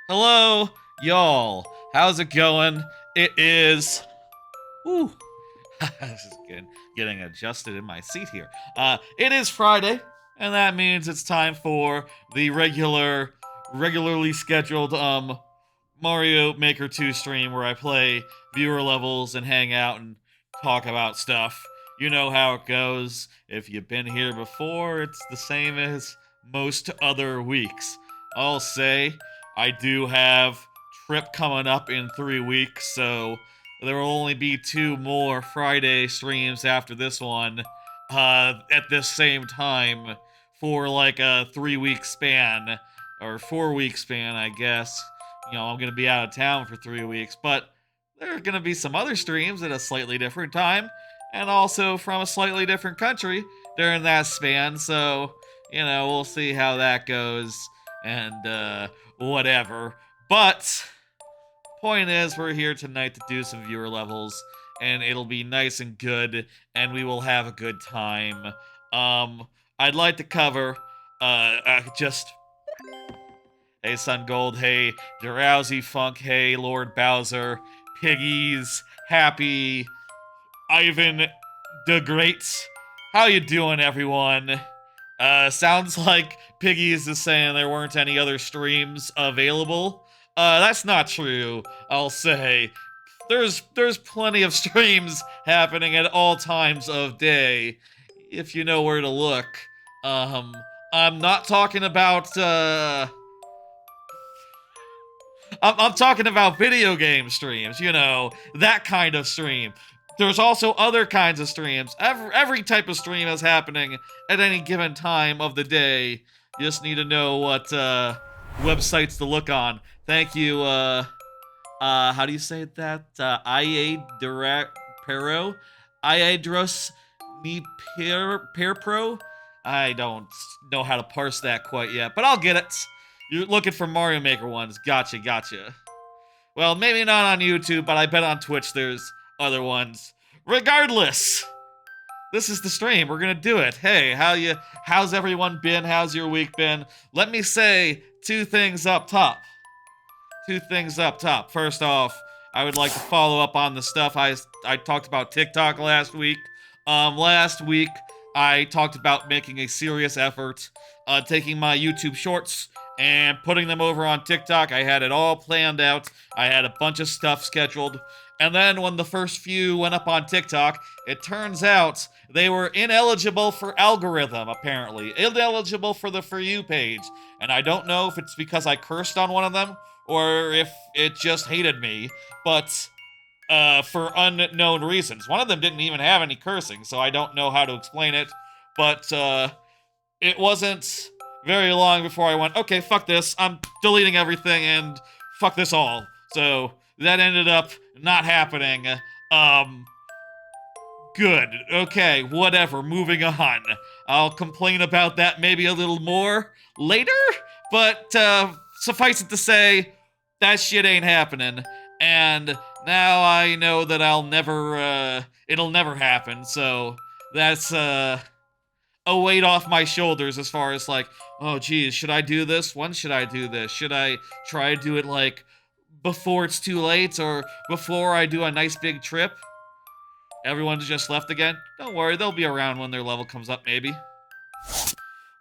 Hello, y'all. How's it going? It is. Ooh, this is good. Getting adjusted in my seat here. It is Friday, and that means it's time for the regularly scheduled Mario Maker 2 stream where I play viewer levels and hang out and talk about stuff. You know how it goes. If you've been here before, it's the same as most other weeks. I'll say I do have trip coming up in 3 weeks, so there will only be two more Friday streams after this one at this same time for like a 3 week span or 4 week span, I guess. I'm gonna be out of town for 3 weeks, but there are gonna be some other streams at a slightly different time and also from a slightly different country during that span, so we'll see how that goes and whatever. But point is, we're here tonight to do some viewer levels, and it'll be nice and good, and we will have a good time. I'd like to cover, just, hey Sun Gold, hey Drowsy Funk, hey Lord Bowser, Piggies, Happy, Ivan the Great. How you doing, everyone? Sounds like Piggies is saying there weren't any other streams available. That's not true, I'll say. There's plenty of streams happening at all times of day, if you know where to look. I'm not talking about, I'm talking about video game streams, that kind of stream. There's also other kinds of streams. Every type of stream is happening at any given time of the day. You just need to know what websites to look on. Thank you, how do you say that? IA Direct Pero? Iadros Ni Pro? I don't know how to parse that quite yet, but I'll get it. You're looking for Mario Maker ones. Gotcha. Well, maybe not on YouTube, but I bet on Twitch there's other ones. Regardless, this is the stream. We're gonna do it. Hey, how's everyone been? How's your week been? Let me say two things up top. First off, I would like to follow up on the stuff I talked about TikTok last week. Last week, I talked about making a serious effort, taking my YouTube shorts and putting them over on TikTok. I had it all planned out. I had a bunch of stuff scheduled. And then when the first few went up on TikTok, it turns out they were ineligible for algorithm, apparently. Ineligible for the For You page. And I don't know if it's because I cursed on one of them or if it just hated me, but for unknown reasons. One of them didn't even have any cursing, so I don't know how to explain it. But it wasn't very long before I went, okay, fuck this. I'm deleting everything and fuck this all. So that ended up not happening. Good. Okay, whatever. Moving on. I'll complain about that maybe a little more later, but suffice it to say, that shit ain't happening. And now I know that it'll never happen, so that's a weight off my shoulders as far as like, oh geez, should I do this? When should I do this? Should I try to do it like before it's too late or before I do a nice big trip? Everyone's just left again? Don't worry, they'll be around when their level comes up, maybe.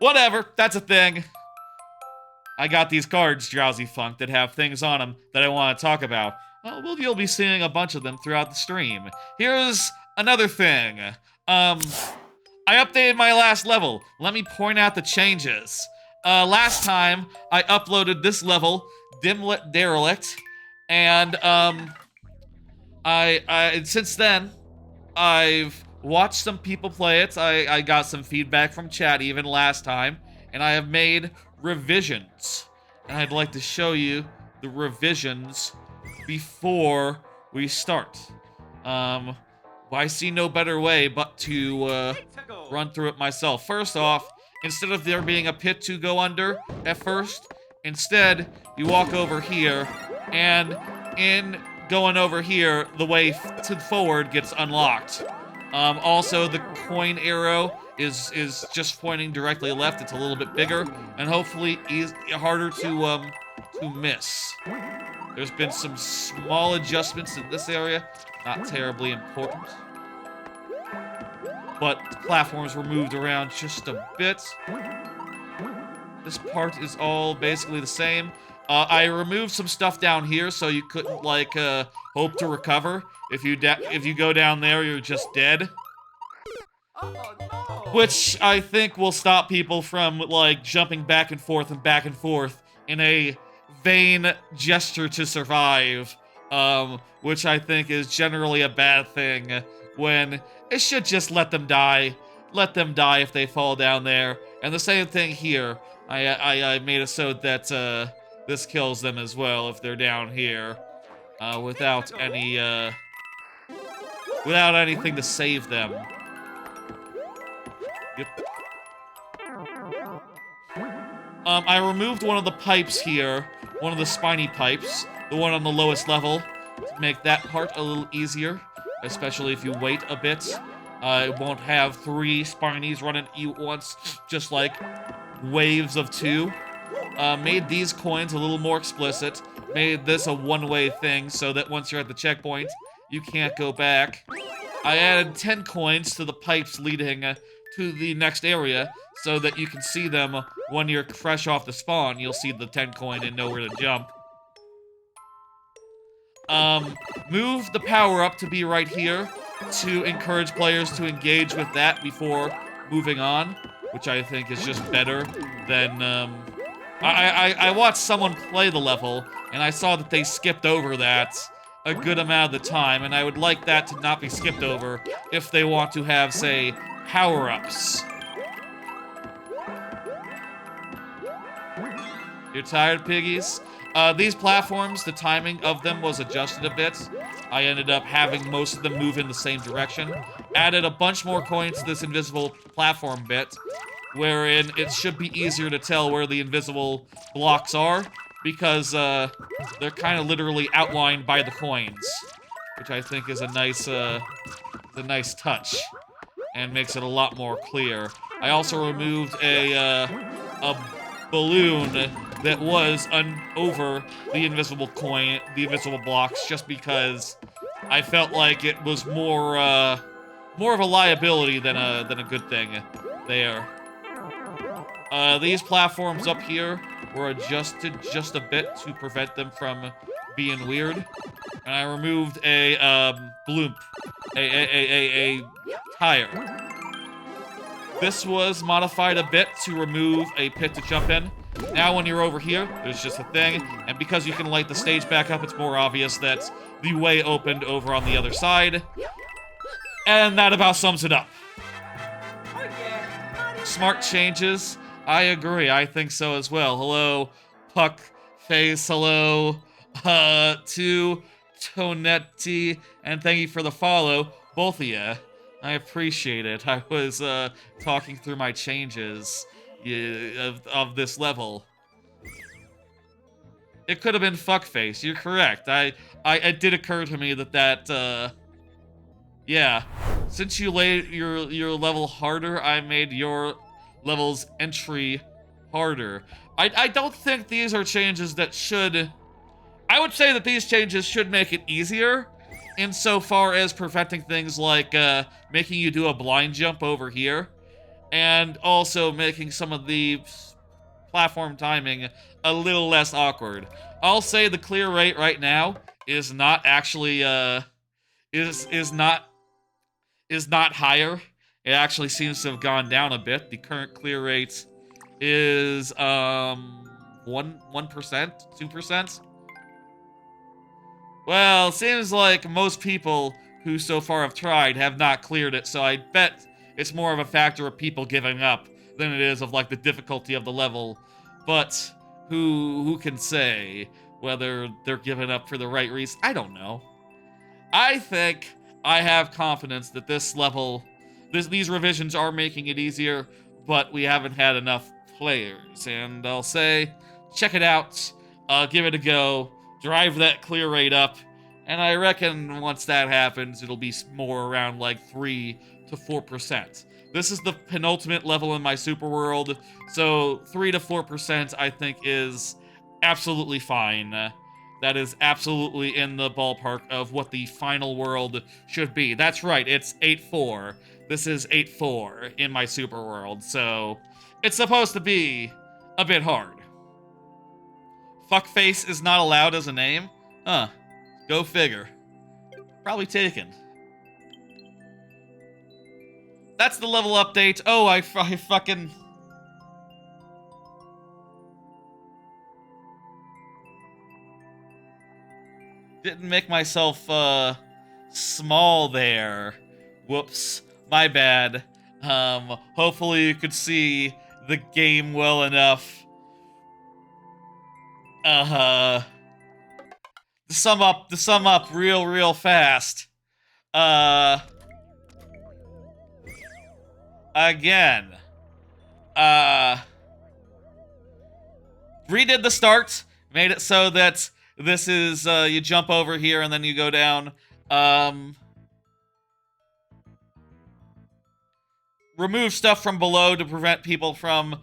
Whatever, that's a thing. I got these cards, Drowsy Funk, that have things on them that I want to talk about. Well, you'll be seeing a bunch of them throughout the stream. Here's another thing. I updated my last level. Let me point out the changes. Last time, I uploaded this level, Dimlit Derelict, and since then, I've watched some people play it. I got some feedback from chat even last time, and I have made revisions. And I'd like to show you the revisions before we start. I see no better way but to run through it myself. First off, instead of there being a pit to go under at first, instead you walk over here, and in going over here, the way to forward gets unlocked. Also, the coin arrow is just pointing directly left. It's a little bit bigger and hopefully harder to to miss. There's been some small adjustments in this area, not terribly important. But the platforms were moved around just a bit. This part is all basically the same. I removed some stuff down here so you couldn't, like, hope to recover. If you go down there, you're just dead. Oh no! Which I think will stop people from, like, jumping back and forth in a vain gesture to survive. Which I think is generally a bad thing when it should just let them die. Let them die if they fall down there. And the same thing here. I made it so that this kills them as well if they're down here, without anything to save them. Yep. I removed one of the pipes here, one of the spiny pipes, the one on the lowest level, to make that part a little easier, especially if you wait a bit. It won't have 3 spinies running at you at once, just like waves of 2. Made these coins a little more explicit. Made this a one-way thing so that once you're at the checkpoint, you can't go back. I added 10 coins to the pipes leading to the next area so that you can see them when you're fresh off the spawn. You'll see the 10 coin and know where to jump. Move the power up to be right here to encourage players to engage with that before moving on, which I think is just better than, I watched someone play the level, and I saw that they skipped over that a good amount of the time, and I would like that to not be skipped over if they want to have, say, power-ups. You're tired, piggies? These platforms, the timing of them was adjusted a bit. I ended up having most of them move in the same direction. Added a bunch more coins to this invisible platform bit, wherein it should be easier to tell where the invisible blocks are, because they're kind of literally outlined by the coins, which I think is a nice touch, and makes it a lot more clear. I also removed a balloon that was over the invisible blocks, just because I felt like it was more of a liability than a good thing there. These platforms up here were adjusted just a bit to prevent them from being weird, and I removed a bloop, a tire. This was modified a bit to remove a pit to jump in. Now when you're over here, there's just a thing, and because you can light the stage back up, it's more obvious that the way opened over on the other side. And that about sums it up. Smart changes. I agree. I think so as well. Hello, Puck Face. Hello, to Tonetti, and thank you for the follow, both of you. I appreciate it. I was talking through my changes of this level. It could have been Fuckface. You're correct. It did occur to me that yeah. Since you laid your level harder, I made your level's entry harder. I don't think these are changes that should... I would say that these changes should make it easier, insofar as preventing things like making you do a blind jump over here, and also making some of the platform timing a little less awkward. I'll say the clear rate right now is not actually is not higher. It actually seems to have gone down a bit. The current clear rate is 1%, 2%. Well, seems like most people who so far have tried have not cleared it, so I bet it's more of a factor of people giving up than it is of, like, the difficulty of the level. But who can say whether they're giving up for the right reason? I don't know. I think I have confidence that this level, these revisions are making it easier, but we haven't had enough players. And I'll say, check it out, give it a go, drive that clear rate up, and I reckon once that happens, it'll be more around like 3 to 4%. This is the penultimate level in my super world, so 3 to 4% I think is absolutely fine. That is absolutely in the ballpark of what the final world should be. That's right, it's 8-4. This is 8-4 in my super world, so it's supposed to be a bit hard. Fuckface is not allowed as a name? Huh. Go figure. Probably taken. That's the level update. Oh, I fucking... didn't make myself, small there. Whoops. My bad. Hopefully you could see the game well enough. To sum up real fast. Again. Redid the start, made it so that this is, you jump over here and then you go down. Remove stuff from below to prevent people from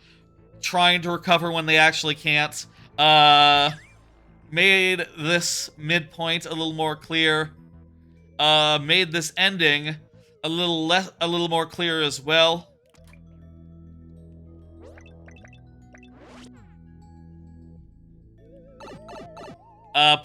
trying to recover when they actually can't. Made this midpoint a little more clear. Made this ending a little more clear as well.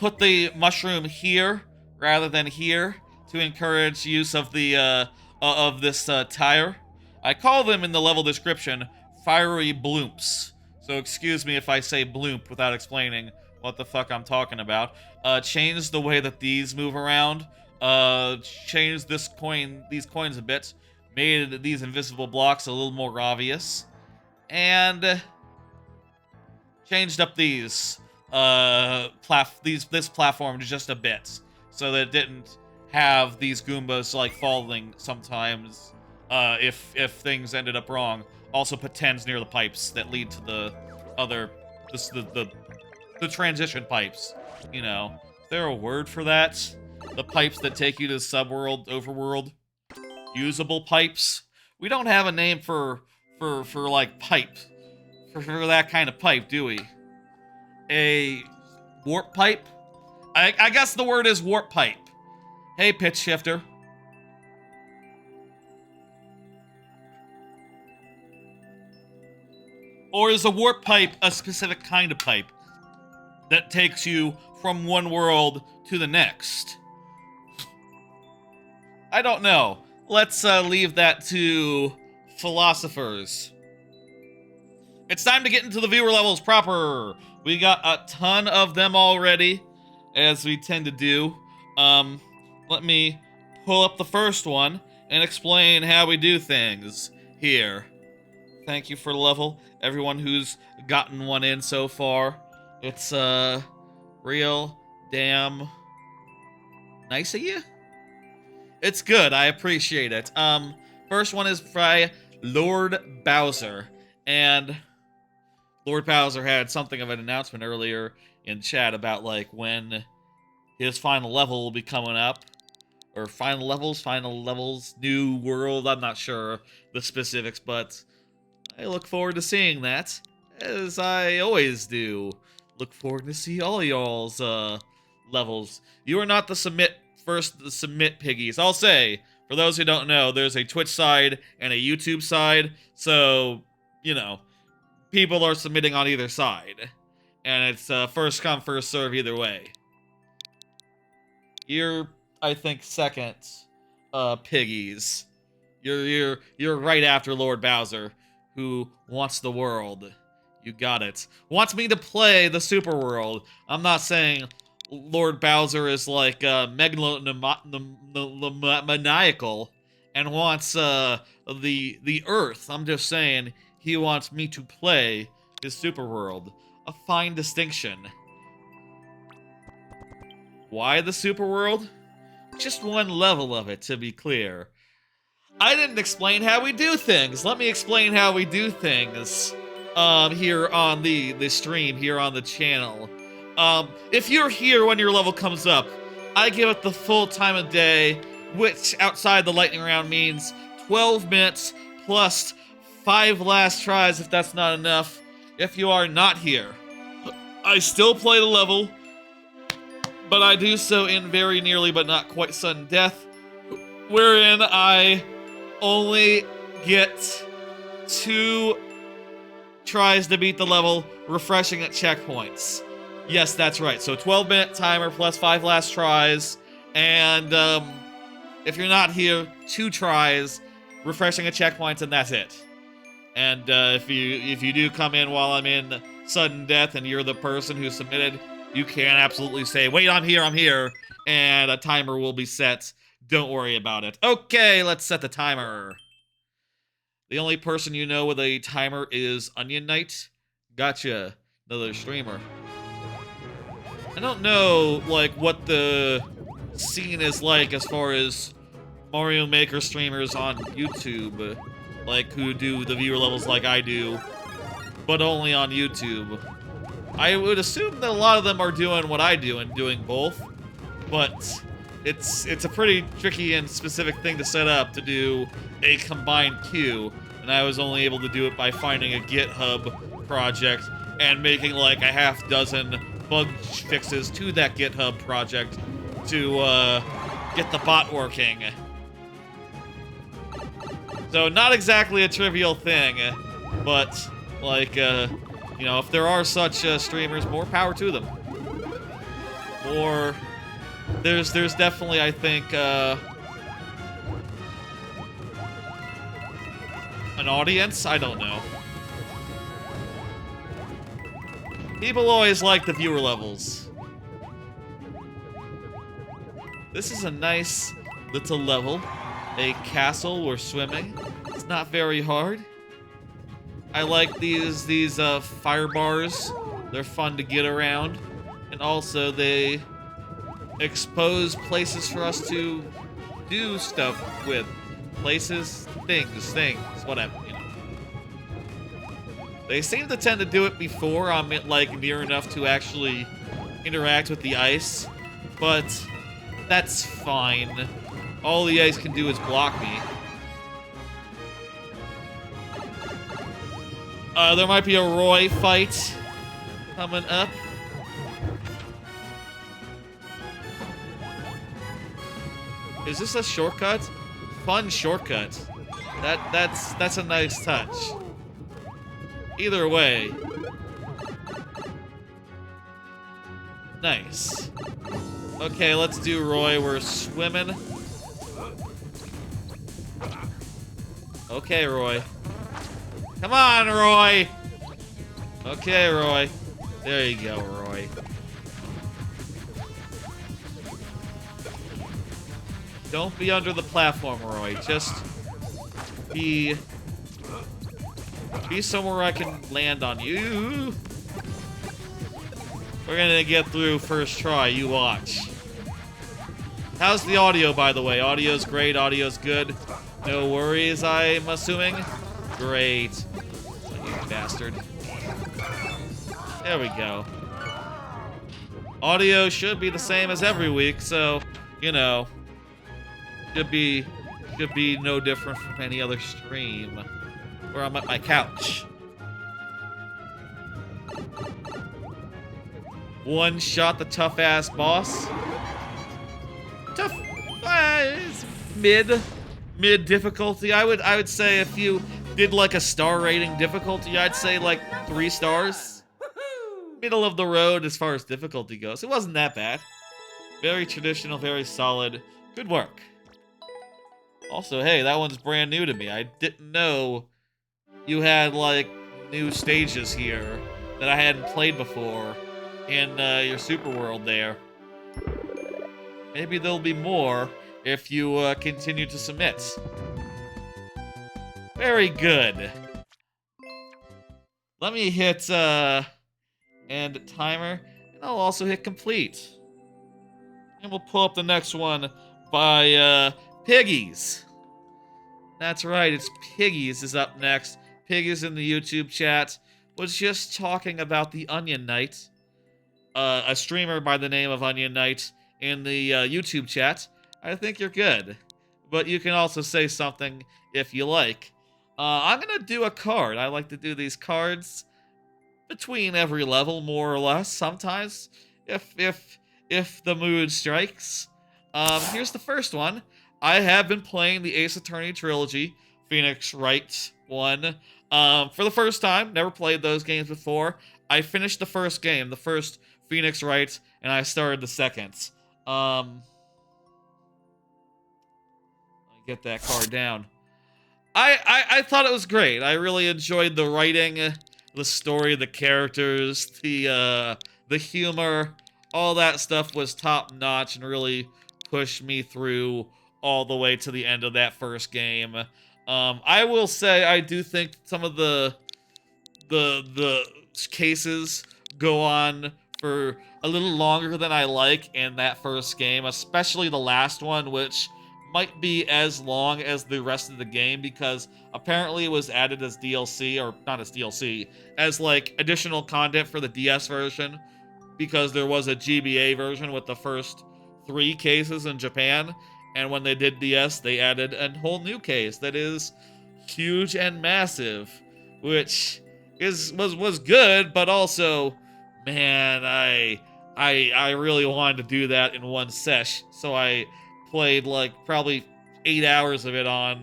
Put the mushroom here rather than here to encourage use of the of this tire. I call them in the level description fiery bloomps. So excuse me if I say bloomp without explaining what the fuck I'm talking about. Change the way that these move around. Changed these coins a bit. Made these invisible blocks a little more obvious. And changed up this platform just a bit, so that it didn't have these Goombas like falling sometimes if things ended up wrong. Also put 10s near the pipes that lead to the other the transition pipes. You know, is there a word for that? The pipes that take you to subworld, overworld, usable pipes. We don't have a name for like pipe for that kind of pipe, do we? A warp pipe? I guess the word is warp pipe. Hey, pitch shifter. Or is a warp pipe a specific kind of pipe that takes you from one world to the next? I don't know. Let's leave that to philosophers. It's time to get into the viewer levels proper. We got a ton of them already, as we tend to do. Let me pull up the first one and explain how we do things here. Thank you for the level, everyone who's gotten one in so far. It's, real damn nice of you. It's good, I appreciate it. First one is by Lord Bowser, and Lord Bowser had something of an announcement earlier in chat about, like, when his final level will be coming up. Or final levels, new world, I'm not sure the specifics, but I look forward to seeing that, as I always do. Look forward to see all y'all's, levels. You are not the submit piggies. I'll say, for those who don't know, there's a Twitch side and a YouTube side, so, you know, people are submitting on either side. And it's first come, first serve either way. You're, I think, second, piggies. You're right after Lord Bowser, who wants the world. You got it. Wants me to play the super world. I'm not saying Lord Bowser is like maniacal and wants the Earth. I'm just saying he wants me to play his super world. A fine distinction. Why the super world? Just one level of it, to be clear. I didn't explain how we do things. Let me explain how we do things here on the stream, here on the channel. If you're here when your level comes up, I give it the full time of day, which outside the lightning round means 12 minutes plus 5 last tries if that's not enough. If you are not here, I still play the level, but I do so in very nearly but not quite sudden death, wherein I only get 2 tries to beat the level, refreshing at checkpoints. Yes, that's right. So 12-minute timer plus 5 last tries, and if you're not here, 2 tries, refreshing at checkpoints, and that's it. And if you do come in while I'm in sudden death and you're the person who submitted, you can absolutely say, wait, I'm here, and a timer will be set. Don't worry about it. Okay, let's set the timer. The only person you know with a timer is Onion Knight. Gotcha, another streamer. I don't know, like, what the scene is like as far as Mario Maker streamers on YouTube, like, who do the viewer levels like I do, but only on YouTube. I would assume that a lot of them are doing what I do and doing both, but it's a pretty tricky and specific thing to set up to do a combined queue, and I was only able to do it by finding a GitHub project and making like a half dozen bug fixes to that GitHub project to get the bot working. So not exactly a trivial thing, but like, you know, if there are such streamers, more power to them. Or there's definitely, I think, an audience? I don't know. People always like the viewer levels. This is a nice little level. A castle we're swimming. It's not very hard. I like these fire bars. They're fun to get around. And also they expose places for us to do stuff with. Places, things, whatever, you know. They seem to tend to do it before I'm like near enough to actually interact with the ice, but that's fine. All the ice can do is block me. There might be a Roy fight coming up. Is this a shortcut? Fun shortcut. That's a nice touch. Either way. Nice. Okay, let's do Roy. We're swimming. Okay, Roy. Come on, Roy! Okay, Roy. There you go, Roy. Don't be under the platform, Roy. Just be somewhere I can land on you. We're gonna get through first try, you watch. How's the audio, by the way? Audio's great, audio's good. No worries, I'm assuming. Great. Oh, you bastard. There we go. Audio should be the same as every week, so, you know, should be no different from any other stream where I'm at my couch. One shot the tough-ass boss. Tough, it's mid difficulty. I would say if you did like a star rating difficulty, I'd say like 3 stars. Middle of the road as far as difficulty goes. It wasn't that bad. Very traditional, very solid. Good work. Also, hey, that one's brand new to me. I didn't know you had like new stages here that I hadn't played before in your super world there. Maybe there'll be more if you continue to submit. Very good. Let me hit end timer, and I'll also hit complete. And we'll pull up the next one by Piggies. That's right, it's Piggies is up next. Piggies in the YouTube chat was just talking about the Onion Knight. A streamer by the name of Onion Knight in the YouTube chat. I think you're good. But you can also say something if you like. I'm gonna do a card. I like to do these cards between every level, more or less. Sometimes, if the mood strikes. Here's the first one. I have been playing the Ace Attorney trilogy, Phoenix Wright one, for the first time. Never played those games before. I finished the first game, the first Phoenix Wright, and I started the second. Let me get that card down. I thought it was great. I really enjoyed the writing, the story, the characters, the humor. All that stuff was top notch and really pushed me through all the way to the end of that first game. I will say I do think some of the cases go on for a little longer than I like in that first game, especially the last one, which might be as long as the rest of the game because apparently it was added as DLC, or not as DLC, as like additional content for the DS version because there was a GBA version with the first 3 cases in Japan, and when they did DS, they added a whole new case that is huge and massive, which was good, but also, man, I really wanted to do that in one sesh, so I played like probably 8 hours of it on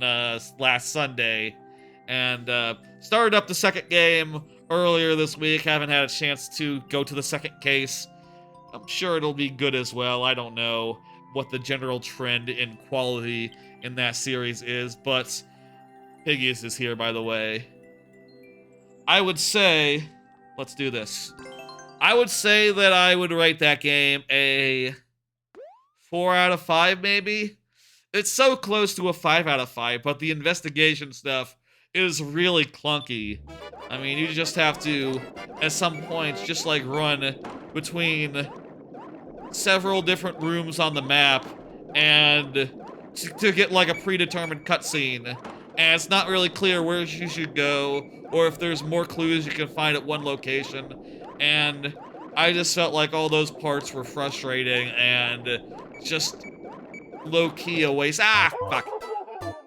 last Sunday, and started up the second game earlier this week. Haven't had a chance to go to the second case. I'm sure it'll be good as well. I don't know what the general trend in quality in that series is, but Piggies is here, by the way. I would say, let's do this. I would say that I would rate that game a 4 out of 5, maybe? It's so close to a 5 out of 5, but the investigation stuff is really clunky. I mean, you just have to, at some points, just like run between several different rooms on the map and to get like a predetermined cutscene. And it's not really clear where you should go or if there's more clues you can find at one location. And I just felt like all those parts were frustrating and just low-key a waste. Ah, fuck.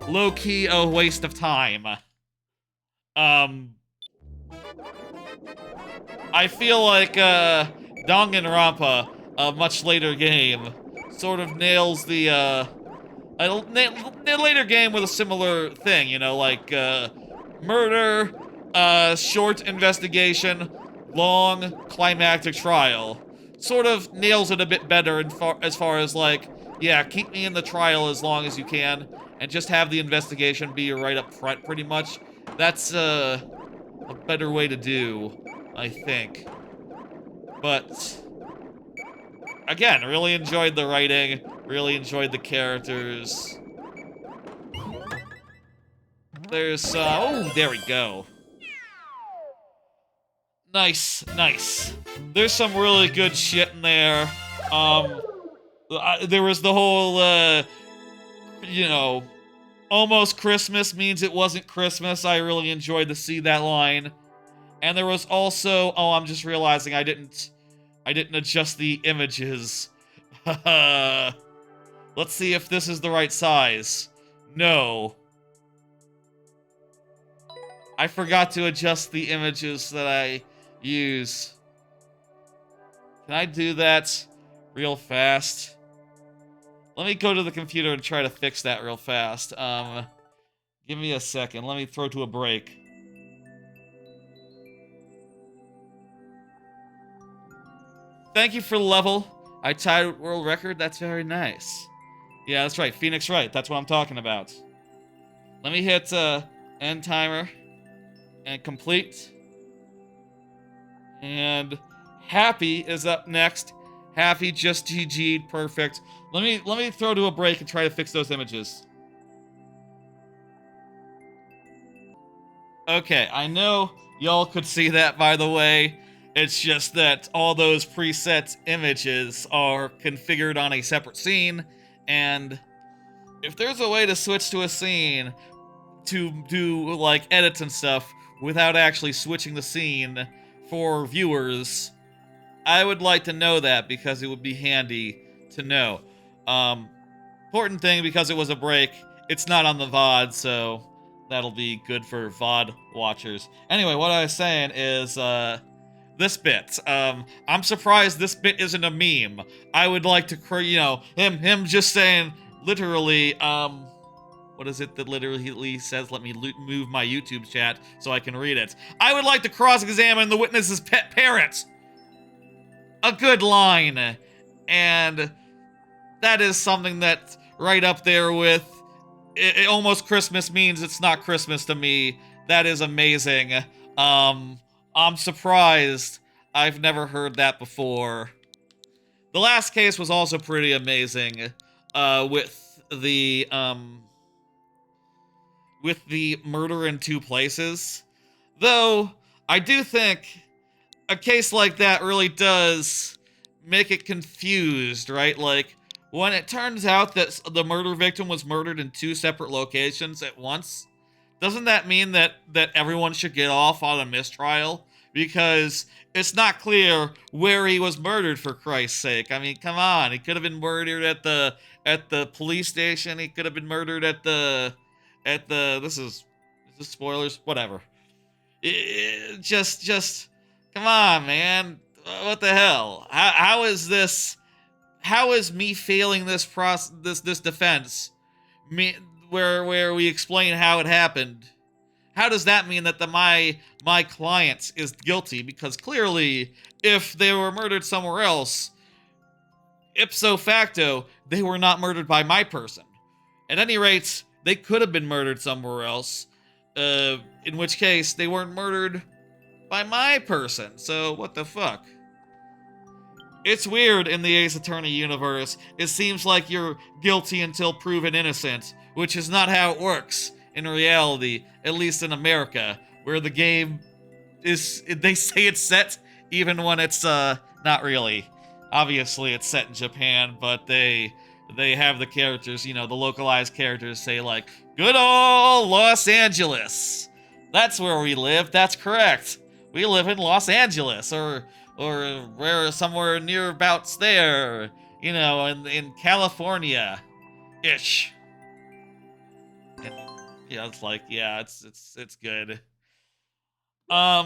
Low-key a waste of time. I feel like Danganronpa, a much later game, sort of nails the a later game with a similar thing, you know, like murder, short investigation, long climactic trial. Sort of nails it a bit better as far as like, yeah, keep me in the trial as long as you can, and just have the investigation be right up front, pretty much. That's a better way to do, I think. But again, really enjoyed the writing, really enjoyed the characters. There's oh, there we go. Nice, nice. There's some really good shit in there. There was the whole, you know, almost Christmas means it wasn't Christmas. I really enjoyed to see that line. And there was also, oh, I'm just realizing I didn't adjust the images. Let's see if this is the right size. No. I forgot to adjust the images that I use. Can I do that real fast? Let me go to the computer and try to fix that real fast. Give me a second. Let me throw to a break. Thank you for the level. I tied a world record. That's very nice. Yeah, that's right. Phoenix Wright. That's what I'm talking about. Let me hit end timer and complete. And Happy is up next. Happy just GG'd. Perfect. Let me throw to a break and try to fix those images. Okay, I know y'all could see that, by the way. It's just that all those preset images are configured on a separate scene, and if there's a way to switch to a scene to do, like, edits and stuff without actually switching the scene for viewers, I would like to know that, because it would be handy to know. Important thing, because it was a break, it's not on the VOD, so that'll be good for VOD watchers. Anyway, what I was saying is, this bit. I'm surprised this bit isn't a meme. I would like to, him just saying, literally, what is it that literally says, let me move my YouTube chat so I can read it. I would like to cross-examine the witness's pet parrot. A good line. And that is something that's right up there with, it almost Christmas means it's not Christmas to me. That is amazing. I'm surprised. I've never heard that before. The last case was also pretty amazing, with the murder in 2 places. Though, I do think a case like that really does make it confused, right? Like, when it turns out that the murder victim was murdered in 2 separate locations at once, doesn't that mean that everyone should get off on a mistrial? Because it's not clear where he was murdered, for Christ's sake. I mean, come on. He could have been murdered at the police station. He could have been murdered at the is this spoilers? Whatever. Just come on, man. What the hell? How is this? How is me failing this defense, where we explain how it happened? How does that mean that my client is guilty? Because clearly, if they were murdered somewhere else, ipso facto, they were not murdered by my person. At any rate, they could have been murdered somewhere else, in which case they weren't murdered by my person. So what the fuck? It's weird in the Ace Attorney universe. It seems like you're guilty until proven innocent, which is not how it works in reality, at least in America, where the game is, they say it's set even when it's not really. Obviously it's set in Japan, but they have the characters, the localized characters say like, good old Los Angeles. That's where we live. That's correct. We live in Los Angeles, or where somewhere nearabouts there, in California-ish. And, it's like, yeah, it's good.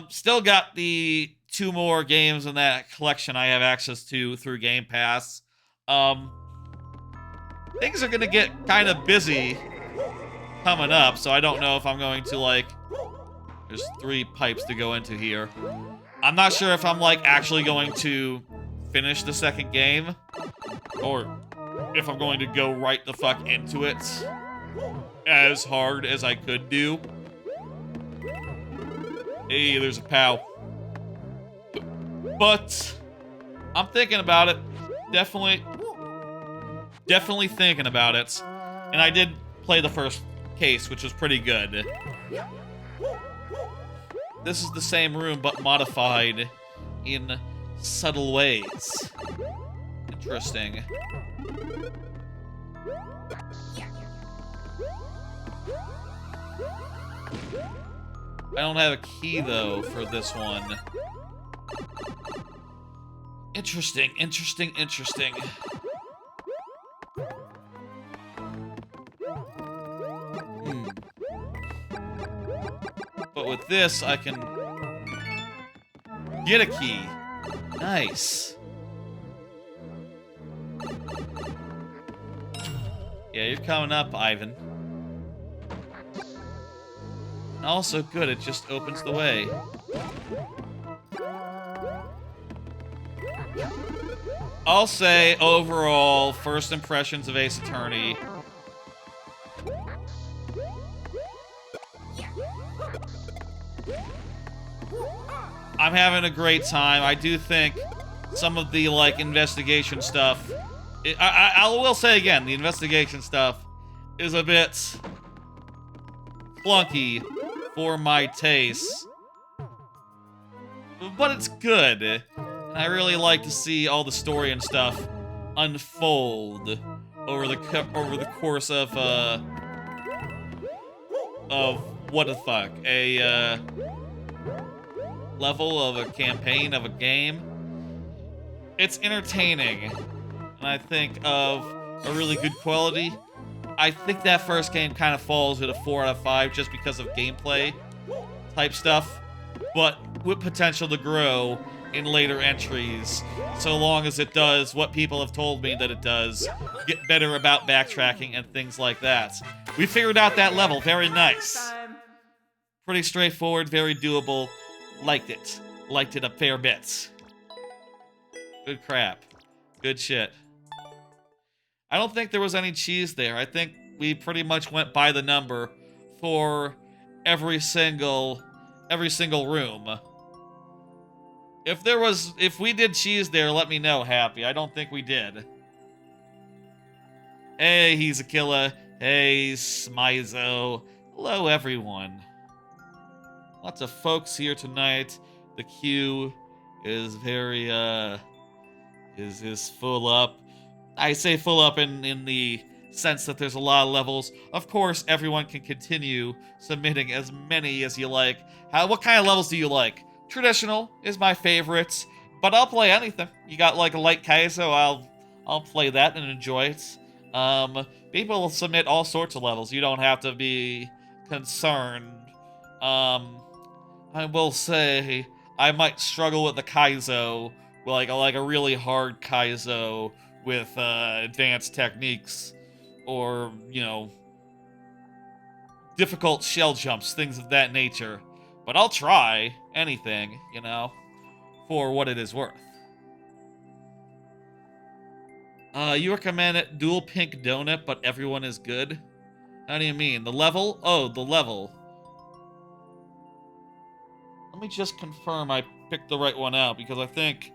Still got the 2 more games in that collection I have access to through Game Pass. Things are gonna get kind of busy coming up, so I don't know if I'm going to, there's 3 pipes to go into here. I'm not sure if I'm, actually going to finish the 2nd game, or if I'm going to go right the fuck into it as hard as I could do. Hey, there's a POW. But I'm thinking about it. Definitely thinking about it. And I did play the first case, which was pretty good. This is the same room, but modified in subtle ways. Interesting. I don't have a key, though, for this one. Interesting. But with this, I can get a key. Nice. Yeah, you're coming up, Ivan. And also good, it just opens the way. I'll say, overall, first impressions of Ace Attorney. I'm having a great time. I do think some of the, investigation stuff... I will say again, the investigation stuff is a bit clunky for my taste. But it's good. And I really like to see all the story and stuff unfold over the course of what the fuck? A level of a campaign of a game. It's entertaining. And I think of a really good quality. I think that first game kind of falls at a 4 out of 5 just because of gameplay type stuff, but with potential to grow in later entries, so long as it does what people have told me that it does, get better about backtracking and things like that. We figured out that level, very nice. Pretty straightforward, very doable. Liked it. Liked it a fair bit. Good crap. Good shit. I don't think there was any cheese there. I think we pretty much went by the number for every single room. If we did cheese there, let me know, Happy. I don't think we did. Hey, he's a killer. Hey, Smizo. Hello, everyone. Lots of folks here tonight. The queue is very, is full up. I say full up in the sense that there's a lot of levels. Of course, everyone can continue submitting as many as you like. What kind of levels do you like? Traditional is my favorite, but I'll play anything. You got like a light Kaizo, I'll play that and enjoy it. People will submit all sorts of levels. You don't have to be concerned. I will say I might struggle with the Kaizo, like a really hard Kaizo with advanced techniques, or difficult shell jumps, things of that nature. But I'll try anything, for what it is worth. You recommend it dual pink donut, but everyone is good? How do you mean? The level? Oh, the level. Let me just confirm I picked the right one out, because I think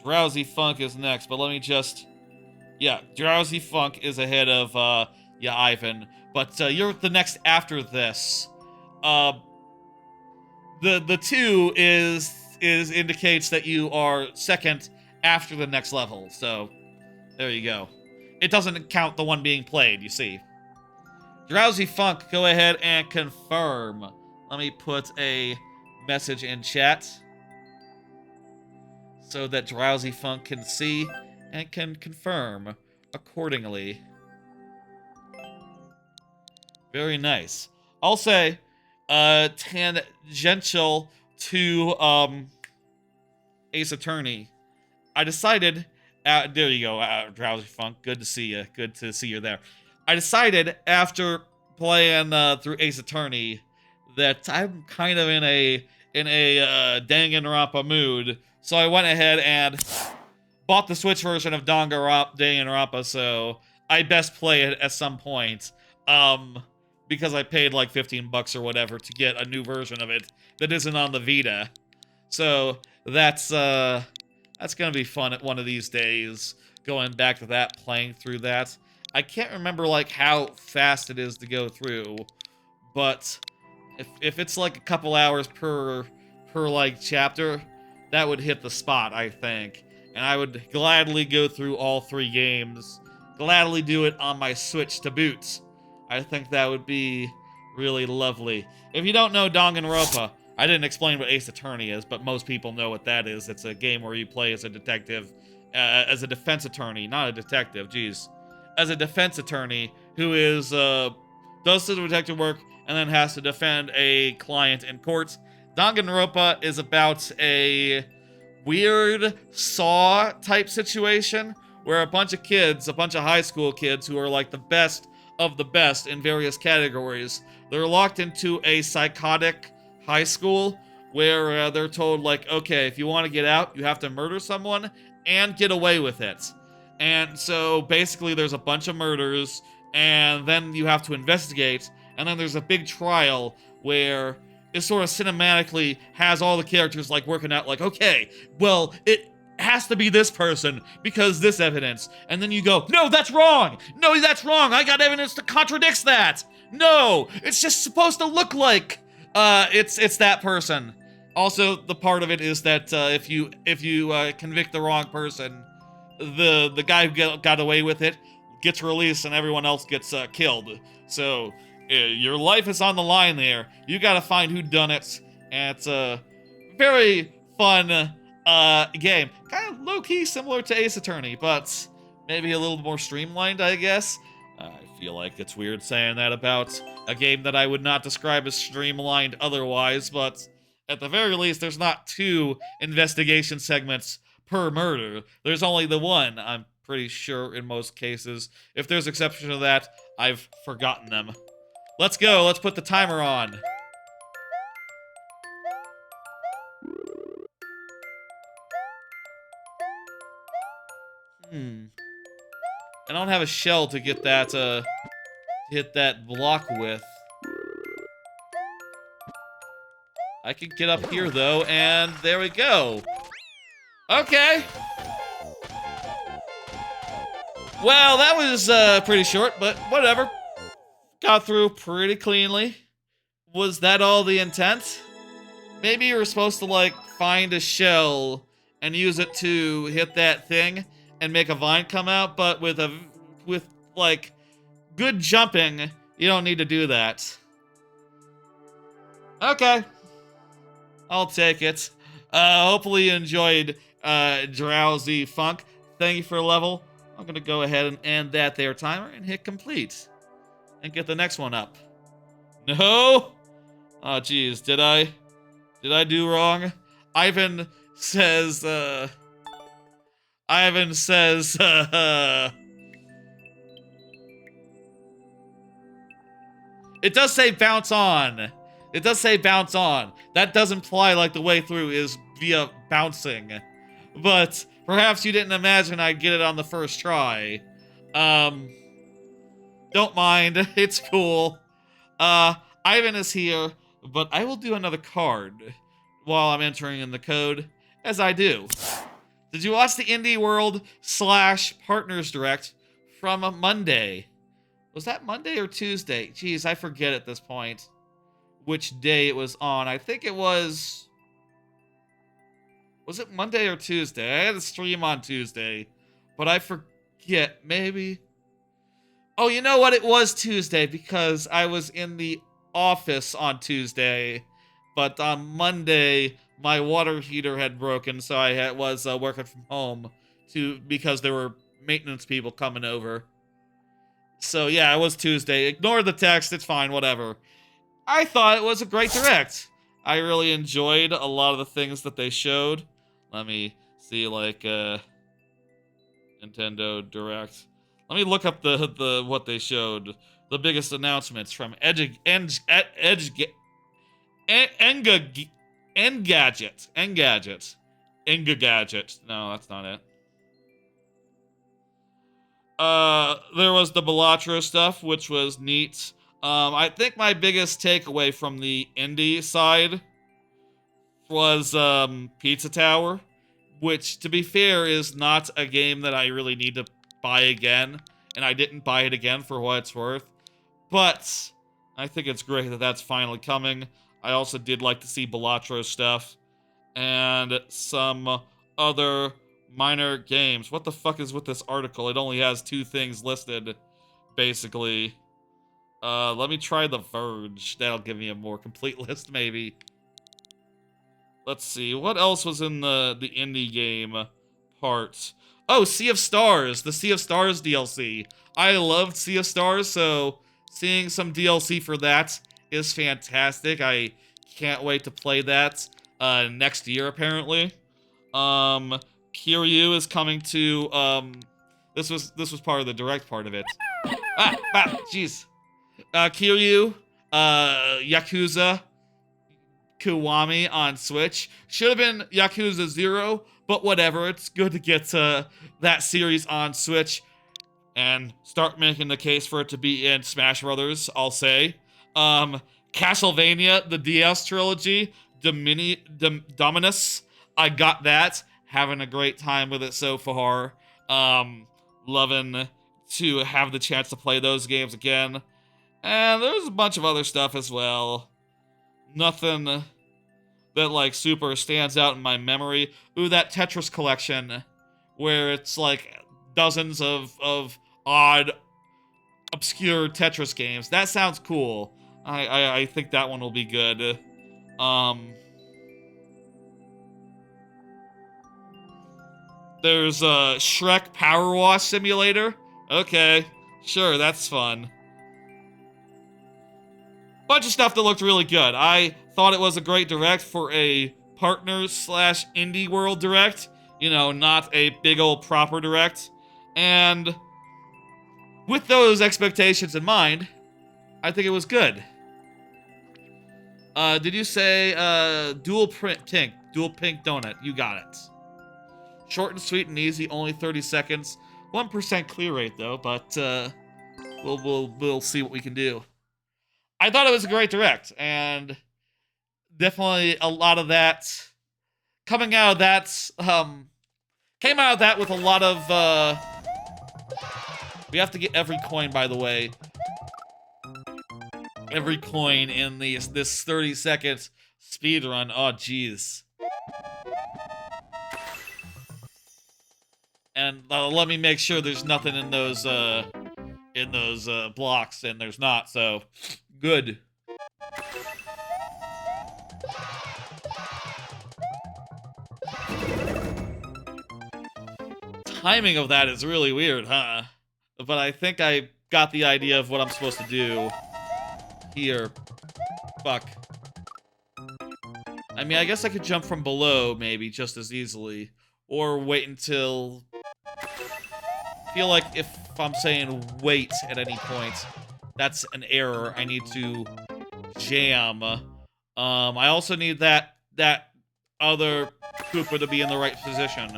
Drowsy Funk is next, but let me just... Yeah, Drowsy Funk is ahead of, Ivan, but you're the next after this. The 2 indicates that you are second after the next level, so there you go. It doesn't count the one being played, you see. Drowsy Funk, go ahead and confirm. Let me put a message in chat so that Drowsy Funk can see and can confirm accordingly. Very nice. I'll say, tangential to Ace Attorney, I decided, there you go, Drowsy Funk, good to see you, good to see you there. I decided after playing through Ace Attorney that I'm kind of in a Danganronpa mood, so I went ahead and bought the Switch version of Danganronpa, so I best play it at some point. Because I paid like 15 bucks or whatever to get a new version of it that isn't on the Vita. So that's gonna be fun at one of these days, going back to that, playing through that. I can't remember like how fast it is to go through, but if it's like a couple hours per like chapter, that would hit the spot, I think. And I would gladly go through all 3 games, gladly do it on my Switch to boot. I think that would be really lovely. If you don't know Danganronpa, I didn't explain what Ace Attorney is, but most people know what that is. It's a game where you play as a detective, as a defense attorney, not a detective, geez. As a defense attorney who is, does the detective work and then has to defend a client in court. Danganronpa is about a weird Saw type situation where a bunch of high school kids who are like the best of the best in various categories, they're locked into a psychotic high school where they're told, like, okay, if you want to get out, you have to murder someone and get away with it. And so basically there's a bunch of murders, and then you have to investigate, and then there's a big trial where it sort of cinematically has all the characters like working out, like, okay, well, it has to be this person because this evidence. And then you go, no, that's wrong. No, that's wrong. I got evidence that contradicts that. No, it's just supposed to look like it's that person. Also, the part of it is that if you convict the wrong person, the guy who got away with it gets released and everyone else gets killed. So your life is on the line there. You gotta find who done it. And it's a very fun game. Kind of low-key similar to Ace Attorney, but maybe a little more streamlined, I guess. I feel like it's weird saying that about a game that I would not describe as streamlined otherwise, but At the very least, there's not 2 investigation segments per murder. There's only the one, I'm pretty sure, in most cases. If there's exception to that, I've forgotten them. Let's go. Let's put the timer on. I don't have a shell to get that, to hit that block with. I can get up here, though, and there we go. Okay. Well, that was pretty short, but whatever. Got through pretty cleanly. Was that all the intent? Maybe you were supposed to, like, find a shell and use it to hit that thing and make a vine come out, but with like, good jumping, you don't need to do that. Okay. I'll take it. Hopefully you enjoyed Drowsy Funk. Thank you for the level. I'm gonna go ahead and end that there timer and hit complete. And get the next one up. No? Oh, geez. Did I do wrong? Ivan says, it does say bounce on. It does say bounce on. That does imply like the way through is via bouncing. But perhaps you didn't imagine I'd get it on the first try. Don't mind. It's cool. Ivan is here, but I will do another card while I'm entering in the code, as I do. Did you watch the Indie World / Partners Direct from Monday? Was that Monday or Tuesday? Jeez, I forget at this point which day it was on. I think it was... Was it Monday or Tuesday? I had a stream on Tuesday, but I forget. Maybe... Oh, you know what? It was Tuesday because I was in the office on Tuesday, but on Monday my water heater had broken, so I was working from home because there were maintenance people coming over. So yeah, it was Tuesday. Ignore the text, it's fine, whatever. I thought it was a great direct. I really enjoyed a lot of the things that they showed. Let me see, like, Nintendo Direct. Let me look up the what they showed. The biggest announcements from Engadget. No, that's not it. There was the Balatro stuff, which was neat. I think my biggest takeaway from the indie side was Pizza Tower, which, to be fair, is not a game that I really need to buy again, and I didn't buy it again for what it's worth. But I think it's great that that's finally coming. I also did like to see Balatro stuff and some other minor games. What the fuck is with this article? It only has 2 things listed, basically. Let me try The Verge. That'll give me a more complete list, maybe. Let's see. What else was in the indie game part? Oh, Sea of Stars. The Sea of Stars DLC. I loved Sea of Stars, so seeing some DLC for that is fantastic. I can't wait to play that next year, apparently. Kiryu is coming to... This was part of the direct part of it. Jeez. Kiryu, Yakuza, Kiwami on Switch. Should have been Yakuza 0, but whatever. It's good to get that series on Switch and start making the case for it to be in Smash Brothers, I'll say. Castlevania, the DS trilogy, Dominus. I got that. Having a great time with it so far. Loving to have the chance to play those games again. And there's a bunch of other stuff as well. Nothing that, like, super stands out in my memory. Ooh, that Tetris collection, where it's, like, dozens of odd, obscure Tetris games. That sounds cool. I think that one will be good. There's a Shrek Power Wash Simulator. Okay, sure, that's fun. Bunch of stuff that looked really good. I thought it was a great direct for a partners slash indie world direct. You know, not a big old proper direct. And with those expectations in mind, I think it was good. Did you say dual pink donut? You got it. Short and sweet and easy, only 30 seconds. 1% clear rate though, but we'll see what we can do. I thought it was a great direct, and definitely a lot of that coming out of that came out of that with a lot of we have to get every coin, by the way. Every coin in this 30-second speed run. Oh, jeez. And let me make sure there's nothing in those blocks, and there's not. So, good. Timing of that is really weird, huh? But I think I got the idea of what I'm supposed to do here. Fuck. I mean, I guess I could jump from below, maybe, just as easily. Or wait until... I feel like if I'm saying wait at any point, that's an error. I need to jam. I also need that other Koopa to be in the right position.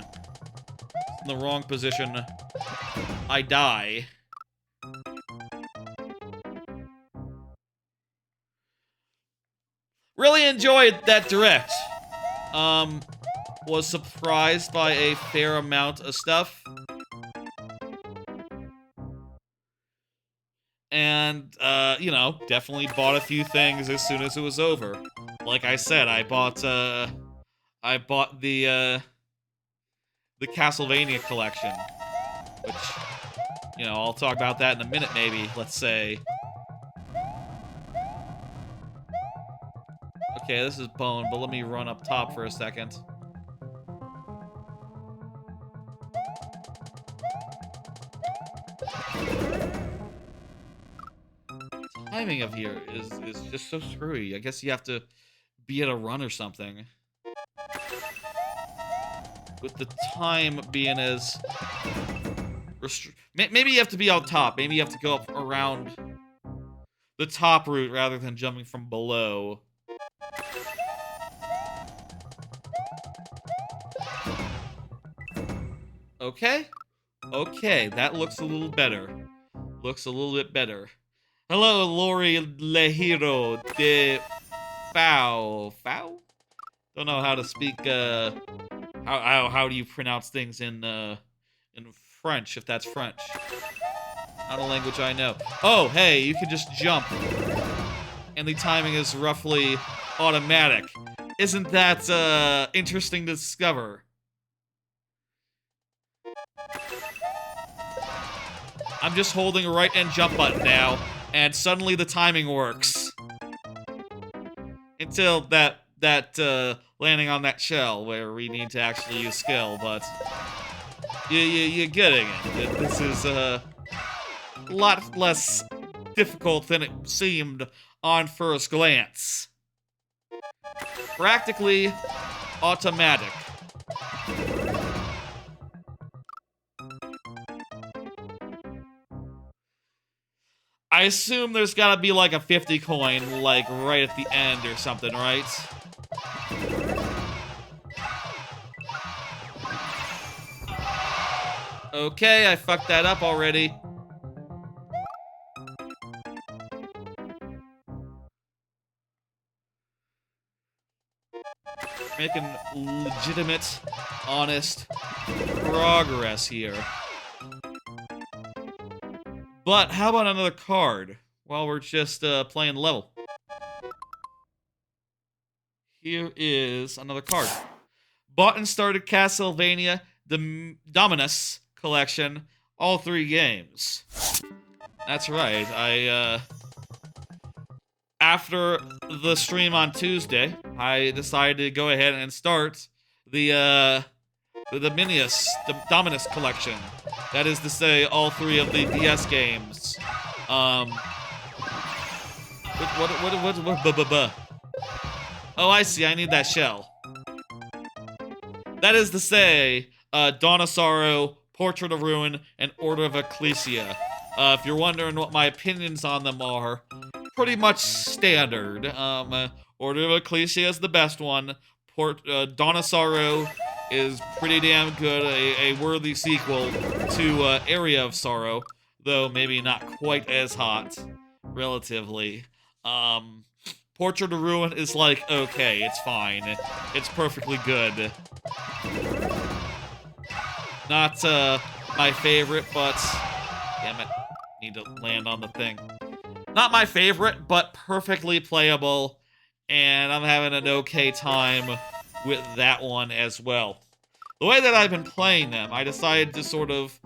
In the wrong position, I die. Really enjoyed that direct. Was surprised by a fair amount of stuff. And, you know, definitely bought a few things as soon as it was over. Like I said, I bought the Castlevania collection. Which, you know, I'll talk about that in a minute, maybe, let's say. Okay, this is bone, but let me run up top for a second. Timing of here is just so screwy. I guess you have to be at a run or something. With the time being as... Maybe you have to be on top. Maybe you have to go up around the top route rather than jumping from below. Okay. Okay, that looks a little better. Looks a little bit better. Hello, Lori Lehiro de Fao. Fao? Don't know how to speak, how do you pronounce things in French, if that's French. Not a language I know. Oh, hey, you can just jump. And the timing is roughly automatic. Isn't that, interesting to discover? I'm just holding a right and jump button now, and suddenly the timing works. Until that landing on that shell, where we need to actually use skill, but... You're getting it. This is, a lot less difficult than it seemed on first glance. Practically automatic. I assume there's gotta be like a 50 coin, like, right at the end or something, right? Okay, I fucked that up already. Making legitimate, honest progress here. But how about another card while we're just playing the level? Here is another card. Bought and started Castlevania Dominus collection, all 3 games. That's right. I after the stream on Tuesday, I decided to go ahead and start the Dominus collection. That is to say, all 3 of the DS games. Oh, I see. I need that shell. That is to say, Dawn of Sorrow, Portrait of Ruin, and Order of Ecclesia. If you're wondering what my opinions on them are, pretty much standard. Order of Ecclesia is the best one. Dawn of Sorrow is pretty damn good, a worthy sequel to Area of Sorrow, though maybe not quite as hot, relatively. Portrait of Ruin is like, okay, it's fine. It's perfectly good. Not my favorite, but damn it, need to land on the thing. Not my favorite, but perfectly playable, and I'm having an okay time with that one as well. The way that I've been playing them, I decided to sort of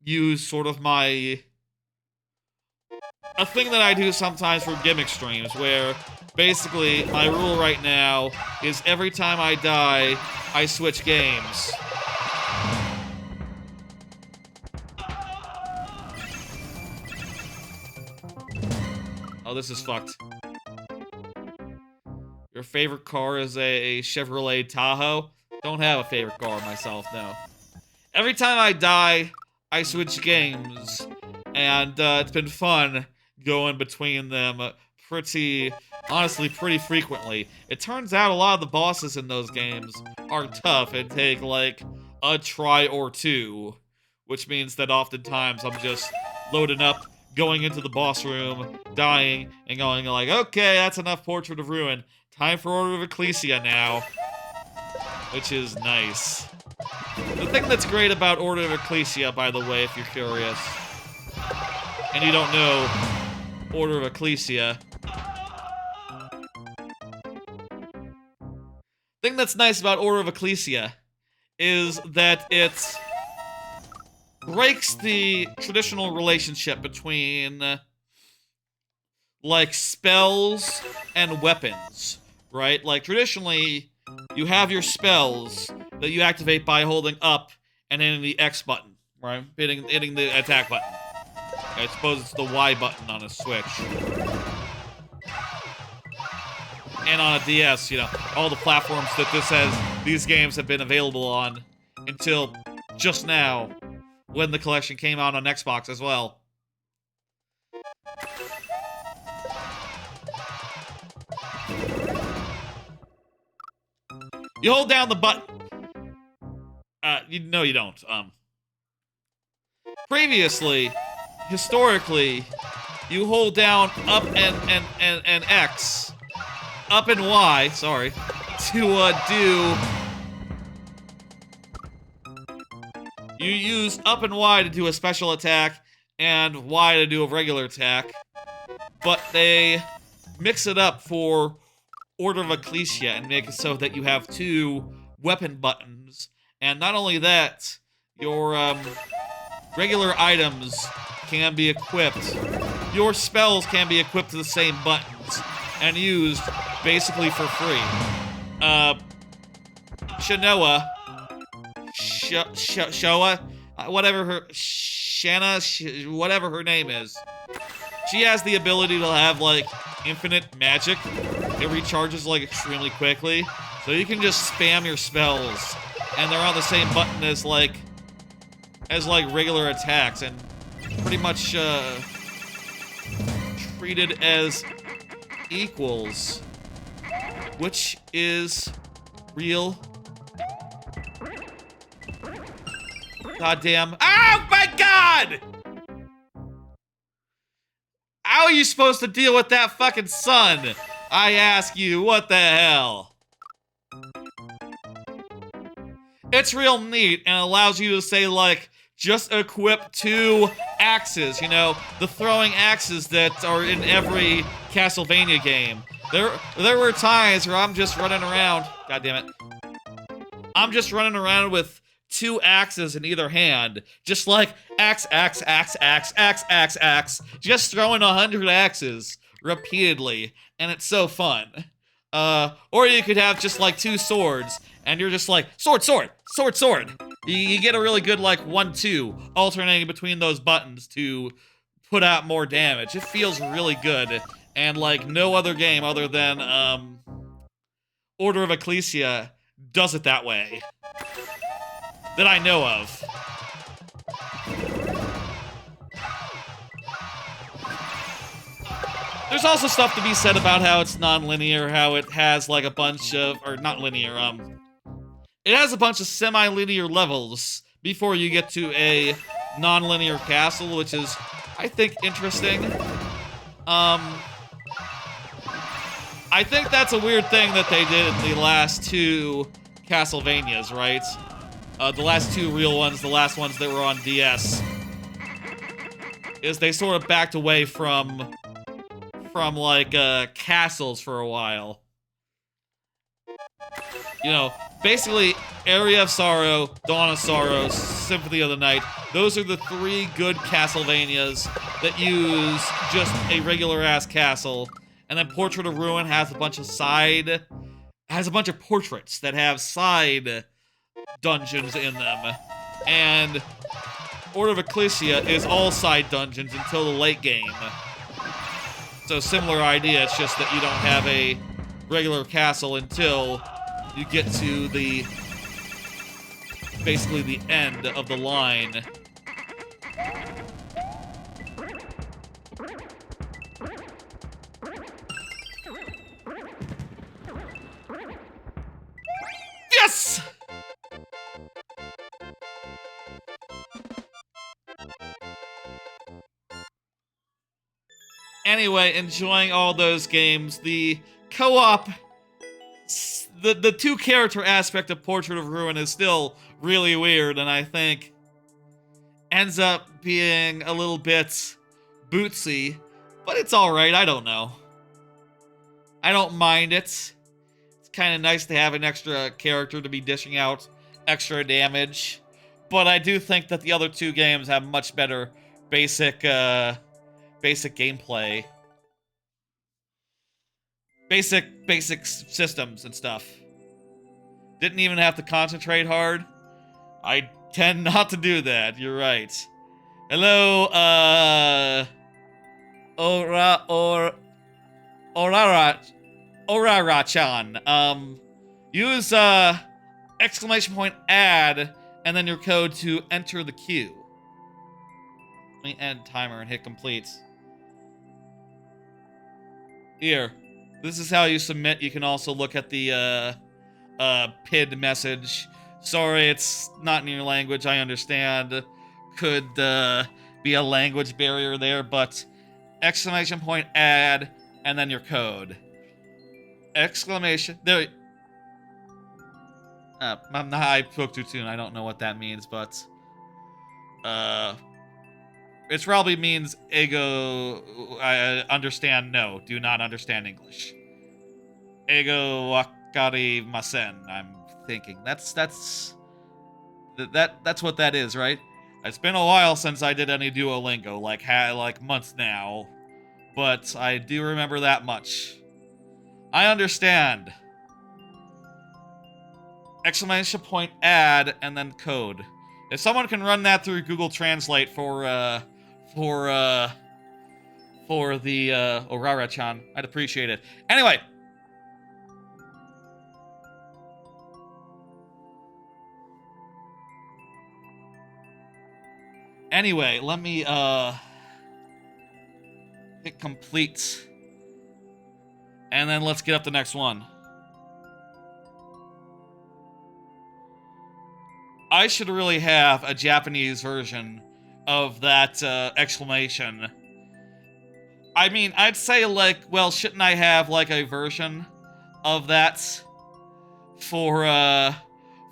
use a thing that I do sometimes for gimmick streams, where basically my rule right now is every time I die, I switch games. Oh, this is fucked. Your favorite car is a Chevrolet Tahoe? Don't have a favorite car myself, no. Every time I die, I switch games, and it's been fun going between them honestly, pretty frequently. It turns out a lot of the bosses in those games are tough and take, like, a try or two, which means that oftentimes I'm just loading up, going into the boss room, dying, and going like, okay, that's enough Portrait of Ruin. Time for Order of Ecclesia now. Which is nice. The thing that's great about Order of Ecclesia, by the way, if you're curious, and you don't know Order of Ecclesia, the thing that's nice about Order of Ecclesia is that it breaks the traditional relationship between, like, spells and weapons, right? Like, traditionally, you have your spells that you activate by holding up and hitting the X button, right? Hitting the attack button. I suppose it's the Y button on a Switch. And on a DS, you know, all the platforms that these games have been available on until just now, when the collection came out on Xbox as well. You hold down the button. No, you don't. Previously, historically, you hold down up and X, up and Y, sorry, to do. You use up and Y to do a special attack, and Y to do a regular attack, but they mix it up for Order of Ecclesia and make it so that you have two weapon buttons. And not only that, your regular items can be equipped. Your spells can be equipped to the same buttons and used basically for free. Shanoa, Showa, whatever whatever her name is. She has the ability to have, like, infinite magic. It recharges, like, extremely quickly. So you can just spam your spells, and they're on the same button as regular attacks, and pretty much, treated as equals. Which is real. Goddamn. Oh my god! How are you supposed to deal with that fucking sun? I ask you, what the hell? It's real neat and allows you to say, like, just equip two axes, you know, the throwing axes that are in every Castlevania game. There were times where I'm just running around, god damn it. I'm just running around with two axes in either hand, just like axe, just throwing 100 axes repeatedly, and it's so fun. Or you could have just like two swords, and you're just like, sword. You get a really good, like, 1-2, alternating between those buttons to put out more damage. It feels really good, and like no other game other than, Order of Ecclesia does it that way. That I know of. There's also stuff to be said about how it's non-linear, how it has like a bunch of, or not linear, it has a bunch of semi-linear levels before you get to a non-linear castle, which is, I think, interesting. I think that's a weird thing that they did in the last two Castlevanias, right? The last two real ones, the last ones that were on DS, is they sort of backed away from like, castles for a while. You know, basically, Area of Sorrow, Dawn of Sorrow, Symphony of the Night, those are the three good Castlevanias that use just a regular-ass castle. And then Portrait of Ruin has a bunch of portraits that have side dungeons in them. And Order of Ecclesia is all side dungeons until the late game. So similar idea, it's just that you don't have a regular castle until you get to basically the end of the line. Yes! Anyway, enjoying all those games. The co-op, the two-character aspect of Portrait of Ruin is still really weird, and I think ends up being a little bit bootsy, but it's alright, I don't know. I don't mind it. It's kind of nice to have an extra character to be dishing out extra damage, but I do think that the other two games have much better basic gameplay. Basic systems and stuff. Didn't even have to concentrate hard. I tend not to do that, you're right. Hello, Orara-chan. Use, exclamation point add, and then your code to enter the queue. Let me end timer and hit complete. Here. This is how you submit. You can also look at the, PID message. Sorry, it's not in your language, I understand. Could, be a language barrier there, but exclamation point add, and then your code. Exclamation, there. I spoke too soon, I don't know what that means, but, it probably means ego, I understand no, do not understand English. Ego wakarimasen, I'm thinking. That's what that is, right? It's been a while since I did any Duolingo, like months now, but I do remember that much. I understand. Exclamation point add and then code. If someone can run that through Google Translate for the Orara-chan, I'd appreciate it. Anyway. Anyway, let me, hit complete. And then let's get up the next one. I should really have a Japanese version of that, exclamation. I mean, I'd say, like, well, shouldn't I have, like, a version of that for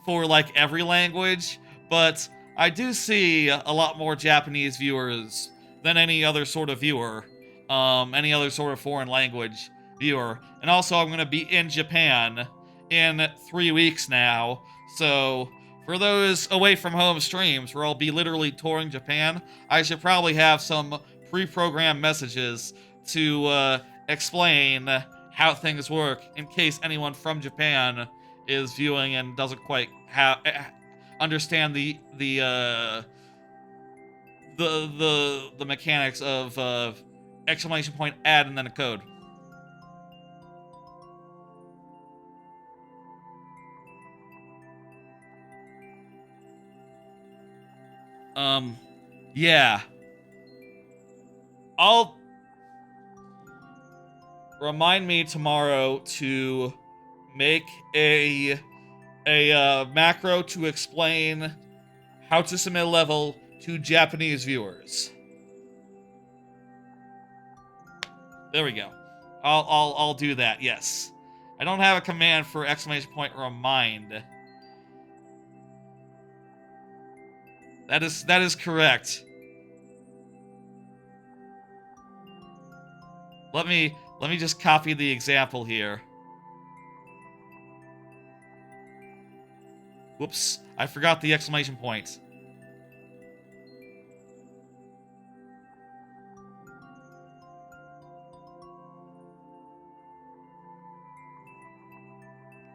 like, every language? But I do see a lot more Japanese viewers than any other sort of viewer, any other sort of foreign language viewer. And also, I'm going to be in Japan in 3 weeks now, so for those away from home streams where I'll be literally touring Japan, I should probably have some pre-programmed messages to explain how things work in case anyone from Japan is viewing and doesn't quite understand the mechanics of exclamation point add and then a code. Yeah. I'll remind me tomorrow to make a macro to explain how to submit a level to Japanese viewers. There we go. I'll do that. Yes. I don't have a command for exclamation point remind. That is correct. Let me just copy the example here. Whoops, I forgot the exclamation point.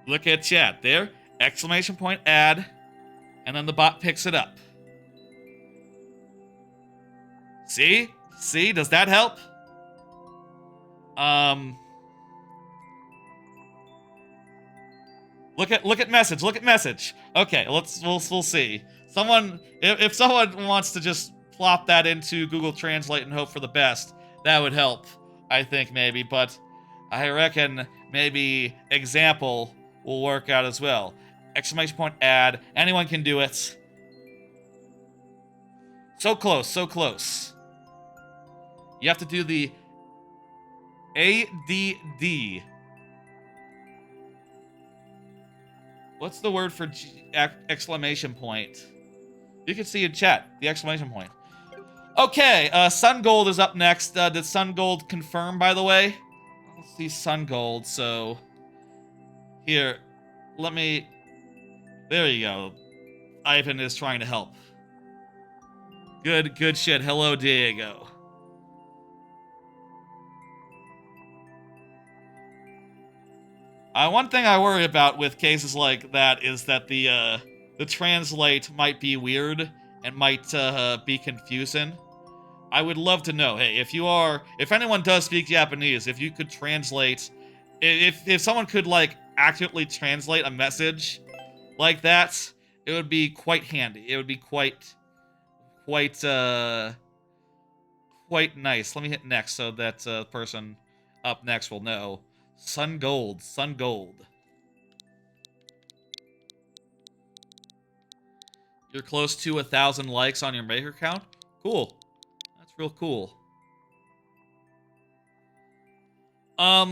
Look at chat there. Exclamation point add, and then the bot picks it up. See? See? Does that help? Look at message. Look at message. Okay, we'll see. Someone, if someone wants to just plop that into Google Translate and hope for the best, that would help. I think maybe, but I reckon maybe example will work out as well. Exclamation point add. Anyone can do it. So close, so close. You have to do the ADD. What's the word for exclamation point? You can see in chat, the exclamation point. Okay, Sun Gold is up next. Did Sun Gold confirm, by the way? I don't see Sun Gold, so... Here, let me... There you go. Ivan is trying to help. Good shit. Hello, Diego. One thing I worry about with cases like that is that the translate might be weird and might be confusing. I would love to know, hey, if anyone does speak Japanese, if you could translate, if someone could, like, accurately translate a message like that, it would be quite handy. It would be quite nice. Let me hit next so that person up next will know. Sun Gold. You're close to 1,000 likes on your maker count? Cool. That's real cool. Let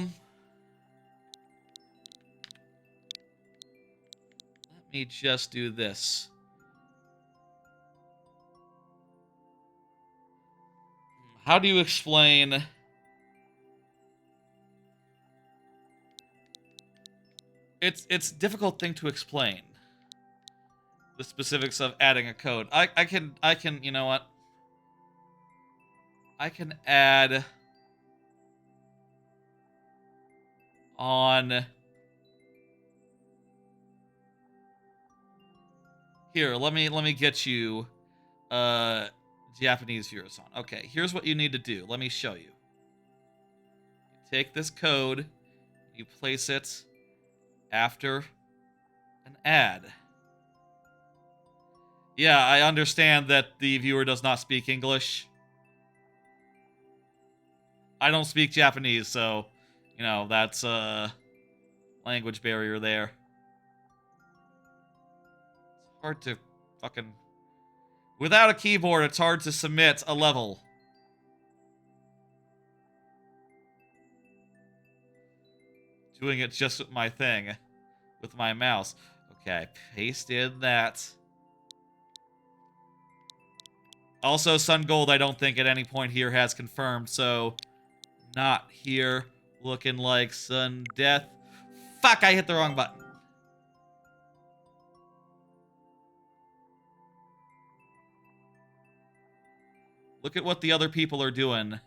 me just do this. How do you explain... It's a difficult thing to explain. The specifics of adding a code. I can, you know what? I can add on here, let me get you Japanese viewers on. Okay, here's what you need to do. Let me show you. You take this code, you place it after an ad. Yeah, I understand that the viewer does not speak English. I don't speak Japanese, so, you know, that's a language barrier there. It's hard to fucking... Without a keyboard, it's hard to submit a level. Doing it just with my thing. With my mouse. Okay, paste in that. Also, Sun Gold, I don't think at any point here has confirmed, so... Not here. Looking like Sun Death. Fuck, I hit the wrong button. Look at what the other people are doing.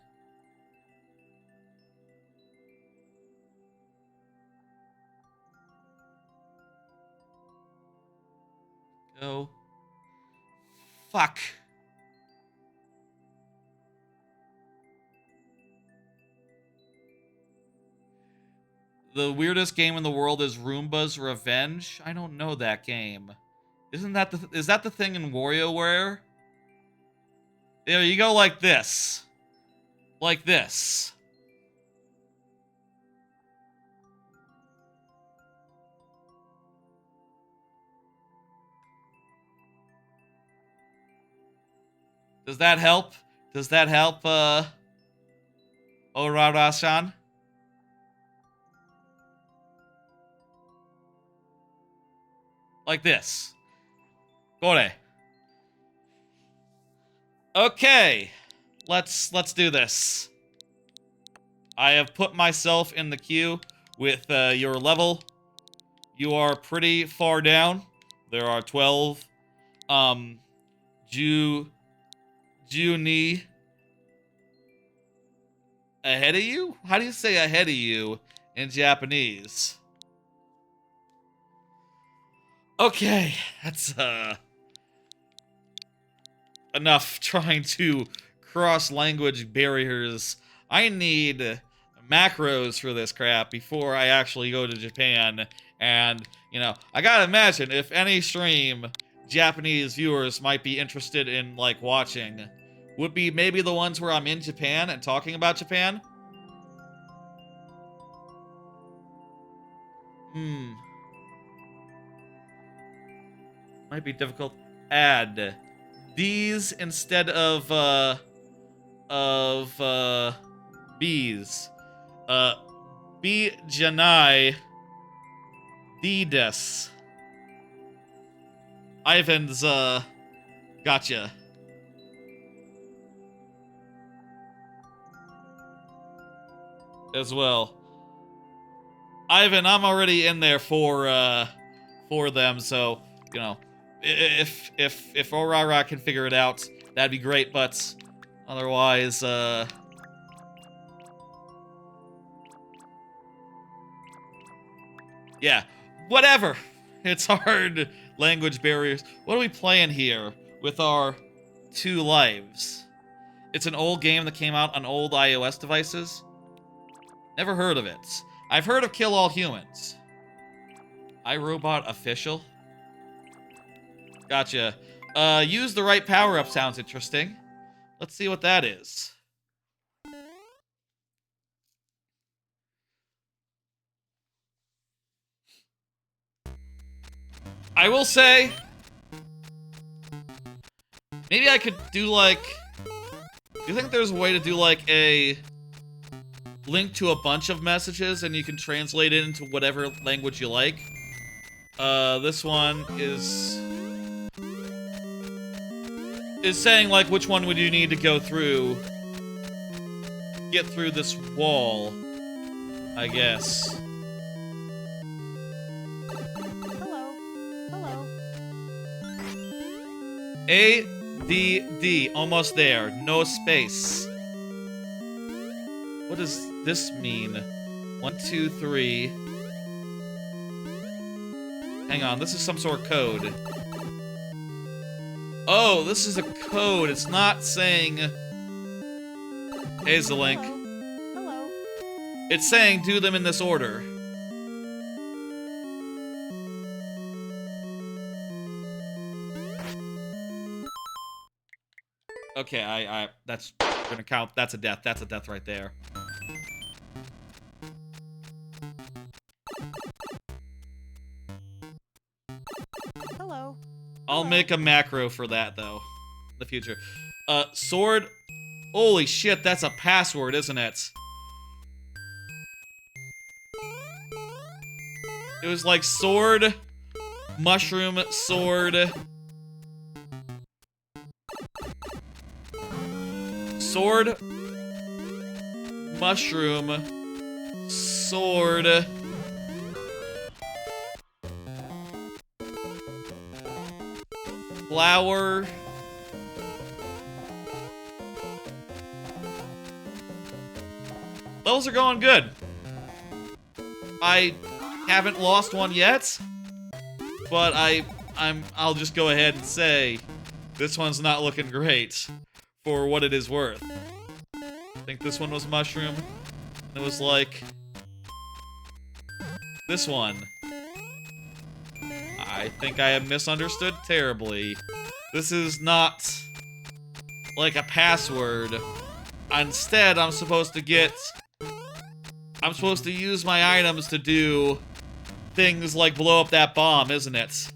Go. Fuck. The weirdest game in the world is Roomba's Revenge? I don't know that game. Isn't that is that the thing in WarioWare? There you go, like this. Like this. Does that help? Does that help, Orara-san? Like this. Gore. Okay. Let's do this. I have put myself in the queue with your level. You are pretty far down. There are 12 Juni ahead of you? How do you say ahead of you in Japanese? Okay, that's enough trying to cross language barriers. I need macros for this crap before I actually go to Japan. And, you know, I gotta imagine if any stream Japanese viewers might be interested in, like, watching would be maybe the ones where I'm in Japan and talking about Japan. Might be difficult. Add these instead of bees. B Janai Dides. Ivan's gotcha. As well. Ivan, I'm already in there for them, so, you know, if Orara can figure it out, that'd be great, but otherwise, yeah, whatever. It's hard language barriers. What are we playing here with our 2 lives? It's an old game that came out on old iOS devices. Never heard of it. I've heard of Kill All Humans. iRobot Official. Gotcha. Use the right power-up sounds interesting. Let's see what that is. I will say, maybe I could do, like, do you think there's a way to do, like, a link to a bunch of messages and you can translate it into whatever language you like? This one is saying, like, which one would you need to go through, get through this wall, I guess. ADD, almost there. No space. What does this mean? 1, 2, 3. Hang on, this is some sort of code. Oh, this is a code. It's not saying... Here's the link. Hello. It's saying do them in this order. Okay, that's gonna count. That's a death. That's a death right there. Hello. I'll make a macro for that, though, in the future. Sword. Holy shit, that's a password, isn't it? It was like sword, mushroom, sword... Sword, mushroom, sword, flower, those are going good. I haven't lost one yet, but I'll just go ahead and say this one's not looking great. For what it is worth. I think this one was mushroom. It was like... this one. I think I have misunderstood terribly. This is not... like a password. Instead, I'm supposed to use my items to do things like blow up that bomb, isn't it?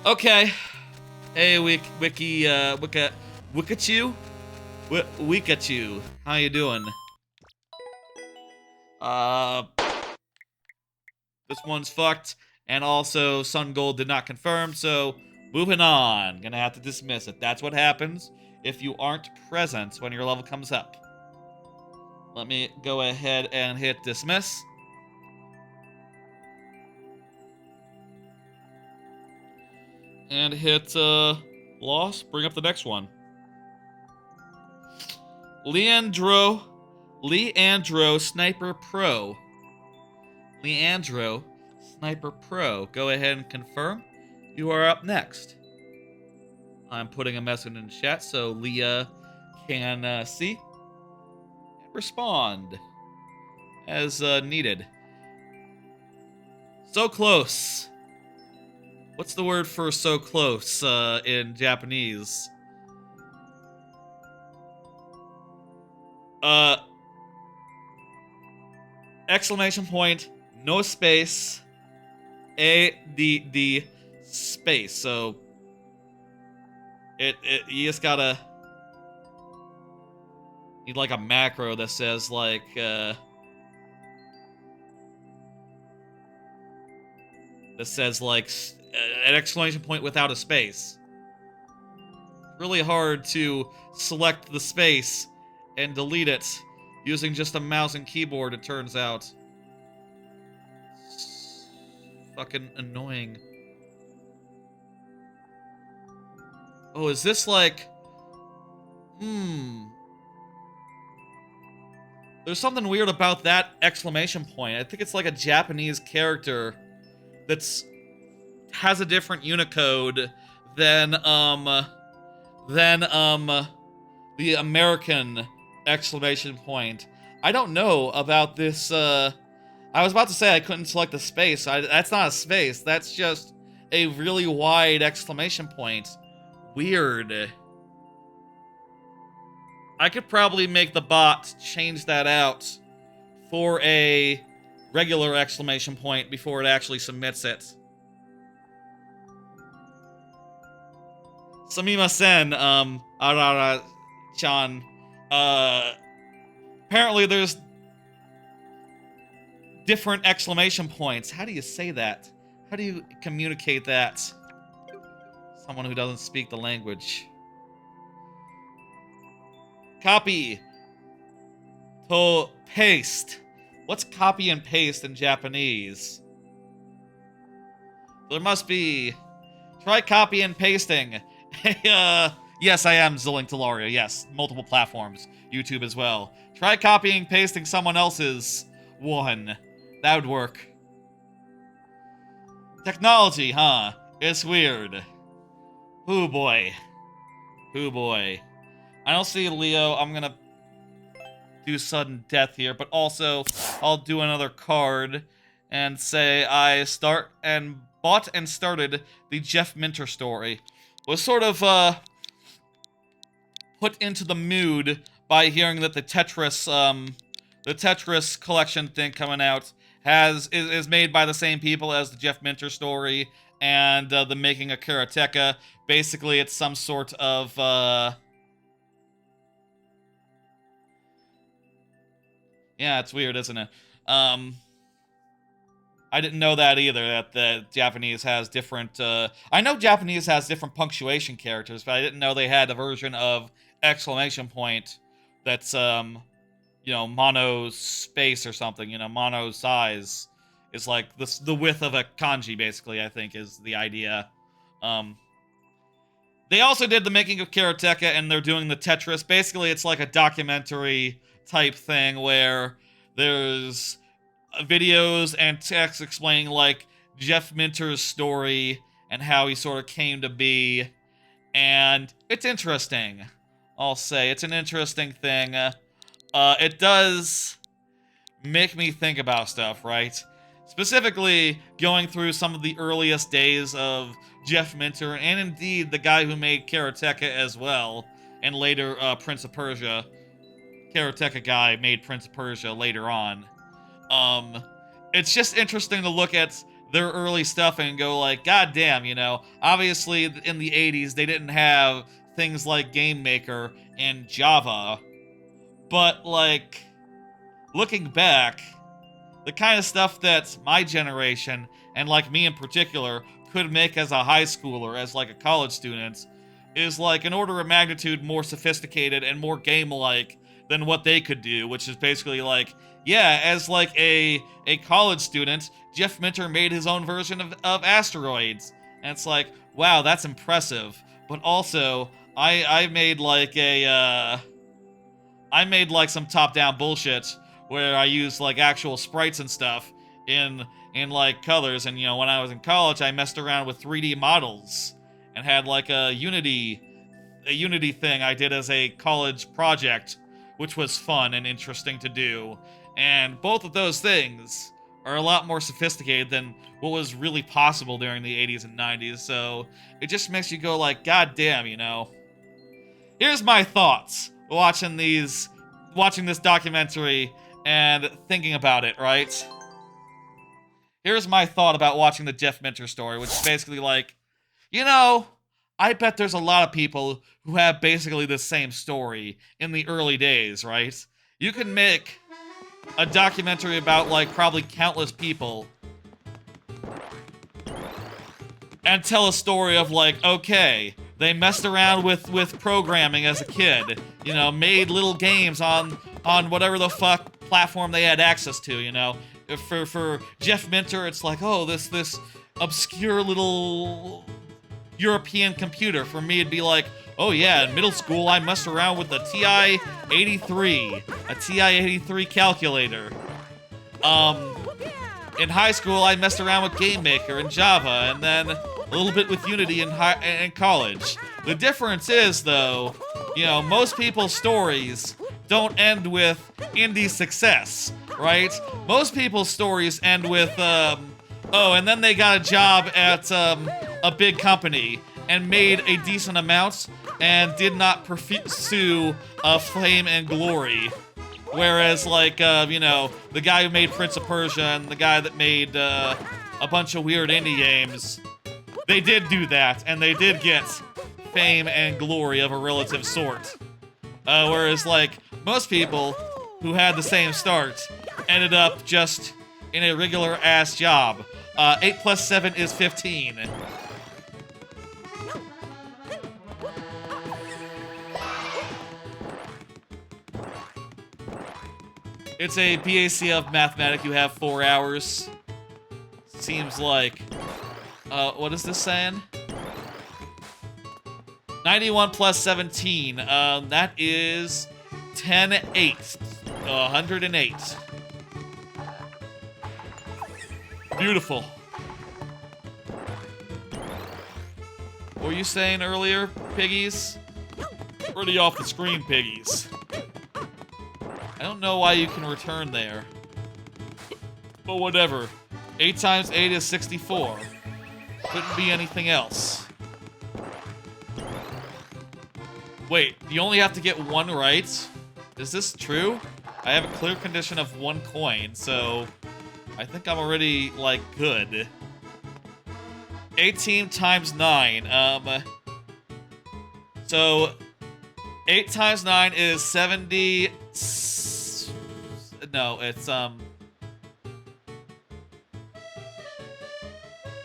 Okay. Hey, Wikachu? Wikachu. How you doing? This one's fucked. And also, Sun Gold did not confirm, so moving on. Gonna have to dismiss it. That's what happens if you aren't present when your level comes up. Let me go ahead and hit dismiss. And hit, loss. Bring up the next one. Leandro Sniper Pro. Leandro Sniper Pro. Go ahead and confirm. You are up next. I'm putting a message in chat so Leah can see and respond as needed. So close. What's the word for so close in Japanese? Exclamation point, no space, A-D-D space. So you just gotta need like a macro that says like an exclamation point without a space. Really hard to select the space and delete it using just a mouse and keyboard, it turns out. It's fucking annoying. Oh, is this like... There's something weird about that exclamation point. I think it's like a Japanese character that's has a different Unicode than the American exclamation point. I don't know about this, I was about to say I couldn't select a space. That's not a space. That's just a really wide exclamation point. Weird. I could probably make the bot change that out for a regular exclamation point before it actually submits it. Sumimasen, Arara-chan. Apparently there's different exclamation points. How do you say that? How do you communicate that? Someone who doesn't speak the language. Copy. To paste. What's copy and paste in Japanese? There must be... Try copy and pasting. Yes, I am Zilling Talaria. Yes, multiple platforms. YouTube as well. Try copying pasting someone else's one. That would work. Technology, huh? It's weird. Hoo boy. Hoo boy. I don't see Leo. I'm gonna do sudden death here, but also I'll do another card and say I bought and started the Jeff Minter story. Was sort of put into the mood by hearing that the Tetris collection thing coming out is made by the same people as the Jeff Minter story and the Making a Karateka. Basically, it's some sort of yeah, it's weird, isn't it? I didn't know that either, that the Japanese has different, I know Japanese has different punctuation characters, but I didn't know they had a version of exclamation point that's, you know, mono space or something, you know, mono size is like the width of a kanji, basically, I think, is the idea. They also did the Making of Karateka, and they're doing the Tetris. Basically, it's like a documentary type thing where there's videos and text explaining like Jeff Minter's story and how he sort of came to be, and it's interesting. I'll say it's an interesting thing. It does make me think about stuff, right? Specifically, going through some of the earliest days of Jeff Minter, and indeed the guy who made Karateka as well, and later Prince of Persia. Karateka guy made Prince of Persia later on. It's just interesting to look at their early stuff and go like, God damn, you know, obviously in the 80s they didn't have things like Game Maker and Java, but like, looking back, the kind of stuff that my generation, and like me in particular, could make as a high schooler, as like a college student, is like an order of magnitude more sophisticated and more game-like than what they could do, which is basically like, yeah, as like a college student, Jeff Minter made his own version of Asteroids. And it's like, wow, that's impressive. But also, I made like I made like some top-down bullshit where I used like actual sprites and stuff in like colors, and you know, when I was in college I messed around with 3D models and had like a Unity thing I did as a college project, which was fun and interesting to do. And both of those things are a lot more sophisticated than what was really possible during the 80s and 90s, so it just makes you go like, God damn, you know. Here's my thoughts watching this documentary and thinking about it, right? Here's my thought about watching the Jeff Minter story, which is basically like, you know, I bet there's a lot of people who have basically the same story in the early days, right? You can make a documentary about, like, probably countless people and tell a story of, like, okay, they messed around with programming as a kid, you know, made little games on whatever the fuck platform they had access to, you know. For Jeff Minter, it's like, oh, this obscure little European computer. For me, it'd be like, oh yeah, in middle school, I messed around with the TI-83, a TI-83 calculator. In high school, I messed around with Game Maker and Java, and then a little bit with Unity in college. The difference is, though, you know, most people's stories don't end with indie success, right? Most people's stories end with, oh, and then they got a job at a big company and made a decent amount and did not pursue fame and glory. Whereas, like, you know, the guy who made Prince of Persia and the guy that made a bunch of weird indie games, they did do that, and they did get fame and glory of a relative sort. Whereas, like, most people who had the same start ended up just in a regular-ass job. 8 plus 7 is 15. It's a BAC of mathematics. You have 4 hours. Seems like... what is this saying? 91 plus 17. That is 10/8. 108. Beautiful. What were you saying earlier, piggies? Pretty off the screen, piggies. I don't know why you can return there. But whatever. 8 times 8 is 64. Couldn't be anything else. Wait, you only have to get 1 right? Is this true? I have a clear condition of 1 coin, so I think I'm already, like, good. 18 times 9. So 8 times 9 is 70... No, it's,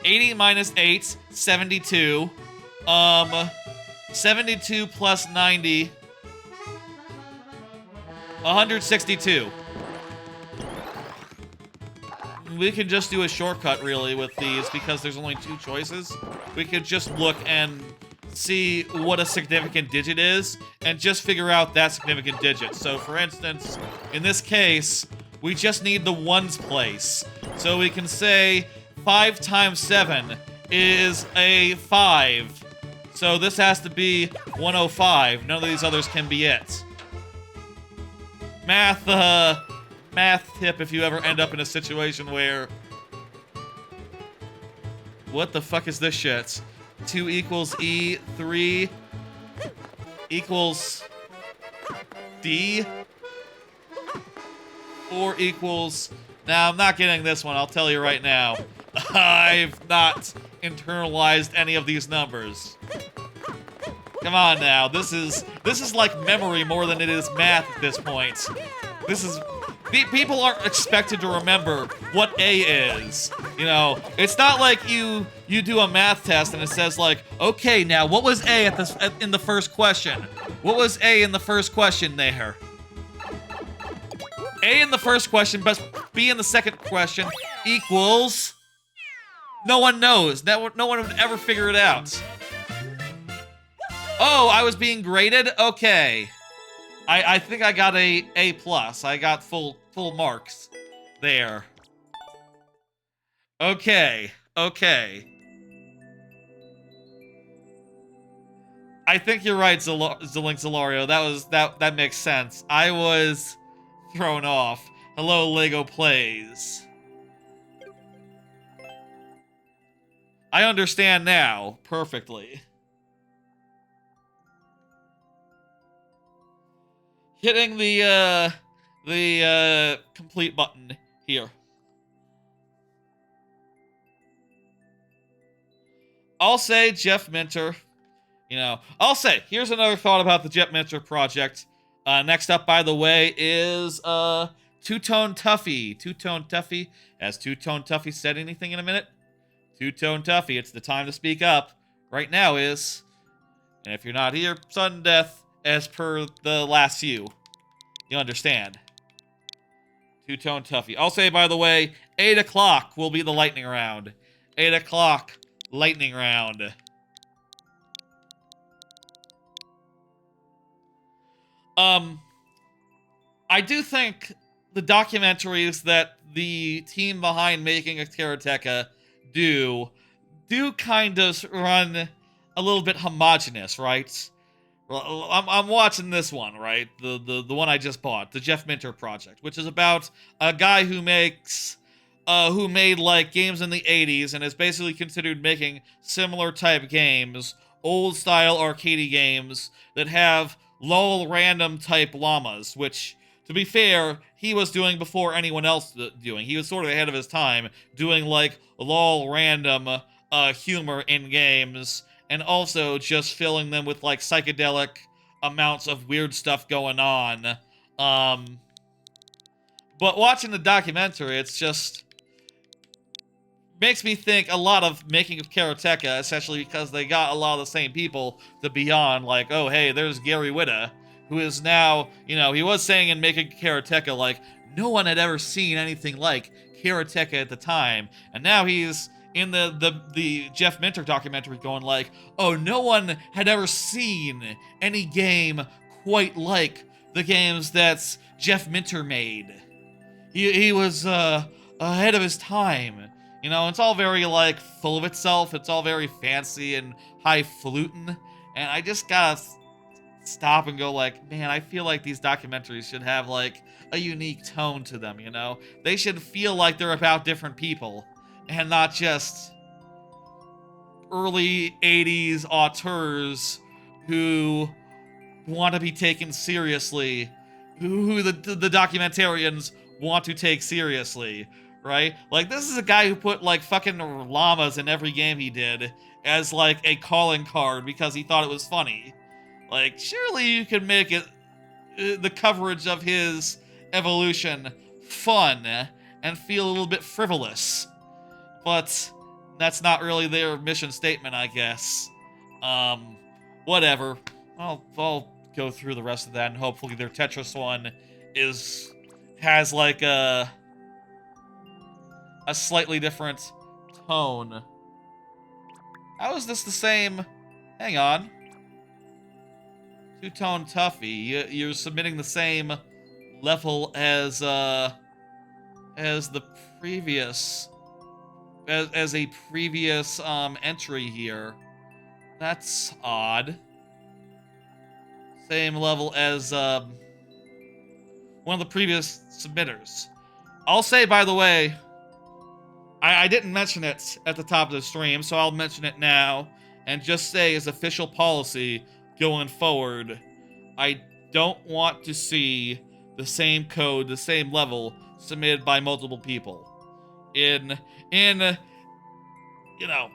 80 minus 8, 72. 72 plus 90... 162. We can just do a shortcut, really, with these, because there's only 2 choices. We could just look and see what a significant digit is, and just figure out that significant digit. So, for instance, in this case, we just need the ones place. So we can say 5 times 7 is a 5. So this has to be 105. None of these others can be it. Math tip if you ever end up in a situation where What the fuck is this shit? 2 equals E, 3 equals D, 4 equals... Now, I'm not getting this one, I'll tell you right now. I've not internalized any of these numbers. Come on now, this is like memory more than it is math at this point. This is... People aren't expected to remember what A is. You know, it's not like you do a math test and it says like, okay, now what was A in the first question? What was A in the first question there? A in the first question, but B in the second question equals... No one knows. No one would ever figure it out. Oh, I was being graded? Okay. I think I got a A+. I got full marks there. Okay. Okay. I think you're right, Zelario. That makes sense. I was thrown off. Hello, Lego Plays. I understand now perfectly. Hitting the complete button here. I'll say Jeff Minter. You know, I'll say, here's another thought about the Jeff Minter project. Next up, by the way, is Two-Tone Tuffy. Two-Tone Tuffy. Has Two-Tone Tuffy said anything in a minute? Two-Tone Tuffy, it's the time to speak up. Right now is, and if you're not here, sudden death, as per the last few. You understand. Two-Tone Tuffy. I'll say, by the way, 8 o'clock will be the lightning round. 8 o'clock, lightning round. I do think the documentaries that the team behind making a Karateka do kind of run a little bit homogenous, right? Well, I'm watching this one, right? The one I just bought, the Jeff Minter project, which is about a guy who makes who made like games in the 80s and is basically considered making similar type games, old style arcadey games that have lol random type llamas, which, to be fair, he was doing before anyone else doing. He was sort of ahead of his time, doing like lol random humor in games, and also just filling them with like psychedelic amounts of weird stuff going on. But watching the documentary, it's just makes me think a lot of making of Karateka, especially because they got a lot of the same people to be on, like, oh, hey, there's Gary Whitta, who is now, you know, he was saying in making Karateka, like, no one had ever seen anything like Karateka at the time, and now he's in the Jeff Minter documentary going like, oh, no one had ever seen any game quite like the games that Jeff Minter made. He was ahead of his time. You know, it's all very, like, full of itself. It's all very fancy and highfalutin. And I just gotta stop and go like, man, I feel like these documentaries should have, like, a unique tone to them, you know? They should feel like they're about different people. And not just early 80s auteurs who want to be taken seriously. Who the documentarians want to take seriously. Right? Like, this is a guy who put, like, fucking llamas in every game he did as, like, a calling card because he thought it was funny. Like, surely you could make it, the coverage of his evolution fun and feel a little bit frivolous. But that's not really their mission statement, I guess. Whatever. I'll go through the rest of that, and hopefully their Tetris one has, like, a slightly different tone. How is this the same? Hang on. Two-Tone Tuffy. You're submitting the same level as the previous as a previous entry here. That's odd. Same level as one of the previous submitters. I'll say, by the way, I didn't mention it at the top of the stream, so I'll mention it now and just say as official policy going forward, I don't want to see the same code, the same level submitted by multiple people. In you know,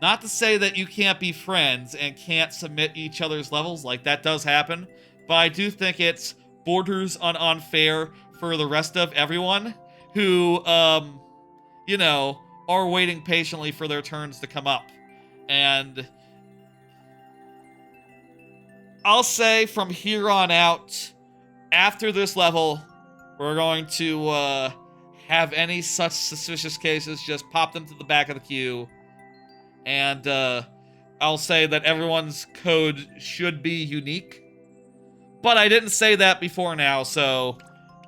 not to say that you can't be friends and can't submit each other's levels, like that does happen, but I do think it's borders on unfair for the rest of everyone who, you know, are waiting patiently for their turns to come up. And I'll say from here on out, after this level, we're going to have any such suspicious cases, just pop them to the back of the queue. And I'll say that everyone's code should be unique. But I didn't say that before now, so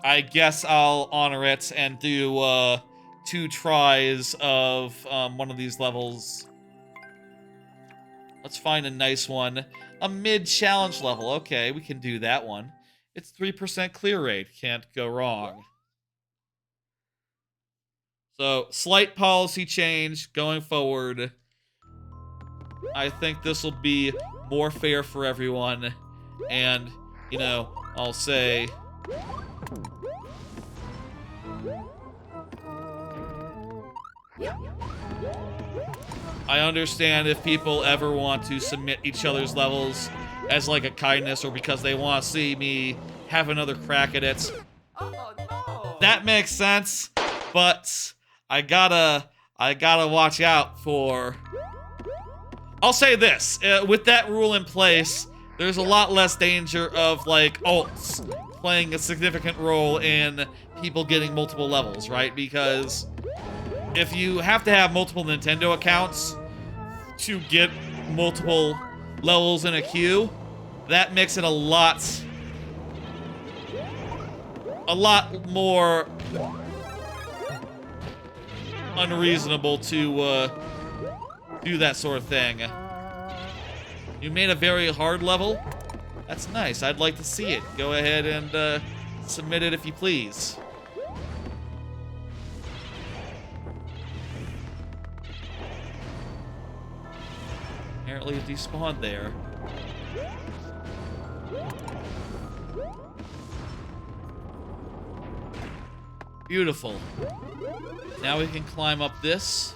I guess I'll honor it and do 2 tries of one of these levels. Let's find a nice one. A mid-challenge level. Okay, we can do that one. It's 3% clear rate. Can't go wrong. So, slight policy change going forward. I think this will be more fair for everyone. And, you know, I'll say... I understand if people ever want to submit each other's levels as like a kindness or because they want to see me have another crack at it. Oh no! That makes sense, but I gotta watch out for... I'll say this, with that rule in place, there's a lot less danger of like alts playing a significant role in people getting multiple levels, right? Because if you have to have multiple Nintendo accounts to get multiple levels in a queue, that makes it a lot more unreasonable to do that sort of thing. You made a very hard level? That's nice. I'd like to see it. Go ahead and submit it if you please. Apparently it despawned there. Beautiful. Now we can climb up this.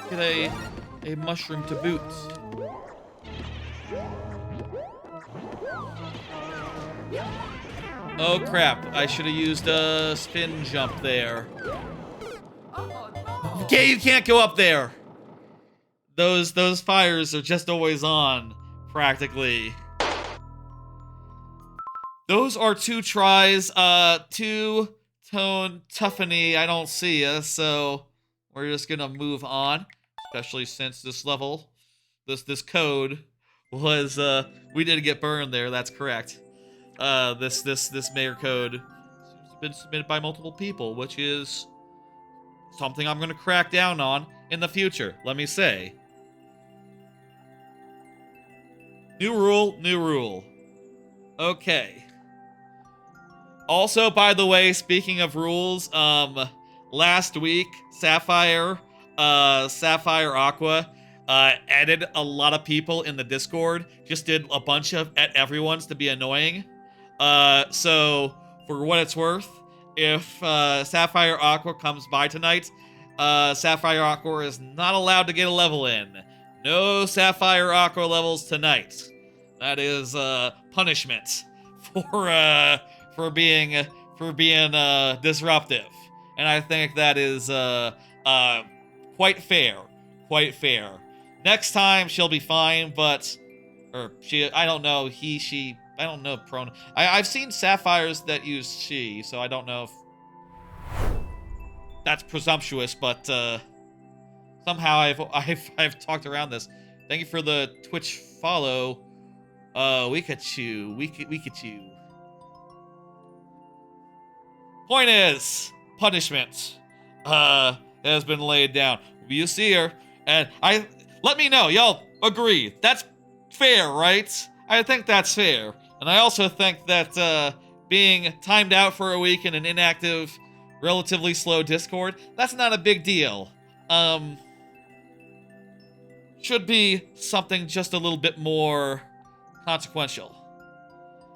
Get a mushroom to boot. Oh crap, I should have used a spin jump there. Oh no! Okay, you can't go up there. Those fires are just always on, practically. Those are 2 tries, 2-tone toughney I don't see ya, so we're just gonna move on. Especially since this level, this code was, we did get burned there, that's correct. This mayor code seems to have been submitted by multiple people, which is something I'm gonna crack down on in the future, let me say. New rule, new rule. Okay. Also, by the way, speaking of rules, last week, Sapphire Aqua added a lot of people in the Discord, just did a bunch of at everyone's to be annoying. So, for what it's worth, if Sapphire Aqua comes by tonight, Sapphire Aqua is not allowed to get a level in. No Sapphire Aqua levels tonight. That is punishment for being disruptive, and I think that is quite fair. Quite fair. Next time she'll be fine, but I don't know, he, she, I don't know pronoun. I've seen Sapphires that use she, so I don't know if that's presumptuous, but somehow I've talked around this. Thank you for the Twitch follow. Wikachu. Point is, punishment has been laid down. You see her, and let me know, y'all agree. That's fair, right? I think that's fair. And I also think that being timed out for a week in an inactive relatively slow Discord. That's not a big deal. Should be something just a little bit more consequential.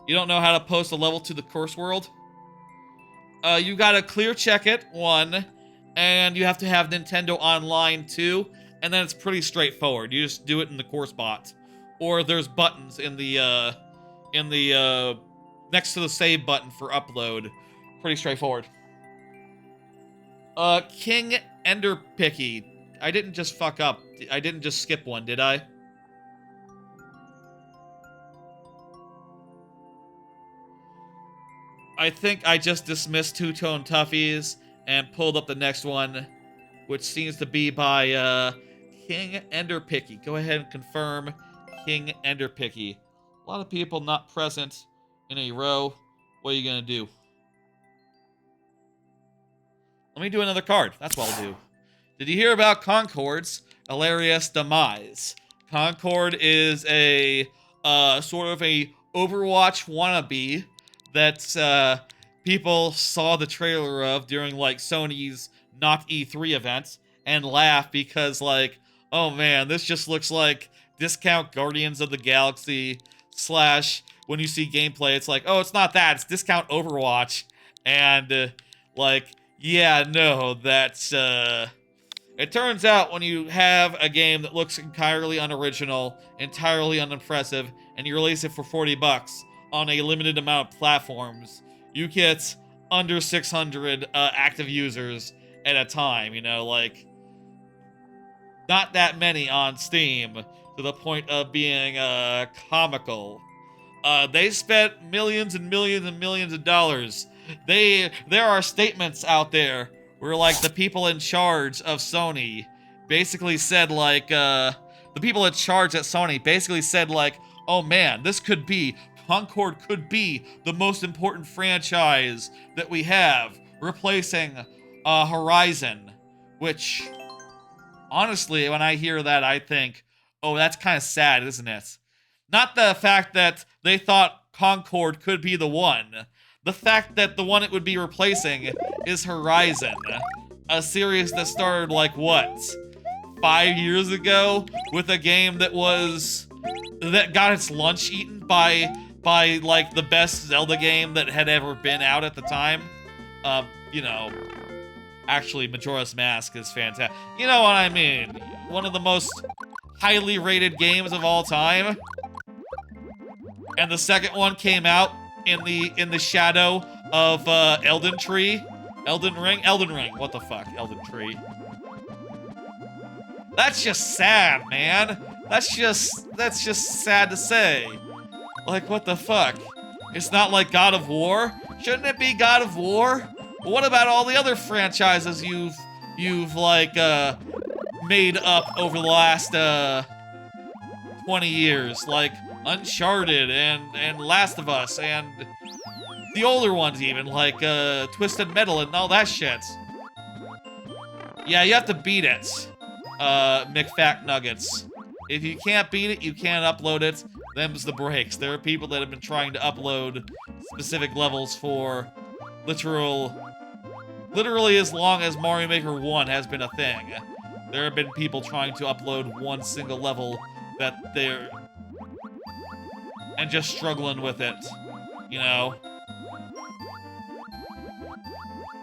You don't know how to post a level to the course world? You gotta clear check it, 1, and you have to have Nintendo Online 2, and then it's pretty straightforward. You just do it in the course bot. Or there's buttons in the next to the save button for upload. Pretty straightforward. King Enderpicky. I didn't just fuck up. I didn't just skip one, did I? I think I just dismissed Two-Tone Toughies and pulled up the next one, which seems to be by King Enderpicky. Go ahead and confirm King Enderpicky. A lot of people not present in a row. What are you gonna do? Let me do another card. That's what I'll do. Did you hear about Concord's hilarious demise? Concord is a sort of a Overwatch wannabe that people saw the trailer of during like Sony's Not E3 event and laughed because like, oh man, this just looks like discount Guardians of the Galaxy / when you see gameplay, it's like, oh, it's not that, it's discount Overwatch. And like, yeah, no, that's it turns out when you have a game that looks entirely unoriginal, entirely unimpressive, and you release it for $40 on a limited amount of platforms, you get under 600 active users at a time, you know, like, not that many on Steam, to the point of being comical. They spent millions and millions and millions of dollars. There are statements out there where, like, the people in charge of Sony basically said, like, the people in charge at Sony basically said, like, oh man, Concord could be the most important franchise that we have, replacing Horizon, which, honestly, when I hear that, I think, oh, that's kind of sad, isn't it? Not the fact that they thought Concord could be the one. The fact that the one it would be replacing is Horizon. A series that started, like, what? 5 years ago? With a game that got its lunch eaten by, like, the best Zelda game that had ever been out at the time. You know, actually, Majora's Mask is fantastic. You know what I mean? One of the most highly rated games of all time. And the second one came out in the shadow of Elden Ring. What the fuck, Elden Tree? That's just sad, man. That's just sad to say. Like, what the fuck? It's not like God of War? Shouldn't it be God of War? What about all the other franchises you've like made up over the last 20 years, like Uncharted and Last of Us and the older ones even, like Twisted Metal and all that shit. Yeah, you have to beat it, McFat-Nuggets. If you can't beat it, you can't upload it. Them's the breaks. There are people that have been trying to upload specific levels for literally as long as Mario Maker 1 has been a thing. There have been people trying to upload one single level that they're... and just struggling with it, you know?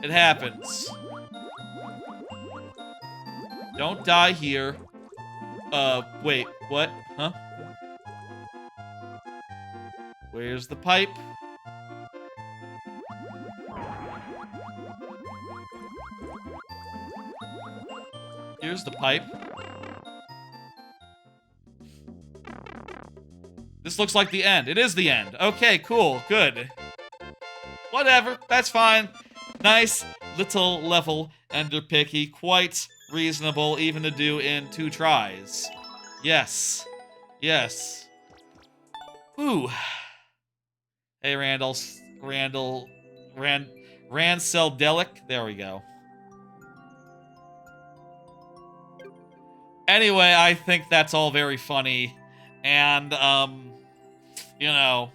It happens. Don't die here. Wait, what? Huh? Where's the pipe? Here's the pipe. This looks like the end. It is the end. Okay, cool, good. Whatever, that's fine. Nice little level, Enderpicky. Quite reasonable even to do in 2 tries. Yes. Yes. Whew. Hey, Ranseldelic. There we go. Anyway, I think that's all very funny. And, you know,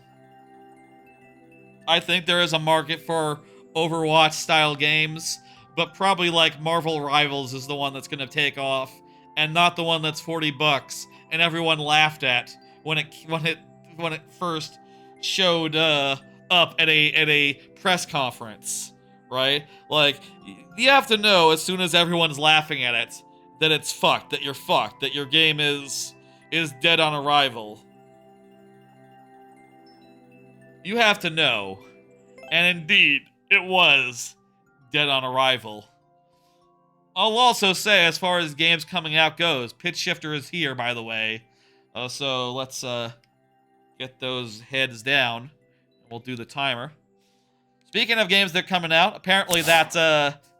I think there is a market for Overwatch style games, but probably like Marvel Rivals is the one that's gonna take off, and not the one that's $40 and everyone laughed at when it first showed up at a press conference, right? Like you have to know as soon as everyone's laughing at it that it's fucked, that you're fucked, that your game is dead on arrival. You have to know. And indeed, it was dead on arrival. I'll also say, as far as games coming out goes, Pitch Shifter is here, by the way. So let's get those heads down. We'll do the timer. Speaking of games that are coming out, apparently that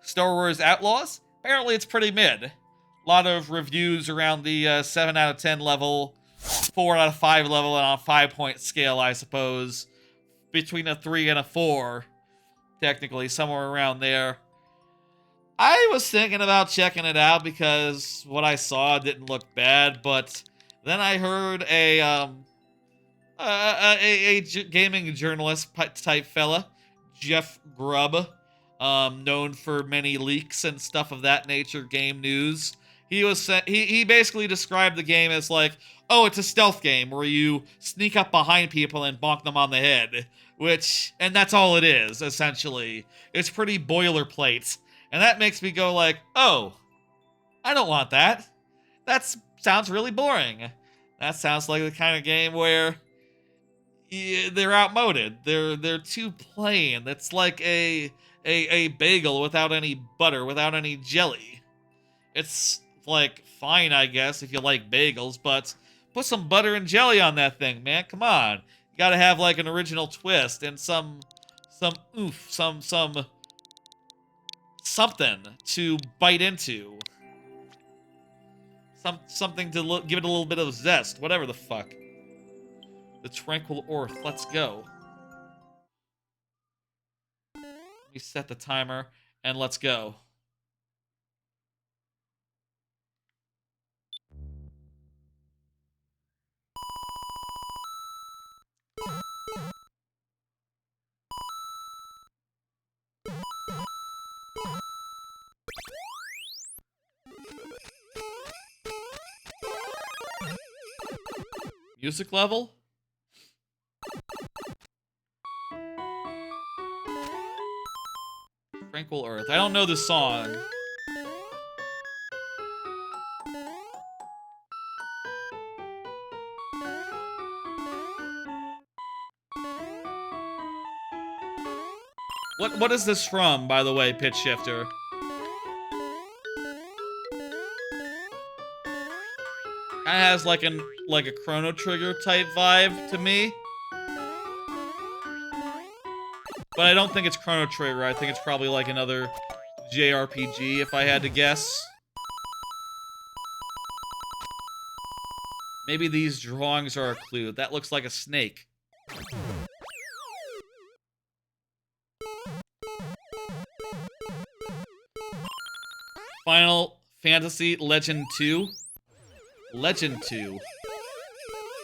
Star Wars Outlaws, apparently it's pretty mid. A lot of reviews around the 7 out of 10 level, 4 out of 5 level, and on a 5-point scale, I suppose. Between a 3 and a 4, technically, somewhere around there. I was thinking about checking it out because what I saw didn't look bad, but then I heard a gaming journalist type fella, Jeff Grubb, known for many leaks and stuff of that nature, game news. He basically described the game as like, oh, it's a stealth game where you sneak up behind people and bonk them on the head, and that's all it is, essentially. It's pretty boilerplate, and that makes me go like, oh, I don't want that. That sounds really boring. That sounds like the kind of game where they're outmoded. They're too plain. It's like a bagel without any butter, without any jelly. It's like fine, I guess, if you like bagels, but put some butter and jelly on that thing, man. Come on. You gotta have like an original twist and some oomph, something to bite into. Something to give it a little bit of zest, whatever the fuck. The Tranquil Earth, let's go. Let me set the timer and let's go. Music level? Tranquil Earth. I don't know this song. What is this from, by the way, Pitch Shifter? Kinda has like a Chrono Trigger type vibe to me. But I don't think it's Chrono Trigger. I think it's probably like another JRPG, if I had to guess. Maybe these drawings are a clue. That looks like a snake. Final Fantasy Legend 2. Legend 2.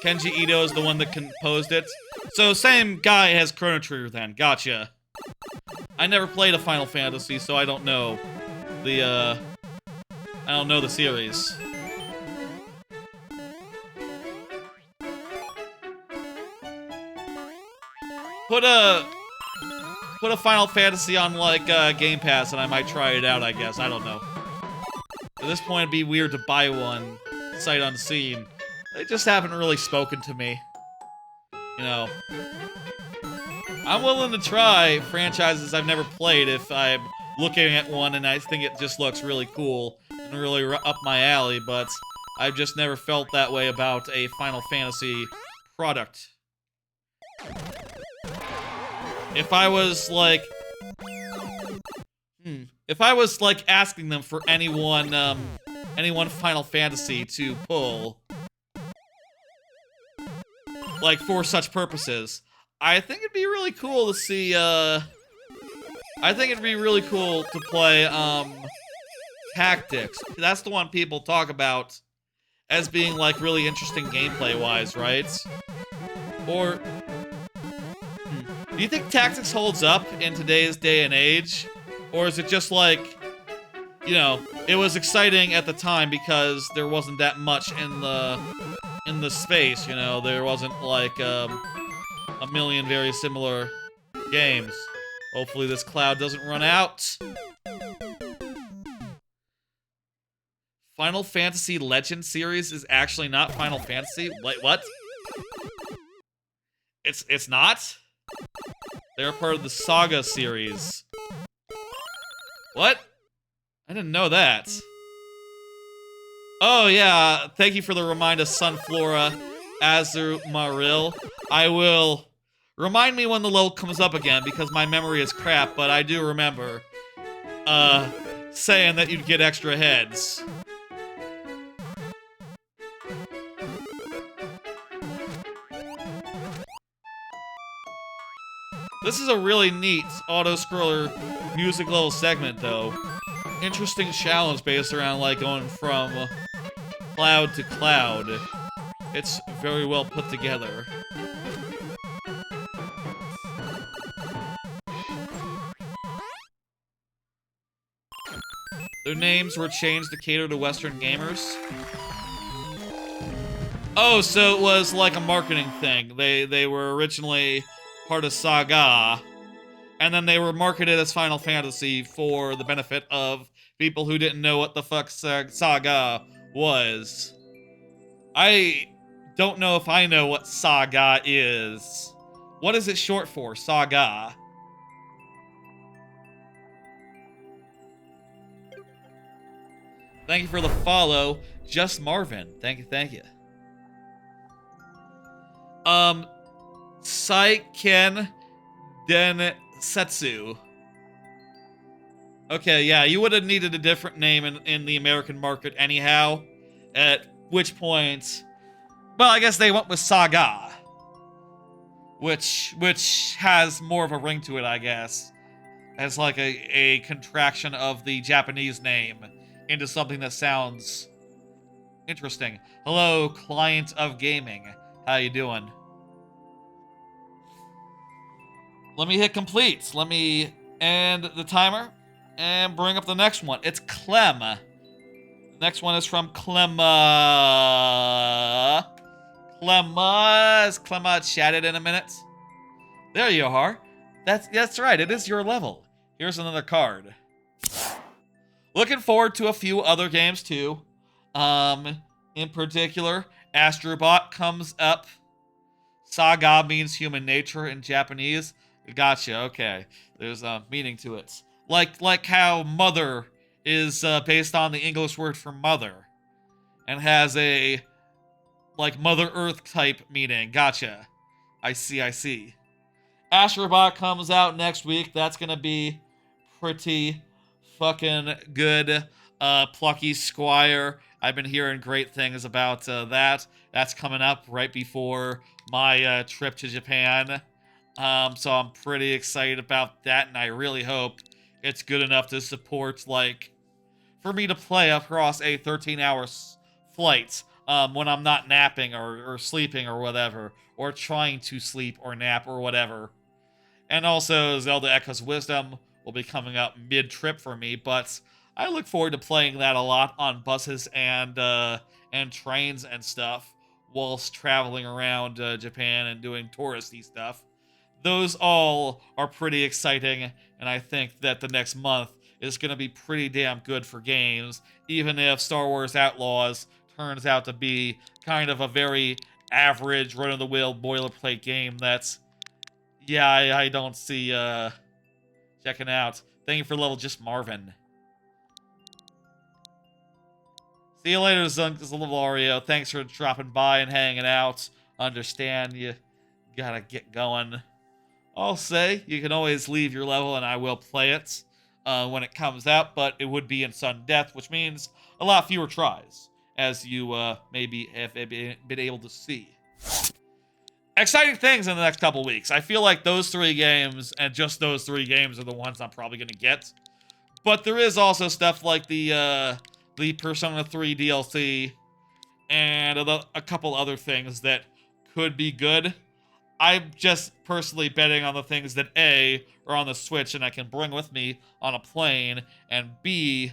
Kenji Ito is the one that composed it. So same guy has Chrono Trigger then. Gotcha. I never played a Final Fantasy, so I don't know the series. Put a Final Fantasy on like Game Pass and I might try it out, I guess. I don't know. At this point it'd be weird to buy one sight unseen. They just haven't really spoken to me. You know. I'm willing to try franchises I've never played if I'm looking at one and I think it just looks really cool and really up my alley, but I've just never felt that way about a Final Fantasy product. If I was like asking them for anyone Final Fantasy to pull, like for such purposes, I think it'd be really cool to see, I think it'd be really cool to play, Tactics. That's the one people talk about as being, like, really interesting gameplay-wise, right? Or, Do you think Tactics holds up in today's day and age? Or is it just like, you know, it was exciting at the time because there wasn't that much in the space, you know? There wasn't like a million very similar games. Hopefully this cloud doesn't run out. Final Fantasy Legend series is actually not Final Fantasy? Wait, what? It's not? They're part of the Saga series. What? I didn't know that. Oh yeah, thank you for the reminder, Sunflora Azumarill. I will remind me when the level comes up again because my memory is crap, but I do remember saying that you'd get extra heads. This is a really neat auto-scroller music level segment, though. Interesting challenge based around, like, going from cloud to cloud. It's very well put together. Their names were changed to cater to Western gamers. Oh, so it was like a marketing thing. They were originally part of Saga, and then they were marketed as Final Fantasy for the benefit of people who didn't know what the fuck Saga was. I don't know if I know what Saga is. What is it short for, Saga? Thank you for the follow, Just Marvin. Thank you, thank you. Saiken Densetsu. Okay, yeah, you would have needed a different name in the American market anyhow. At which point, well, I guess they went with Saga, which has more of a ring to it, I guess, as like a contraction of the Japanese name into something that sounds interesting. Hello, client of gaming. How you doing? Let me hit complete. Let me end the timer and bring up the next one. It's Clem. The next one is from Clemma. Clemma. Is Clemma chatted in a minute? There you are. That's right. It is your level. Here's another card. Looking forward to a few other games too. In particular, Astrobot comes up. Saga means human nature in Japanese. Gotcha, okay. There's a meaning to it. Like how mother is based on the English word for mother. And has a, like, Mother Earth type meaning. Gotcha. I see. Astrobot comes out next week. That's gonna be pretty fucking good. Plucky Squire. I've been hearing great things about that. That's coming up right before my trip to Japan. So I'm pretty excited about that, and I really hope it's good enough to support, like, for me to play across a 13-hour flight when I'm not napping or sleeping or whatever, or trying to sleep or nap or whatever. And also, Zelda Echoes Wisdom will be coming up mid-trip for me, but I look forward to playing that a lot on buses and trains and stuff whilst traveling around Japan and doing touristy stuff. Those all are pretty exciting, and I think that the next month is going to be pretty damn good for games, even if Star Wars Outlaws turns out to be kind of a very average, run-of-the-mill boilerplate game that's, yeah, I don't see checking out. Thank you for level Just Marvin. See you later, Zunkus Thanks for dropping by and hanging out. Understand you gotta get going. I'll say you can always leave your level and I will play it when it comes out, but it would be in sudden death, which means a lot fewer tries, as you maybe have been able to see. Exciting things in the next couple weeks. I feel like those 3 games, and just those 3 games, are the ones I'm probably going to get. But there is also stuff like the Persona 3 DLC and a couple other things that could be good. I'm just personally betting on the things that A, are on the Switch and I can bring with me on a plane, and B,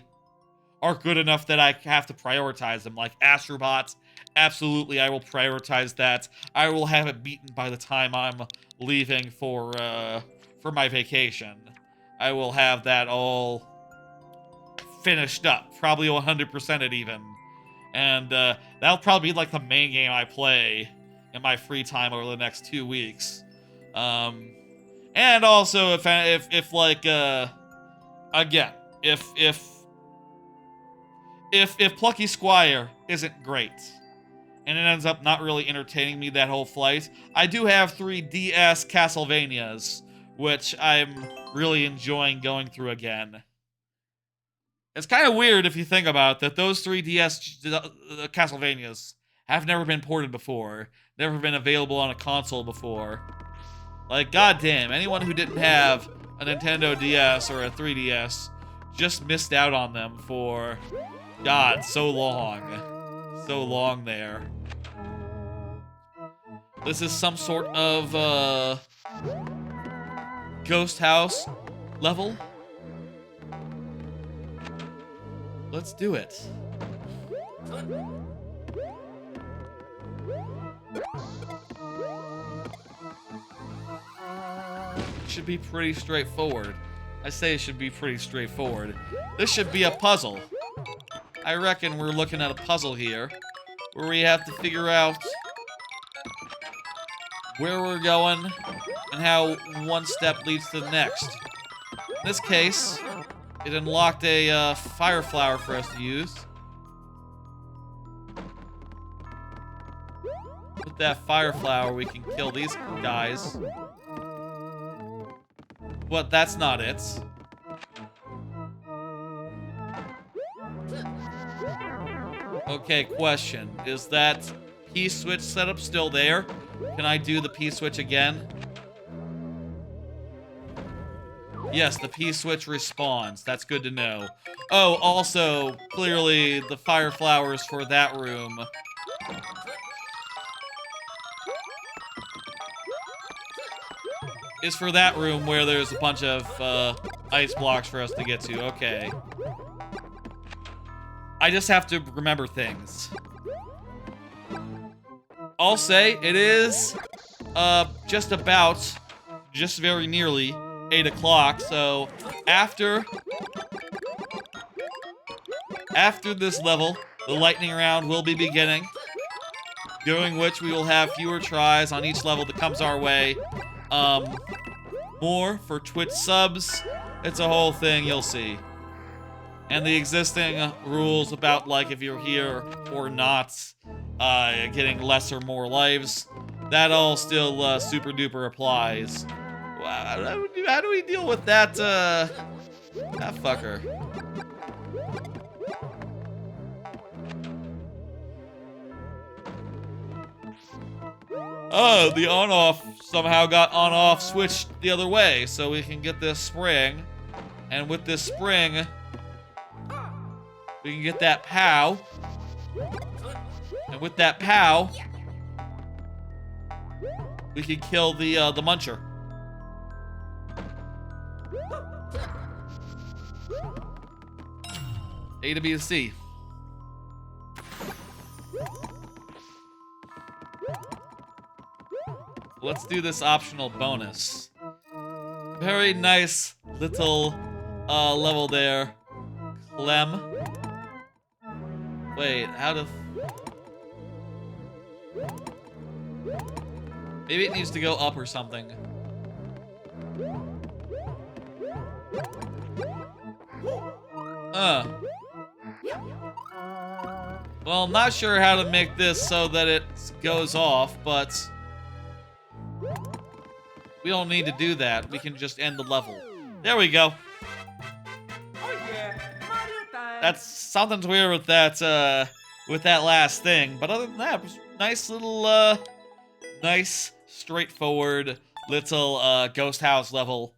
are good enough that I have to prioritize them. Like Astrobot, absolutely I will prioritize that. I will have it beaten by the time I'm leaving for my vacation. I will have that all finished up, probably 100% it even. And that'll probably be like the main game I play in my free time over the next 2 weeks. And also if like again, if Plucky Squire isn't great and it ends up not really entertaining me that whole flight, I do have 3 DS Castlevanias, which I'm really enjoying going through again. It's kind of weird if you think about it, that those 3 DS Castlevanias have never been ported before, never been available on a console before. Like, goddamn, anyone who didn't have a Nintendo DS or a 3DS just missed out on them for, God, so long. So long there. This is some sort of, ghost house level. Let's do it. Should be pretty straightforward. I say it should be pretty straightforward. This should be a puzzle. I reckon we're looking at a puzzle here, where we have to figure out where we're going and how one step leads to the next. In this case, it unlocked a fire flower for us to use. With that fire flower, we can kill these guys. But that's not it. Okay, question. Is that P-switch setup still there? Can I do the P-switch again? Yes, the P-switch respawns. That's good to know. Oh, also, clearly, the fire flowers for that room is for that room where there's a bunch of ice blocks for us to get to. Okay. I just have to remember things. I'll say it is just very nearly 8 o'clock, so after this level, the lightning round will be beginning, during which we will have fewer tries on each level that comes our way. More for Twitch subs. It's a whole thing, you'll see. And the existing rules about, like, if you're here or not, getting less or more lives, that all still super duper applies. Wow, how do we deal with that fucker? Oh, the on-off somehow got on-off switched the other way, so we can get this spring. And with this spring, we can get that POW. And with that POW, we can kill the muncher. A to B to C. Let's do this optional bonus. Very nice little level there. Clem. Wait, how to... Maybe it needs to go up or something. Well, I'm not sure how to make this so that it goes off, but we don't need to do that. We can just end the level. There we go. Oh yeah, Mario time. That's something's weird with that last thing, but other than that, it was nice little nice straightforward little ghost house level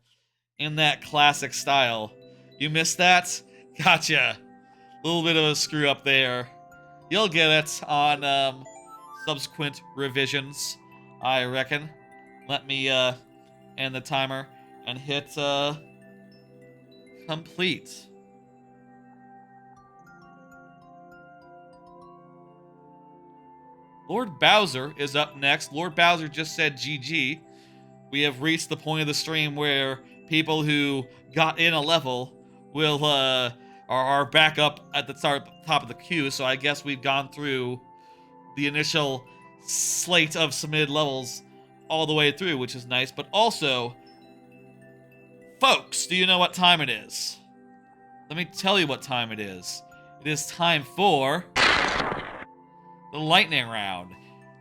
in that classic style. You missed that? Gotcha. A little bit of a screw up there. You'll get it on subsequent revisions, I reckon. let me end the timer and hit complete. Lord Bowser is up next. Lord Bowser just said GG. We have reached the point of the stream where people who got in a level will are back up at the top of the queue. So I guess we've gone through the initial slate of submitted levels all the way through, which is nice. But also, folks, do you know what time it is? Let me tell you what time it is. It is time for the lightning round.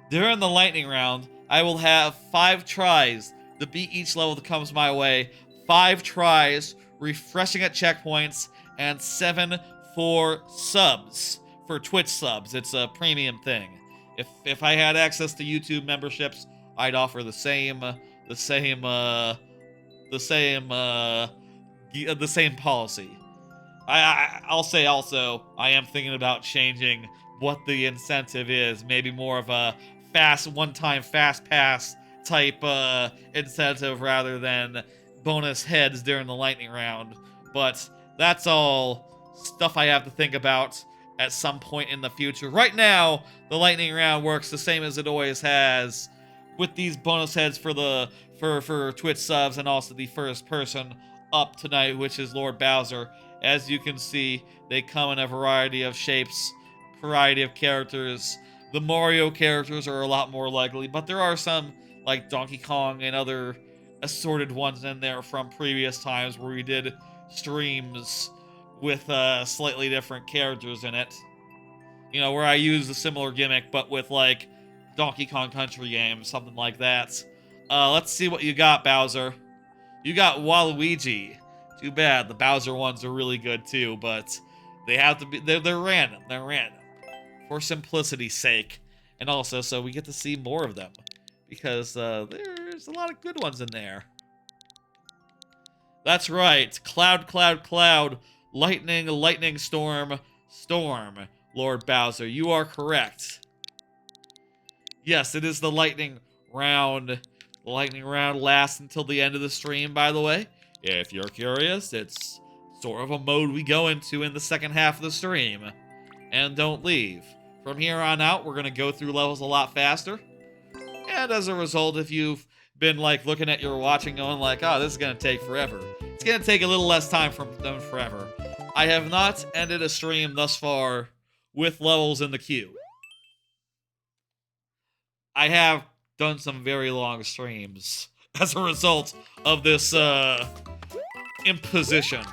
During the lightning round, I will have 5 tries to beat each level that comes my way. 5 tries, refreshing at checkpoints, and 7 for subs, for Twitch subs. It's a premium thing. If I had access to YouTube memberships, I'd offer the same policy. I'll say also, I am thinking about changing what the incentive is. Maybe more of a one-time fast pass type incentive rather than bonus heads during the lightning round. But that's all stuff I have to think about at some point in the future. Right now, the lightning round works the same as it always has, with these bonus heads for Twitch subs and also the first person up tonight, which is Lord Bowser. As you can see, they come in a variety of shapes, variety of characters. The Mario characters are a lot more likely, but there are some like Donkey Kong and other assorted ones in there from previous times where we did streams with slightly different characters in it. You know, where I used a similar gimmick, but with like Donkey Kong Country games, something like that. Let's see what you got, Bowser. You got Waluigi. Too bad. The Bowser ones are really good too, but they have to be. They're random. They're random for simplicity's sake, and also so we get to see more of them because there's a lot of good ones in there. That's right. Cloud, cloud, cloud. Lightning, lightning, storm, storm. Lord Bowser, you are correct. Yes, it is the lightning round. The lightning round lasts until the end of the stream, by the way. If you're curious, it's sort of a mode we go into in the second half of the stream. And don't leave. From here on out, we're going to go through levels a lot faster. And as a result, if you've been like looking at your watching going like, oh, this is going to take forever, it's going to take a little less time than forever. I have not ended a stream thus far with levels in the queue. I have done some very long streams as a result of this imposition.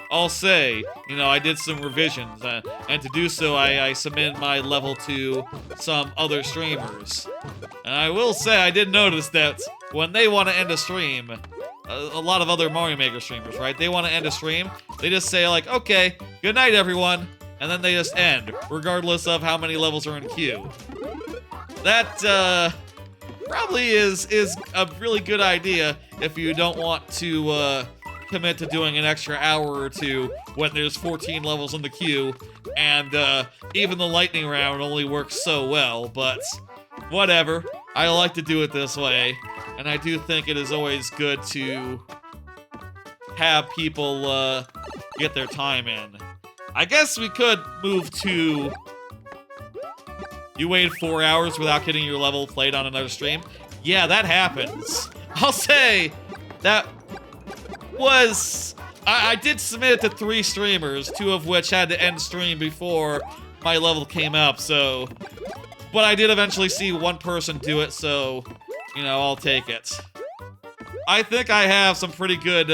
I'll say, you know, I did some revisions, and to do so, I submitted my level to some other streamers. And I will say, I did notice that when they want to end a stream, a lot of other Mario Maker streamers, right? They want to end a stream, they just say like, okay, good night everyone, and then they just end, regardless of how many levels are in queue. That, probably is a really good idea if you don't want to, commit to doing an extra hour or two when there's 14 levels in the queue, and even the lightning round only works so well, but whatever. I like to do it this way, and I do think it is always good to have people get their time in. I guess we could move to... You waited 4 hours without getting your level played on another stream? Yeah, that happens. I'll say that was... I did submit it to 3 streamers, 2 of which had to end stream before my level came up, so... But I did eventually see 1 person do it, so, you know, I'll take it. I think I have some pretty good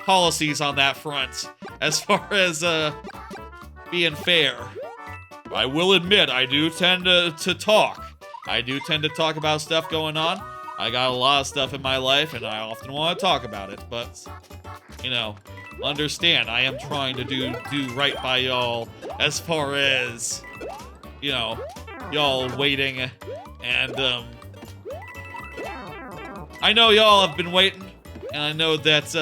policies on that front, as far as being fair. I will admit, I do tend to talk. I do tend to talk about stuff going on. I got a lot of stuff in my life, and I often want to talk about it, but, you know, understand, I am trying to do right by y'all as far as, you know, y'all waiting, and, I know y'all have been waiting, and I know that,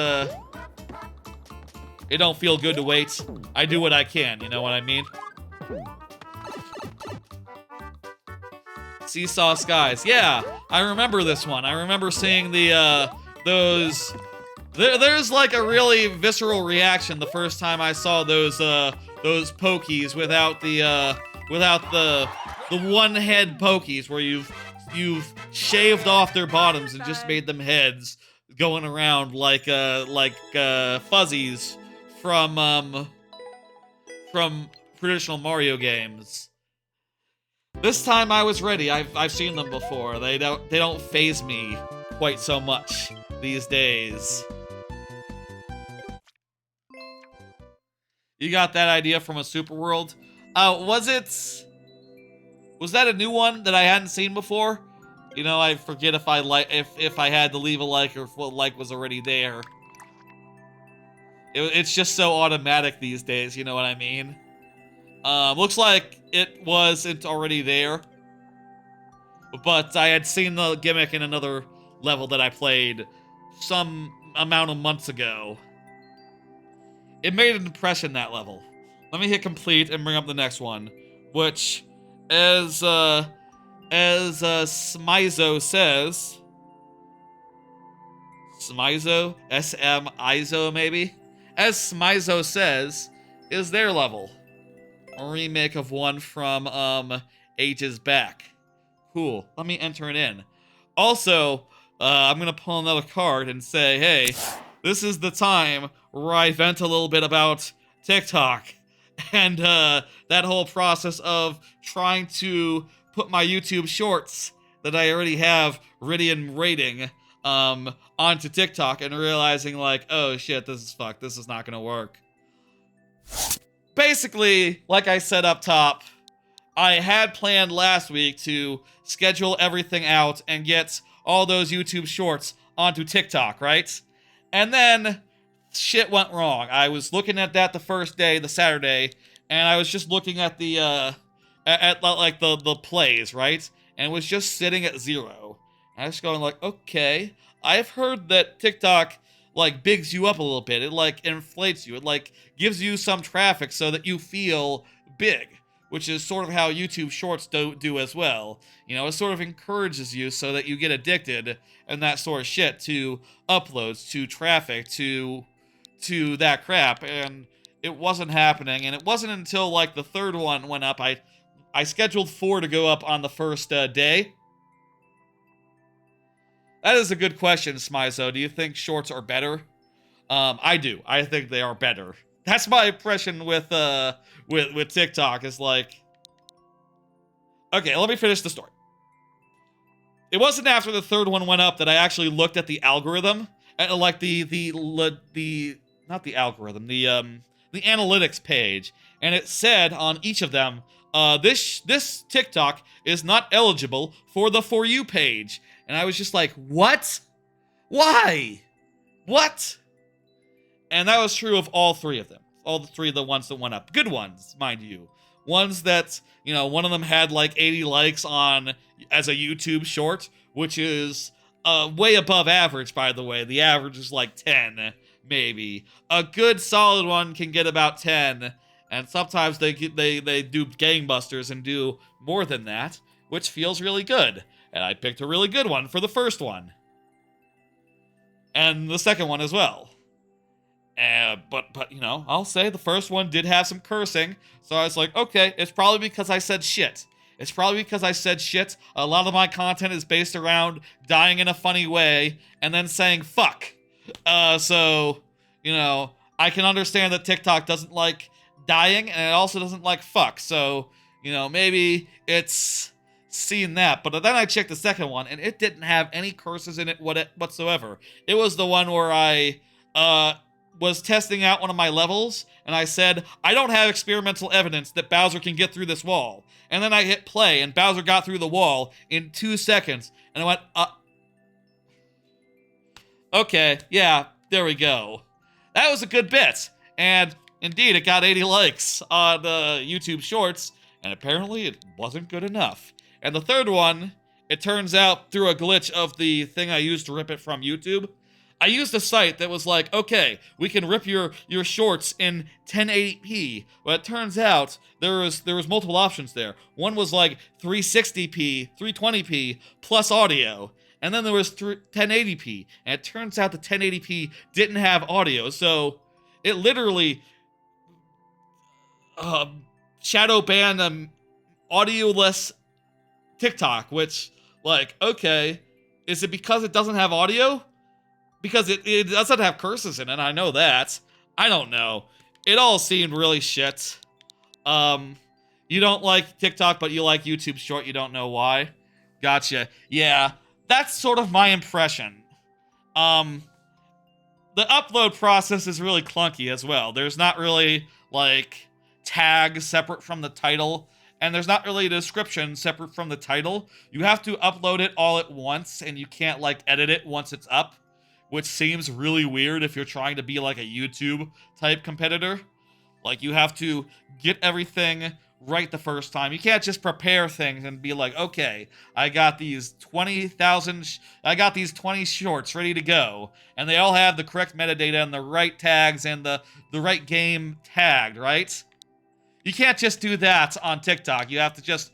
it don't feel good to wait. I do what I can, you know what I mean? Seesaw Skies. Yeah, I remember this one. I remember seeing the, those... There's like a really visceral reaction the first time I saw those pokies without the one head pokies where you've shaved off their bottoms and just made them heads going around like fuzzies from traditional Mario games. This time I was ready. I've seen them before. They don't faze me quite so much these days. You got that idea from a Super World? Was that a new one that I hadn't seen before? You know, I forget if I had to leave a like or if a like was already there. It's just so automatic these days, you know what I mean? Looks like it wasn't already there. But I had seen the gimmick in another level that I played some amount of months ago. It made an impression, that level. Let me hit complete and bring up the next one, which, as Smizo says, Smizo? S-M-I-Z-O, maybe? As Smizo says, is their level. A remake of one from, ages back. Cool. Let me enter it in. Also, I'm gonna pull another card and say, hey, this is the time where I vent a little bit about TikTok and that whole process of trying to put my YouTube shorts that I already have ready and rating onto TikTok and realizing like, oh shit, this is fucked. This is not gonna work. Basically, like I said up top, I had planned last week to schedule everything out and get all those YouTube shorts onto TikTok, right? And then shit went wrong. I was looking at that the first day, the Saturday, and I was just looking at the like the plays, right? And it was just sitting at 0. And I was going like, okay, I've heard that TikTok like bigs you up a little bit. It like inflates you. It like gives you some traffic so that you feel big, which is sort of how YouTube Shorts do as well. You know, it sort of encourages you so that you get addicted and that sort of shit to uploads, to traffic, to that crap. And it wasn't happening. And it wasn't until like the third one went up. I scheduled 4 to go up on the first day. That is a good question, Smizo. Do you think shorts are better? I do. I think they are better. That's my impression with TikTok. Is like, okay, let me finish the story. It wasn't after the third one went up that I actually looked at the algorithm, and like the not the algorithm, the analytics page, and it said on each of them, this TikTok is not eligible for the For You page. And I was just like, what? Why? What? And that was true of all 3 of them. All the 3 of the ones that went up. Good ones, mind you. Ones that, you know, one of them had like 80 likes on as a YouTube short, which is way above average, by the way. The average is like 10, maybe. A good solid one can get about 10, and sometimes they do gangbusters and do more than that, which feels really good. And I picked a really good one for the first one. And the second one as well. But you know, I'll say the first one did have some cursing. So I was like, okay, it's probably because I said shit. It's probably because I said shit. A lot of my content is based around dying in a funny way and then saying fuck. So, you know, I can understand that TikTok doesn't like dying and it also doesn't like fuck. So, you know, maybe it's seen that. But then I checked the second one and it didn't have any curses in it whatsoever. It was the one where I was testing out one of my levels and I said, I don't have experimental evidence that Bowser can get through this wall. And then I hit play and Bowser got through the wall in 2 seconds. And I went, okay, yeah, there we go. That was a good bit. And indeed, it got 80 likes on YouTube Shorts, and apparently it wasn't good enough. And the third one, it turns out through a glitch of the thing I used to rip it from YouTube, I used a site that was like, okay, we can rip your shorts in 1080p, but it turns out there was multiple options there. One was like 360p, 320p plus audio, and then there was 1080p, and it turns out the 1080p didn't have audio, so it literally shadow banned audio-less TikTok, which, like, okay, is it because it doesn't have audio? Because it doesn't have curses in it, I know that. I don't know. It all seemed really shit. You don't like TikTok, but you like YouTube Short, you don't know why? Gotcha. Yeah, that's sort of my impression. The upload process is really clunky as well. There's not really, like, tags separate from the title, and there's not really a description separate from the title. You have to upload it all at once, and you can't, like, edit it once it's up, which seems really weird if you're trying to be like a YouTube-type competitor. Like, you have to get everything right the first time. You can't just prepare things and be like, okay, I got these 20 shorts ready to go, and they all have the correct metadata and the right tags and the right game tagged, right? You can't just do that on TikTok. You have to just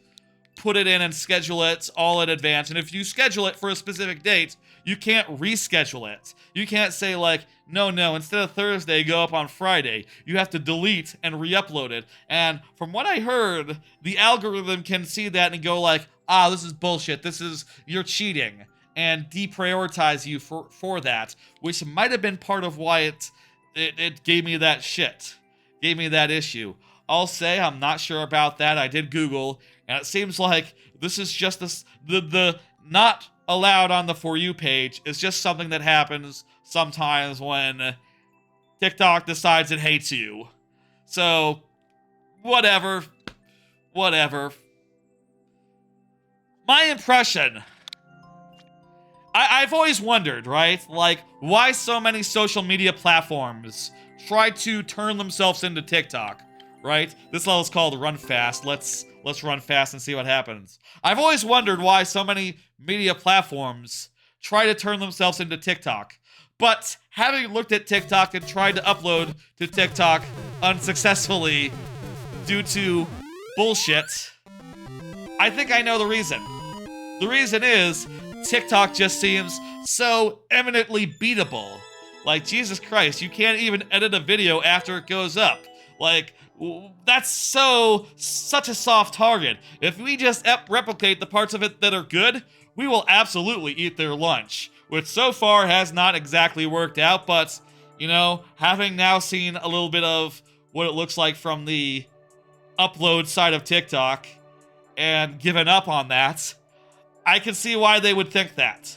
put it in and schedule it all in advance. And if you schedule it for a specific date, you can't reschedule it. You can't say like, no, instead of Thursday, go up on Friday. You have to delete and re-upload it. And from what I heard, the algorithm can see that and go like, this is bullshit. You're cheating. And deprioritize you for that, which might have been part of why it gave me that shit. Gave me that issue. I'll say I'm not sure about that. I did Google, and it seems like this is just the not allowed on the For You page is just something that happens sometimes when TikTok decides it hates you. So, whatever. My impression. I've always wondered, right? Like, why so many social media platforms try to turn themselves into TikTok, right? This level's called Run Fast. Let's run fast and see what happens. I've always wondered why so many media platforms try to turn themselves into TikTok. But having looked at TikTok and tried to upload to TikTok unsuccessfully due to bullshit, I think I know the reason. The reason is TikTok just seems so eminently beatable. Like, Jesus Christ, you can't even edit a video after it goes up. Like, that's such a soft target. If we just replicate the parts of it that are good, we will absolutely eat their lunch, which so far has not exactly worked out, but, you know, having now seen a little bit of what it looks like from the upload side of TikTok and given up on that, I can see why they would think that.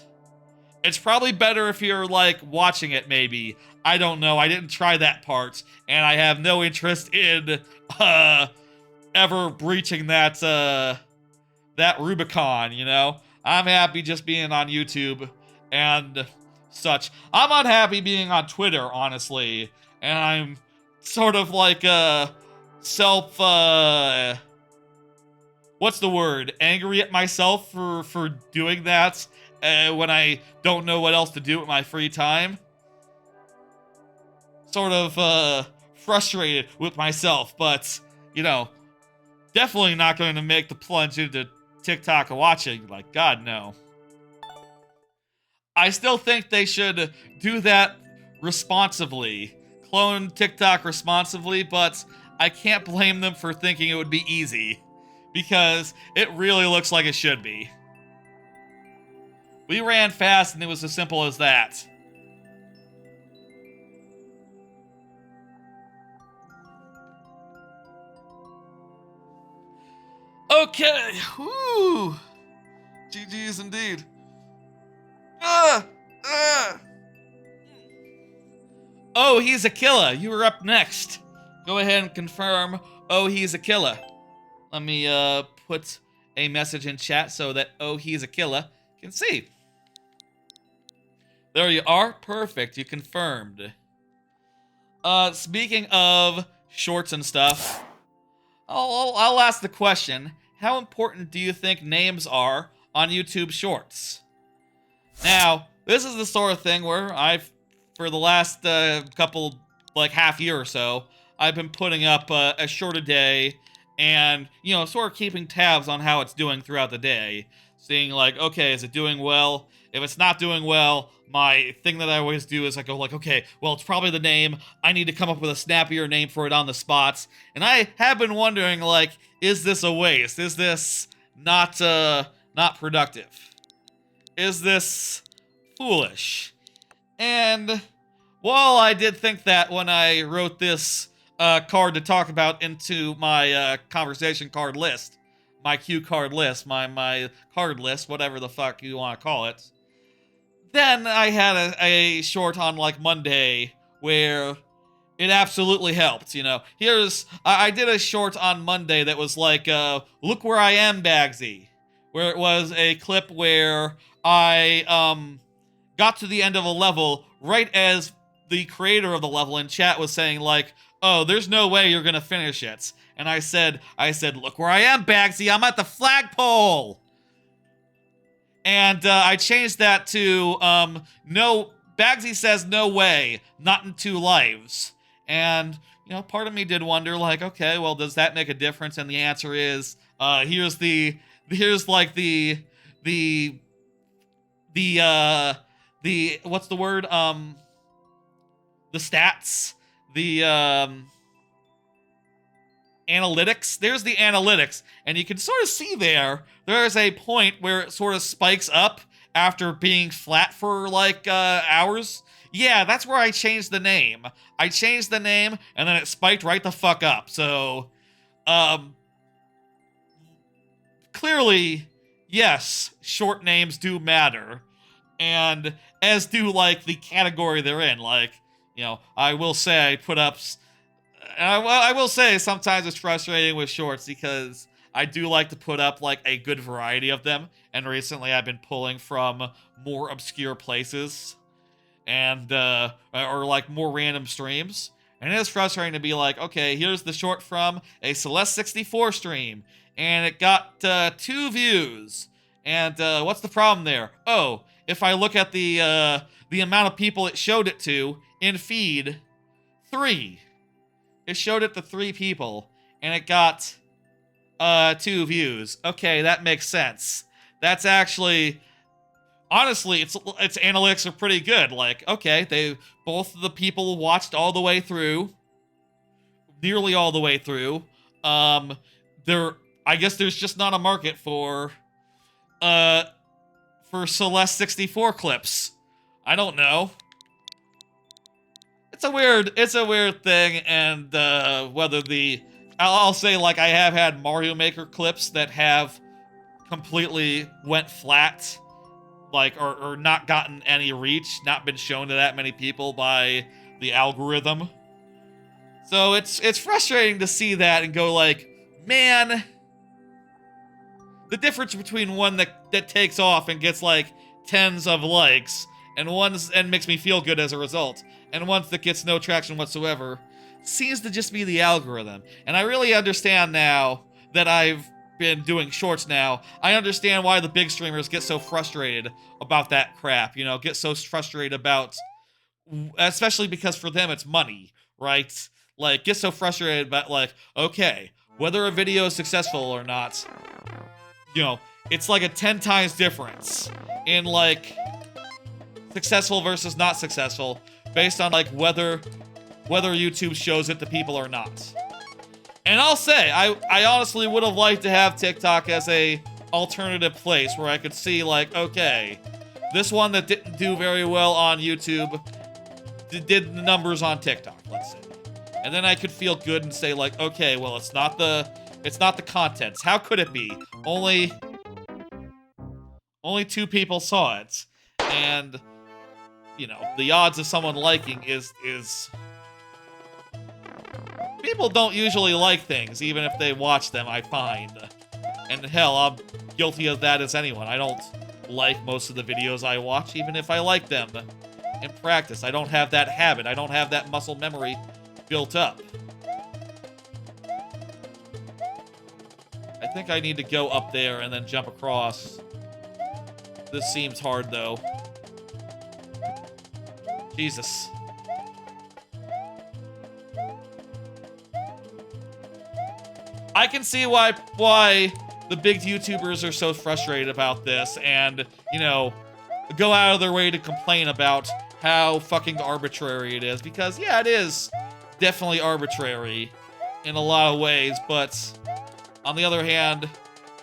It's probably better if you're, like, watching it, maybe. I don't know. I didn't try that part, and I have no interest in, ever breaching that Rubicon, you know? I'm happy just being on YouTube and such. I'm unhappy being on Twitter, honestly, and I'm sort of like, what's the word? Angry at myself for doing that when I don't know what else to do with my free time. Sort of frustrated with myself, but, you know, definitely not going to make the plunge into TikTok watching. Like, God, no. I still think they should do that responsibly. Clone TikTok responsibly, but I can't blame them for thinking it would be easy. Because it really looks like it should be. We ran fast and it was as simple as that. Okay, whoo! GG's indeed. Oh, he's a killer. You were up next. Go ahead and confirm, oh, he's a killer. Let me put a message in chat so that, oh, he's a killer, can see. There you are. Perfect. You confirmed. Speaking of shorts and stuff, I'll ask the question, how important do you think names are on YouTube Shorts? Now, this is the sort of thing where I've for the last couple, like, half year or so, I've been putting up a short a day and, you know, sort of keeping tabs on how it's doing throughout the day. Seeing, like, okay, is it doing well? If it's not doing well, my thing that I always do is I go, like, okay, well, it's probably the name. I need to come up with a snappier name for it on the spots. And I have been wondering, like, is this a waste? Is this not productive? Is this foolish? And while I did think that when I wrote this card to talk about into my conversation card list, my cue card list, my card list, whatever the fuck you want to call it, then I had a short on, like, Monday where it absolutely helped, you know. I did a short on Monday that was like, look where I am, Bagsy, where it was a clip where I got to the end of a level right as the creator of the level in chat was saying, like, oh, there's no way you're gonna finish it. And I said, look where I am, Bagsy, I'm at the flagpole. And I changed that to, no, Bagsy says no way, not in 2 lives. And, you know, part of me did wonder, like, okay, well, does that make a difference? And the answer is, here's like the what's the word? The stats, the analytics. There's the analytics, and you can sort of see there's a point where it sort of spikes up after being flat for, like, hours. Yeah, that's where I changed the name. I changed the name, and then it spiked right the fuck up. So, clearly, yes, short names do matter. And as do, like, the category they're in. Like, you know, I will say I put up... I will say sometimes it's frustrating with shorts because I do like to put up, like, a good variety of them. And recently I've been pulling from more obscure places and or like more random streams, and it is frustrating to be like, okay, here's the short from a Celeste64 stream, and it got 2 views, and what's the problem there? Oh, if I look at the amount of people it showed it to in feed, 3. It showed it to 3 people, and it got 2 views. Okay, that makes sense. That's actually... Honestly, its analytics are pretty good. Like, okay, both of the people watched all the way through, nearly all the way through. I guess there's just not a market for Celeste64 clips. I don't know. It's a weird thing, and whether I'll say, like, I have had Mario Maker clips that have completely went flat. Like, or not gotten any reach, not been shown to that many people by the algorithm. So it's frustrating to see that and go, like, man, the difference between one that takes off and gets, like, tens of likes, and makes me feel good as a result, and ones that gets no traction whatsoever, seems to just be the algorithm. And I really understand now that I've been doing shorts now. I understand why the big streamers get so frustrated about that crap, you know, get so frustrated about, especially because for them it's money, right? Like, get so frustrated about, like, okay, whether a video is successful or not, you know, it's like a 10 times difference in, like, successful versus not successful based on, like, whether YouTube shows it to people or not. And I'll say, I honestly would have liked to have TikTok as a alternative place where I could see, like, okay, this one that didn't do very well on YouTube did the numbers on TikTok, let's say. And then I could feel good and say, like, okay, well, it's not the contents. How could it be? Only 2 people saw it. And, you know, the odds of someone liking is people don't usually like things, even if they watch them, I find. And hell, I'm guilty of that as anyone. I don't like most of the videos I watch, even if I like them. In practice, I don't have that habit. I don't have that muscle memory built up. I think I need to go up there and then jump across. This seems hard, though. Jesus. I can see why the big YouTubers are so frustrated about this and, you know, go out of their way to complain about how fucking arbitrary it is. Because, yeah, it is definitely arbitrary in a lot of ways, but on the other hand,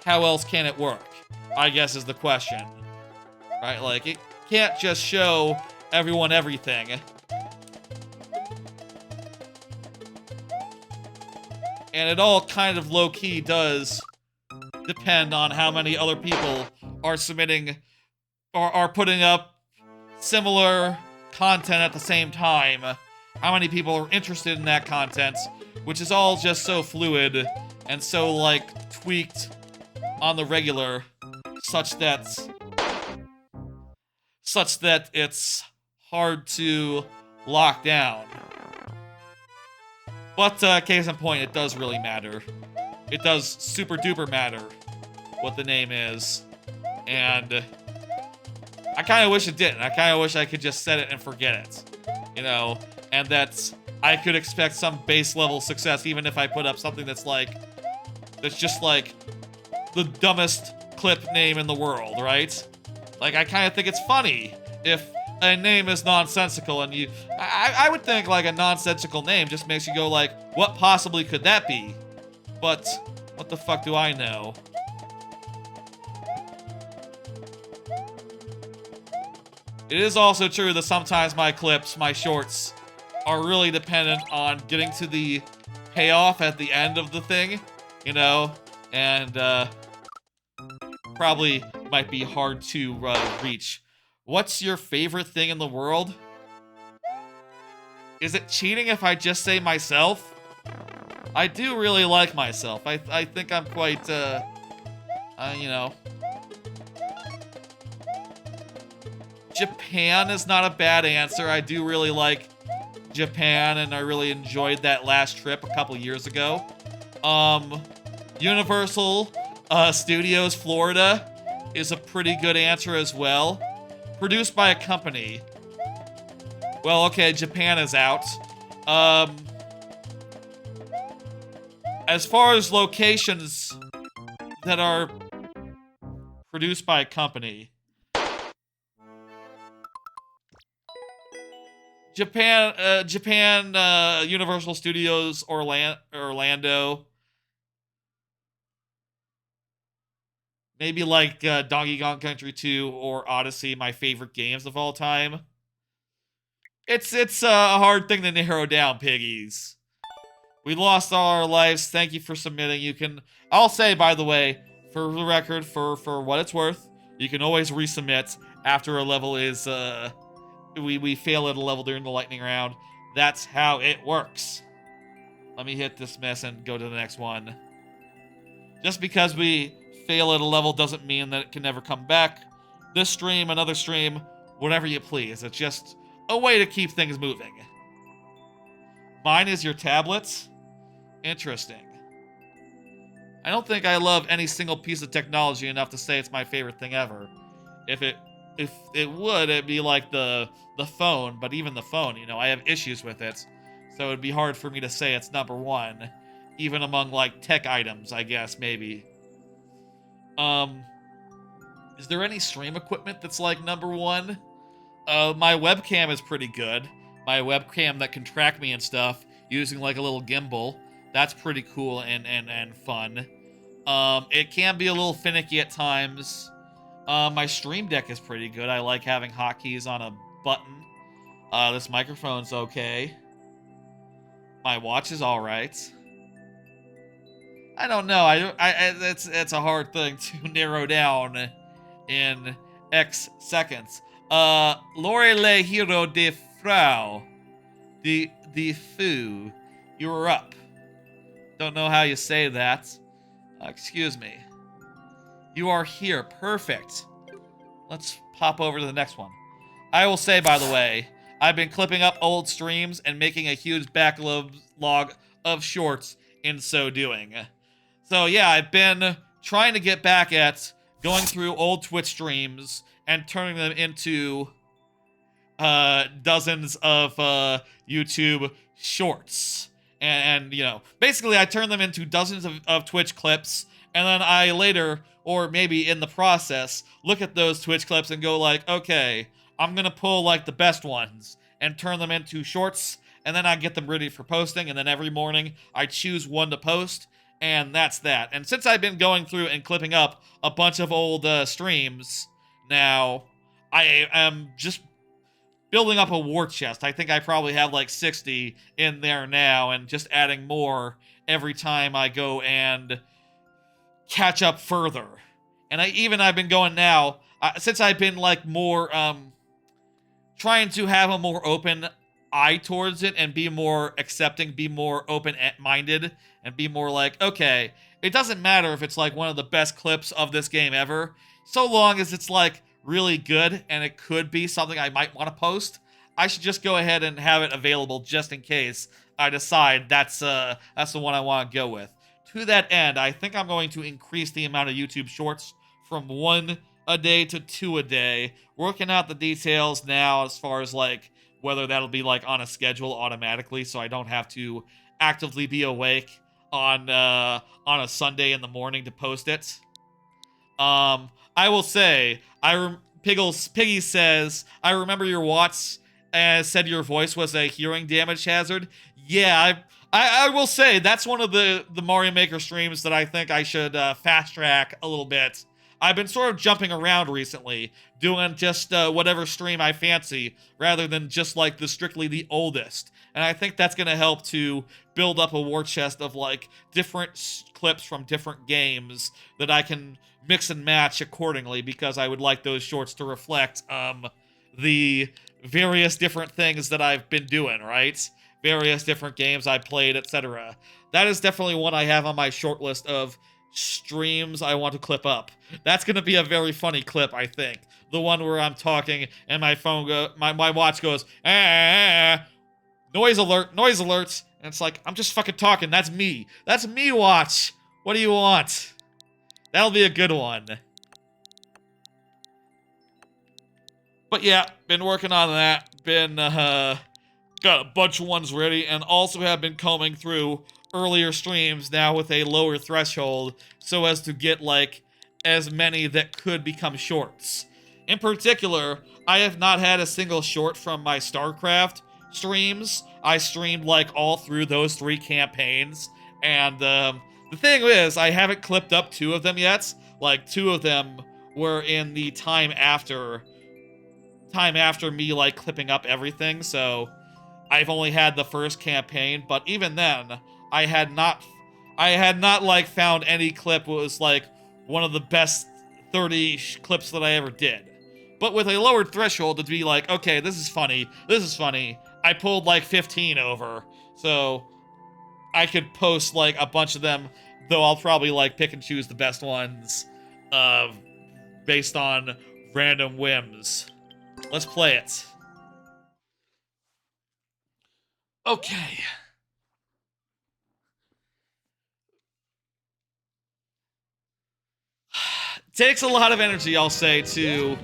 how else can it work? I guess is the question. Right? Like, it can't just show everyone everything. And it all kind of low-key does depend on how many other people are submitting or are putting up similar content at the same time. How many people are interested in that content, which is all just so fluid and so, like, tweaked on the regular, such that it's hard to lock down. But, case in point, it does really matter. It does super duper matter what the name is. And I kind of wish it didn't. I kind of wish I could just set it and forget it. You know? And that I could expect some base level success even if I put up something that's just like the dumbest clip name in the world, right? Like, I kind of think it's funny if a name is nonsensical and I would think like a nonsensical name just makes you go like, what possibly could that be? But what the fuck do I know? It is also true that sometimes my clips, my shorts, are really dependent on getting to the payoff at the end of the thing, you know? And, probably might be hard to reach. What's your favorite thing in the world? Is it cheating if I just say myself? I do really like myself. I think I'm quite, you know. Japan is not a bad answer. I do really like Japan, and I really enjoyed that last trip a couple years ago. Universal Studios Florida is a pretty good answer as well. Produced by a company. Well, okay, Japan is out. As far as locations that are produced by a company, Japan, Universal Studios Orlando. Maybe like Donkey Kong Country 2 or Odyssey, my favorite games of all time. It's a hard thing to narrow down, piggies. We lost all our lives. Thank you for submitting. I'll say, by the way, for the record, for what it's worth, you can always resubmit after a level is, we fail at a level during the lightning round. That's how it works. Let me hit dismiss and go to the next one. Just because we fail at a level doesn't mean that it can never come back. This stream, another stream, whatever you please. It's just a way to keep things moving. Mine is your tablets? Interesting. I don't think I love any single piece of technology enough to say it's my favorite thing ever. If it would, it'd be like the phone, but even the phone, you know, I have issues with it. So it'd be hard for me to say it's number one. Even among, like, tech items, I guess, maybe. Is there any stream equipment that's, like, number one? My webcam is pretty good. My webcam that can track me and stuff using, like, a little gimbal. That's pretty cool and fun. It can be a little finicky at times. My Stream Deck is pretty good. I like having hotkeys on a button. This microphone's okay. My watch is alright. I don't know. It's a hard thing to narrow down in X seconds. Lore le hero de Frau. De Fu. You were up. Don't know how you say that. Excuse me. You are here. Perfect. Let's pop over to the next one. I will say, by the way, I've been clipping up old streams and making a huge backlog of shorts in so doing. So yeah, I've been trying to get back at going through old Twitch streams and turning them into dozens of YouTube shorts. And, you know, basically I turn them into dozens of Twitch clips, and then I later, or maybe in the process, look at those Twitch clips and go like, okay, I'm gonna pull like the best ones and turn them into shorts, and then I get them ready for posting, and then every morning I choose one to post, and that's that. And since I've been going through and clipping up a bunch of old streams, now I am just building up a war chest. I think I probably have like 60 in there now, and just adding more every time I go and catch up further. And I've been going now, since I've been like more, trying to have a more open eye towards it and be more accepting, be more open-minded, and be more like, okay, it doesn't matter if it's like one of the best clips of this game ever, so long as it's like really good and it could be something I might want to post. I should just go ahead and have it available just in case I decide that's the one I want to go with. To that end, I think I'm going to increase the amount of YouTube shorts from 1 a day to 2 a day. Working out the details now as far as like whether that'll be like on a schedule automatically, so I don't have to actively be awake on a Sunday in the morning to post it. I will say, Piggy says, I remember your Watts said your voice was a hearing damage hazard. Yeah, I will say that's one of the Mario Maker streams that I think I should fast track a little bit. I've been sort of jumping around recently, doing just whatever stream I fancy, rather than just like strictly the oldest. And I think that's going to help to build up a war chest of like different clips from different games that I can mix and match accordingly, because I would like those shorts to reflect the various different things that I've been doing, right? Various different games I played, etc. That is definitely one I have on my short list of streams I want to clip up. That's going to be a very funny clip, I think. The one where I'm talking and my phone my watch goes, noise alert, noise alert. And it's like, I'm just fucking talking. That's me. That's me, watch. What do you want? That'll be a good one. But yeah, been working on that. Been, got a bunch of ones ready, and also have been combing through earlier streams now with a lower threshold so as to get, like, as many that could become shorts. In particular, I have not had a single short from my StarCraft streams. I streamed, like, all through those 3 campaigns, and, the thing is, I haven't clipped up 2 of them yet. Like, 2 of them were in the time after me, like, clipping up everything, so I've only had the first campaign, but even then, I had not, like, found any clip that was, like, one of the best 30 clips that I ever did. But with a lowered threshold, it'd be like, okay, this is funny, I pulled, like, 15 over, so I could post, like, a bunch of them, though I'll probably, like, pick and choose the best ones, based on random whims. Let's play it. Okay. Takes a lot of energy, I'll say, to...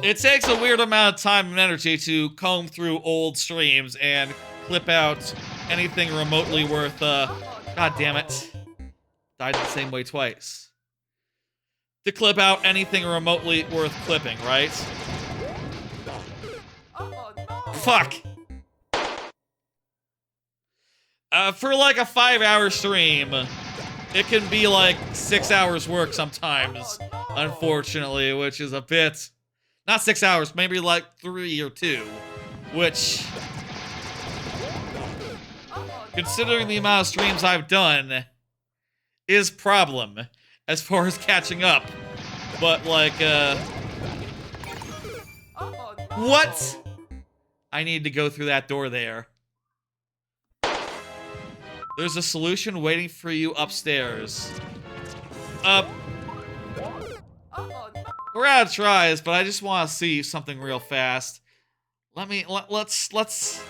It takes a weird amount of time and energy to comb through old streams and clip out anything remotely worth, God damn it. Died the same way twice. To clip out anything remotely worth clipping, right? Fuck! For like a 5-hour stream, it can be like 6 hours work sometimes, unfortunately, which is a bit... Not 6 hours, maybe like 3 or 2, which... Considering the amount of streams I've done, is problem as far as catching up. But like, what? I need to go through that door there. There's a solution waiting for you upstairs. We're out of tries, but I just want to see something real fast. Let's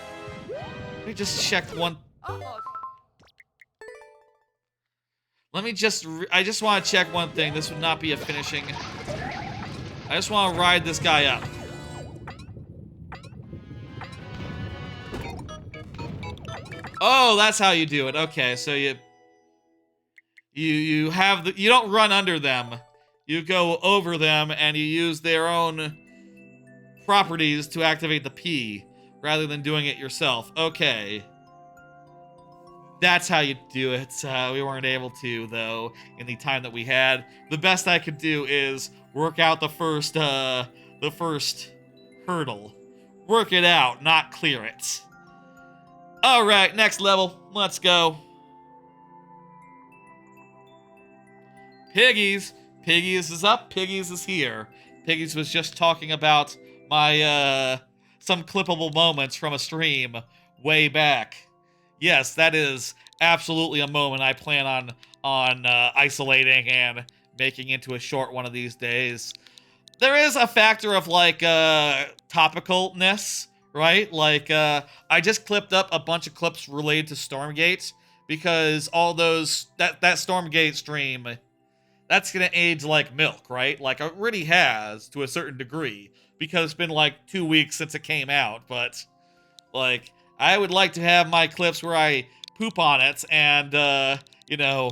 just check one. I just want to check one thing. This would not be a finishing. I just want to ride this guy up. Oh, that's how you do it. Okay, so you have the, you don't run under them. You go over them and you use their own properties to activate the P rather than doing it yourself. Okay. That's how you do it. We weren't able to, though, in the time that we had. The best I could do is work out the first hurdle. Work it out, not clear it. Alright, next level. Let's go. Piggies. Piggies is up. Piggies is here. Piggies was just talking about my, some clippable moments from a stream way back. Yes, that is absolutely a moment I plan on isolating and making into a short one of these days. There is a factor of, like, topicalness, right? Like, I just clipped up a bunch of clips related to Stormgate, because all those, that Stormgate stream, that's gonna age like milk, right? Like, it really has, to a certain degree, because it's been, like, 2 weeks since it came out, but, like, I would like to have my clips where I poop on it and, you know,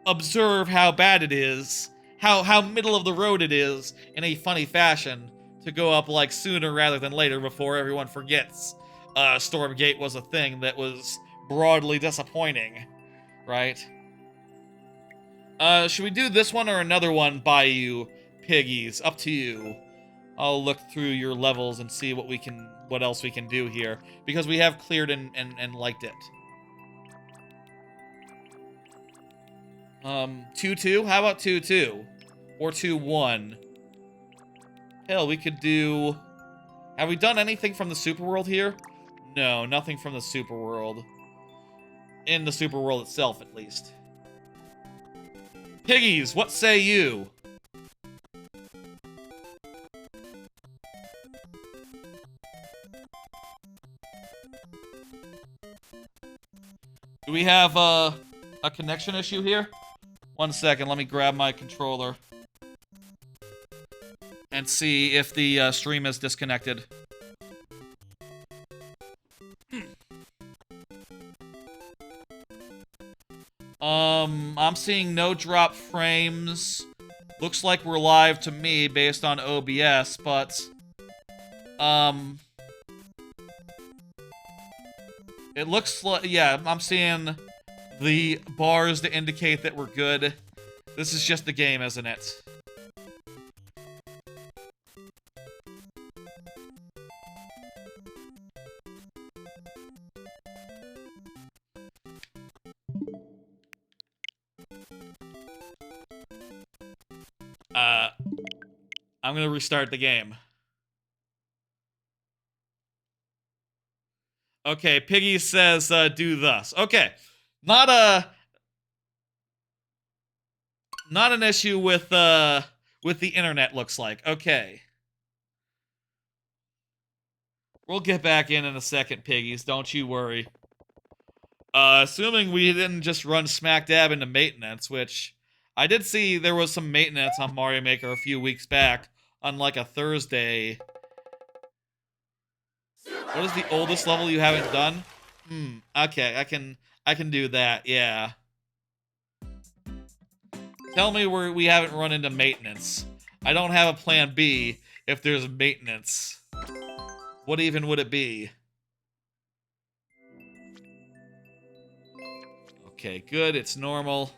observe how bad it is, how middle of the road it is in a funny fashion, to go up, like, sooner rather than later before everyone forgets Stormgate was a thing that was broadly disappointing, right? Should we do this one or another one by you, Piggies? Up to you. I'll look through your levels and see what else we can do here, because we have cleared and liked it. 2-2? How about 2-2? Or 2-1? Hell, we could do... Have we done anything from the Superworld here? No, nothing from the Superworld. In the Superworld itself, at least. Piggies, what say you? Do we have a connection issue here? 1 second, let me grab my controller and see if the stream is disconnected. I'm seeing no drop frames. Looks like we're live to me based on OBS, but it looks like, yeah, I'm seeing the bars to indicate that we're good. This is just the game, isn't it? I'm gonna restart the game. Okay, Piggy says, do thus. Okay, not an issue with the internet, looks like. Okay. We'll get back in a second, Piggies, don't you worry. Assuming we didn't just run smack dab into maintenance, which I did see there was some maintenance on Mario Maker a few weeks back on, like, a Thursday. What is the oldest level you haven't done? Okay, I can do that, yeah. Tell me where we haven't run into maintenance. I don't have a plan B if there's maintenance. What even would it be? Okay, good, it's normal.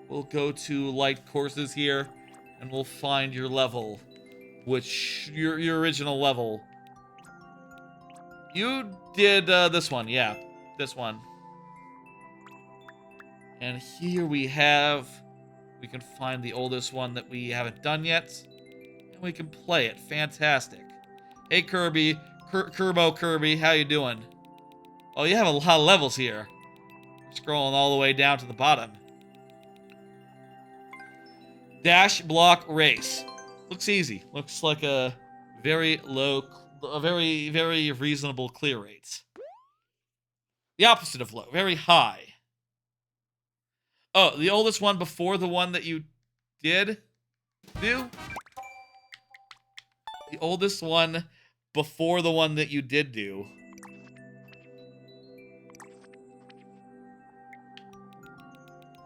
We'll go to light courses here, and we'll find your level. Which, your original level. You did, this one, yeah. This one. And here we can find the oldest one that we haven't done yet. And we can play it. Fantastic. Hey, Kirby. Kerbo Kirby, how you doing? Oh, you have a lot of levels here. Scrolling all the way down to the bottom. Dash block race. Looks easy. Looks like a very very reasonable clear rate. The opposite of low, very high. Oh, the oldest one before the one that you did do? The oldest one before the one that you did do.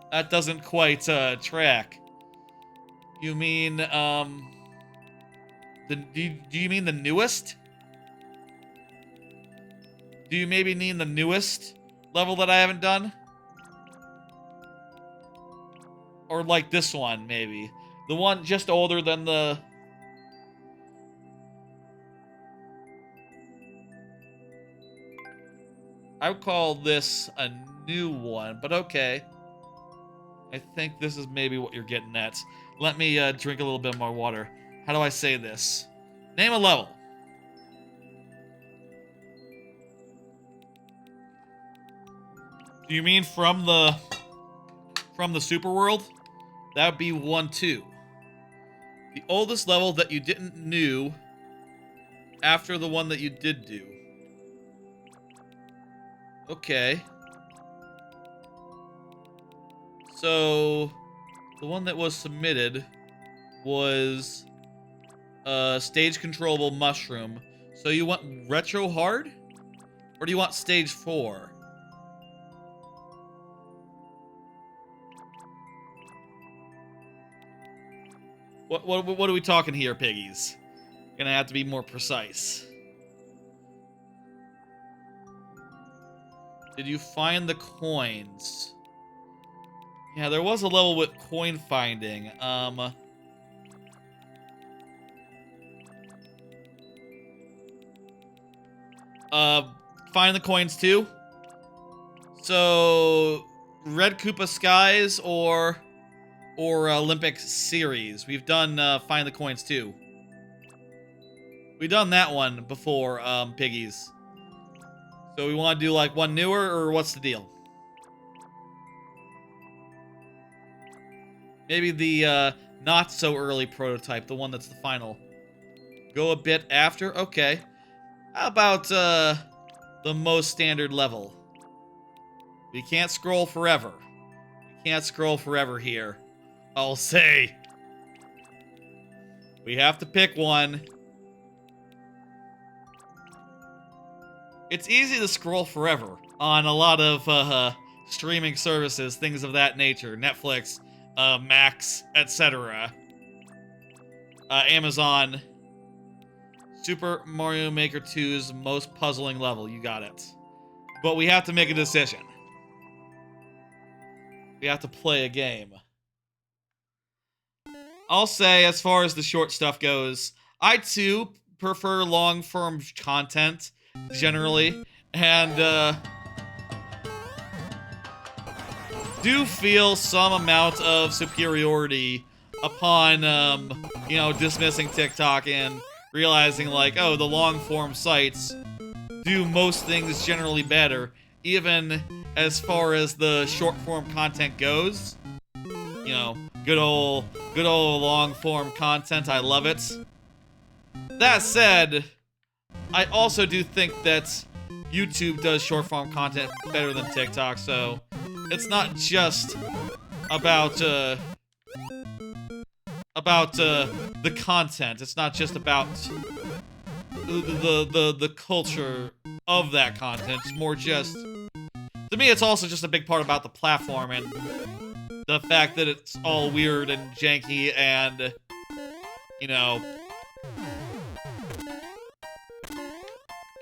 That doesn't quite track. You mean do you mean the newest? Do you maybe mean the newest level that I haven't done? Or like this one, maybe. The one just older than the... I would call this a new one, but okay. I think this is maybe what you're getting at. Let me drink a little bit more water. How do I say this? Name a level. Do you mean from the super world? That would be 1-2. The oldest level that you didn't knew after the one that you did do. Okay. So, the one that was submitted was stage controllable mushroom. So you want retro hard? Or do you want stage 4? What are we talking here, piggies? Gonna have to be more precise. Did you find the coins? Yeah, there was a level with coin finding. Find the coins too? So, Red Koopa Skies or Olympic Series. We've done Find the Coins too. We've done that one before, piggies. So we want to do like one newer, or what's the deal? Maybe the not so early prototype, the one that's the final. Go a bit after? Okay. How about the most standard level? We can't scroll forever. We can't scroll forever here. I'll say. We have to pick one. It's easy to scroll forever on a lot of streaming services, things of that nature. Netflix, Max, etc. Amazon. Super Mario Maker 2's most puzzling level. You got it. But we have to make a decision. We have to play a game. I'll say, as far as the short stuff goes, I too prefer long-form content, generally, and do feel some amount of superiority upon, you know, dismissing TikTok and realizing, like, oh, the long-form sites do most things generally better, even as far as the short-form content goes. You know, good old long-form content. I love it. That said, I also do think that YouTube does short-form content better than TikTok, so it's not just about the content. It's not just about the culture of that content. It's more just, to me, it's also just a big part about the platform and the fact that it's all weird and janky and, you know,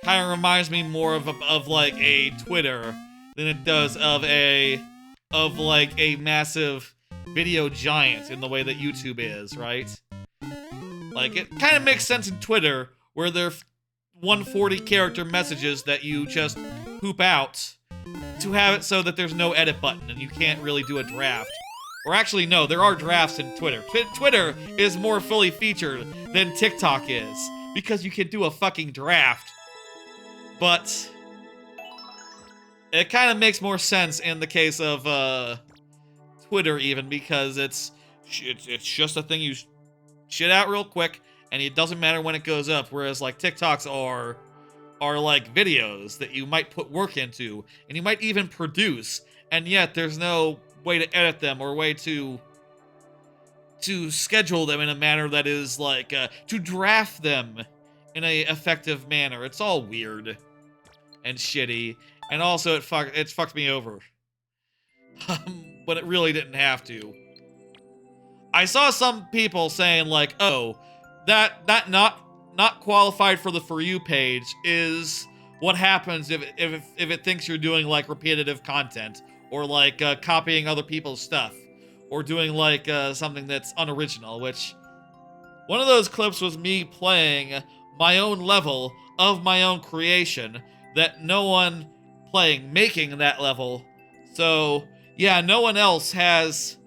kind of reminds me more of like a Twitter than it does of like a massive video giant in the way that YouTube is, right? Like, it kind of makes sense in Twitter where there are 140 character messages that you just poop out to have it so that there's no edit button and you can't really do a draft. Or actually, no, there are drafts in Twitter. Twitter is more fully featured than TikTok is because you can do a fucking draft. But it kind of makes more sense in the case of Twitter, even, because it's just a thing you shit out real quick and it doesn't matter when it goes up, whereas like TikToks are like videos that you might put work into and you might even produce, and yet there's no way to edit them or way to to schedule them in a manner that is like to draft them in a effective manner. It's all weird and shitty, and also it's fucked me over. But it really didn't have to. I saw some people saying like, "Oh, that not qualified for the For You page is what happens if it thinks you're doing like repetitive content or like copying other people's stuff or doing like something that's unoriginal." Which one of those clips was me playing my own level of my own creation that no one making that level. So yeah, no one else has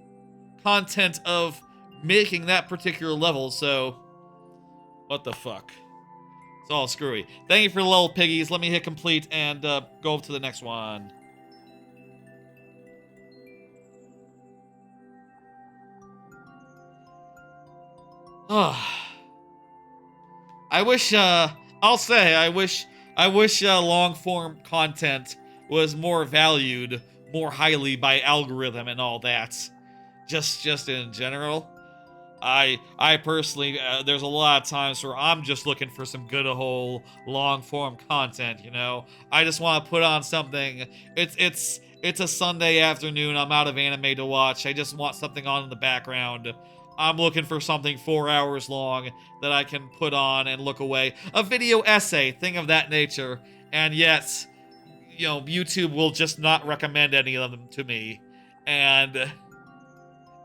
content of making that particular level, so what the fuck? It's all screwy. Thank you for the little piggies. Let me hit complete and go up to the next one. I wish, I'll say, I wish long-form content was more valued more highly by algorithm and all that. Just in general. I personally, there's a lot of times where I'm just looking for some good old long-form content, you know? I just want to put on something. It's a Sunday afternoon, I'm out of anime to watch, I just want something on in the background. I'm looking for something 4 hours long that I can put on and look away. A video essay, thing of that nature. And yet, you know, YouTube will just not recommend any of them to me. And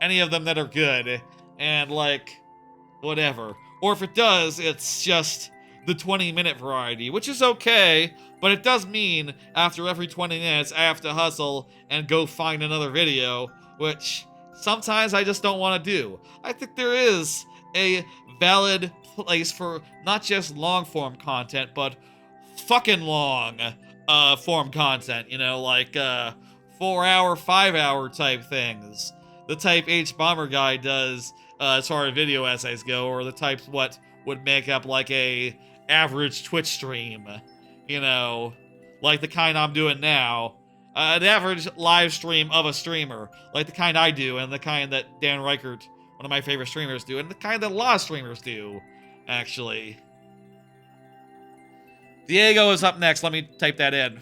any of them that are good. And, like, whatever. Or if it does, it's just the 20-minute variety, which is okay, but it does mean after every 20 minutes I have to hustle and go find another video, which sometimes I just don't want to do. I think there is a valid place for not just long-form content, but fucking long form content, you know, like 4-hour, 5-hour type things. The type H Bomber Guy does as far as video essays go, or the types what would make up like a average Twitch stream, you know, like the kind I'm doing now. An average live stream of a streamer, like the kind I do, and the kind that Dan Reichert, one of my favorite streamers, do, and the kind that a lot of streamers do, actually. Diego is up next. Let me type that in.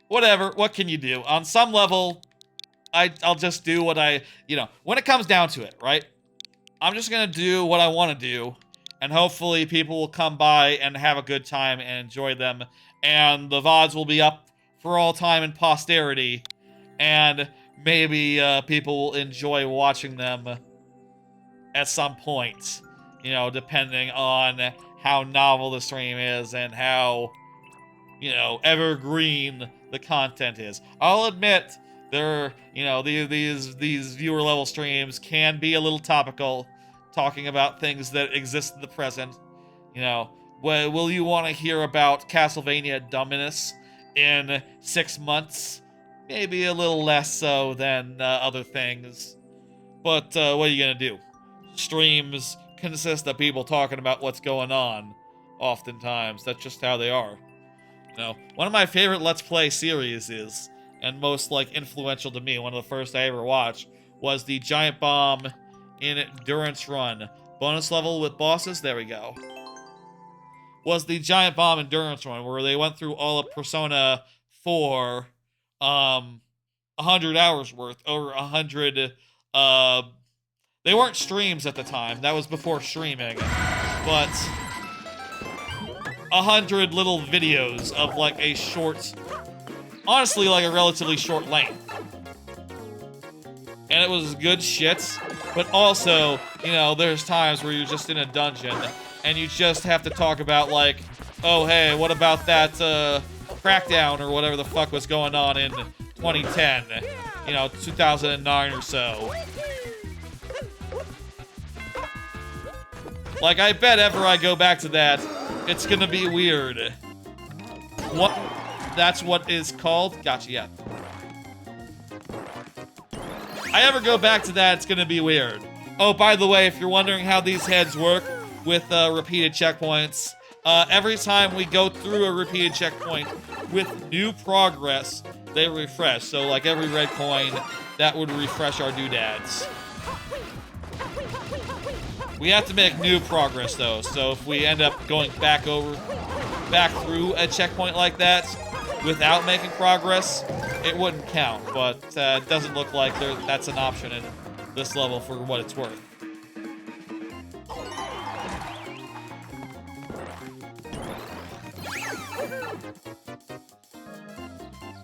Whatever. What can you do? On some level, I'll just do what you know, when it comes down to it, right? I'm just gonna do what I want to do, and hopefully people will come by and have a good time and enjoy them, and the VODs will be up for all time in posterity, and maybe people will enjoy watching them at some point, you know, depending on how novel the stream is and how, you know, evergreen the content is. I'll admit, you know, these viewer level streams can be a little topical, talking about things that exist in the present. You know, will you want to hear about Castlevania Dominus in 6 months? Maybe a little less so than other things. But what are you gonna do? Streams consist of people talking about what's going on. Oftentimes, that's just how they are. You know, one of my favorite Let's Play series is, and most like influential to me, one of the first I ever watched, was the Giant Bomb in Endurance Run. Bonus level with bosses, there we go. Was the Giant Bomb Endurance Run, where they went through all of Persona 4, 100 hours worth, over 100, they weren't streams at the time, that was before streaming, but 100 little videos of like a short, honestly like a relatively short length. And it was good shit, but also, you know, there's times where you're just in a dungeon and you just have to talk about like, oh hey, what about that crackdown or whatever the fuck was going on in 2010, you know, 2009 or so. Like, I bet ever I go back to that, it's gonna be weird. What? That's what is called? Gotcha, yeah. I ever go back to that, it's gonna be weird. Oh, by the way, if you're wondering how these heads work with repeated checkpoints, every time we go through a repeated checkpoint with new progress, they refresh. So like every red coin, that would refresh our doodads. We have to make new progress though, so if we end up going back through a checkpoint like that without making progress, it wouldn't count, but it doesn't look like that's an option in this level for what it's worth.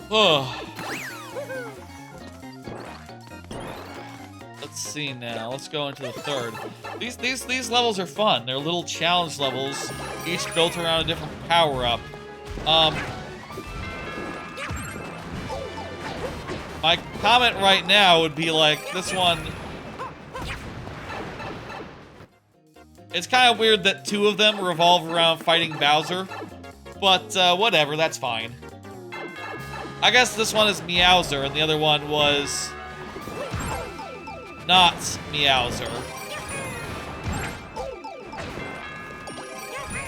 Oh. Let's see now. Let's go into the third. These levels are fun. They're little challenge levels, each built around a different power-up. My comment right now would be like, this one... It's kind of weird that two of them revolve around fighting Bowser, but whatever, that's fine. I guess this one is Meowser, and the other one was not Meowser.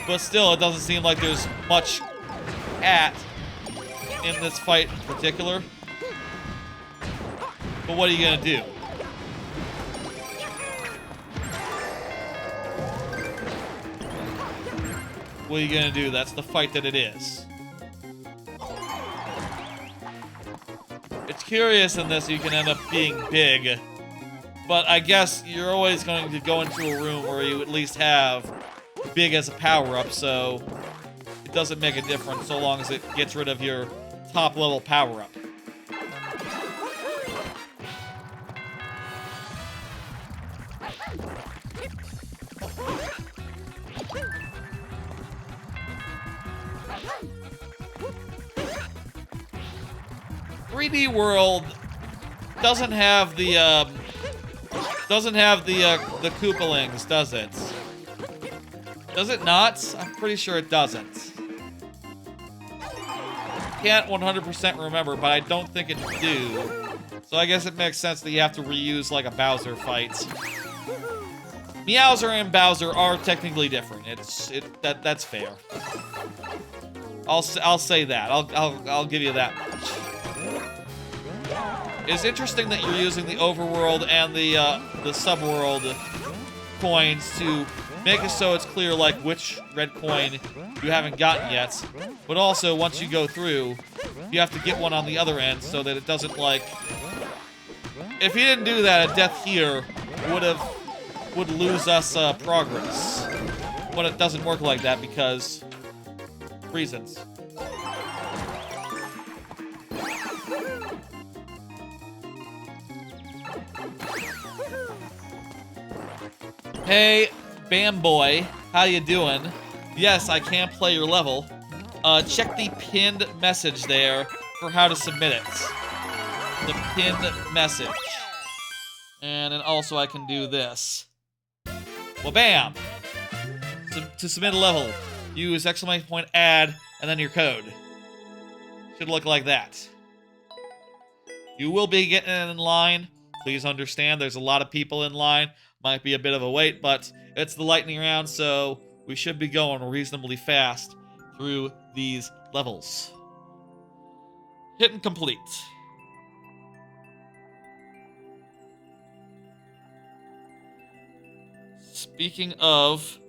But still, it doesn't seem like there's much in this fight in particular. But what are you gonna do? What are you gonna do? That's the fight that it is. It's curious in this you can end up being big, but I guess you're always going to go into a room where you at least have big as a power-up, so it doesn't make a difference so long as it gets rid of your top-level power-up. "3D World" doesn't have the Koopalings, does it? Does it not? I'm pretty sure it doesn't. Can't 100% remember, but I don't think it do. So I guess it makes sense that you have to reuse like a Bowser fight. Meowser and Bowser are technically different. That's fair. I'll say that. I'll give you that much. It's interesting that you're using the overworld and the subworld coins to make it so it's clear like which red coin you haven't gotten yet. But also, once you go through, you have to get one on the other end so that it doesn't like... If you didn't do that, a death here would lose us progress. But it doesn't work like that because reasons. Hey, Bam Boy, how you doing? Yes, I can play your level. Check the pinned message there for how to submit it. The pinned message. And then also I can do this. Well, bam! To submit a level, use !add and then your code. Should look like that. You will be getting in line. Please understand there's a lot of people in line. Might be a bit of a wait, but it's the lightning round, so we should be going reasonably fast through these levels. Hit and complete. Speaking of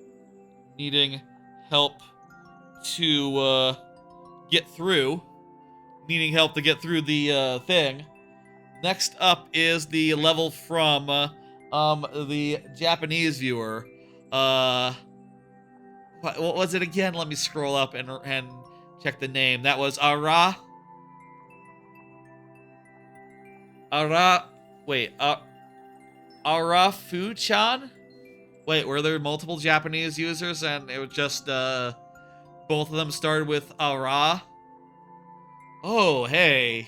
needing help to get through the thing, next up is the level from the Japanese viewer. What was it again? Let me scroll up and check the name. That was Arafu-chan? Wait, were there multiple Japanese users and it was just both of them started with Ara? Oh, hey.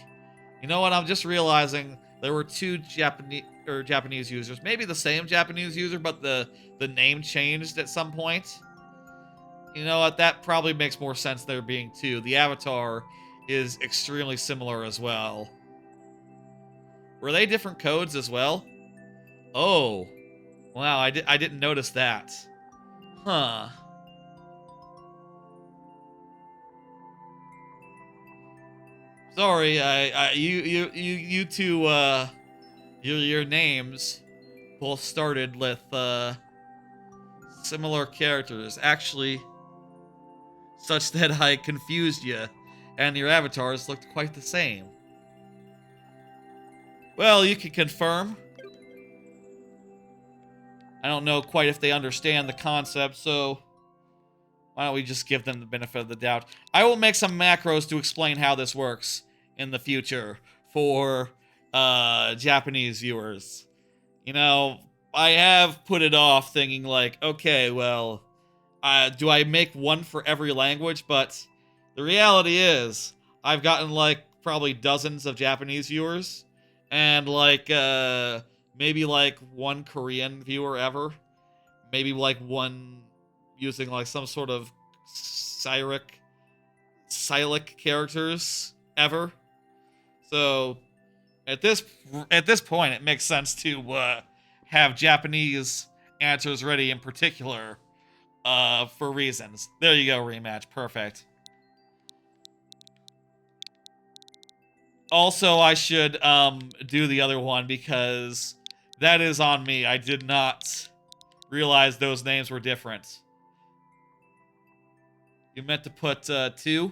You know what? I'm just realizing there were two Japanese users. Maybe the same Japanese user, but the name changed at some point. You know what? That probably makes more sense there being two. The avatar is extremely similar as well. Were they different codes as well? Oh. Wow, I didn't notice that. Huh. Sorry, you two, your names both started with, similar characters. Actually, such that I confused you, and your avatars looked quite the same. Well, you can confirm. I don't know quite if they understand the concept, so why don't we just give them the benefit of the doubt. I will make some macros to explain how this works in the future for Japanese viewers. You know, I have put it off thinking like, okay, well, do I make one for every language? But the reality is, I've gotten like probably dozens of Japanese viewers, and like maybe like one Korean viewer ever, maybe like one using like some sort of Cyrillic characters ever. So at this point, it makes sense to have Japanese answers ready in particular for reasons. There you go, rematch. Perfect. Also, I should do the other one because that is on me. I did not realize those names were different. You meant to put 2?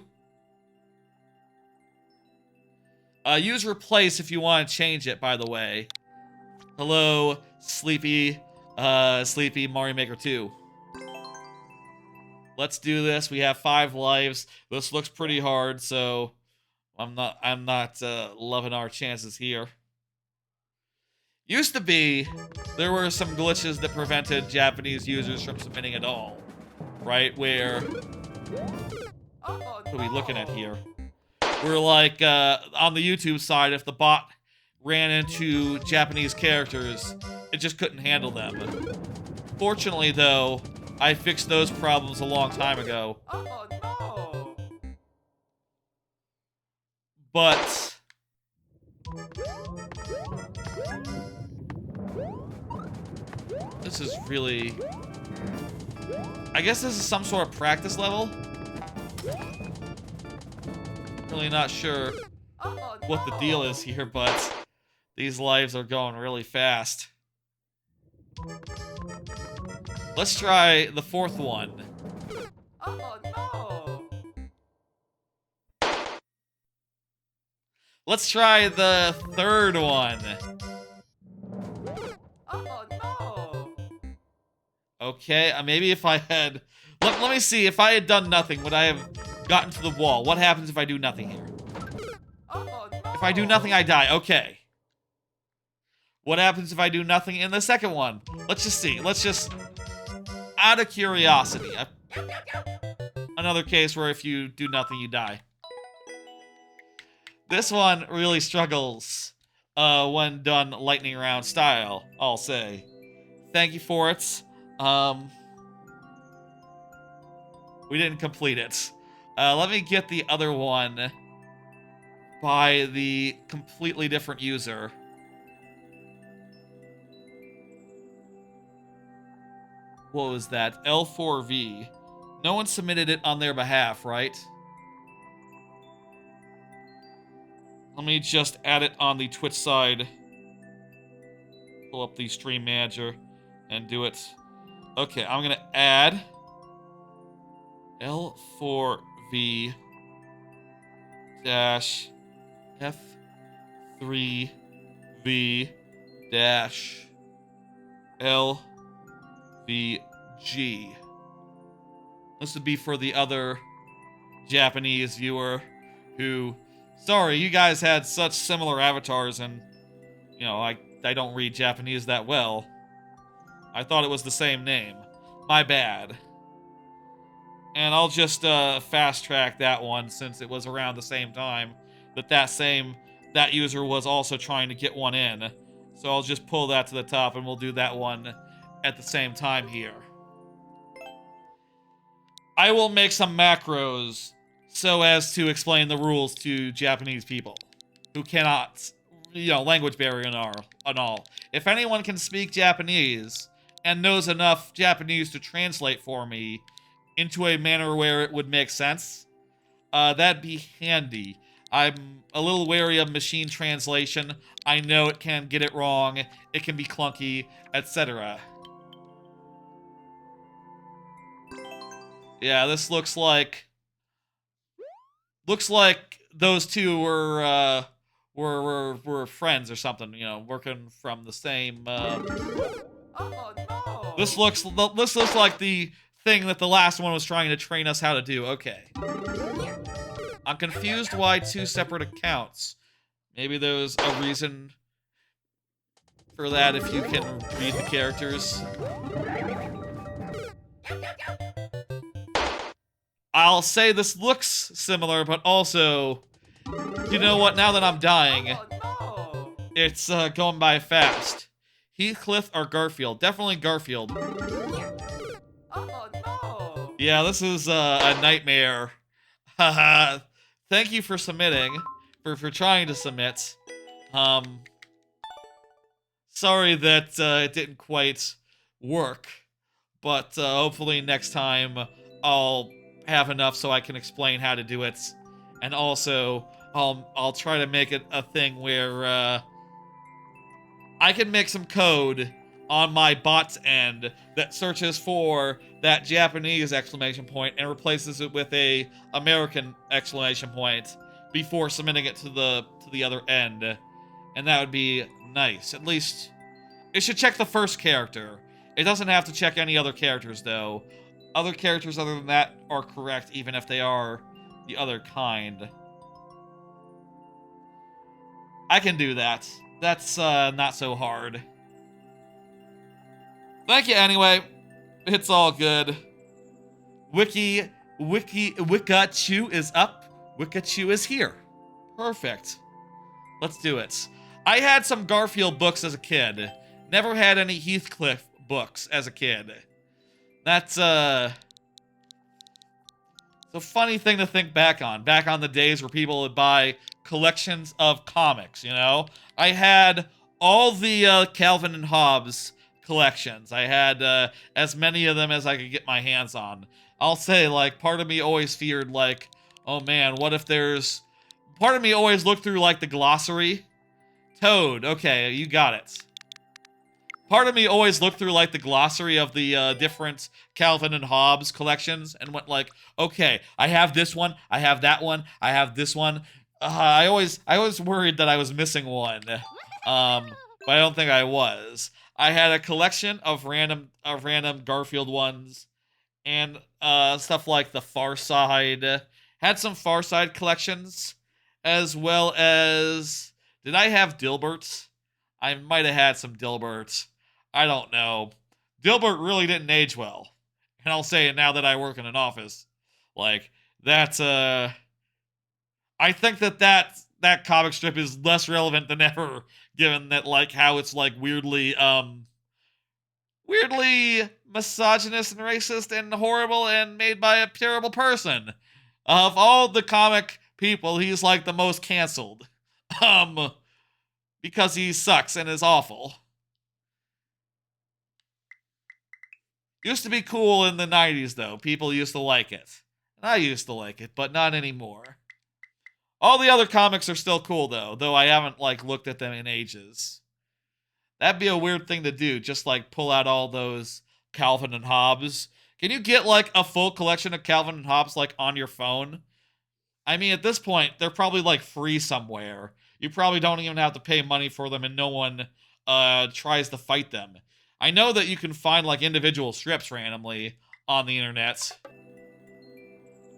Use replace if you want to change it, by the way. Hello, Sleepy Mario Maker 2. Let's do this. We have 5 lives. This looks pretty hard, so I'm not loving our chances here. Used to be, there were some glitches that prevented Japanese users from submitting at all. Right? Where... What are we looking at here? We're like, on the YouTube side, if the bot ran into Japanese characters, it just couldn't handle them. Fortunately, though, I fixed those problems a long time ago. Oh no! But... this is really... I guess this is some sort of practice level? Really not sure what the deal is here, but these lives are going really fast. Let's try the 4th one. Oh no! Let's try the 3rd one. Oh no! Okay, maybe if I had... Let me see, if I had done nothing, would I have gotten to the wall? What happens if I do nothing here? Oh no! If I do nothing, I die. Okay. What happens if I do nothing in the 2nd one? Let's just see. Let's just... out of curiosity. Another case where if you do nothing, you die. This one really struggles when done lightning round style, I'll say. Thank you for it. We didn't complete it. Let me get the other one by the completely different user. What was that? L4V. No one submitted it on their behalf, right? Let me just add it on the Twitch side. Pull up the stream manager and do it. Okay, I'm gonna add L4V dash F3V dash LVG. This would be for the other Japanese viewer who... Sorry, you guys had such similar avatars and, you know, I don't read Japanese that well. I thought it was the same name. My bad. And I'll just fast track that one since it was around the same time that user was also trying to get one in. So I'll just pull that to the top and we'll do that one at the same time here. I will make some macros so as to explain the rules to Japanese people who cannot, you know, language barrier and all. If anyone can speak Japanese and knows enough Japanese to translate for me into a manner where it would make sense, that'd be handy. I'm a little wary of machine translation. I know it can get it wrong, it can be clunky, etc. Yeah, this looks like those two were friends or something, you know, working from the same Oh no! This looks like the thing that the last one was trying to train us how to do. Okay. I'm confused why two separate accounts. Maybe there's a reason for that if you can read the characters. I'll say this looks similar, but also, you know what, now that I'm dying, Oh no! it's going by fast. Heathcliff or Garfield? Definitely Garfield. Oh no! Yeah, this is a nightmare. Haha. Thank you for submitting, for trying to submit. Sorry that it didn't quite work, but hopefully next time I'll have enough so I can explain how to do it, and also I'll try to make it a thing where I can make some code on my bot's end that searches for that Japanese exclamation point and replaces it with a American exclamation point before submitting it to the other end. And that would be nice. At least it should check the first character. It doesn't have to check any other characters though. Other characters other than that are correct even if they are the other kind. I can do that. That's not so hard. Thank you anyway. It's all good. Wikachu is up. Wikachu is here. Perfect. Let's do it. I had some Garfield books as a kid. Never had any Heathcliff books as a kid. That's it's a funny thing to think back on. Back on the days where people would buy collections of comics, you know? I had all the Calvin and Hobbes collections. I had as many of them as I could get my hands on. I'll say, like, part of me always feared, like, oh man, what if there's... Part of me always looked through, like, the glossary. Toad, okay, you got it. Part of me always looked through, like, the glossary of the different Calvin and Hobbes collections and went like, okay, I have this one, I have that one, I have this one. I always worried that I was missing one. But I don't think I was. I had a collection of random Garfield ones and stuff like the Far Side. Had some Far Side collections, as well as... Did I have Dilbert? I might have had some Dilbert. I don't know. Dilbert really didn't age well. And I'll say it now that I work in an office. Like, that's, I think that comic strip is less relevant than ever, given that, like, how it's, like, weirdly misogynist and racist and horrible and made by a terrible person. Of all the comic people, he's, like, the most canceled. Because he sucks and is awful. Used to be cool in the 90s, though. People used to like it. And I used to like it, but not anymore. All the other comics are still cool, though I haven't, like, looked at them in ages. That'd be a weird thing to do, just, like, pull out all those Calvin and Hobbes. Can you get, like, a full collection of Calvin and Hobbes, like, on your phone? I mean, at this point, they're probably, like, free somewhere. You probably don't even have to pay money for them, and no one tries to fight them. I know that you can find, like, individual strips randomly on the internet.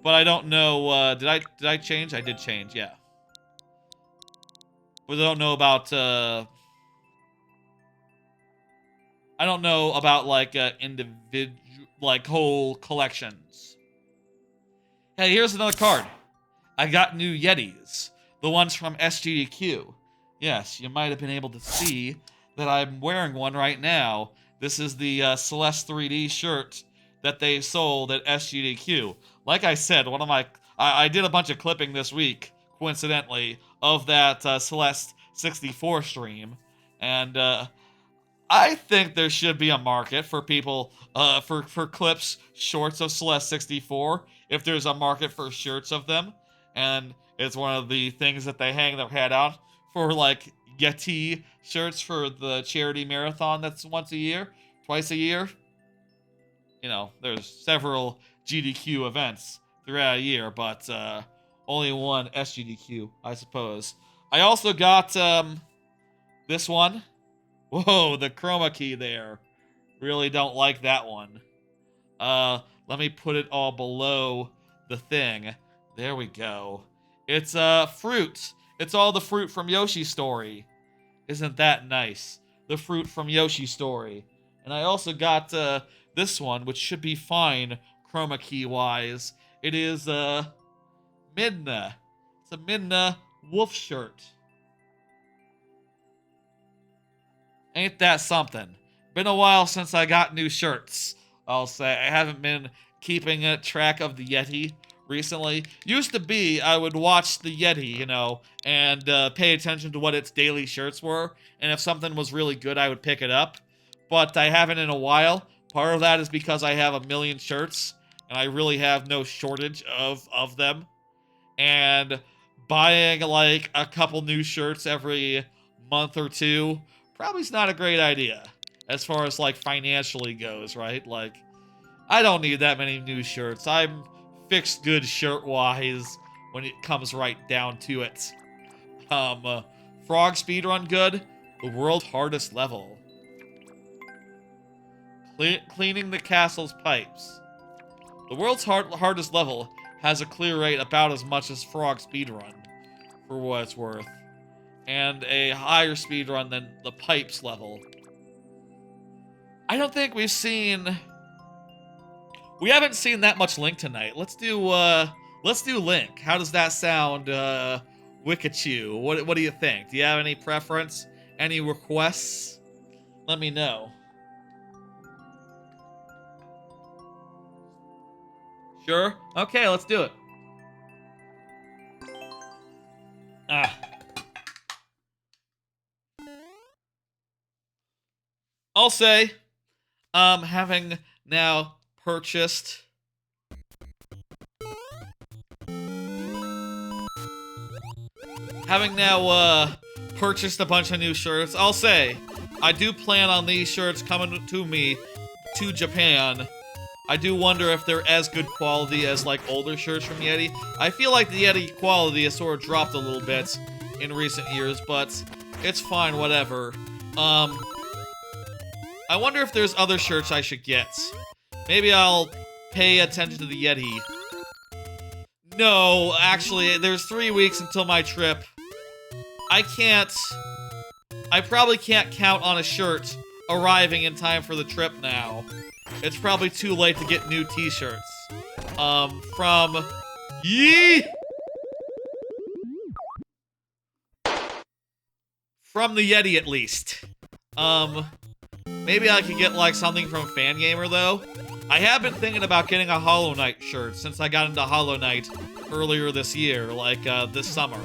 But I don't know, did I change? I did change, yeah. But I don't know about, I don't know about, like, individual, like, whole collections. Hey, here's another card. I got new Yetis. The ones from SGDQ. Yes, you might have been able to see that I'm wearing one right now. This is the Celeste 3D shirt that they sold at SGDQ. Like I said, I did a bunch of clipping this week, coincidentally, of that Celeste 64 stream. And I think there should be a market for people, for clips, shorts of Celeste 64, if there's a market for shirts of them. And It's one of the things that they hang their head out for, like, Yeti shirts for the charity marathon that's twice a year. You know, there's several GDQ events throughout a year, but only one SGDQ, I suppose. I also got this one. Whoa, the chroma key there. Really don't like that one. Let me put it all below the thing. There we go. It's fruit. It's all the fruit from Yoshi's Story. Isn't that nice? The fruit from Yoshi's Story. And I also got this one, which should be fine chroma key wise. It is Midna. It's a Midna wolf shirt. Ain't that something? Been a while since I got new shirts. I'll say I haven't been keeping a track of the Yeti recently. Used to be I would watch the Yeti, you know, and pay attention to what its daily shirts were, and if something was really good, I would pick it up. But I haven't in a while. Part of that is because I have a million shirts, and I really have no shortage of them. And buying like a couple new shirts every month or two probably is not a great idea as far as like financially goes, right? Like, I don't need that many new shirts. I'm fixed good shirt wise when it comes right down to it. Frog speedrun good. The world's hardest level. Cleaning the castle's pipes. The world's hardest level has a clear rate about as much as Frog speedrun, for what it's worth, and a higher speedrun than the pipes level. I don't think we haven't seen that much Link tonight. Let's do Link. How does that sound, Wikachu? What do you think? Do you have any preference? Any requests? Let me know. Sure? Okay, let's do it. I'll say, having now purchased a bunch of new shirts, I'll say, I do plan on these shirts coming to me to Japan. I do wonder if they're as good quality as, like, older shirts from Yeti. I feel like the Yeti quality has sort of dropped a little bit in recent years, but it's fine, whatever. I wonder if there's other shirts I should get. Maybe I'll pay attention to the Yeti. No, actually, there's 3 weeks until my trip. I probably can't count on a shirt arriving in time for the trip now. It's probably too late to get new t-shirts. From the Yeti, at least. Maybe I could get, like, something from Fangamer, though. I have been thinking about getting a Hollow Knight shirt since I got into Hollow Knight earlier this year, like, this summer.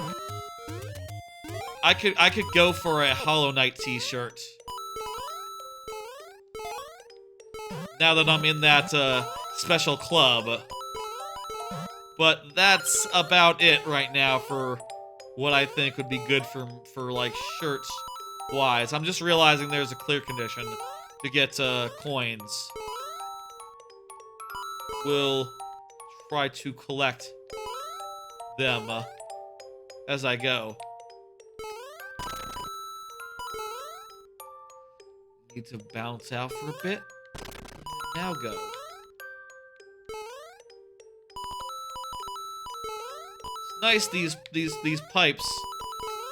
I could go for a Hollow Knight t-shirt. Now that I'm in that, special club. But that's about it right now for what I think would be good for like, shirts-wise. I'm just realizing there's a clear condition to get, coins. We'll try to collect them, as I go. Need to bounce out for a bit. Now go. It's nice these pipes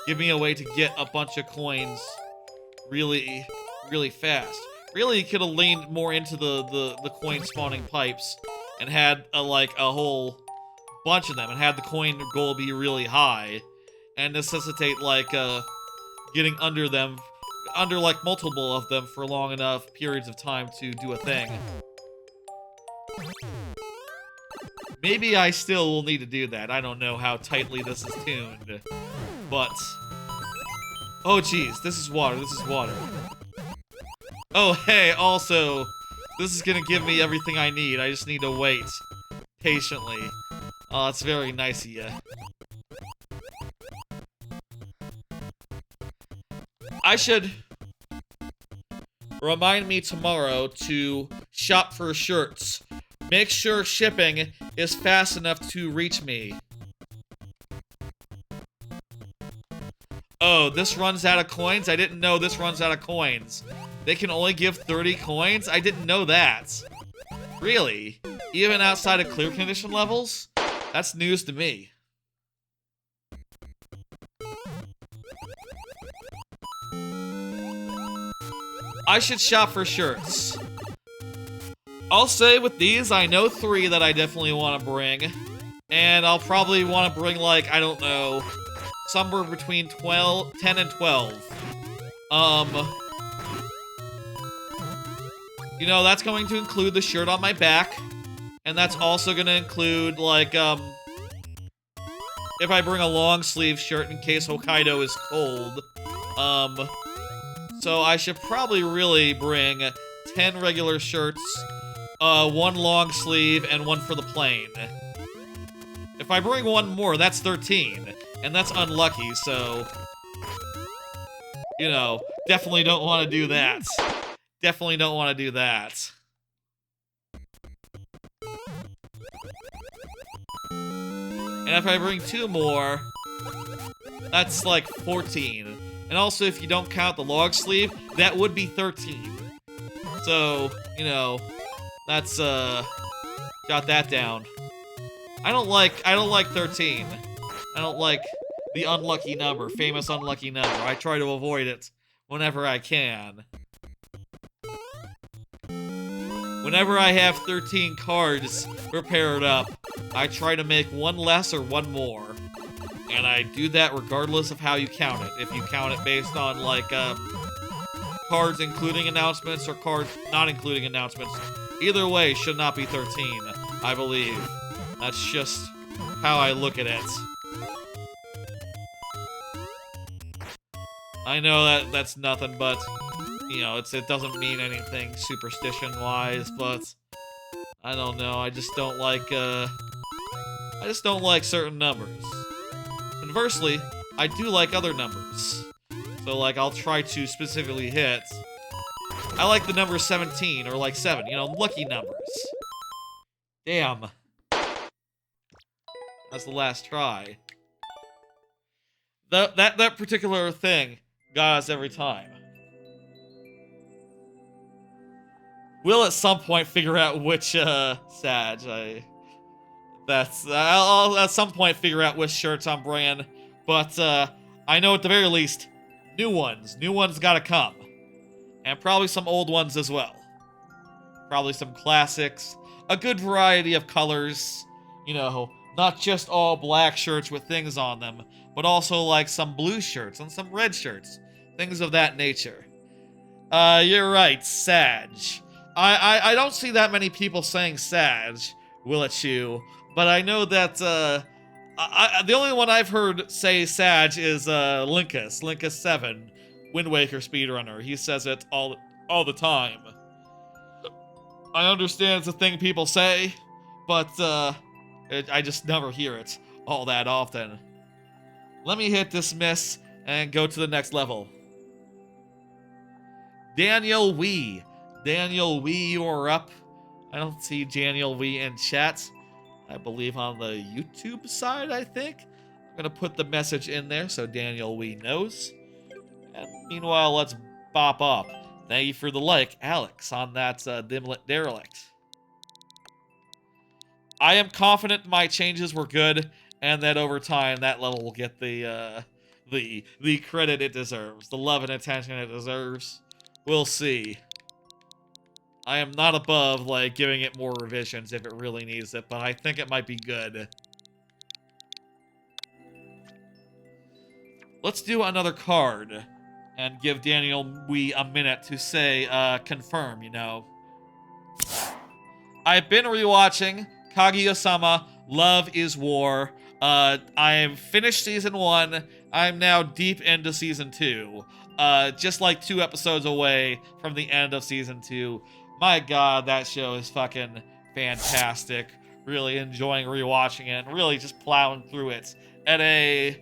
give me a way to get a bunch of coins really fast. Really, you could have leaned more into the coin spawning pipes and had a whole bunch of them and had the coin goal be really high and necessitate like getting under like multiple of them for long enough periods of time to do a thing. Maybe I still will need to do that. I don't know how tightly this is tuned. But... oh, jeez. This is water. This is water. Oh, hey, also, this is gonna give me everything I need. I just need to wait patiently. Oh, it's very nice of you. I should remind me tomorrow to shop for shirts. Make sure shipping is fast enough to reach me. Oh, this runs out of coins? I didn't know this runs out of coins. They can only give 30 coins? I didn't know that. Really? Even outside of clear condition levels? That's news to me. I should shop for shirts. I'll say with these, I know 3 that I definitely want to bring. And I'll probably want to bring, like, I don't know, somewhere between 10 and 12. You know, that's going to include the shirt on my back. And that's also going to include, like, if I bring a long sleeve shirt in case Hokkaido is cold. So I should probably really bring 10 regular shirts, 1 long sleeve, and 1 for the plane. If I bring 1 more, that's 13. And that's unlucky, so... You know, definitely don't want to do that. Definitely don't want to do that. And if I bring 2 more, that's like 14. And also, if you don't count the long sleeve, that would be 13. So, you know, that's, got that down. I don't like 13. I don't like the unlucky number, famous unlucky number. I try to avoid it whenever I can. Whenever I have 13 cards prepared up, I try to make 1 less or 1 more. And I do that regardless of how you count it. If you count it based on, like, cards including announcements or cards not including announcements, either way should not be 13, I believe. That's just how I look at it. I know that that's nothing, but, you know, it doesn't mean anything superstition-wise, but I don't know, I just don't like certain numbers. Conversely, I do like other numbers. So, like, I'll try to specifically hit. I like the number 17, or like 7, you know, lucky numbers. Damn. That's the last try. That particular thing got us every time. We'll at some point figure out which, Sag, I'll at some point figure out which shirts I'm bringing, but, I know at the very least, new ones. New ones gotta come. And probably some old ones as well. Probably some classics. A good variety of colors. You know, not just all black shirts with things on them, but also like some blue shirts and some red shirts. Things of that nature. You're right, Sag. I don't see that many people saying Sag, Willachu, but I know that, the only one I've heard say Sag is, Linkus 7, Wind Waker speedrunner. He says it all the time. I understand it's a thing people say, but, I just never hear it all that often. Let me hit dismiss and go to the next level. Daniel Wee. Daniel Wee, you are up. I don't see Daniel Wee in chat. I believe on the YouTube side, I think. I'm going to put the message in there so Daniel Wee knows. And meanwhile, let's bop up. Thank you for the like, Alex, on that Dimlet Derelict. I am confident my changes were good, and that over time, that level will get the credit it deserves, the love and attention it deserves. We'll see. I am not above, like, giving it more revisions if it really needs it, but I think it might be good. Let's do another card and give Daniel Wee a minute to say, confirm, you know. I've been rewatching Kaguya-sama, Love is War. I've finished Season 1. I'm now deep into Season 2. Just like 2 episodes away from the end of Season 2. My god, that show is fucking fantastic. Really enjoying rewatching it and really just plowing through it at a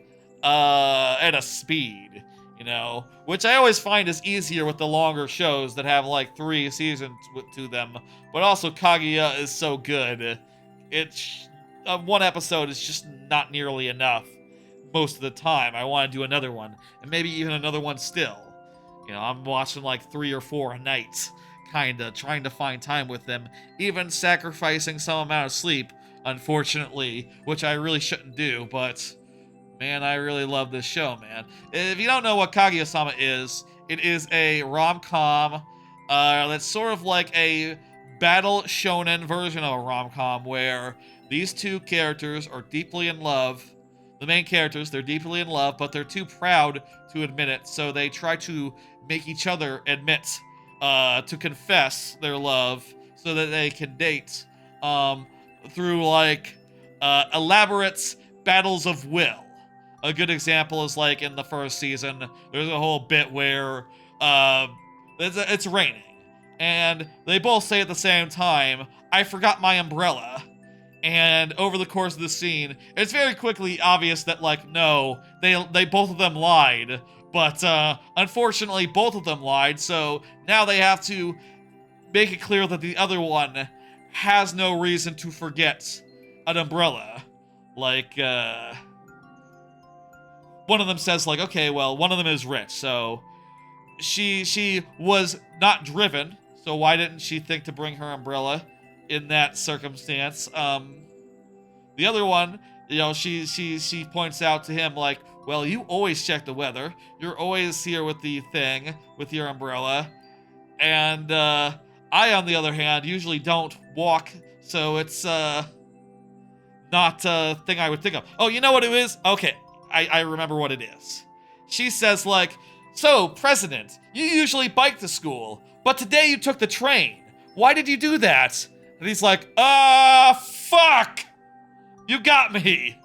speed. You you know, which I always find is easier with the longer shows that have like 3 seasons to them. But also Kaguya is so good. It's one episode is just not nearly enough most of the time. I want to do another one, and maybe even another one still. You know, I'm watching like 3 or 4 a night, kinda trying to find time with them, even sacrificing some amount of sleep, unfortunately, which I really shouldn't do, but man, I really love this show, man. If you don't know what Kaguya-sama is, it is a rom-com that's sort of like a battle shonen version of a rom-com where these two characters are deeply in love. The main characters, they're deeply in love, but they're too proud to admit it, so they try to make each other admit, to confess their love so that they can date, through like elaborate battles of will. A good example is like in the first season, there's a whole bit where it's raining, and they both say at the same time, "I forgot my umbrella." And over the course of the scene, it's very quickly obvious that like no, they both of them lied, but unfortunately both of them lied. So now they have to make it clear that the other one has no reason to forget an umbrella. Like one of them says like, okay, well, one of them is rich, so she was not driven, so why didn't she think to bring her umbrella in that circumstance? The other one, you know, she points out to him like, well, you always check the weather. You're always here with the thing, with your umbrella. And I, on the other hand, usually don't walk, so it's not a thing I would think of. Oh, you know what it is? Okay, I remember what it is. She says like, so, President, you usually bike to school, but today you took the train. Why did you do that? And he's like, fuck! You got me!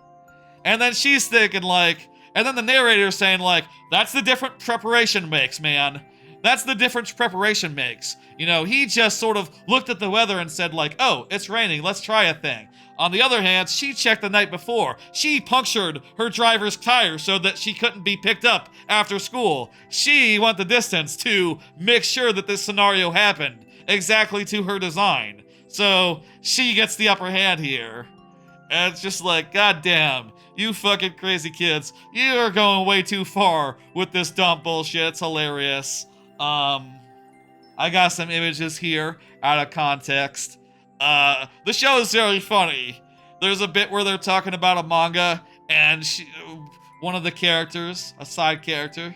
And then she's thinking like, and then the narrator's saying like, that's the difference preparation makes, man. That's the difference preparation makes. You know, he just sort of looked at the weather and said like, oh, it's raining, let's try a thing. On the other hand, she checked the night before. She punctured her driver's tire so that she couldn't be picked up after school. She went the distance to make sure that this scenario happened exactly to her design. So she gets the upper hand here. And it's just like, goddamn, you fucking crazy kids. You are going way too far with this dumb bullshit. It's hilarious. I got some images here out of context. The show is very funny. There's a bit where they're talking about a manga, and one of the characters, a side character,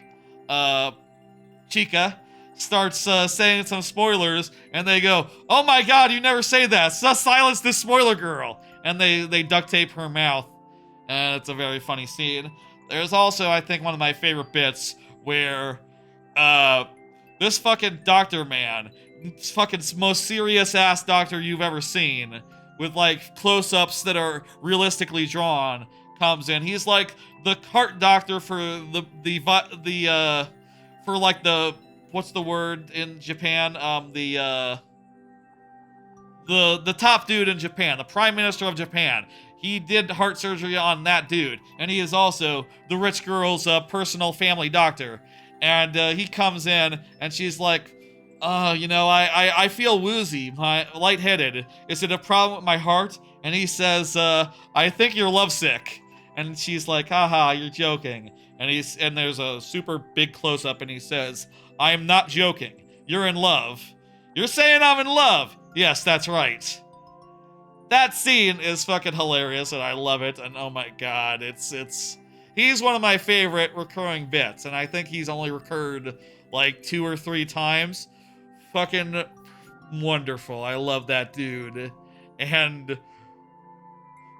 Chika, starts saying some spoilers, and they go, "Oh my god, you never say that! Silence this spoiler girl!" And they duct tape her mouth, and it's a very funny scene. There's also, I think, one of my favorite bits where this fucking doctor man, fucking most serious ass doctor you've ever seen, with like close-ups that are realistically drawn, comes in. He's like the heart doctor for for like the, what's the word in Japan? The top dude in Japan, the Prime Minister of Japan. He did heart surgery on that dude, and he is also the rich girl's personal family doctor. And he comes in, and she's like, you know, I feel woozy, lightheaded. Is it a problem with my heart? And he says, I think you're lovesick. And she's like, haha, you're joking. And there's a super big close-up, and he says, I am not joking. You're in love. You're saying I'm in love. Yes, that's right. That scene is fucking hilarious, and I love it. And oh my god, he's one of my favorite recurring bits, and I think he's only recurred like 2 or 3 times. Fucking wonderful. I love that dude. And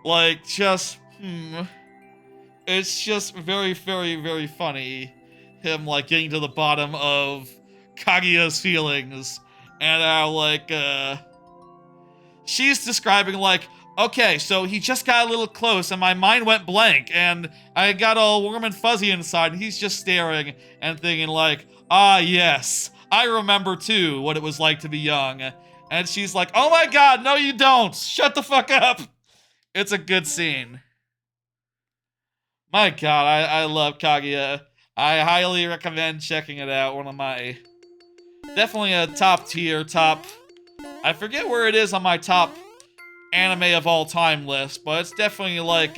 like just it's just very, very, very funny, him like getting to the bottom of Kaguya's feelings, and how like she's describing like, okay, so he just got a little close and my mind went blank and I got all warm and fuzzy inside, and he's just staring and thinking like, ah yes, I remember too what it was like to be young. And she's like, oh my god, no you don't, shut the fuck up. It's a good scene. My god, I love Kaguya. I highly recommend checking it out. One of my, definitely a top tier, I forget where it is on my top anime of all time list, but it's definitely like,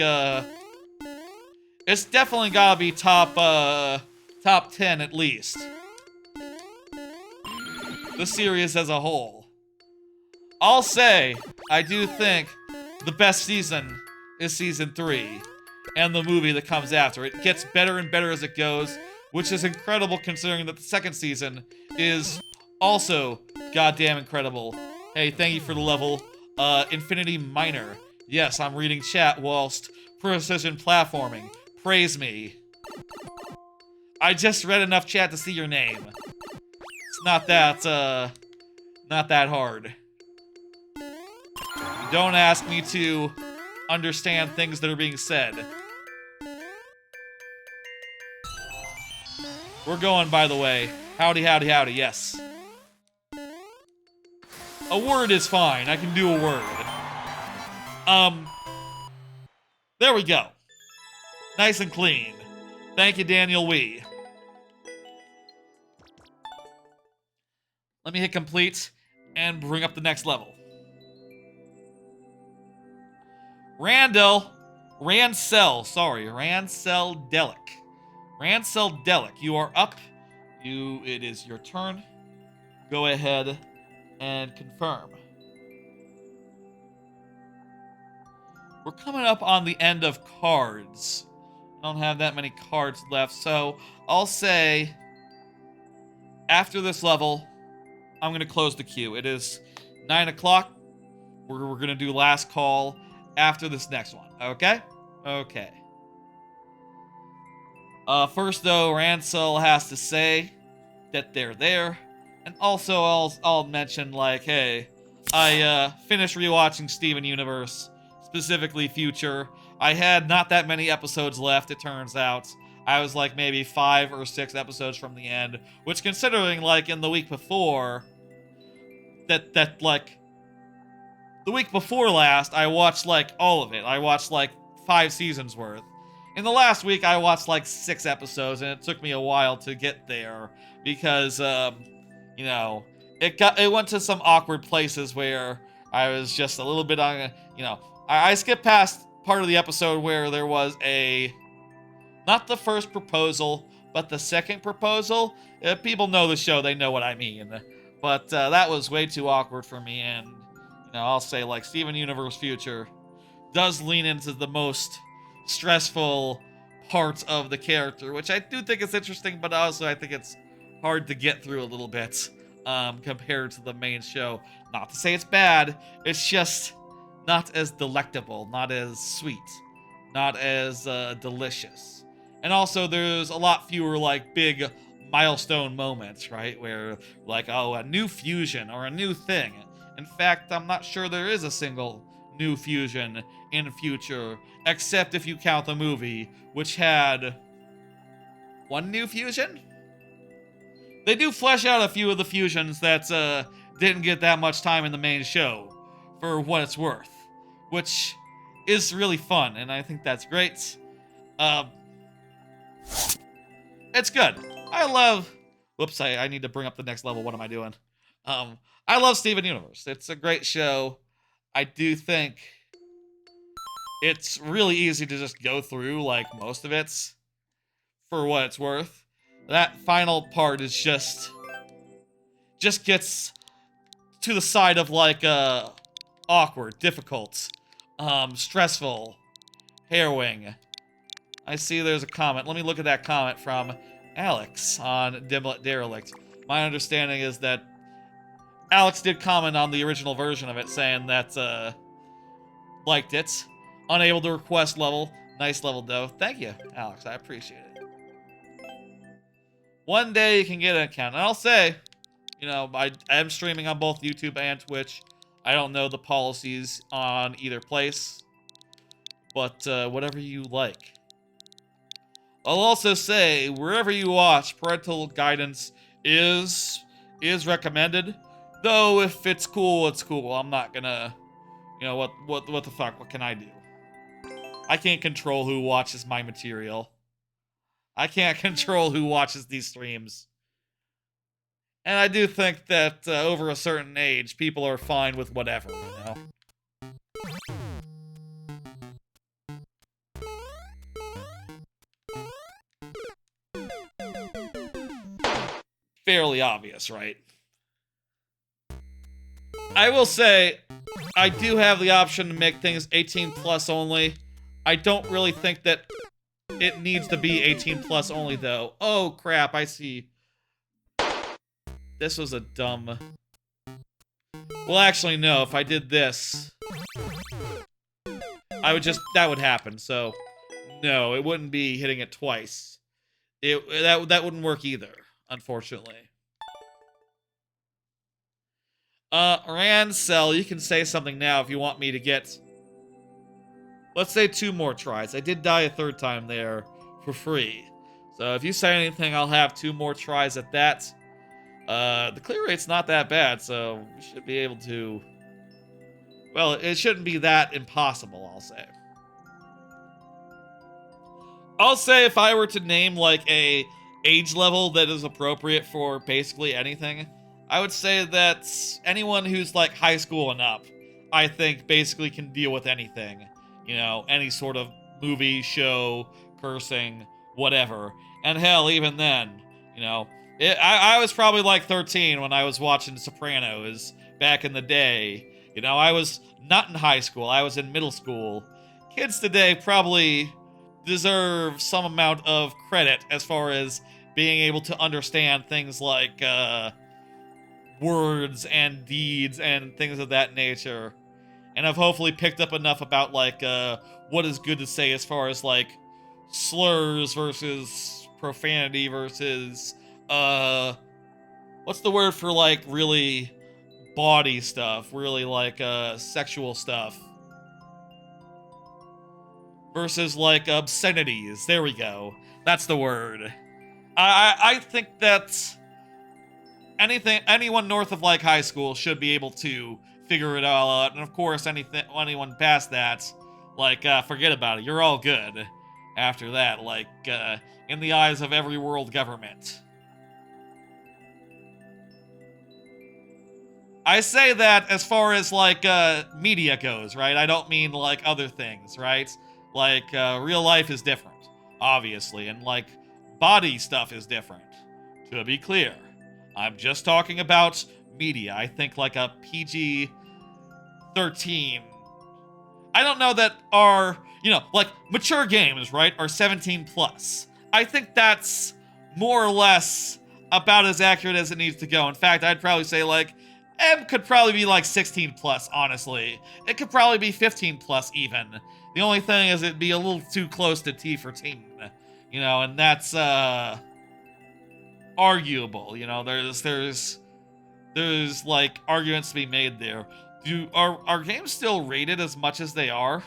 it's definitely gotta be top 10 at least. The series as a whole. I'll say, I do think the best season is season 3, and the movie that comes after. It gets better and better as it goes, which is incredible considering that the second season is also goddamn incredible. Hey, thank you for the level. Infinity Minor. Yes, I'm reading chat whilst precision platforming. Praise me. I just read enough chat to see your name. It's not that hard. Don't ask me to understand things that are being said. We're going, by the way. Howdy, howdy, howdy, yes. A word is fine. I can do a word. There we go. Nice and clean. Thank you, Daniel Wee. Let me hit complete and bring up the next level. Rancel Delic. Rancel Delic, you are up. It is your turn. Go ahead and confirm. We're coming up on the end of cards. I don't have that many cards left, so I'll say after this level, I'm going to close the queue. It is 9 o'clock. We're going to do last call after this next one, okay? Okay. First, though, Rancel has to say that they're there. And also, I'll mention, like, hey, I finished rewatching Steven Universe, specifically Future. I had not that many episodes left, it turns out. I was, like, maybe 5 or 6 episodes from the end, which, considering, like, in the week before, like, the week before last, I watched, like, all of it. I watched, like, 5 seasons worth. In the last week, I watched, like, 6 episodes, and it took me a while to get there, because, you know, it went to some awkward places where I was just a little bit on, you know, I skipped past part of the episode where there was not the first proposal, but the second proposal. If people know the show, they know what I mean. But that was way too awkward for me, and, you know, I'll say, like, Steven Universe Future does lean into the most stressful parts of the character, which I do think is interesting, but also I think it's hard to get through a little bit compared to the main show. Not to say it's bad, it's just not as delectable, not as sweet, not as delicious. And also there's a lot fewer, like, big milestone moments, right? Where, like, oh, a new fusion or a new thing. In fact, I'm not sure there is a single new fusion in Future, except if you count the movie, which had one new fusion? They do flesh out a few of the fusions that didn't get that much time in the main show, for what it's worth, which is really fun, and I think that's great. It's good. I love... Whoops, I need to bring up the next level. What am I doing? I love Steven Universe. It's a great show. I do think it's really easy to just go through, like, most of it, for what it's worth. That final part is just gets to the side of, like, awkward, difficult, stressful, harrowing. I see there's a comment. Let me look at that comment from Alex on Dimlet Derelict. My understanding is that Alex did comment on the original version of it, saying that, liked it. Unable to request level. Nice level, though. Thank you, Alex. I appreciate it. One day you can get an account. And I'll say, you know, I am streaming on both YouTube and Twitch. I don't know the policies on either place. But, whatever you like. I'll also say, wherever you watch, parental guidance is recommended. Though, if it's cool, it's cool. I'm not gonna... You know, what the fuck? What can I do? I can't control who watches my material. I can't control who watches these streams. And I do think that over a certain age, people are fine with whatever, you know? Fairly obvious, right? I will say, I do have the option to make things 18 plus only. I don't really think that it needs to be 18 plus only, though. Oh, crap, I see. This was a dumb... Well, actually, no. If I did this, I would just... That would happen, so... No, it wouldn't be hitting it twice. That wouldn't work either, unfortunately. Rancel, you can say something now if you want me to get... Let's say 2 more tries. I did die a 3rd time there for free. So if you say anything, I'll have 2 more tries at that. The clear rate's not that bad, so we should be able to... Well, it shouldn't be that impossible, I'll say. I'll say if I were to name, like, a age level that is appropriate for basically anything, I would say that anyone who's, like, high school and up, I think basically can deal with anything. You know, any sort of movie, show, cursing, whatever. And hell, even then, you know, I was probably like 13 when I was watching Sopranos back in the day. You know, I was not in high school, I was in middle school. Kids today probably deserve some amount of credit as far as being able to understand things like words and deeds and things of that nature. And I've hopefully picked up enough about, like, what is good to say as far as, like, slurs versus profanity versus, what's the word for, like, really bawdy stuff? Really, like, sexual stuff. Versus, like, obscenities. There we go. That's the word. I think that anyone north of, like, high school should be able to figure it all out, and of course, anyone past that, like, forget about it. You're all good after that, like, in the eyes of every world government. I say that as far as, like, media goes, right? I don't mean, like, other things, right? Like, real life is different, obviously, and, like, body stuff is different. To be clear, I'm just talking about media. I think like a PG-13. I don't know that our, you know, like mature games, right, are 17 plus. I think that's more or less about as accurate as it needs to go. In fact, I'd probably say like M could probably be like 16 plus, honestly. It could probably be 15 plus even. The only thing is it'd be a little too close to T for teen, you know, and that's arguable. You know, there's like arguments to be made there. Are games still rated as much as they are?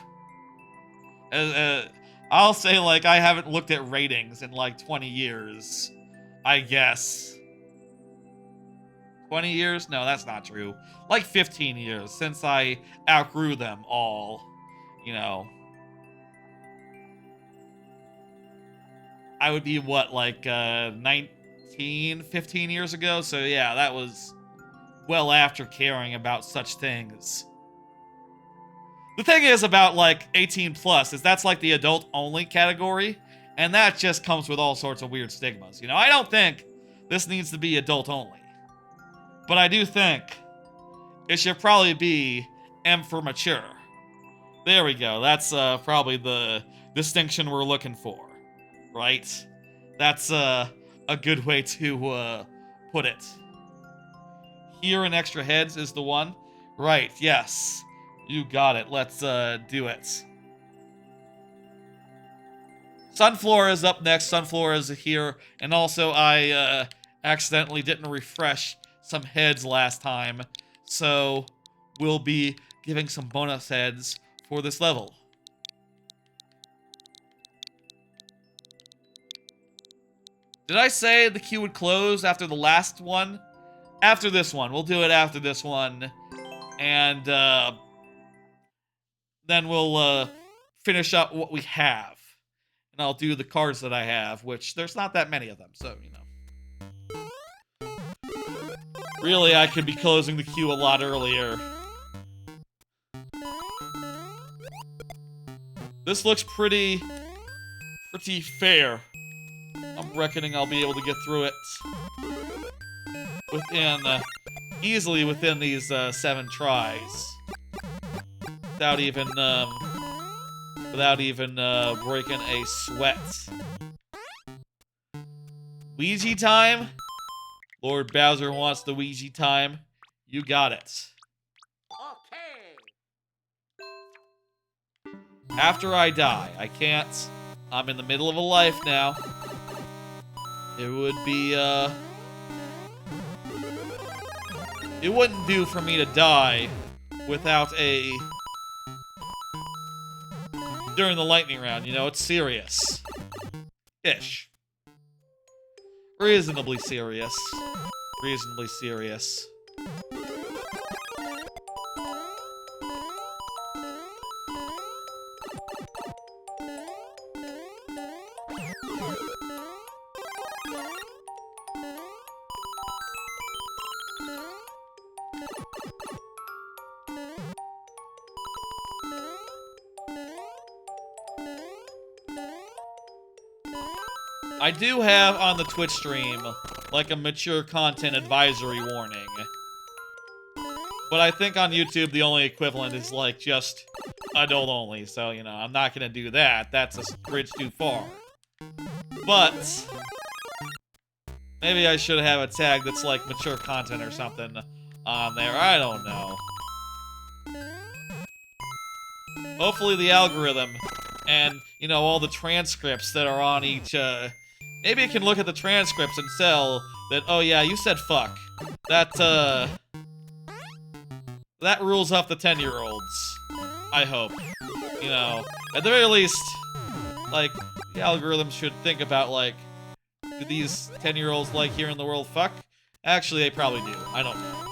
I'll say like I haven't looked at ratings in like 20 years. I guess. 20 years? No, that's not true. Like 15 years since I outgrew them all. You know. I would be what, like 15 years ago? So yeah, that was well after caring about such things. The thing is about, like, 18 plus is that's, like, the adult-only category, and that just comes with all sorts of weird stigmas. You know, I don't think this needs to be adult-only. But I do think it should probably be M for mature. There we go. That's probably the distinction we're looking for, right? That's a good way to put it. Here in extra heads is the one. Right, yes. You got it. Let's do it. Sunflora is up next. Sunflora is here. And also, I accidentally didn't refresh some heads last time. So, we'll be giving some bonus heads for this level. Did I say the queue would close after the last one? After this one. We'll do it after this one. And, then we'll finish up what we have. and I'll do the cards that I have, which there's not that many of them, so, you know. Really, I could be closing the queue a lot earlier. This looks pretty fair. I'm reckoning I'll be able to get through it easily within these 7 tries. Without even breaking a sweat. Ouija time? Lord Bowser wants the Ouija time. You got it. Okay. After I die, I can't. I'm in the middle of a life now. It would be, it wouldn't do for me to die without during the lightning round, you know, it's serious. Ish. Reasonably serious. Reasonably serious. I do have on the Twitch stream, like, a mature content advisory warning. But I think on YouTube, the only equivalent is, like, just adult only. So, you know, I'm not gonna do that. That's a bridge too far. But maybe I should have a tag that's, like, mature content or something on there. I don't know. Hopefully the algorithm and, you know, all the transcripts that are on each, maybe it can look at the transcripts and tell that, oh yeah, you said fuck. That rules off the 10-year-olds. I hope. You know, at the very least, like, the algorithm should think about, like, do these 10-year-olds like hearing the word fuck? Actually, they probably do. I don't know.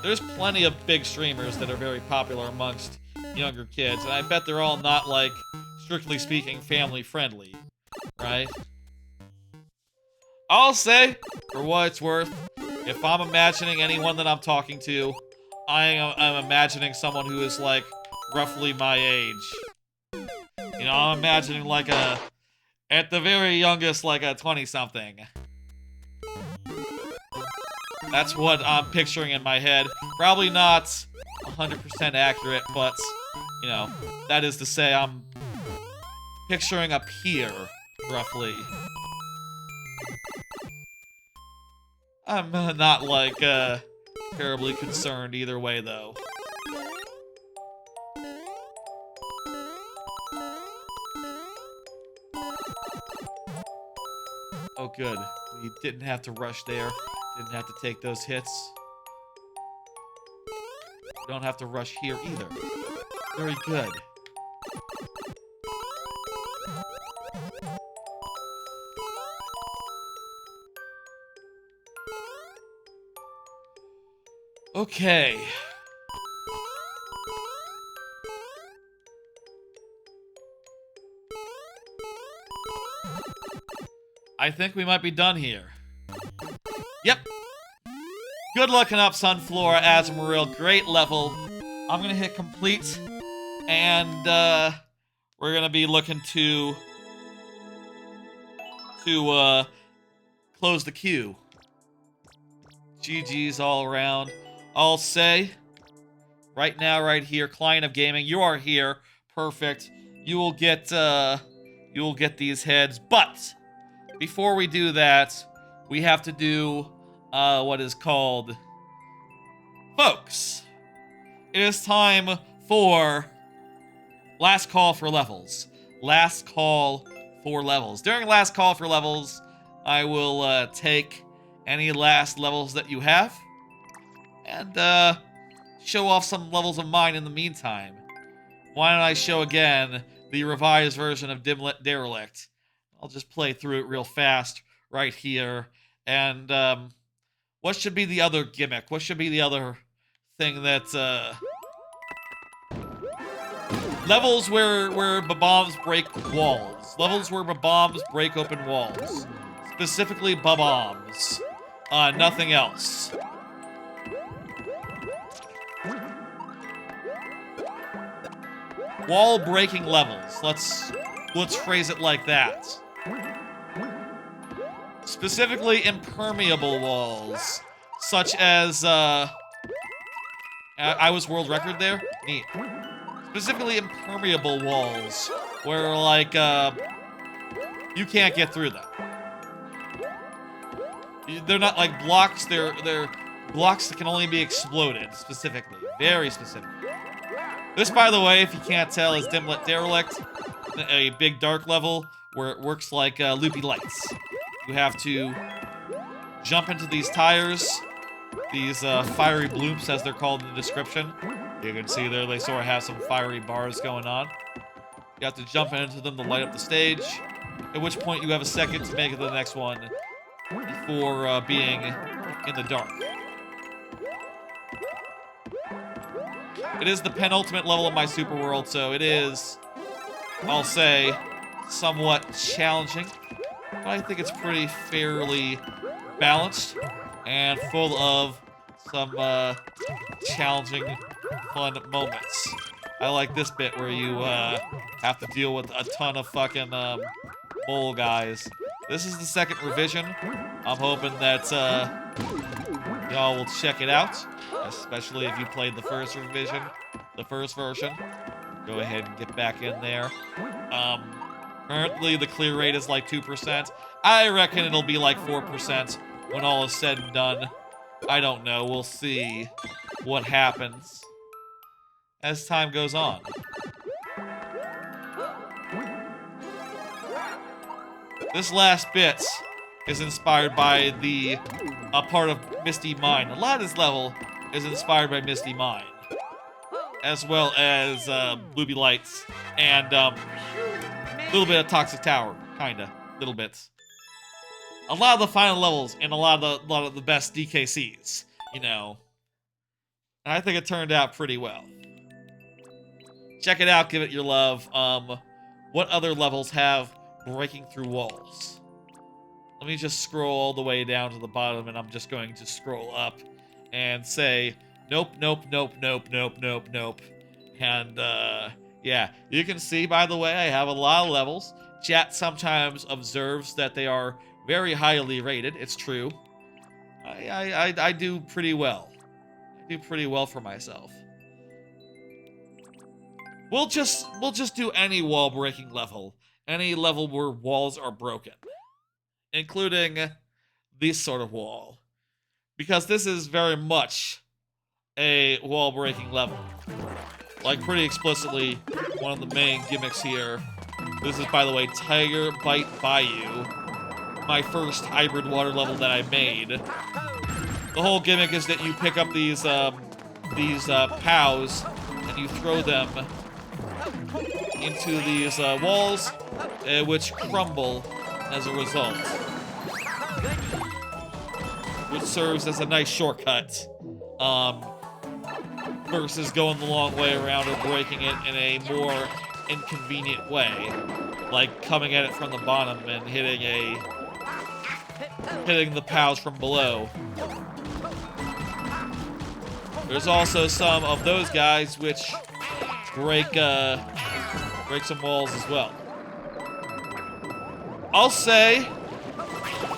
There's plenty of big streamers that are very popular amongst younger kids, and I bet they're all not, like, strictly speaking, family-friendly. Right? I'll say, for what it's worth, if I'm imagining anyone that I'm talking to, I'm imagining someone who is, like, roughly my age. You know, I'm imagining, like, at the very youngest, like, a 20-something. That's what I'm picturing in my head. Probably not 100% accurate, but, you know, that is to say I'm picturing up here, roughly. I'm not, like, terribly concerned either way, though. Oh, good. We didn't have to rush there. Didn't have to take those hits. We don't have to rush here either. Very good. Okay. I think we might be done here. Yep. Good looking up, Sunflora, Azumarill. Great level. I'm gonna hit complete. And, we're gonna be looking to close the queue. GG's all around. I'll say, right now, right here, Client of Gaming, you are here. Perfect. You will get these heads. But before we do that, we have to do what is called, folks, it is time for last call for levels. Last call for levels. During last call for levels, I will take any last levels that you have and show off some levels of mine in the meantime. Why don't I show again the revised version of Derelict? I'll just play through it real fast right here. And what should be the other gimmick? What should be the other thing that Levels where bombs break walls. Levels where bombs break open walls. Specifically bombs. Nothing else. Wall breaking levels. Let's phrase it like that. Specifically impermeable walls, such as I was world record there. Neat. Specifically impermeable walls, where like you can't get through them. They're not like blocks. They're blocks that can only be exploded. Specifically, very specific. This, by the way, if you can't tell, is Dimlet Derelict, a big dark level where it works like loopy lights. You have to jump into these tires, these fiery bloops, as they're called in the description. You can see there they sort of have some fiery bars going on. You have to jump into them to light up the stage, at which point you have a second to make it to the next one before being in the dark. It is the penultimate level of my super world, so it is, I'll say, somewhat challenging. But I think it's pretty fairly balanced and full of some challenging, fun moments. I like this bit where you have to deal with a ton of fucking mole guys. This is the second revision. I'm hoping that y'all will check it out, especially if you played the first revision, the first version. Go ahead and get back in there. Currently, the clear rate is like 2%. I reckon it'll be like 4% when all is said and done. I don't know. We'll see what happens as time goes on. This last bit is inspired by the part of Misty Mine. A lot of this level is inspired by Misty Mine, as well as Blueby Lights and a little bit of Toxic Tower, kinda, little bits. A lot of the final levels and a lot of the best DKCs, you know. And I think it turned out pretty well. Check it out, give it your love. What other levels have breaking through walls? Let me just scroll all the way down to the bottom, and I'm just going to scroll up and say, nope, nope, nope, nope, nope, nope, nope. And, yeah, you can see, by the way, I have a lot of levels. Chat sometimes observes that they are very highly rated. It's true. I do pretty well. I do pretty well for myself. We'll just do any wall breaking level. Any level where walls are broken. Including this sort of wall. Because this is very much a wall breaking level. Like, pretty explicitly, one of the main gimmicks here. This is, by the way, Tiger Bite Bayou. My first hybrid water level that I made. The whole gimmick is that you pick up these POWs and you throw them into these walls, which crumble as a result. Which serves as a nice shortcut. Versus going the long way around or breaking it in a more inconvenient way. Like coming at it from the bottom and hitting the POWs from below. There's also some of those guys which break some walls as well. I'll say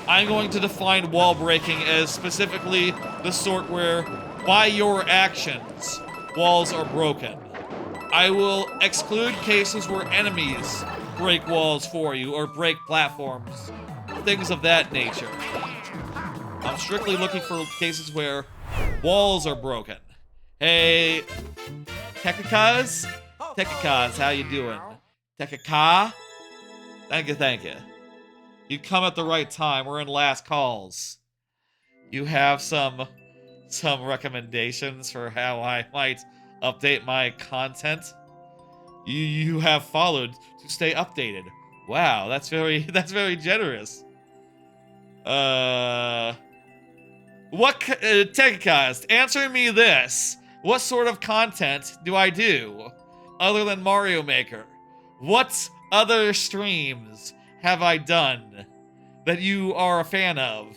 I'm going to define wall breaking as specifically the sort where, by your actions, walls are broken. I will exclude cases where enemies break walls for you or break platforms, things of that nature. I'm strictly looking for cases where walls are broken. Hey, Tekakaz? Tekakaz, how you doing? Tekaka? Thank you. You come at the right time. We're in last calls. You have some recommendations for how I might update my content? You have followed to stay updated. Wow, that's very generous. Tekcast, answer me this. What sort of content do I do? other than Mario Maker? What other streams have I done that you are a fan of?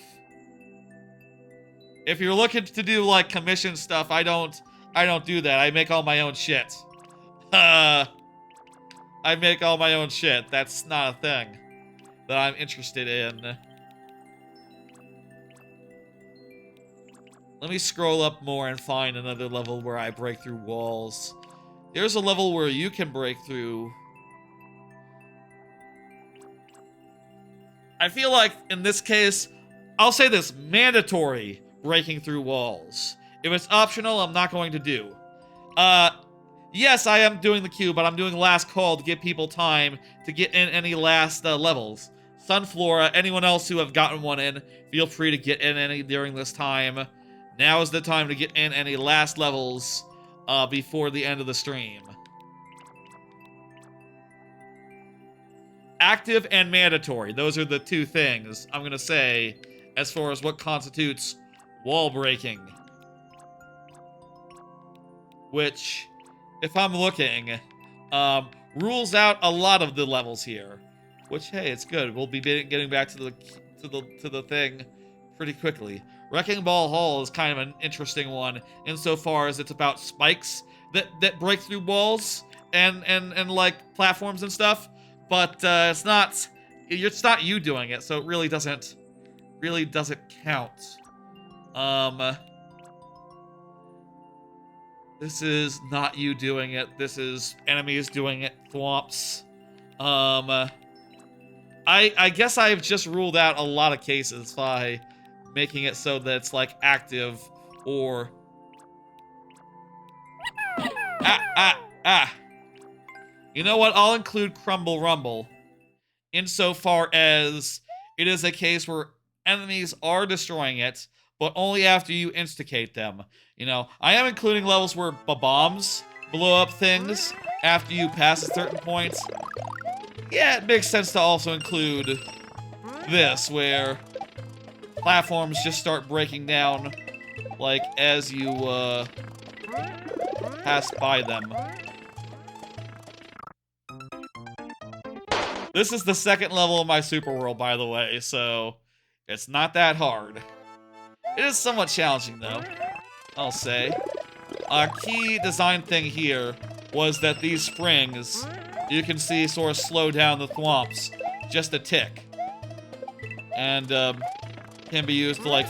If you're looking to do like commission stuff, I don't do that. I make all my own shit. I make all my own shit. That's not a thing that I'm interested in. Let me scroll up more and find another level where I break through walls. There's a level where you can break through. I feel like, in this case, I'll say this, mandatory breaking through walls. If it's optional, I'm not going to do. Yes, I am doing the queue, but I'm doing last call to give people time to get in any last levels. Sunflora, anyone else who have gotten one in, feel free to get in any during this time. Now is the time to get in any last levels before the end of the stream. Active and mandatory. Those are the two things I'm going to say as far as what constitutes wall breaking. Which, if I'm looking, rules out a lot of the levels here. Which, hey, it's good. We'll be getting back to the thing pretty quickly. Wrecking Ball Hall is kind of an interesting one insofar as it's about spikes that break through walls and like platforms and stuff. But it's not you doing it, so it really doesn't count. This is not you doing it. This is enemies doing it. Thwomps. I guess I've just ruled out a lot of cases by making it so that it's like active or You know what? I'll include Crumble Rumble insofar as it is a case where enemies are destroying it, but only after you instigate them. You know, I am including levels where bombs blow up things after you pass a certain point. Yeah, it makes sense to also include this, where platforms just start breaking down, like, as you, pass by them. This is the second level of my super world, by the way, so it's not that hard. It is somewhat challenging, though, I'll say. A key design thing here was that these springs, you can see, sort of slow down the thwomps just a tick. And, can be used to, like,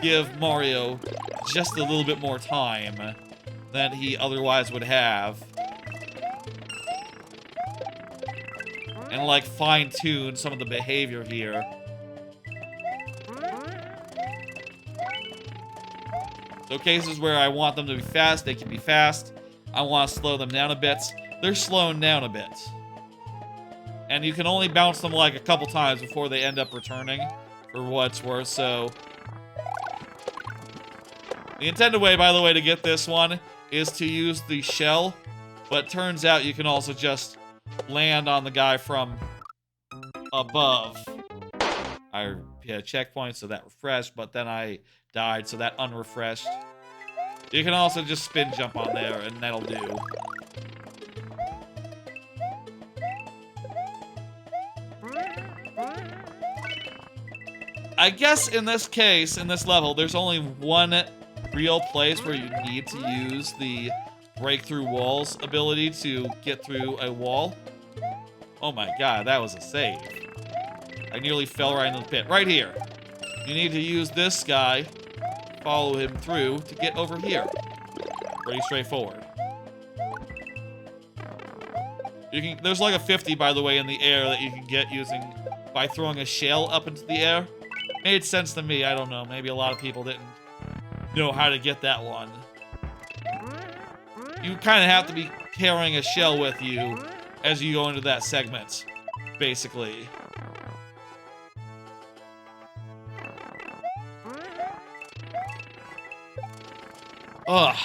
give Mario just a little bit more time than he otherwise would have. And, like, fine-tune some of the behavior here. So cases where I want them to be fast, they can be fast. I want to slow them down a bit. They're slowing down a bit. And you can only bounce them, like, a couple times before they end up returning, for what it's worth, so... The intended way, by the way, to get this one is to use the shell, but it turns out you can also just land on the guy from above. I hit a checkpoint, so that refreshed, but then I died, so that unrefreshed. You can also just spin jump on there, and that'll do. I guess in this case, in this level, there's only one real place where you need to use the breakthrough walls ability to get through a wall. Oh my god, that was a save. I nearly fell right into the pit. Right here. You need to use this guy, follow him through to get over here. Pretty straightforward. You can, there's like a 50, by the way, in the air that you can get using by throwing a shell up into the air. Made sense to me, I don't know. Maybe a lot of people didn't know how to get that one. You kind of have to be carrying a shell with you as you go into that segment, basically. Ugh.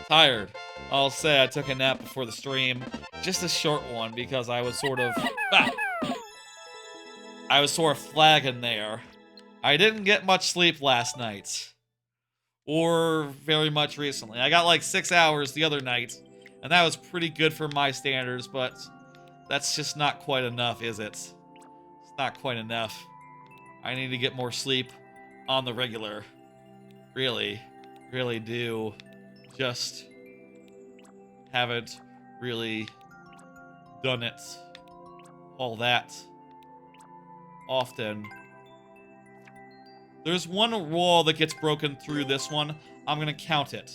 Tired. I'll say I took a nap before the stream. Just a short one because I was sort of... I was sort of flagging there. I didn't get much sleep last night. or very much recently. I got like 6 hours the other night, and that was pretty good for my standards, but that's just not quite enough, is it? It's not quite enough. I need to get more sleep on the regular. Really do. Just haven't really done it all that often. There's one wall that gets broken through this one. I'm gonna count it.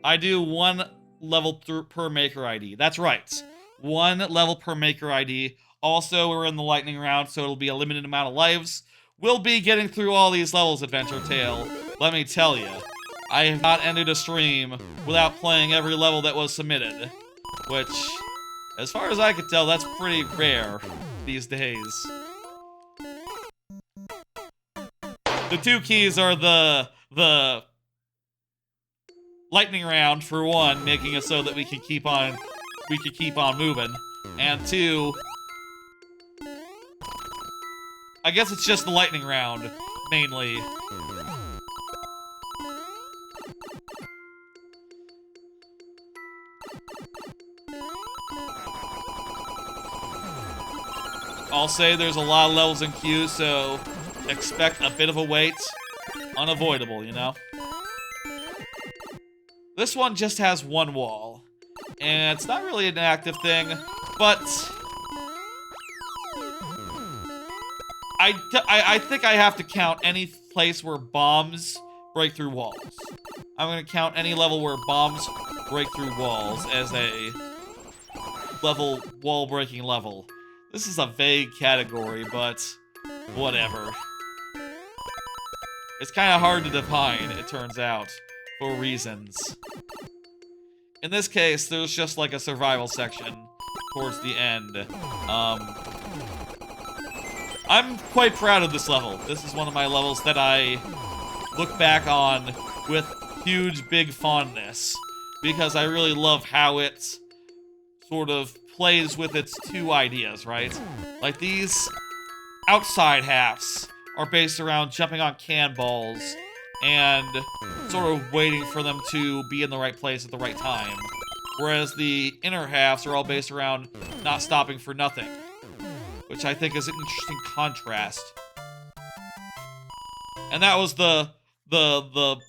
I do 1 level per maker ID. That's right. 1 level per maker ID. Also, we're in the lightning round, so it'll be a limited amount of lives. We'll be getting through all these levels, Adventure Tale. Let me tell you, I have not ended a stream without playing every level that was submitted. Which, as far as I could tell, that's pretty rare these days. The 2 keys are the lightning round for 1, making it so that we can keep on moving, and 2, I guess it's just the lightning round mainly. I'll say there's a lot of levels in queue, so expect a bit of a wait. Unavoidable, you know? This one just has 1 wall. And it's not really an active thing, but I think I have to count any place where bombs break through walls. I'm gonna count any level where bombs break through walls as a wall breaking level. This is a vague category, but whatever. It's kind of hard to define, it turns out, for reasons. In this case, there's just like a survival section towards the end. I'm quite proud of this level. This is one of my levels that I look back on with huge, big fondness, because I really love how it sort of plays with its 2 ideas, right? Like, these outside halves are based around jumping on cannonballs and sort of waiting for them to be in the right place at the right time. Whereas the inner halves are all based around not stopping for nothing, which I think is an interesting contrast. And that was the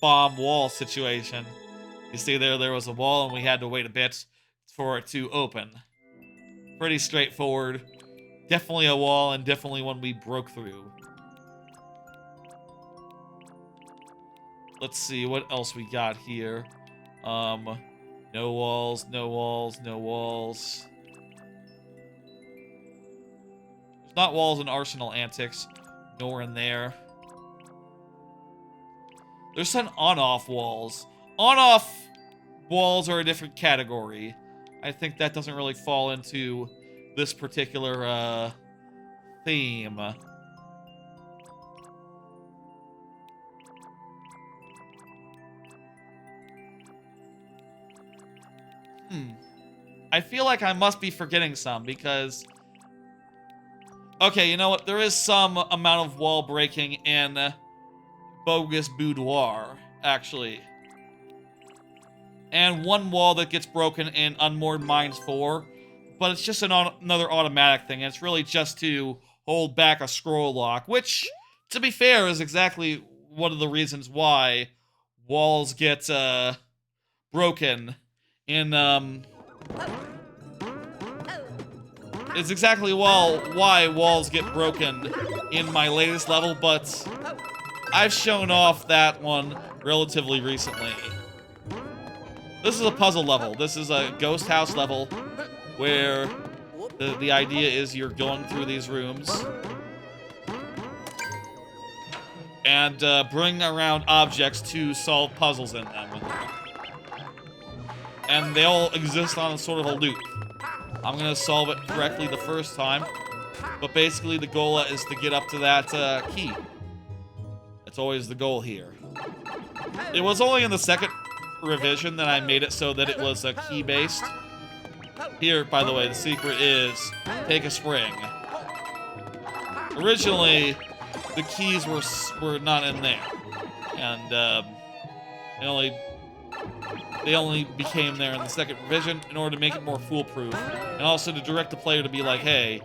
bomb wall situation. You see there was a wall and we had to wait a bit for it to open. Pretty straightforward. Definitely a wall, and definitely one we broke through. Let's see what else we got here. No walls, no walls, no walls. There's not walls in Arsenal Antics, nor in there. There's some on-off walls. On-off walls are a different category. I think that doesn't really fall into this particular theme. I feel like I must be forgetting some because... Okay, you know what? There is some amount of wall breaking in Bogus Boudoir, actually. And 1 wall that gets broken in Unmoored Mines 4, but it's just another automatic thing, and it's really just to hold back a scroll lock, which, to be fair, is exactly one of the reasons why walls get broken in it's exactly why walls get broken in my latest level, but I've shown off that one relatively recently. This is a puzzle level. This is a ghost house level where the idea is you're going through these rooms and bring around objects to solve puzzles in them. And they all exist on a sort of a loop. I'm gonna solve it correctly the first time, but basically the goal is to get up to that key. That's always the goal here. It was only in the second revision that I made it so that it was key-based. Here, by the way, the secret is take a spring. Originally, the keys were not in there, and They only became there in the second revision in order to make it more foolproof, and also to direct the player to be like, hey,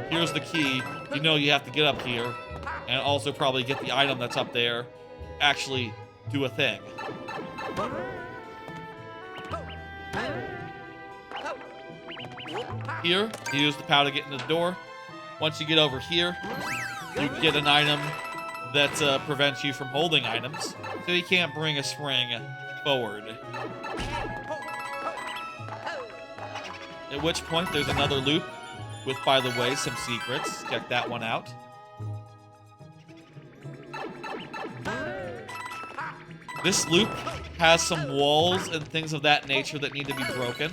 here's the key, you know you have to get up here, and also probably get the item that's up there, actually do a thing. Here, you use the POW to get into the door. Once you get over here, you get an item that prevents you from holding items, so you can't bring a spring forward. At which point, there's another loop with, by the way, some secrets. Check that one out. This loop has some walls and things of that nature that need to be broken,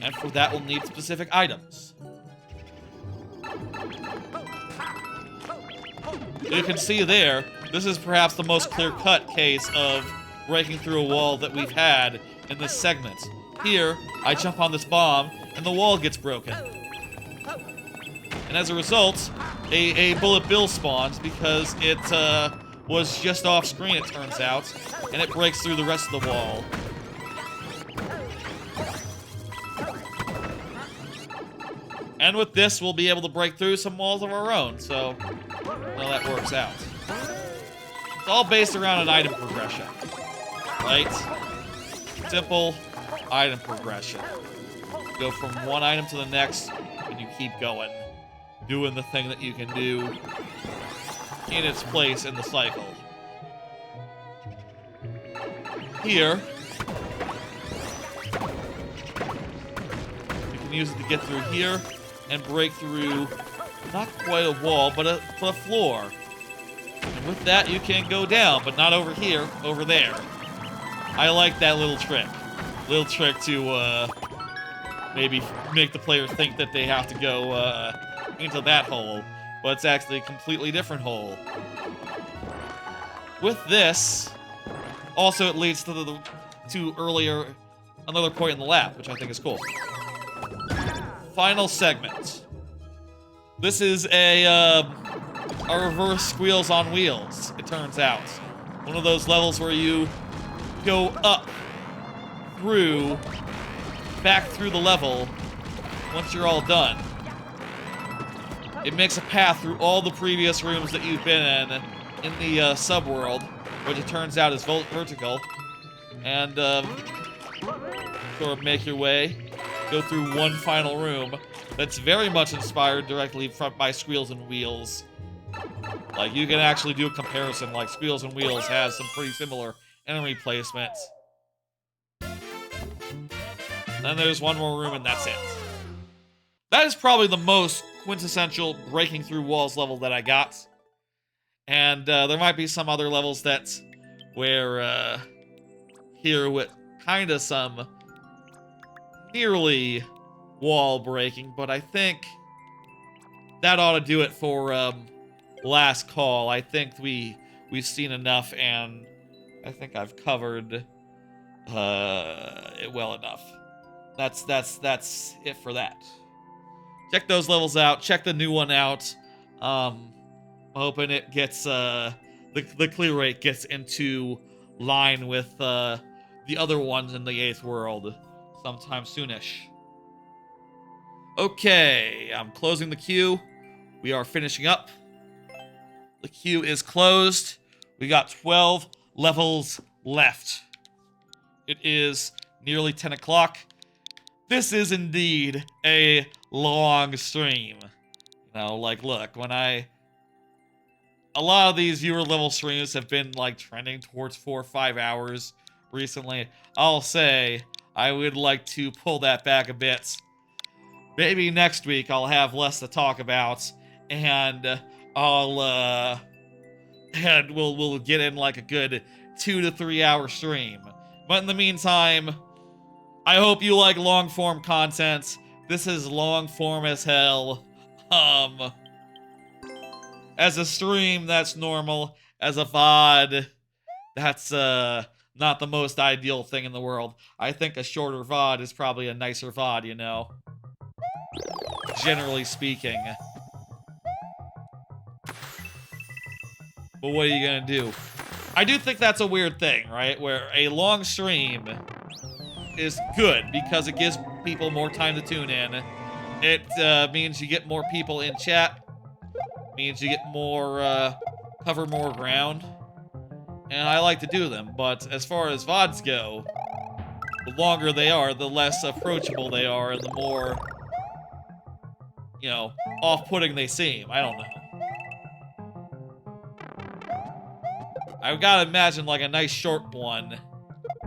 and for that we'll need specific items. You can see there, this is perhaps the most clear-cut case of breaking through a wall that we've had in this segment. Here, I jump on this bomb, and the wall gets broken. And as a result, a bullet bill spawns because it was just off screen, it turns out, and it breaks through the rest of the wall. And with this, we'll be able to break through some walls of our own, so well, that works out. It's all based around an item progression, right? Simple item progression. Go from one item to the next, and you keep going, doing the thing that you can do in its place in the cycle. Here, you can use it to get through here and break through not quite a wall, but a floor. And with that, you can go down, but not over here, over there. I like that little trick. Little trick to maybe make the player think that they have to go into that hole, but it's actually a completely different hole. With this, also it leads to another point in the lab, which I think is cool. Final segment. This is a reverse Squeals on Wheels, it turns out. One of those levels where you go up, through, back through the level once you're all done. It makes a path through all the previous rooms that you've been in the subworld, which it turns out is vertical, and sort of make your way, go through one final room that's very much inspired directly by Squeals and Wheels. Like, you can actually do a comparison, like Squeals and Wheels has some pretty similar enemy placements. Then there's one more room and that's it. That is probably the most quintessential breaking through walls level that I got. And there might be some other levels where here with kind of some nearly wall breaking, but I think that ought to do it for last call. I think we've seen enough, and I think I've covered it well enough. That's it for that. Check those levels out. Check the new one out. I'm hoping it gets the clear rate gets into line with the other ones in the 8th world sometime soonish. Okay, I'm closing the queue. We are finishing up. The queue is closed. We got 12 levels left. It is nearly 10 o'clock. This is indeed a long stream. You know, like, look, a lot of these viewer level streams have been, like, trending towards 4 or 5 hours recently. I'll say I would like to pull that back a bit. Maybe next week I'll have less to talk about, and we'll get in like a good 2 to 3 hour stream. But in the meantime, I hope you like long form content. This is long form as hell. As a stream, that's normal. As a VOD, that's not the most ideal thing in the world. I think a shorter VOD is probably a nicer VOD, you know? Generally speaking. But what are you gonna do? I do think that's a weird thing, right? Where a long stream is good because it gives people more time to tune in. It means you get more people in chat. Means you get more, cover more ground. And I like to do them, but as far as VODs go, the longer they are, the less approachable they are, and the more, you know, off-putting they seem. I don't know. I've gotta imagine, like, a nice short one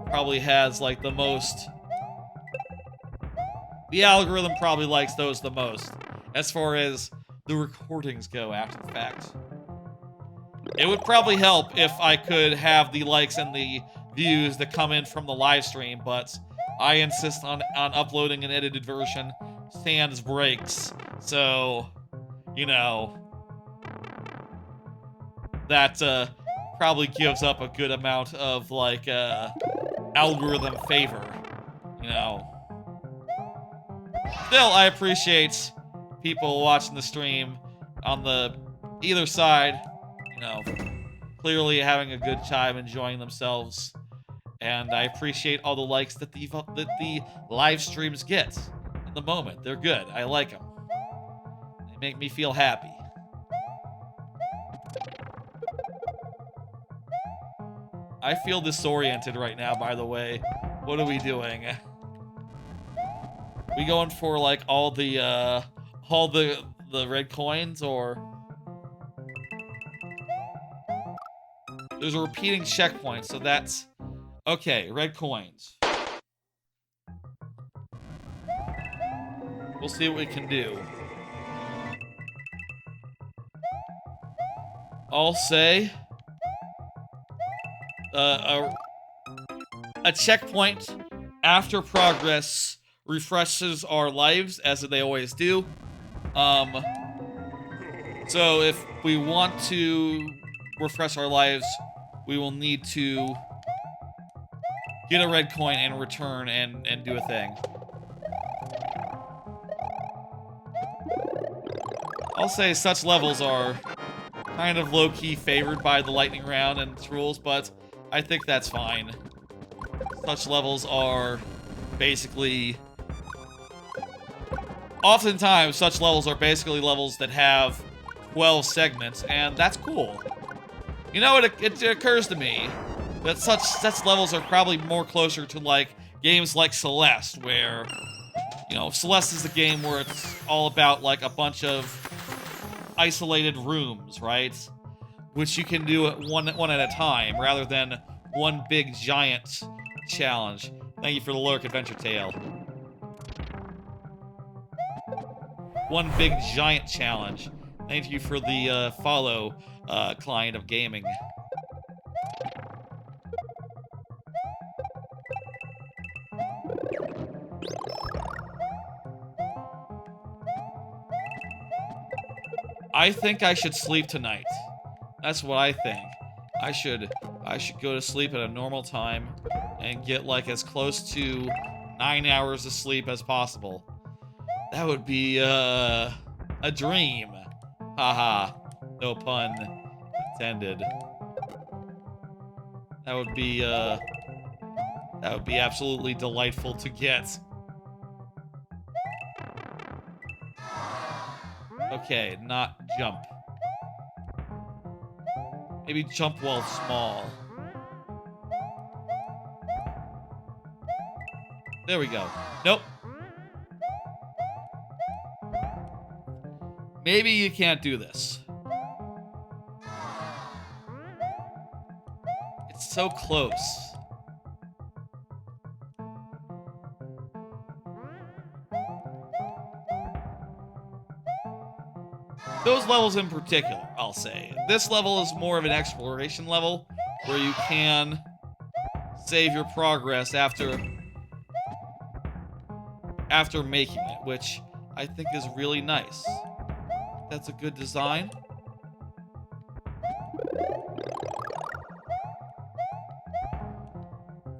probably has, like, the most... The algorithm probably likes those the most, as far as the recordings go after the fact. It would probably help if I could have the likes and the views that come in from the live stream, but I insist on uploading an edited version sans breaks, so, you know, that probably gives up a good amount of, like, algorithm favor, you know. Still, I appreciate people watching the stream on the either side, you know, clearly having a good time, enjoying themselves, and I appreciate all the likes that the live streams get in the moment. They're good. I like them. They make me feel happy. I feel disoriented right now, by the way. What are we doing? We going for, like, all the red coins, or... There's a repeating checkpoint, so that's... Okay, red coins. We'll see what we can do. I'll say... a checkpoint after progress refreshes our lives, as they always do. So if we want to refresh our lives, we will need to get a red coin and return and do a thing. I'll say such levels are kind of low-key favored by the lightning round and its rules, but I think that's fine. Such levels are basically... Oftentimes, such levels are basically levels that have 12 segments, and that's cool. You know, it occurs to me that such levels are probably more closer to, like, games like Celeste, where, you know, Celeste is a game where it's all about, like, a bunch of isolated rooms, right? Which you can do one at a time, rather than one big giant challenge. Thank you for the lurk, Adventure Tale. One big giant challenge. Thank you for the follow, client of gaming. I think I should sleep tonight. That's what I think. I should go to sleep at a normal time and get, like, as close to 9 hours of sleep as possible. That would be a dream. Haha. No pun intended. That would be absolutely delightful to get. Okay, not jump. Maybe jump while small. There we go. Nope. Maybe you can't do this. It's so close. Those levels in particular, I'll say. This level is more of an exploration level, where you can save your progress after making it, which I think is really nice. That's a good design.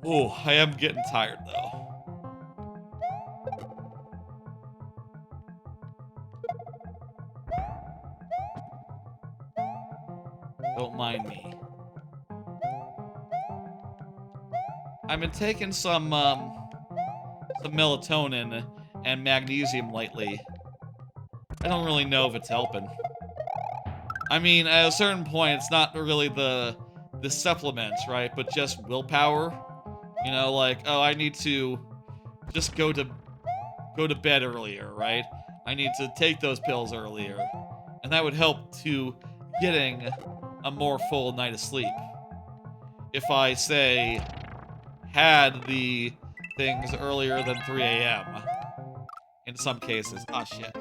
Oh, I am getting tired, though. Don't mind me. I've been taking some melatonin and magnesium lately. I don't really know if it's helping. I mean, at a certain point, it's not really the supplements, right? But just willpower. You know, like, oh, I need to just go to bed earlier, right? I need to take those pills earlier. And that would help to getting a more full night of sleep. If I, say, had the things earlier than 3 a.m. in some cases. Ah, shit.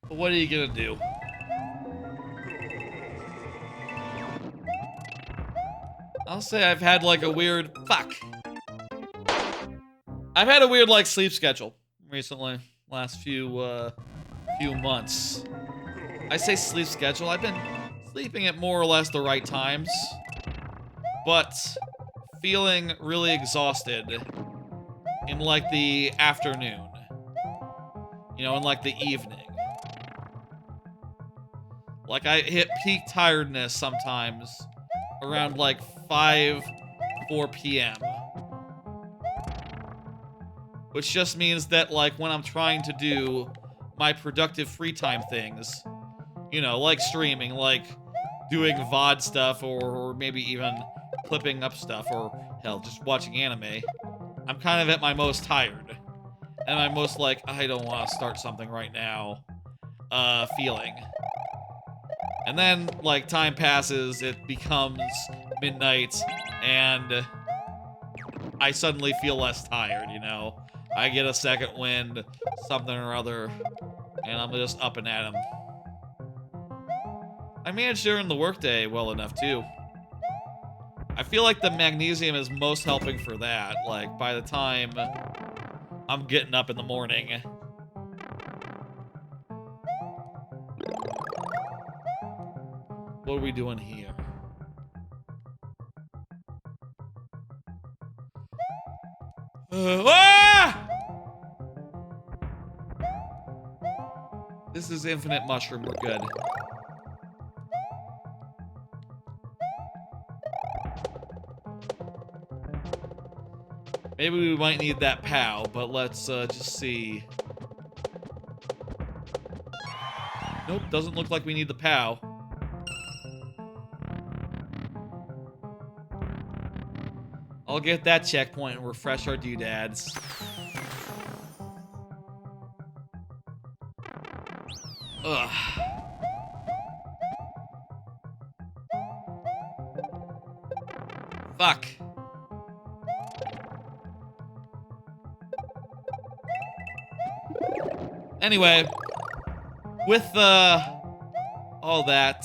But what are you gonna do? I'll say I've had like a weird... Fuck. I've had a weird like sleep schedule recently. Last few months. I say sleep schedule. I've been sleeping at more or less the right times. But feeling really exhausted in like the afternoon. You know, in like the evening. Like I hit peak tiredness sometimes around like 4 p.m. Which just means that like when I'm trying to do my productive free time things, you know, like streaming, like doing VOD stuff, or maybe even clipping up stuff, or hell, just watching anime, I'm kind of at my most tired. And my most like, I don't want to start something right now, feeling. And then, like, time passes, it becomes midnight, and I suddenly feel less tired, you know? I get a second wind, something or other, and I'm just up and at 'em. I manage during the workday well enough, too. I feel like the magnesium is most helping for that, like, by the time I'm getting up in the morning. What are we doing here? Ah! This is infinite mushroom, we're good. Maybe we might need that POW, but let's just see. Nope, doesn't look like we need the POW. I'll get that checkpoint and refresh our doodads. Ugh. Fuck. Anyway, with all that,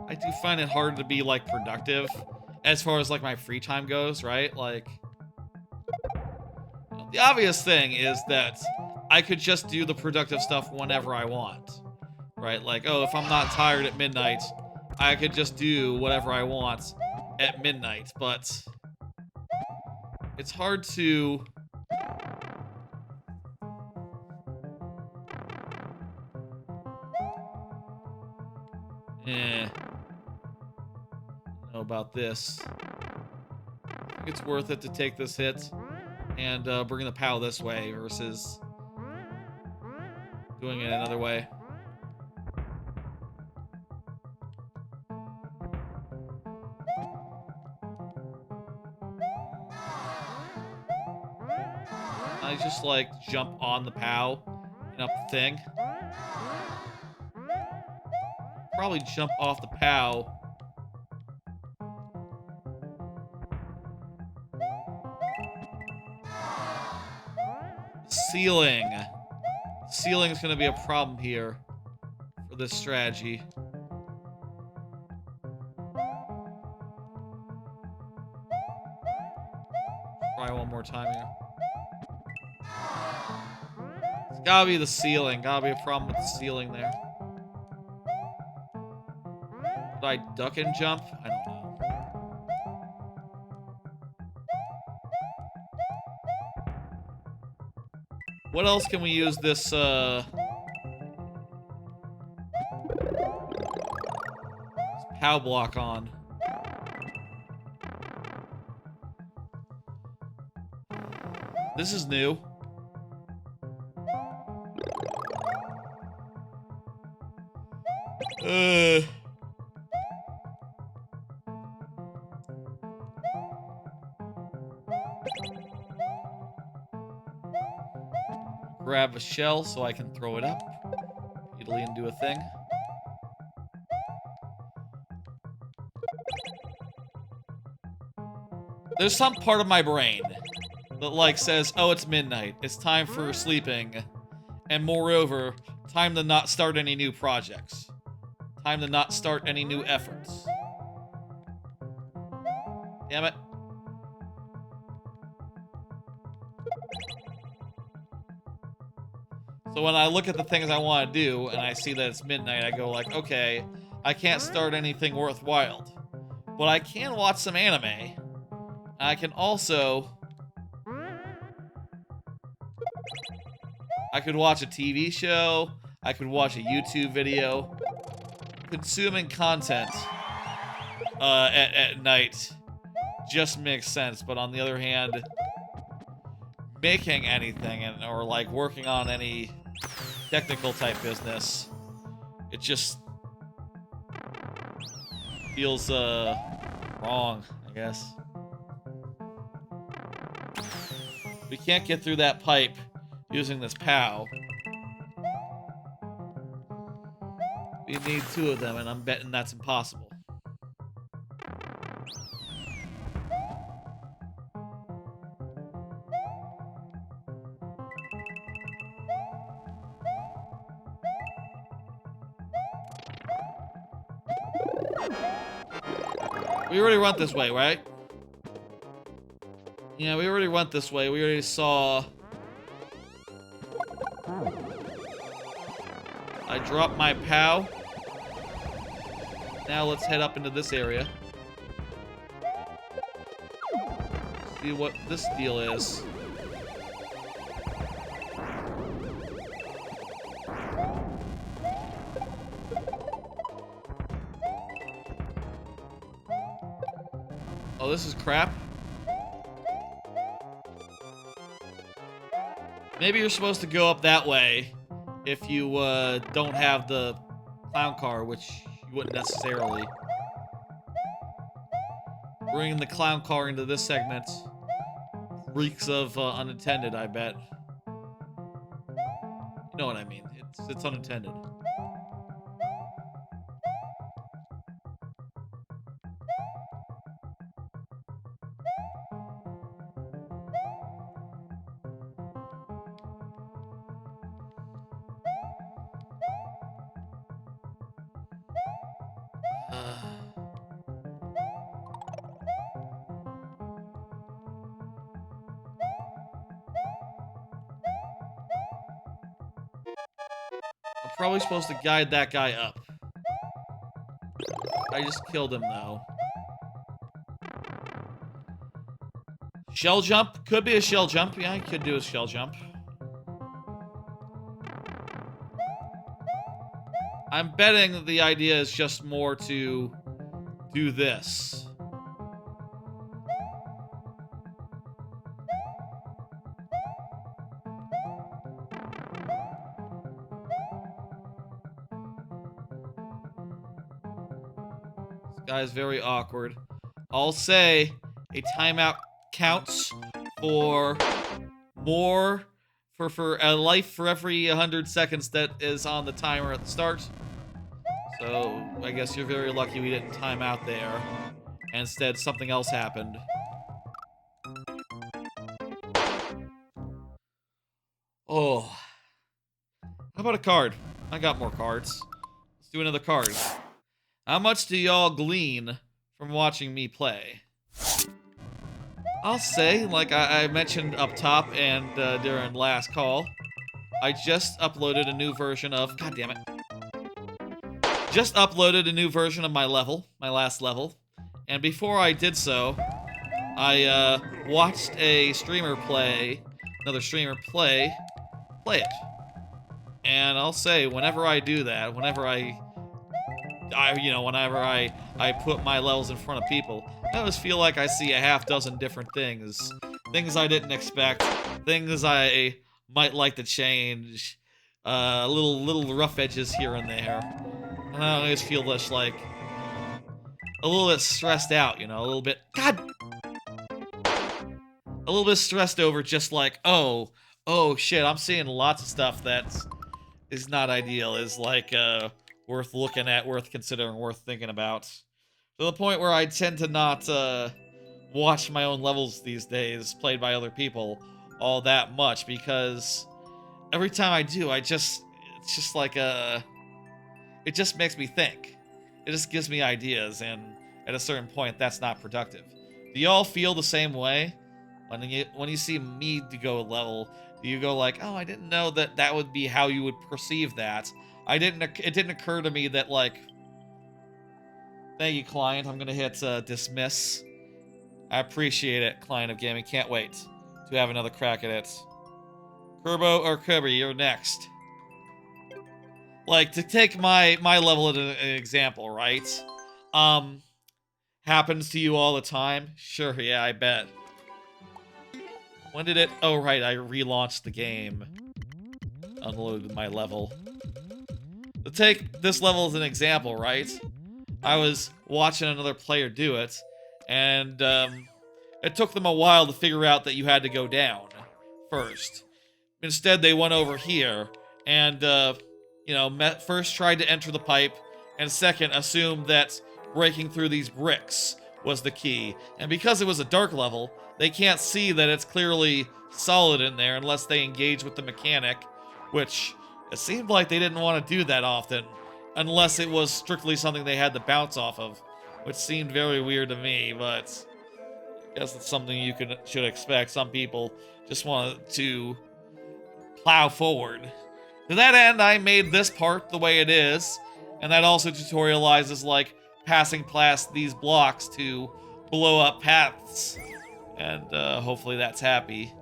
I do find it hard to be like productive as far as like my free time goes, right? Like, the obvious thing is that I could just do the productive stuff whenever I want, right? Like, oh, if I'm not tired at midnight, I could just do whatever I want at midnight, but it's hard to... I don't know about this. I think it's worth it to take this hit and bring the POW this way versus doing it another way. I just like jump on the POW and up the thing. Probably jump off the POW. Ceiling. Ceiling's gonna be a problem here for this strategy. Try one more time here. It's gotta be the ceiling. Gotta be a problem with the ceiling there. Did I duck and jump? I don't know. What else can we use this, POW POW block on. This is new. Grab a shell so I can throw it up immediately and do a thing. There's some part of my brain that like says, oh, it's midnight, it's time for sleeping, and moreover, time to not start any new projects. Time to not start any new efforts. Damn it. So when I look at the things I want to do, and I see that it's midnight, I go like, okay, I can't start anything worthwhile. But I can watch some anime. I can also... I could watch a TV show. I could watch a YouTube video. Consuming content at night just makes sense. But on the other hand, making anything or like working on any technical type business, it just feels wrong, I guess. We can't get through that pipe using this POW. We need 2 of them, and I'm betting that's impossible. We already went this way, right? Yeah, we already went this way. We already saw... I dropped my POW. Now let's head up into this area. See what this deal is. Oh, this is crap. Maybe you're supposed to go up that way if you don't have the clown car, which you wouldn't necessarily. Bringing the clown car into this segment reeks of unintended, I bet. You know what I mean. It's unintended. I'm probably supposed to guide that guy up. I just killed him, though. Shell jump? Could be a shell jump. Yeah, I could do a shell jump. I'm betting that the idea is just more to do this. This guy is very awkward. I'll say a timeout counts for more for a life for every 100 seconds that is on the timer at the start. So I guess you're very lucky we didn't time out there. And instead, something else happened. Oh. How about a card? I got more cards. Let's do another card. How much do y'all glean from watching me play? I'll say, like I mentioned up top and during last call, I just uploaded a new version of... God damn it. Just uploaded a new version of my level, my last level. And before I did so, I watched a streamer play, another streamer play it. And I'll say, whenever I do that, whenever I whenever I put my levels in front of people, I always feel like I see a half dozen different things. Things I didn't expect, things I might like to change, little rough edges here and there. And I always feel just like a little bit stressed out, a little bit, a little bit stressed over just like, oh shit, I'm seeing lots of stuff that is not ideal, is like, worth looking at, worth considering, worth thinking about. To the point where I tend to not, watch my own levels these days, played by other people, all that much, because every time I do, it's just like, it just makes me think. It just gives me ideas, and at a certain point, that's not productive. Do y'all feel the same way? When you see me go level, do you go like, oh, I didn't know that would be how you would perceive that. It didn't occur to me that, like, thank you, client, I'm gonna hit, dismiss. I appreciate it, client of gaming, can't wait to have another crack at it. Kerbo or Kirby, you're next. Like, to take my level as an example, right? Happens to you all the time? Sure, yeah, I bet. When did it? Oh, right, I relaunched the game. Unloaded my level. To take this level as an example, right? I was watching another player do it, and it took them a while to figure out that you had to go down first. Instead, they went over here and, first tried to enter the pipe, and second, assumed that breaking through these bricks was the key. And because it was a dark level, they can't see that it's clearly solid in there unless they engage with the mechanic, which it seemed like they didn't want to do that often, unless it was strictly something they had to bounce off of, which seemed very weird to me, but I guess it's something you should expect. Some people just want to plow forward. To that end, I made this part the way it is, and that also tutorializes, like, passing past these blocks to blow up paths. And hopefully that's happy.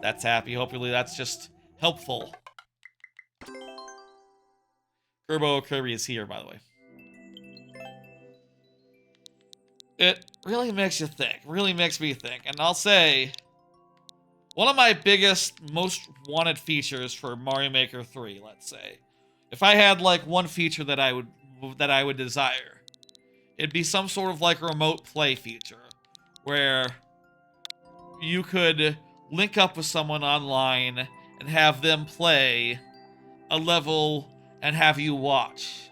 That's happy. Hopefully that's just helpful. Kirby is here, by the way. It really makes you think. Really makes me think. And I'll say, one of my biggest, most wanted features for Mario Maker 3, let's say, if I had like one feature that I would desire, it'd be some sort of like remote play feature where you could link up with someone online and have them play a level and have you watch.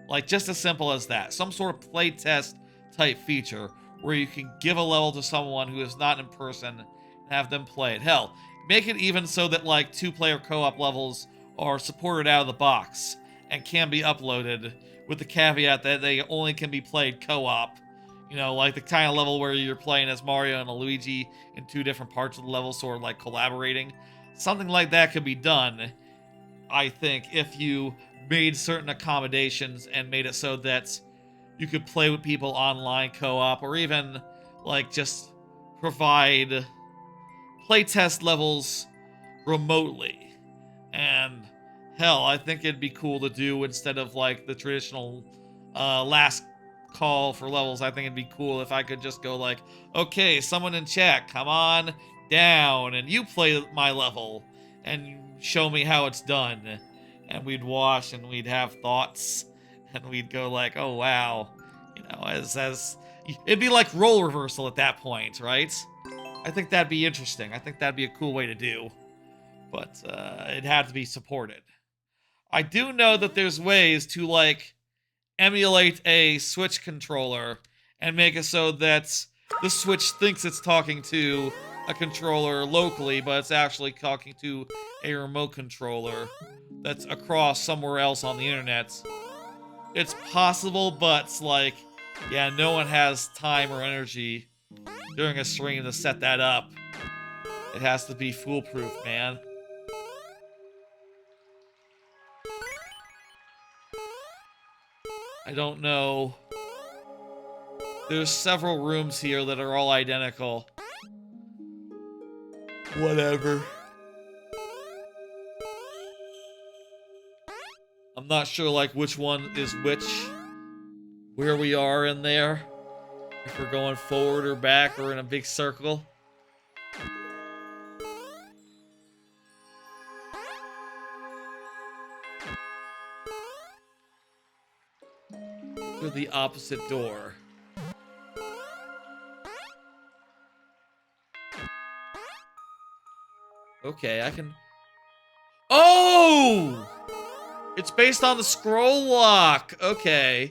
Like, just as simple as that. Some sort of playtest type feature where you can give a level to someone who is not in person and have them play it. Hell, make it even so that, like, two-player co-op levels are supported out of the box and can be uploaded with the caveat that they only can be played co-op. You know, like the kind of level where you're playing as Mario and Luigi in two different parts of the level, sort of like collaborating. Something like that could be done, I think, if you made certain accommodations and made it so that you could play with people online co-op, or even, like, just provide playtest levels remotely. And hell, I think it'd be cool to do, instead of like the traditional last call for levels, I think it'd be cool if I could just go like, okay, someone in chat, come on down and you play my level and show me how it's done. And we'd watch and we'd have thoughts and we'd go like, oh wow, you know, as it'd be like role reversal at that point, right? I think that'd be interesting. I think that'd be a cool way to do, but it'd have to be supported. I do know that there's ways to, like, emulate a Switch controller and make it so that the Switch thinks it's talking to a controller locally, but it's actually talking to a remote controller that's across somewhere else on the internet. It's possible, but it's like, yeah, no one has time or energy during a stream to set that up. It has to be foolproof, man. I don't know. There's several rooms here that are all identical. Whatever. I'm not sure, like, which one is which. where we are in there. If we're going forward or back or in a big circle. Through the opposite door. Okay, I can... Oh! It's based on the scroll lock. Okay.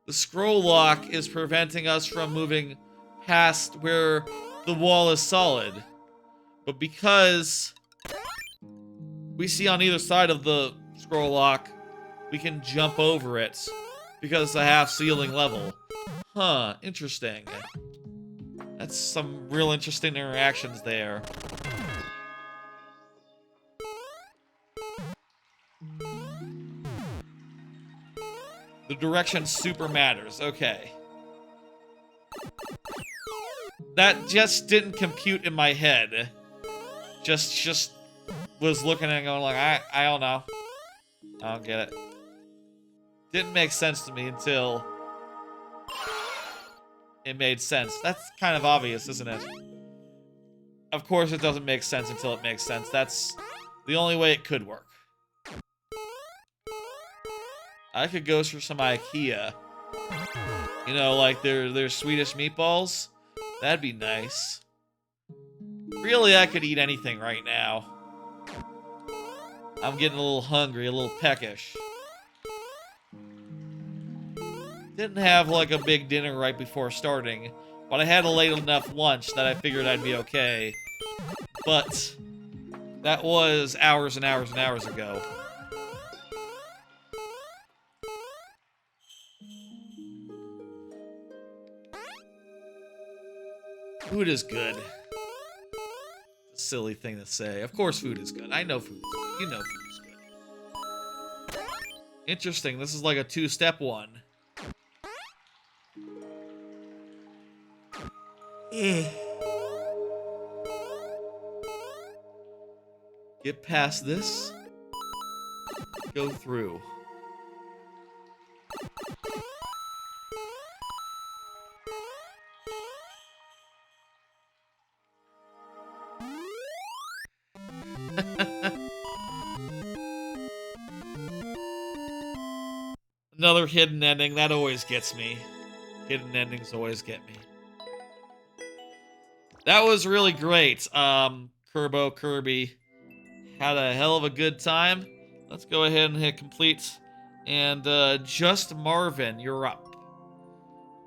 The scroll lock is preventing us from moving past where the wall is solid. But because we see on either side of the scroll lock, we can jump over it because it's a half ceiling level. Huh, interesting. That's some real interesting interactions there. The direction super matters. Okay. That just didn't compute in my head. Just was looking and going like, I don't know. I don't get it. Didn't make sense to me until it made sense. That's kind of obvious, isn't it? Of course it doesn't make sense until it makes sense. That's the only way it could work. I could go for some IKEA. You know, like their Swedish meatballs. That'd be nice. Really, I could eat anything right now. I'm getting a little hungry, a little peckish. Didn't have like a big dinner right before starting, but I had a late enough lunch that I figured I'd be okay. But that was hours and hours and hours ago. Food is good. It's a silly thing to say. Of course food is good. I know food is good. You know food is good. Interesting. This is like a two-step one. Get past this. Go through. Another hidden ending. That always gets me. Hidden endings always get me. That was really great. Kirby had a hell of a good time. Let's go ahead and hit complete. And Just Marvin, you're up.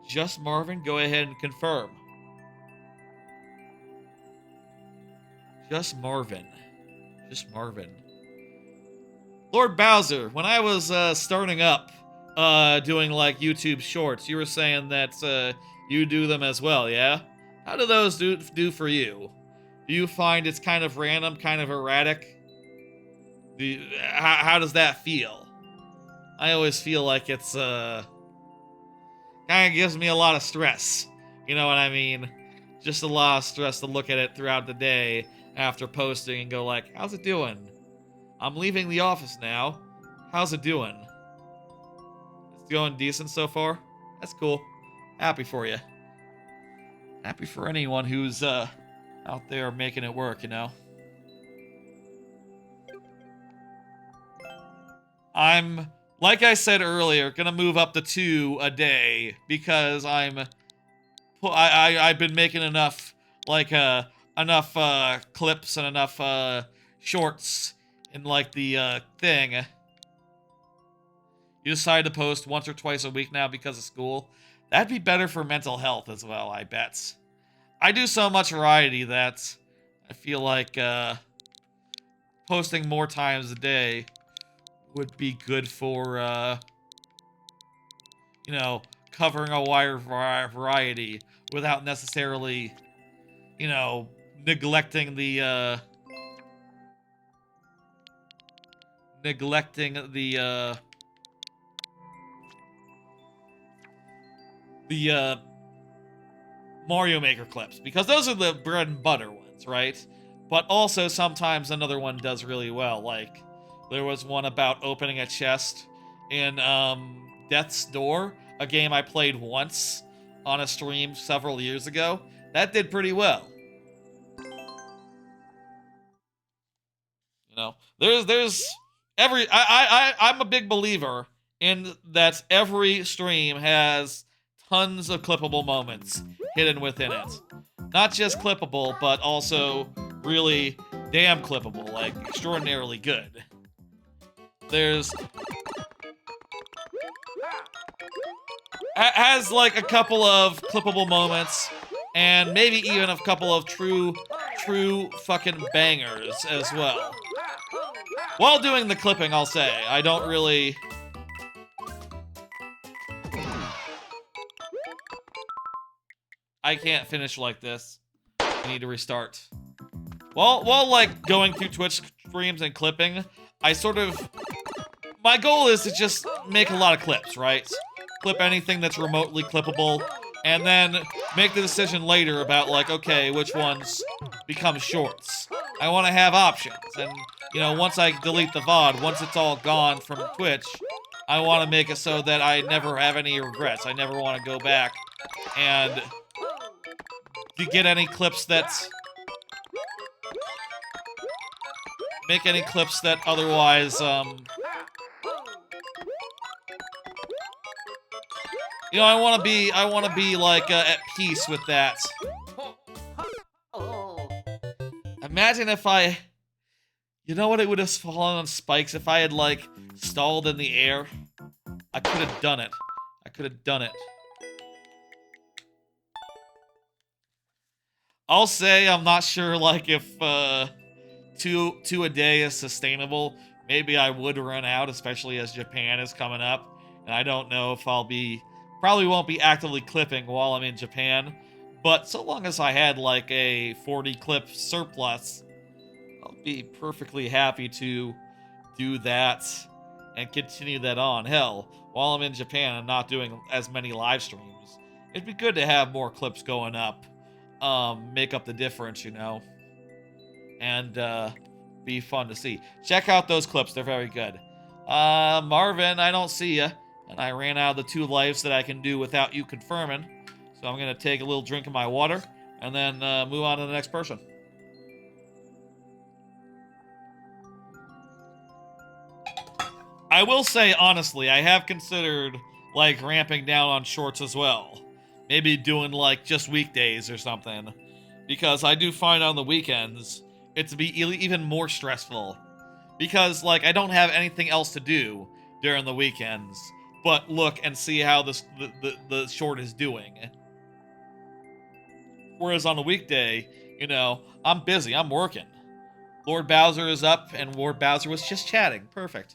Just Marvin, go ahead and confirm. Just Marvin. Just Marvin. Lord Bowser, when I was starting up doing like YouTube shorts, you were saying that you do them as well, yeah? How do those do for you? Do you find it's kind of random, kind of erratic? How does that feel? I always feel like it's kind of gives me a lot of stress. You know what I mean? Just a lot of stress to look at it throughout the day after posting and go like, how's it doing? I'm leaving the office now. How's it doing? It's going decent so far? That's cool. Happy for you. Happy for anyone who's out there making it work, you know? I'm, like I said earlier, gonna move up to 2 a day because I've been making enough, like, enough clips and enough shorts in, like, the thing. You decide to post once or twice a week now because of school. That'd be better for mental health as well, I bet. I do so much variety that I feel like posting more times a day would be good for, you know, covering a wider variety without necessarily, you know, neglecting the Mario Maker clips, because those are the bread and butter ones, right? But also sometimes another one does really well, like there was one about opening a chest in Death's Door. a game I played once on a stream several years ago, that did pretty well. You know, there's I'm a big believer in that every stream has tons of clippable moments hidden within it. Not just clippable, but also really damn clippable, like extraordinarily good. There's has like a couple of clippable moments, and maybe even a couple of true fucking bangers as well. While doing the clipping, I'll say, I don't really... I can't finish like this. I need to restart. While like going through Twitch streams and clipping, I sort of... My goal is to just make a lot of clips, right? Clip anything that's remotely clippable, and then make the decision later about, like, okay, which ones become shorts. I want to have options, and, you know, once I delete the VOD, once it's all gone from Twitch, I want to make it so that I never have any regrets. I never want to go back and get any clips that... Make any clips that otherwise, you know, I want to be like at peace with that. Imagine if you know what, it would have fallen on spikes if I had like stalled in the air. I could have done it. I could have done it. I'll say I'm not sure like if two a day is sustainable. Maybe I would run out, especially as Japan is coming up, and I don't know if probably won't be actively clipping while I'm in Japan, but so long as I had like a 40 clip surplus, I'll be perfectly happy to do that and continue that on. Hell, while I'm in Japan and not doing as many live streams, it'd be good to have more clips going up, make up the difference, you know, and be fun to see. Check out those clips, they're very good. Marvin, I don't see ya. And I ran out of the 2 lives that I can do without you confirming. So I'm going to take a little drink of my water and then move on to the next person. I will say, honestly, I have considered, like, ramping down on shorts as well. Maybe doing, like, just weekdays or something. Because I do find on the weekends, it to be even more stressful. Because, like, I don't have anything else to do during the weekends but look and see how the short is doing. Whereas on a weekday, you know, I'm busy, I'm working. Lord Bowser is up, and Lord Bowser was just chatting. Perfect.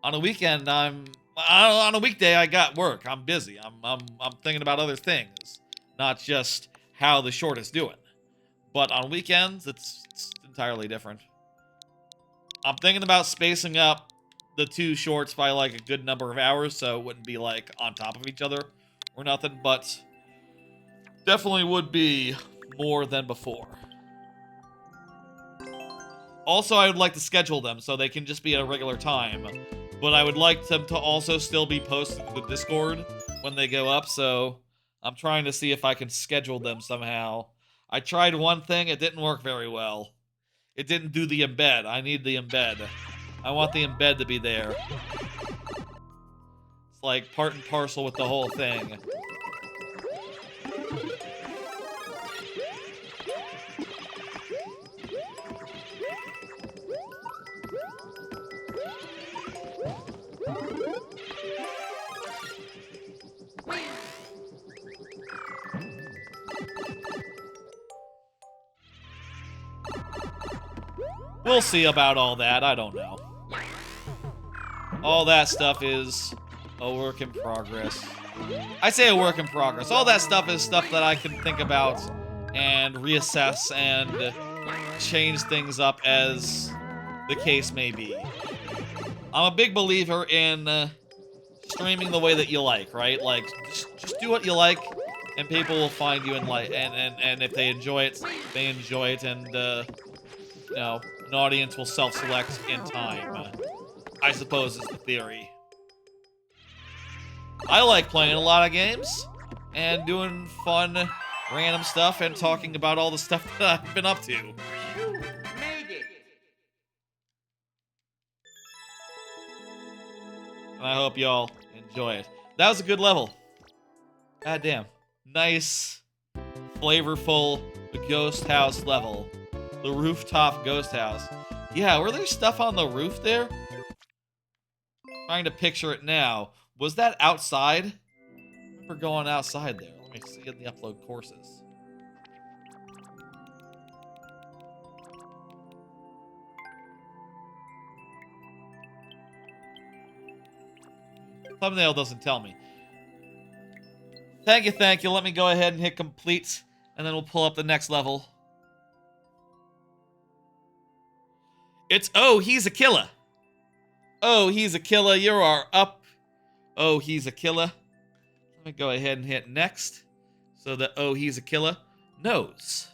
On a weekend, on a weekday, I got work. I'm busy. I'm thinking about other things, not just how the short is doing. But on weekends, it's entirely different. I'm thinking about spacing up the 2 shorts by like a good number of hours, so it wouldn't be like on top of each other or nothing, but definitely would be more than before. Also, I would like to schedule them so they can just be at a regular time, but I would like them to also still be posted to the Discord when they go up, so I'm trying to see if I can schedule them somehow. I tried one thing, it didn't work very well. It didn't do the embed. I need the embed. I want the embed to be there. It's like part and parcel with the whole thing. We'll see about all that, I don't know. All that stuff is a work in progress. I say a work in progress. All that stuff is stuff that I can think about and reassess and change things up as the case may be. I'm a big believer in streaming the way that you like, right? Like, just do what you like, and people will find you and like, and if they enjoy it, they enjoy it, and you know, an audience will self-select in time. I suppose is the theory. I like playing a lot of games and doing fun, random stuff and talking about all the stuff that I've been up to. You made it. And I hope y'all enjoy it. That was a good level. God damn. Nice, flavorful ghost house level. The rooftop ghost house. Yeah, were there stuff on the roof there? Trying to picture it now. Was that outside? I remember going outside there. Let me see in the upload courses. Thumbnail doesn't tell me. Thank you, thank you. Let me go ahead and hit complete, and then we'll pull up the next level. It's Oh, He's a Killer. Oh, He's a Killer. You are up. Oh, He's a Killer. Let me go ahead and hit next, so that Oh, He's a Killer knows.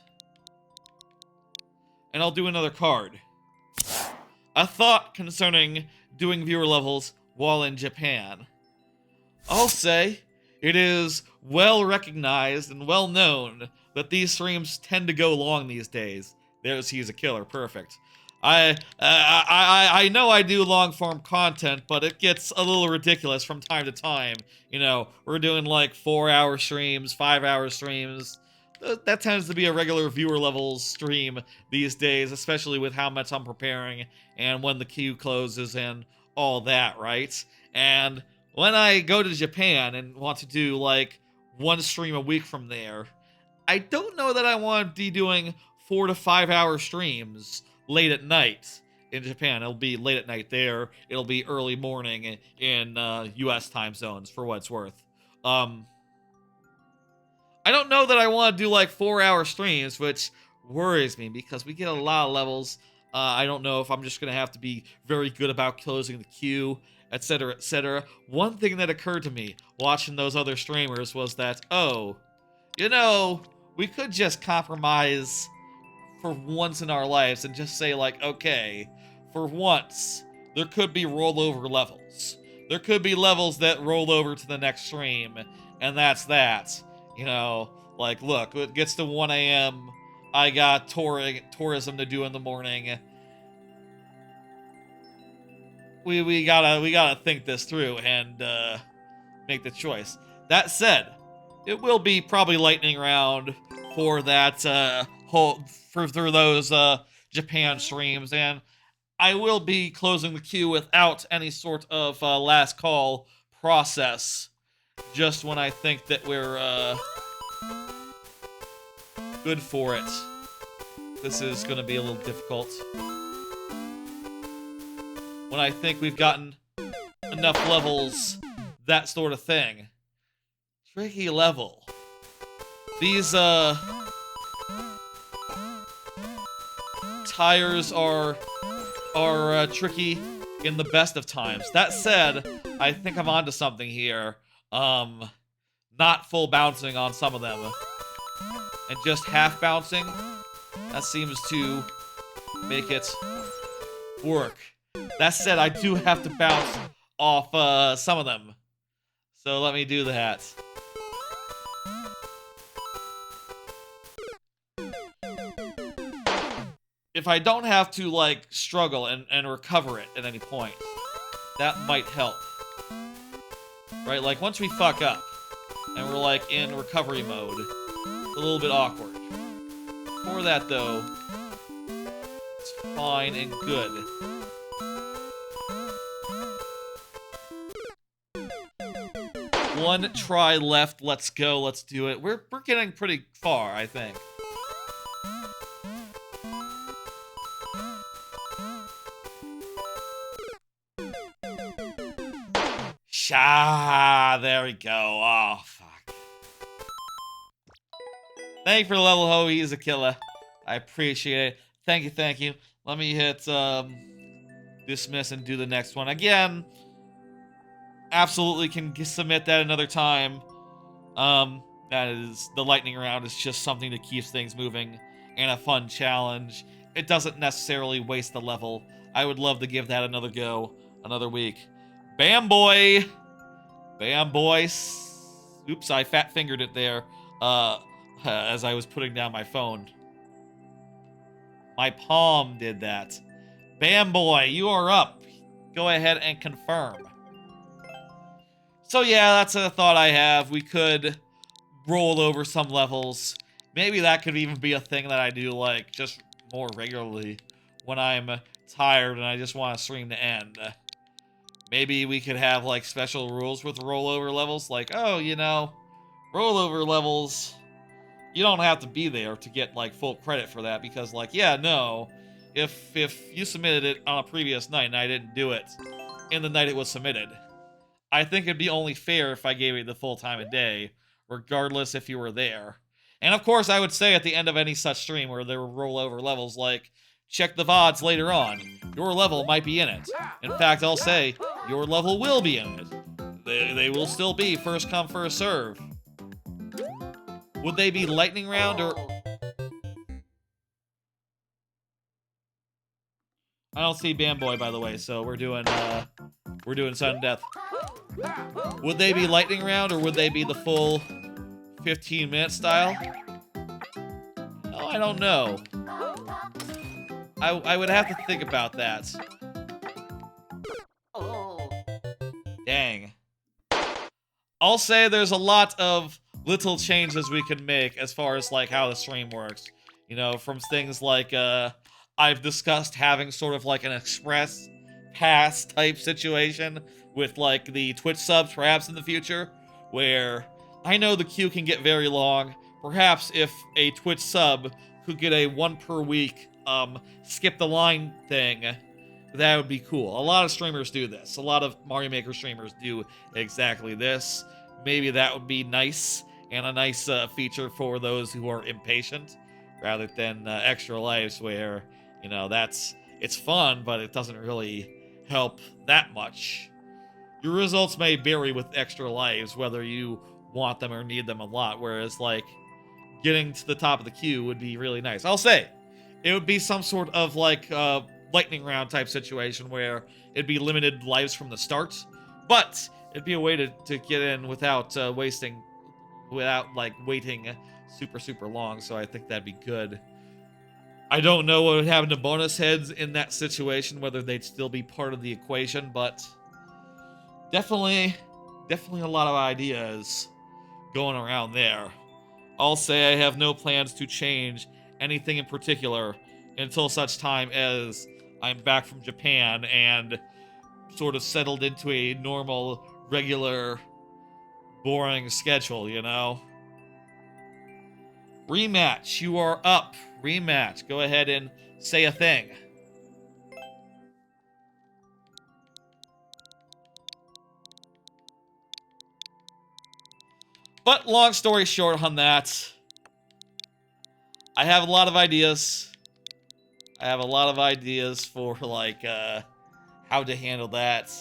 And I'll do another card. A thought concerning doing viewer levels while in Japan. I'll say it is well recognized and well known that these streams tend to go long these days. There's He's a Killer, perfect. I know I do long form content, but it gets a little ridiculous from time to time. You know, we're doing like 4-hour streams, 5-hour streams. That tends to be a regular viewer levels stream these days, especially with how much I'm preparing and when the queue closes and all that, right? And when I go to Japan and want to do like one stream a week from there, I don't know that I want to be doing 4 to 5 hour streams late at night in Japan. It'll be late at night there. It'll be early morning in US time zones, for what it's worth. I don't know that I want to do like 4-hour streams, which worries me because we get a lot of levels. I don't know if I'm just going to have to be very good about closing the queue, etc., etc. One thing that occurred to me watching those other streamers was that, oh, you know, we could just compromise for once in our lives and just say like, okay, for once, there could be rollover levels. There could be levels that roll over to the next stream, and that's that. You know, like, look, it gets to 1 a.m., I got tourism to do in the morning. We gotta think this through and make the choice. That said, it will be probably lightning round for that through those Japan streams, and I will be closing the queue without any sort of last call process. Just when I think that we're good for it. This is going to be a little difficult. When I think we've gotten enough levels, that sort of thing. Tricky level. These tires are tricky in the best of times. That said, I think I'm onto something here. Not full bouncing on some of them. And just half bouncing. That seems to make it work. That said, I do have to bounce off some of them. So let me do that. If I don't have to, like, struggle and recover it at any point, that might help. Right? Like, once we fuck up, and we're, like, in recovery mode, it's a little bit awkward. For that, though, it's fine and good. One try left, let's go, let's do it. We're getting pretty far, I think. There we go. Oh, fuck. Thank you for the level, Ho. He's a killer. I appreciate it. Thank you, thank you. Let me hit dismiss and do the next one. Again, absolutely can submit that another time. That is, the lightning round is just something that keeps things moving and a fun challenge. It doesn't necessarily waste the level. I would love to give that another go, another week. Bam, boy! Bam, boys. Oops, I fat fingered it there. As I was putting down my phone. My palm did that. Bam, boy, you are up. Go ahead and confirm. So yeah, that's a thought I have. We could roll over some levels. Maybe that could even be a thing that I do, like, just more regularly when I'm tired and I just want a stream to end. Maybe we could have, like, special rules with rollover levels, like, oh, you know, rollover levels, you don't have to be there to get, like, full credit for that, because, like, yeah, no, if you submitted it on a previous night and I didn't do it in the night it was submitted, I think it'd be only fair if I gave you the full time of day, regardless if you were there. And of course, I would say at the end of any such stream where there were rollover levels, like, check the VODs later on. Your level might be in it. In fact, I'll say, your level will be in it. They will still be first come, first serve. Would they be lightning round or... I don't see Bamboy, by the way, so we're doing sudden death. Would they be lightning round or would they be the full 15-minute style? Oh, I don't know. I would have to think about that. Dang. I'll say there's a lot of little changes we can make as far as, like, how the stream works. You know, from things like, I've discussed having sort of like an express pass type situation with, like, the Twitch subs perhaps in the future, where I know the queue can get very long. Perhaps if a Twitch sub could get a 1 per week skip the line thing, that would be cool. A lot of streamers do this. A lot of Mario Maker streamers do exactly this. Maybe that would be nice, and a nice feature for those who are impatient, rather than Extra Lives where, you know, it's fun, but it doesn't really help that much. Your results may vary with Extra Lives, whether you want them or need them a lot, whereas, like, getting to the top of the queue would be really nice. I'll say, it would be some sort of, like, lightning round type situation where it'd be limited lives from the start, but it'd be a way to get in without waiting super long, so I think that'd be good. I don't know what would happen to bonus heads in that situation, whether they'd still be part of the equation, but definitely a lot of ideas going around there. I'll say I have no plans to change anything in particular until such time as I'm back from Japan and sort of settled into a normal, regular, boring schedule, you know? Rematch, you are up. Rematch, go ahead and say a thing. But long story short on that, I have a lot of ideas. I have a lot of ideas for, like, how to handle that.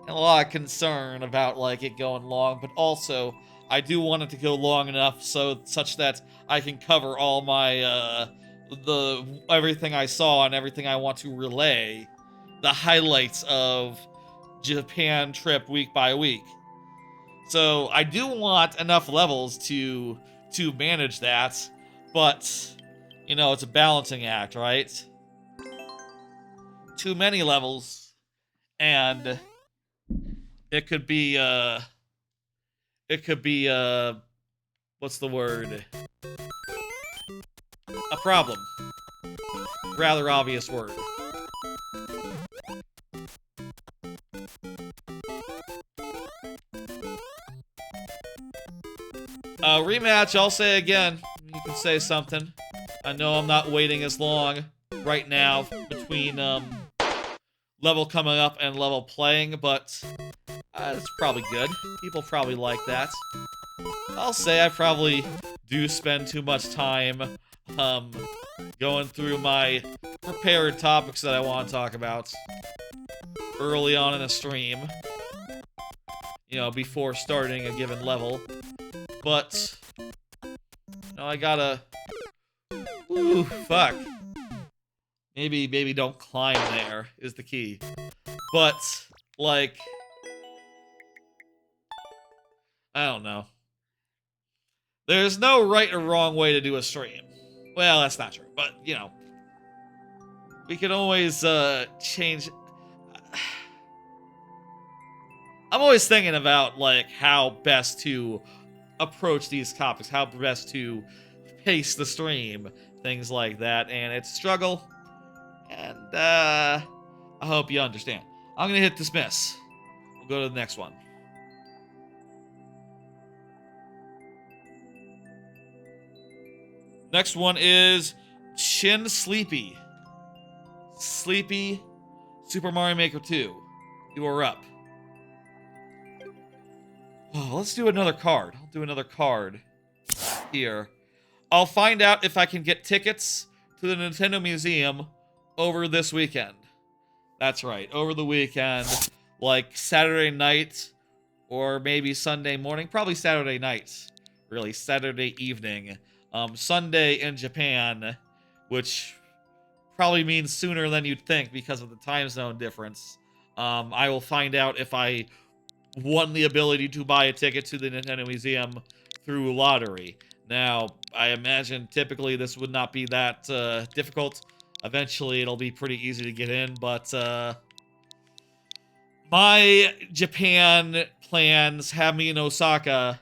And a lot of concern about, like, it going long, but also I do want it to go long enough such that I can cover all my, everything I saw and everything I want to relay. The highlights of Japan trip week by week. So I do want enough levels to manage that, but, you know, it's a balancing act, right? Too many levels, and it could be, what's the word? A problem. Rather obvious word. Rematch, I'll say again. You can say something. I know I'm not waiting as long right now between, level coming up and level playing, but it's probably good. People probably like that. I'll say I probably do spend too much time, going through my prepared topics that I want to talk about early on in a stream. You know, before starting a given level. But, you know, I gotta... Ooh, fuck. Maybe don't climb there is the key. But, like... I don't know. There's no right or wrong way to do a stream. Well, that's not true, but, you know, we can always change. I'm always thinking about, like, how best to approach these topics, how best to pace the stream, things like that, and it's a struggle, and I hope you understand. I'm gonna hit dismiss. We'll go to the next one. Next one is Shin Sleepy. Sleepy Super Mario Maker 2. You are up. Oh, let's do another card. I'll do another card here. I'll find out if I can get tickets to the Nintendo Museum over this weekend. That's right, over the weekend. Like Saturday night or maybe Sunday morning. Probably Saturday night. Really, Saturday evening. Sunday in Japan, which probably means sooner than you'd think because of the time zone difference. I will find out if I won the ability to buy a ticket to the Nintendo Museum through lottery. Now, I imagine typically this would not be that difficult. Eventually, it'll be pretty easy to get in, but my Japan plans have me in Osaka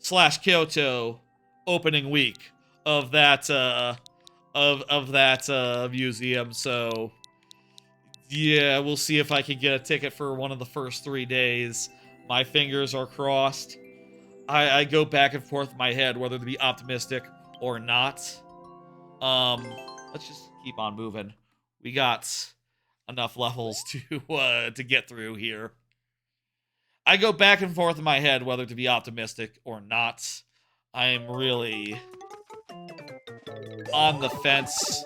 / Kyoto opening week of that museum. So yeah, we'll see if I can get a ticket for one of the first 3 days. My fingers are crossed. I go back and forth in my head whether to be optimistic or not. Let's just keep on moving. We got enough levels to get through here. I go back and forth in my head whether to be optimistic or not. I am really on the fence,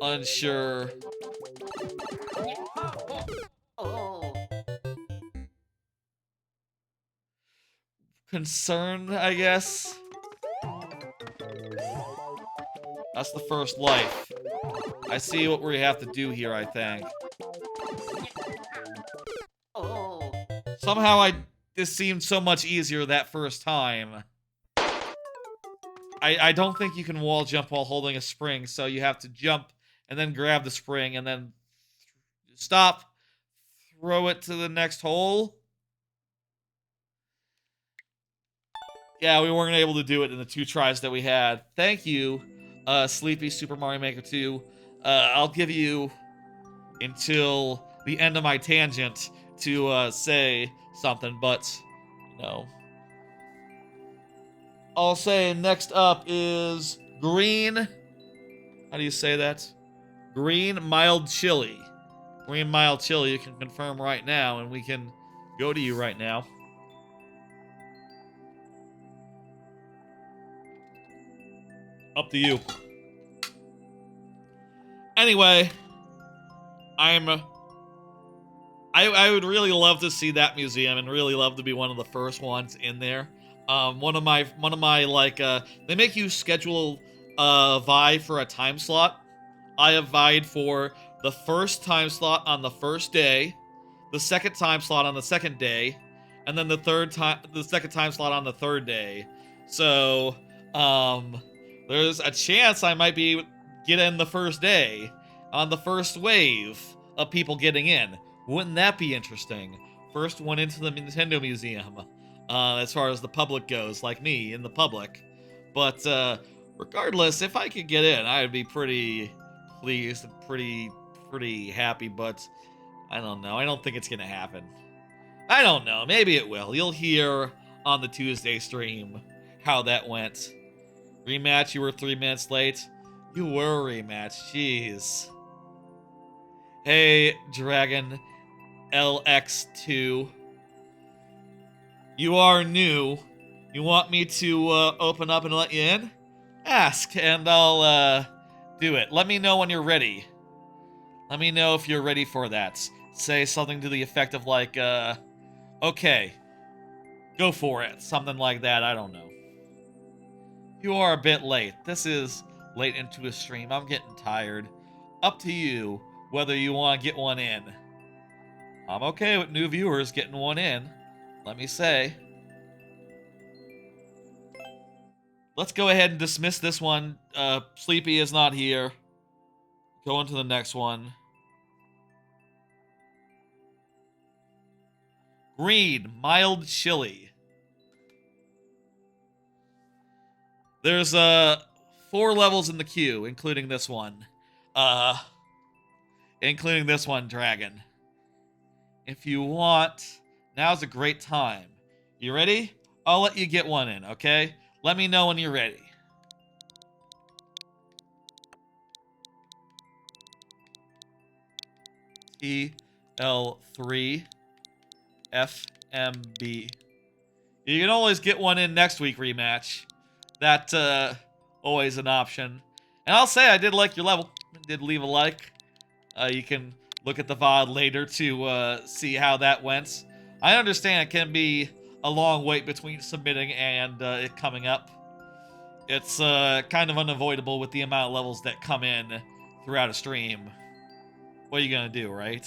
unsure. Oh. Concerned, I guess. That's the first life. I see what we have to do here, I think. Oh. Somehow this seemed so much easier that first time. I don't think you can wall jump while holding a spring, so you have to jump and then grab the spring and then stop, throw it to the next hole. Yeah, we weren't able to do it in the 2 tries that we had. Thank you, Sleepy Super Mario Maker 2. I'll give you until the end of my tangent to say something, but, you know. I'll say next up is Green. How do you say that? Green Mild Chili. Green Mild Chili, you can confirm right now, and we can go to you right now. Up to you. Anyway, I would really love to see that museum and really love to be one of the first ones in there. One of my like they make you schedule vie for a time slot. I have vied for the first time slot on the first day, the second time slot on the second day, and then the second time slot on the third day. So, there's a chance I might get in the first day on the first wave of people getting in. Wouldn't that be interesting? First one into the Nintendo Museum, as far as the public goes, like me in the public. But regardless, if I could get in, I would be pretty pleased and pretty happy. But I don't know. I don't think it's gonna happen. I don't know. Maybe it will. You'll hear on the Tuesday stream how that went. Rematch, you were 3 minutes late. You were a rematch. Jeez. Hey, Dragon LX2. You are new. You want me to open up and let you in? Ask, and I'll do it. Let me know when you're ready. Let me know if you're ready for that. Say something to the effect of like, okay, go for it. Something like that, I don't know. You are a bit late. This is late into a stream. I'm getting tired. Up to you whether you want to get one in. I'm okay with new viewers getting one in. Let me say. let's go ahead and dismiss this one. Sleepy is not here. Go into the next one. Green, mild chili. There's 4 levels in the queue, including this one. Dragon. If you want, now's a great time. You ready? I'll let you get one in, okay? Let me know when you're ready. TL3 FMB. You can always get one in next week rematch. That's always an option. And I'll say I did like your level. Did leave a like. You can look at the VOD later to see how that went. I understand it can be a long wait between submitting and it coming up. It's kind of unavoidable with the amount of levels that come in throughout a stream. What are you gonna do, right?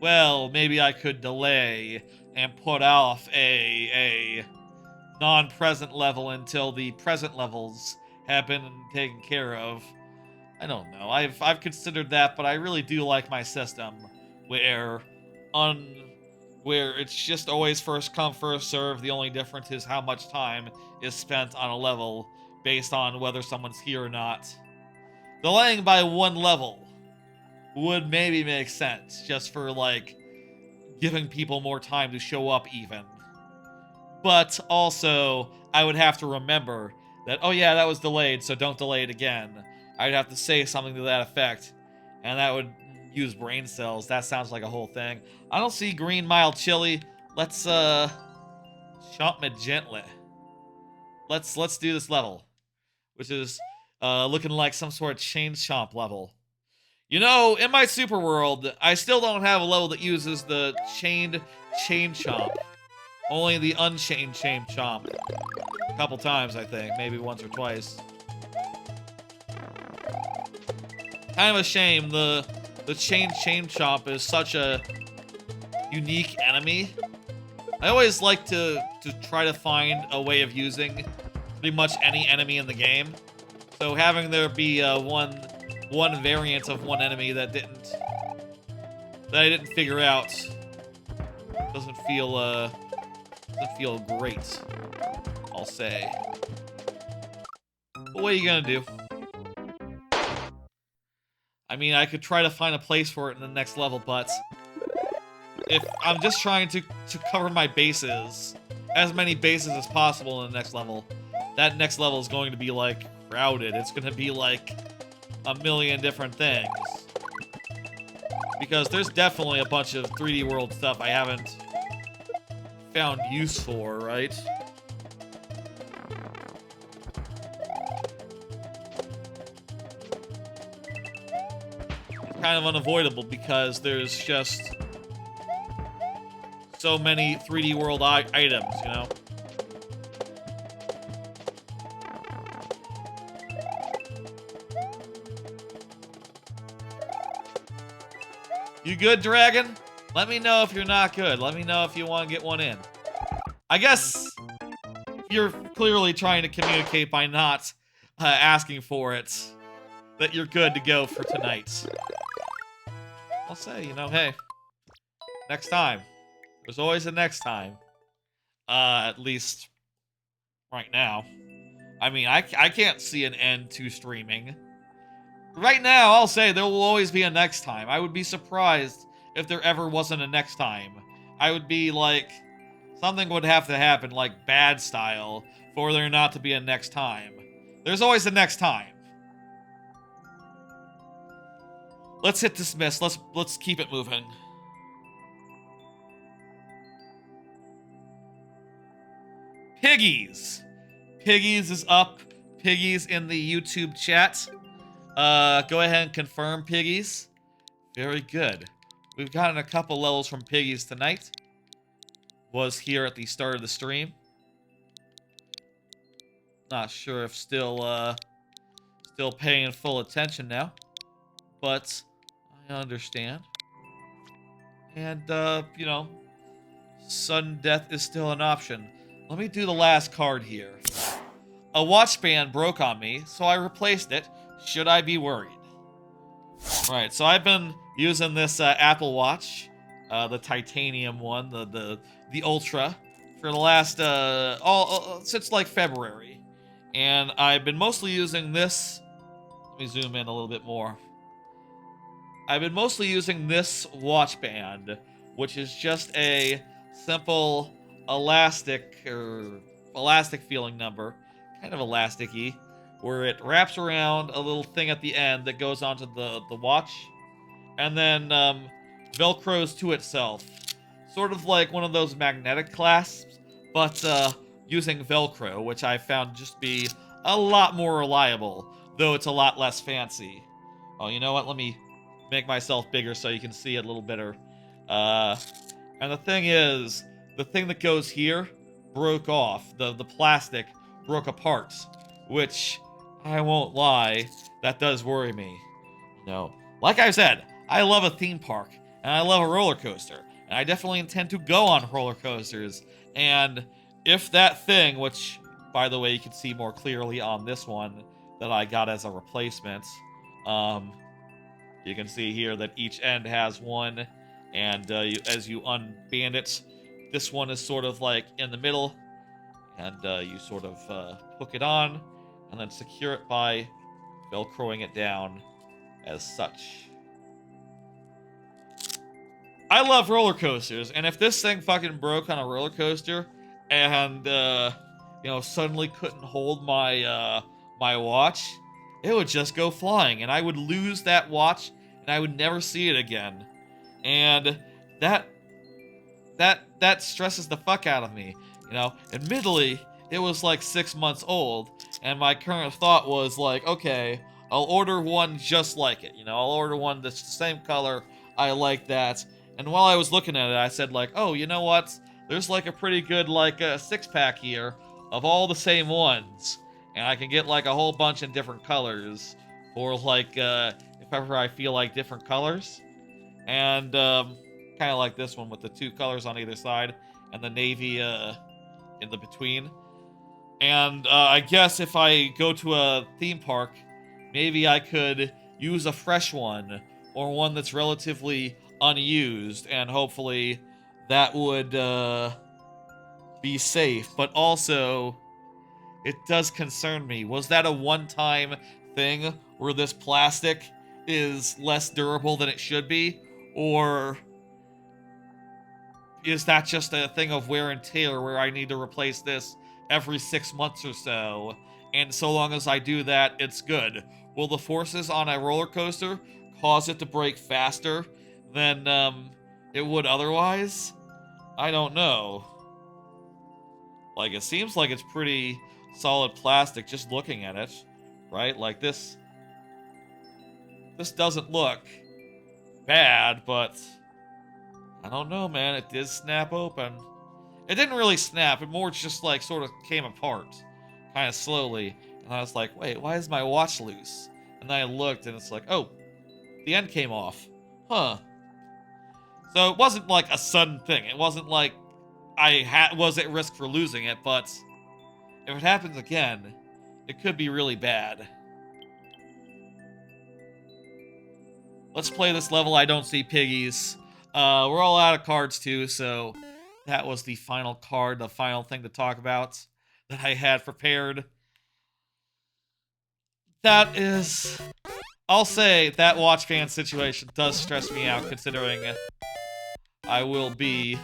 Well, maybe I could delay and put off a non-present level until the present levels have been taken care of. I don't know. I've considered that, but I really do like my system where it's just always first come, first serve. The only difference is how much time is spent on a level based on whether someone's here or not. Delaying by 1 level would maybe make sense, just for, like, giving people more time to show up even. But also, I would have to remember that, oh yeah, that was delayed, so don't delay it again. I'd have to say something to that effect, and that would use brain cells. That sounds like a whole thing. I don't see green mild chili. Let's chomp it gently. Let's do this level, which is looking like some sort of chain chomp level. You know, in my super world, I still don't have a level that uses the chained chain chomp. Only the unchained chain chomp. A couple times, I think. Maybe once or twice. Kind of a shame. The chain chomp is such a unique enemy. I always like to try to find a way of using pretty much any enemy in the game. So having there be one variant of one enemy that I didn't figure out doesn't feel great, I'll say. But what are you gonna do? I mean, I could try to find a place for it in the next level, but if I'm just trying to cover my bases, as many bases as possible in the next level, that next level is going to be, like, crowded. It's gonna be, like, a million different things. Because there's definitely a bunch of 3D World stuff I haven't found use for, right? Kind of unavoidable because there's just so many 3D World items, you know? You good, Dragon? Let me know if you're not good. Let me know if you want to get one in. I guess you're clearly trying to communicate by not asking for it that you're good to go for tonight. I'll say, you know, hey, next time. There's always a next time. At least right now. I mean, I can't see an end to streaming. Right now, I'll say there will always be a next time. I would be surprised if there ever wasn't a next time. I would be like, something would have to happen, like bad style, for there not to be a next time. There's always a next time. Let's hit dismiss. Let's keep it moving. Piggies. Piggies is up. Piggies in the YouTube chat. Go ahead and confirm, Piggies. Very good. We've gotten a couple levels from Piggies tonight. Was here at the start of the stream. Not sure if still paying full attention now. But I understand. And, you know, sudden death is still an option. Let me do the last card here. a watch band broke on me, so I replaced it. Should I be worried? Right, so I've been using this Apple Watch, the titanium one, the Ultra, for the last since like February, and I've been mostly using this. Let me zoom in a little bit more. I've been mostly using this watch band, which is just a simple elastic feeling number, kind of elasticy, where it wraps around a little thing at the end that goes onto the watch, and then velcros to itself, sort of like one of those magnetic clasps, but using velcro, which I found just be a lot more reliable, though it's a lot less fancy. Oh, you know what? Let me make myself bigger so you can see it a little better. And the thing is, the thing that goes here broke off. The plastic broke apart, which, I won't lie, that does worry me. You know, like I said, I love a theme park, and I love a roller coaster, and I definitely intend to go on roller coasters, and if that thing, which, by the way, you can see more clearly on this one that I got as a replacement, you can see here that each end has one, and as you unband it, this one is sort of like in the middle, and you sort of hook it on, and then secure it by velcroing it down as such. I love roller coasters, and if this thing fucking broke on a roller coaster, and suddenly couldn't hold my my watch, it would just go flying, and I would lose that watch, and I would never see it again. And that stresses the fuck out of me. You know, admittedly, it was like 6 months old, and my current thought was like, okay, I'll order one just like it. You know, I'll order one that's the same color. I like that. And while I was looking at it, I said like, oh, you know what? There's like a pretty good like a 6-pack here of all the same ones, and I can get like a whole bunch in different colors, or like if ever I feel like different colors, and kind of like this one with the 2 colors on either side and the navy in the between. And I guess if I go to a theme park, maybe I could use a fresh one or one that's relatively unused, and hopefully that would be safe. But also, it does concern me. Was that a one-time thing where this plastic is less durable than it should be? Or is that just a thing of wear and tear where I need to replace this every 6 months or so? And so long as I do that, it's good. Will the forces on a roller coaster cause it to break faster than it would otherwise? I don't know. Like, it seems like it's pretty solid plastic just looking at it, right? Like, this doesn't look bad, but I don't know, man. It did snap open. It didn't really snap. It more just, like, sort of came apart kind of slowly. And I was like, wait, why is my watch loose? And then I looked, and it's like, oh, the end came off. Huh. So it wasn't like a sudden thing. It wasn't like I was at risk for losing it, but if it happens again, it could be really bad. Let's play this level I don't see piggies. We're all out of cards too, so that was the final card, the final thing to talk about that I had prepared. That is... I'll say that watch band situation does stress me out, considering I will be...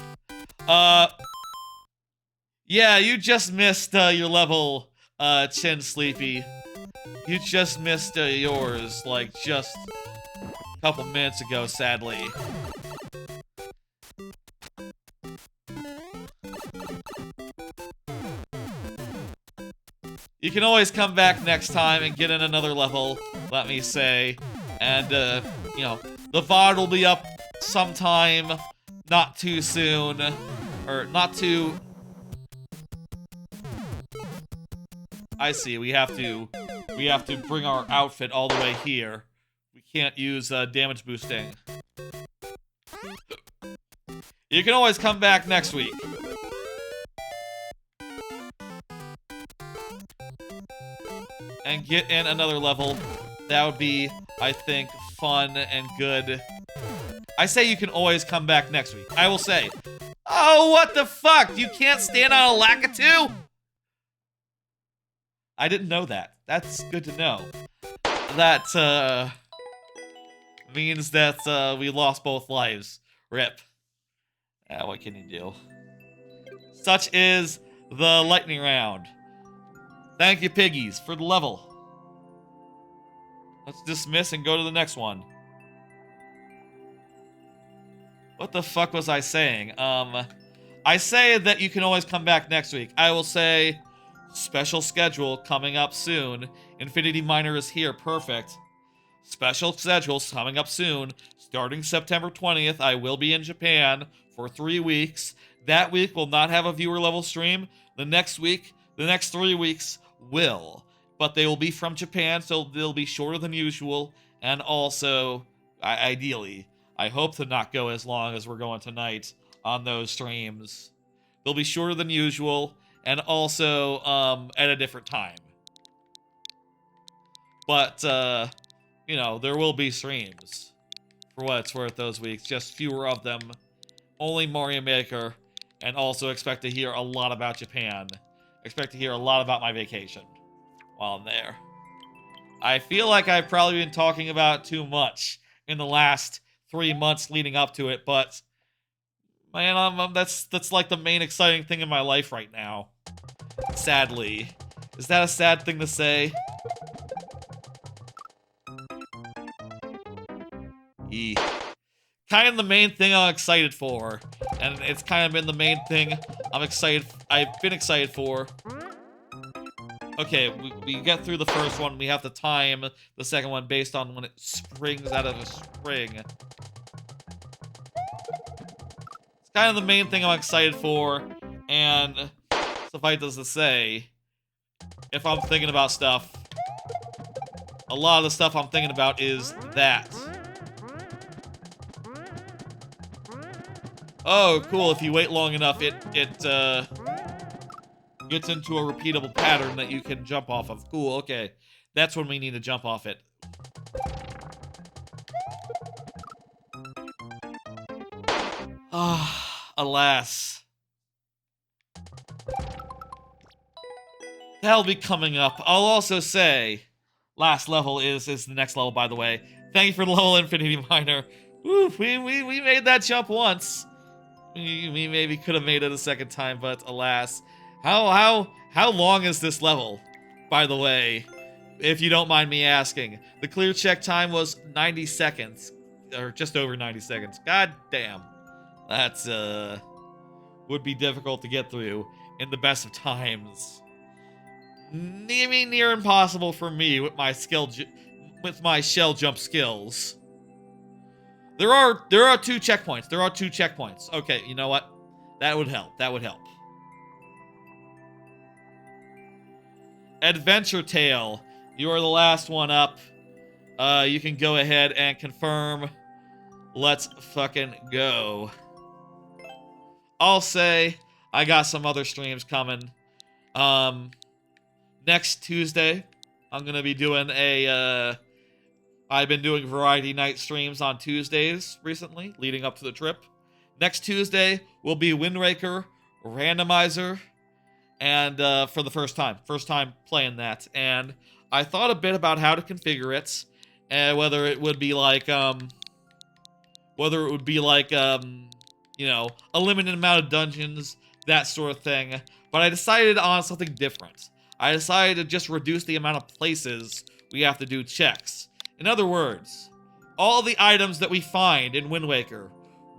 Yeah, you just missed your level, Chin Sleepy. You just missed yours, like, just a couple minutes ago, sadly. You can always come back next time and get in another level, let me say. And, you know, the VOD will be up sometime not too soon. Or, not too... I see, we have to bring our outfit all the way here. We can't use damage boosting. You can always come back next week. and get in another level, that would be, I think, fun and good. I say you can always come back next week. I will say, oh, what the fuck? You can't stand on a Lakitu? I didn't know that. That's good to know. That, means that, we lost both lives. Rip. What can you do? Such is the lightning round. Thank you, piggies, for the level. Let's dismiss and go to the next one. What the fuck was I saying? I say that you can always come back next week. I will say, special schedule coming up soon. Infinity Miner is here, perfect. Special schedules coming up soon. Starting September 20th, I will be in Japan for 3 weeks. That week will not have a viewer level stream. The next 3 weeks will. But they will be from Japan, so they'll be shorter than usual. And also, ideally, I hope to not go as long as we're going tonight on those streams. They'll be shorter than usual, and also at a different time. But, you know, there will be streams, for what it's worth, those weeks. Just fewer of them. Only Mario Maker, and also expect to hear a lot about Japan. Expect to hear a lot about my vacation while I'm there. I feel like I've probably been talking about too much in the last 3 months leading up to it, but man, that's like the main exciting thing in my life right now. Sadly. Is that a sad thing to say? Kind of the main thing I'm excited for, and it's kind of been the main thing I've been excited for. Okay, we get through the first one. We have to time the second one based on when it springs out of a spring. It's kind of the main thing I'm excited for, and suffice it to say, if I'm thinking about stuff, a lot of the stuff I'm thinking about is that. Oh, cool, if you wait long enough, it gets into a repeatable pattern that you can jump off of. Cool, okay. That's when we need to jump off it. Ah, alas. That'll be coming up. I'll also say, last level is the next level, by the way. Thank you for the level, Infinity Miner. Woo, we made that jump once. We maybe could have made it a second time, but alas. How long is this level, by the way, if you don't mind me asking? The clear check time was 90 seconds, or just over 90 seconds. God damn. That's, would be difficult to get through in the best of times. Maybe near impossible for me with my shell jump skills. There are 2 checkpoints. There are 2 checkpoints. Okay, you know what? That would help. That would help. Adventure Tale. You are the last one up. You can go ahead and confirm. Let's fucking go. I'll say I got some other streams coming. Next Tuesday, I'm gonna be doing I've been doing variety night streams on Tuesdays recently, leading up to the trip. Next Tuesday will be Wind Waker Randomizer, and for the first time playing that. And I thought a bit about how to configure it, and whether it would be like, you know, a limited amount of dungeons, that sort of thing. But I decided on something different. I decided to just reduce the amount of places we have to do checks. In other words, all the items that we find in Wind Waker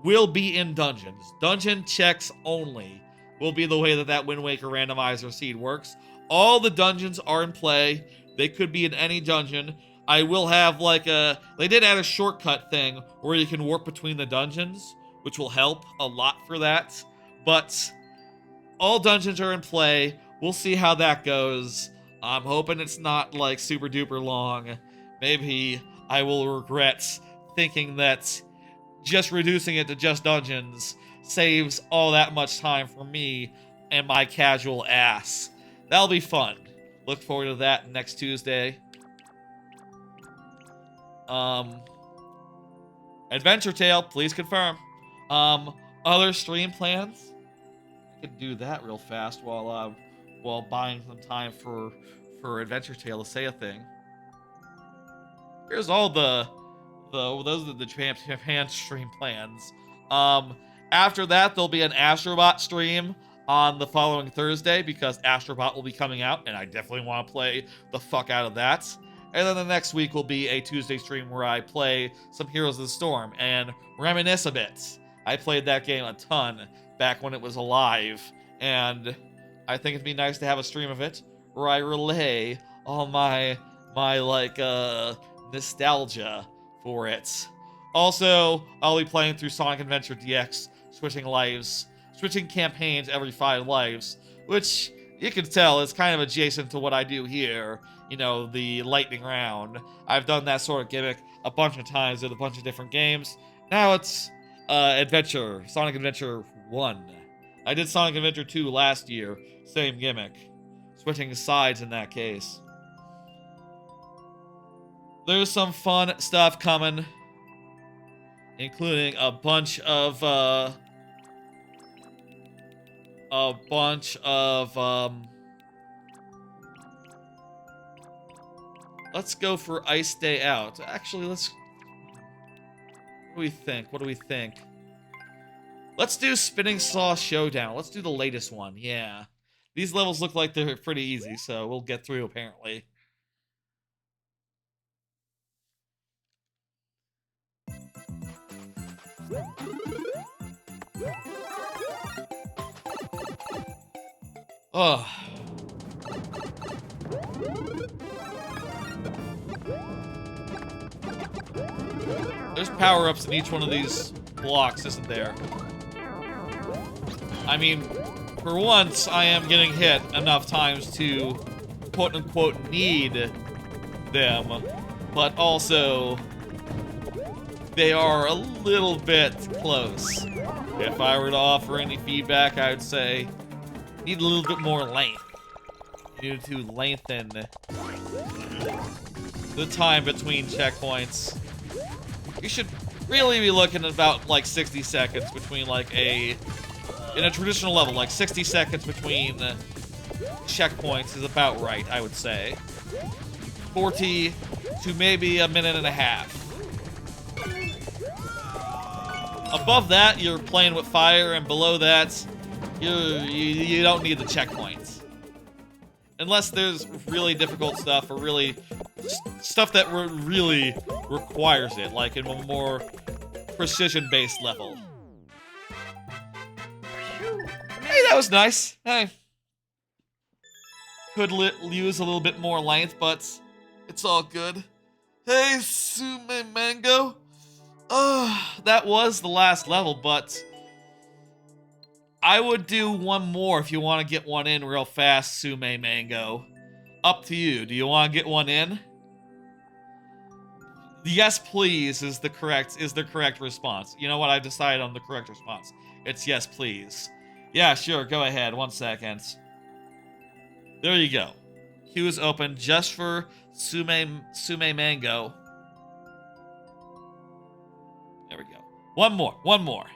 will be in dungeons. Dungeon checks only will be the way that Wind Waker randomizer seed works. All the dungeons are in play. They could be in any dungeon. I will have they did add a shortcut thing where you can warp between the dungeons, which will help a lot for that. But all dungeons are in play. We'll see how that goes. I'm hoping it's not like super duper long. Maybe I will regret thinking that just reducing it to just dungeons saves all that much time for me and my casual ass. That'll be fun. Look forward to that next Tuesday. Adventure Tale, please confirm. Other stream plans? I could do that real fast while buying some time for Adventure Tale to say a thing. Here's all those are the Japan stream plans. After that, there'll be an Astrobot stream on the following Thursday because Astrobot will be coming out, and I definitely want to play the fuck out of that. And then the next week will be a Tuesday stream where I play some Heroes of the Storm and reminisce a bit. I played that game a ton back when it was alive, and I think it'd be nice to have a stream of it where I relay all my nostalgia for it. Also, I'll be playing through Sonic Adventure DX, switching campaigns every 5 lives, which you can tell is kind of adjacent to what I do here. You know, the lightning round. I've done that sort of gimmick a bunch of times in a bunch of different games. Now it's Sonic Adventure 1. I did Sonic Adventure 2 last year, same gimmick. Switching sides in that case. There's some fun stuff coming, including a bunch of let's go for Ice Day Out. Actually, what do we think? Let's do Spinning Saw Showdown. Let's do the latest one. Yeah. These levels look like they're pretty easy, so we'll get through apparently. Oh. There's power-ups in each one of these blocks, isn't there? I mean, for once, I am getting hit enough times to quote-unquote need them, but also they are a little bit close. If I were to offer any feedback, I would say need a little bit more length. You need to lengthen the time between checkpoints. You should really be looking at about like 60 seconds between in a traditional level, like 60 seconds between checkpoints is about right, I would say. 40 to maybe a minute and a half. Above that, you're playing with fire, and below that, you don't need the checkpoints. Unless there's really difficult stuff, or really stuff that really requires it, like in a more precision-based level. Hey, that was nice. Hey. Could use a little bit more length, but it's all good. Hey, Sume Mango. That was the last level, but I would do one more if you want to get one in real fast, Sume Mango. Up to you. Do you want to get one in? Yes, please is the correct response. You know what? I decided on the correct response. It's yes, please. Yeah, sure. Go ahead. 1 second. There you go. Queue is open just for Sume Mango. There we go. One more.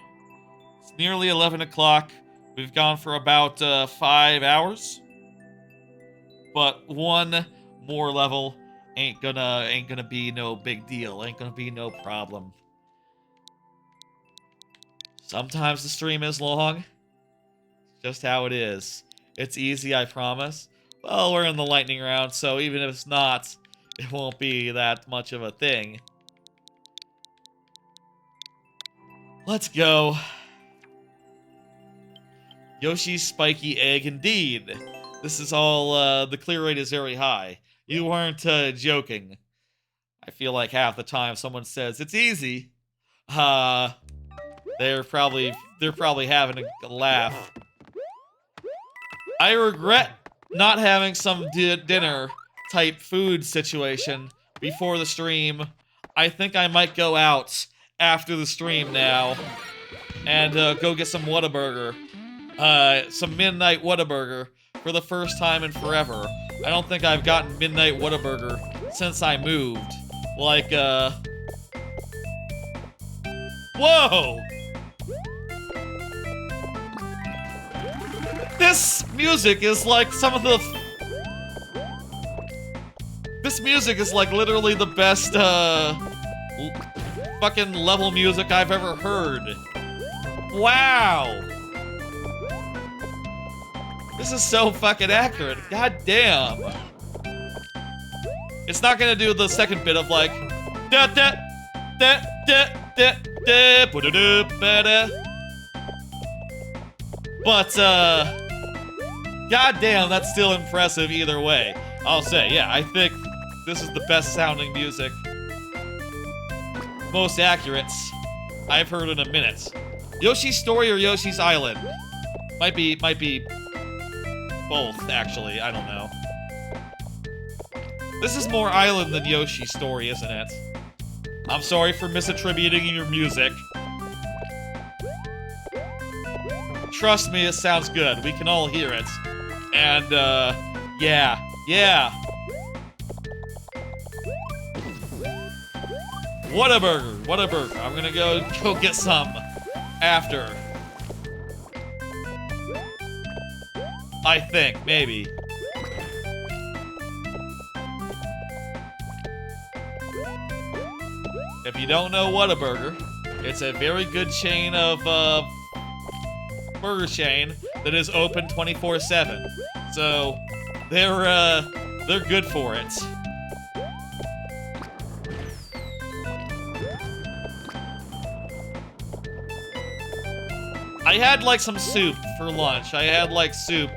It's nearly 11 o'clock. We've gone for about 5 hours. But one more level ain't gonna be no big deal. Ain't gonna be no problem. Sometimes the stream is long. It's just how it is. It's easy, I promise. Well, we're in the lightning round, so even if it's not, it won't be that much of a thing. Let's go. Yoshi's spiky egg, indeed. This is all, the clear rate is very high. You weren't, joking. I feel like half the time someone says, it's easy. They're probably having a laugh. I regret not having some dinner type food situation before the stream. I think I might go out after the stream now and go get some Whataburger. Some midnight Whataburger for the first time in forever. I don't think I've gotten Midnight Whataburger since I moved. Like, whoa! This music is like some of the... This music is like literally the best, fucking level music I've ever heard. Wow! This is so fucking accurate. God damn. It's not gonna do the second bit of like da da da da da da ba da ba da. But god damn, that's still impressive either way. I'll say, yeah, I think this is the best sounding music. Most accurate I've heard in a minute. Yoshi's Story or Yoshi's Island? Might be both, actually. I don't know. This is more Island than Yoshi's Story, isn't it? I'm sorry for misattributing your music. Trust me, it sounds good. We can all hear it. And, yeah. Whataburger. I'm gonna go get some after. I think, maybe. If you don't know Whataburger, it's a very good chain of burger chain that is open 24/7. So they're good for it. I had like some soup for lunch. I had like soup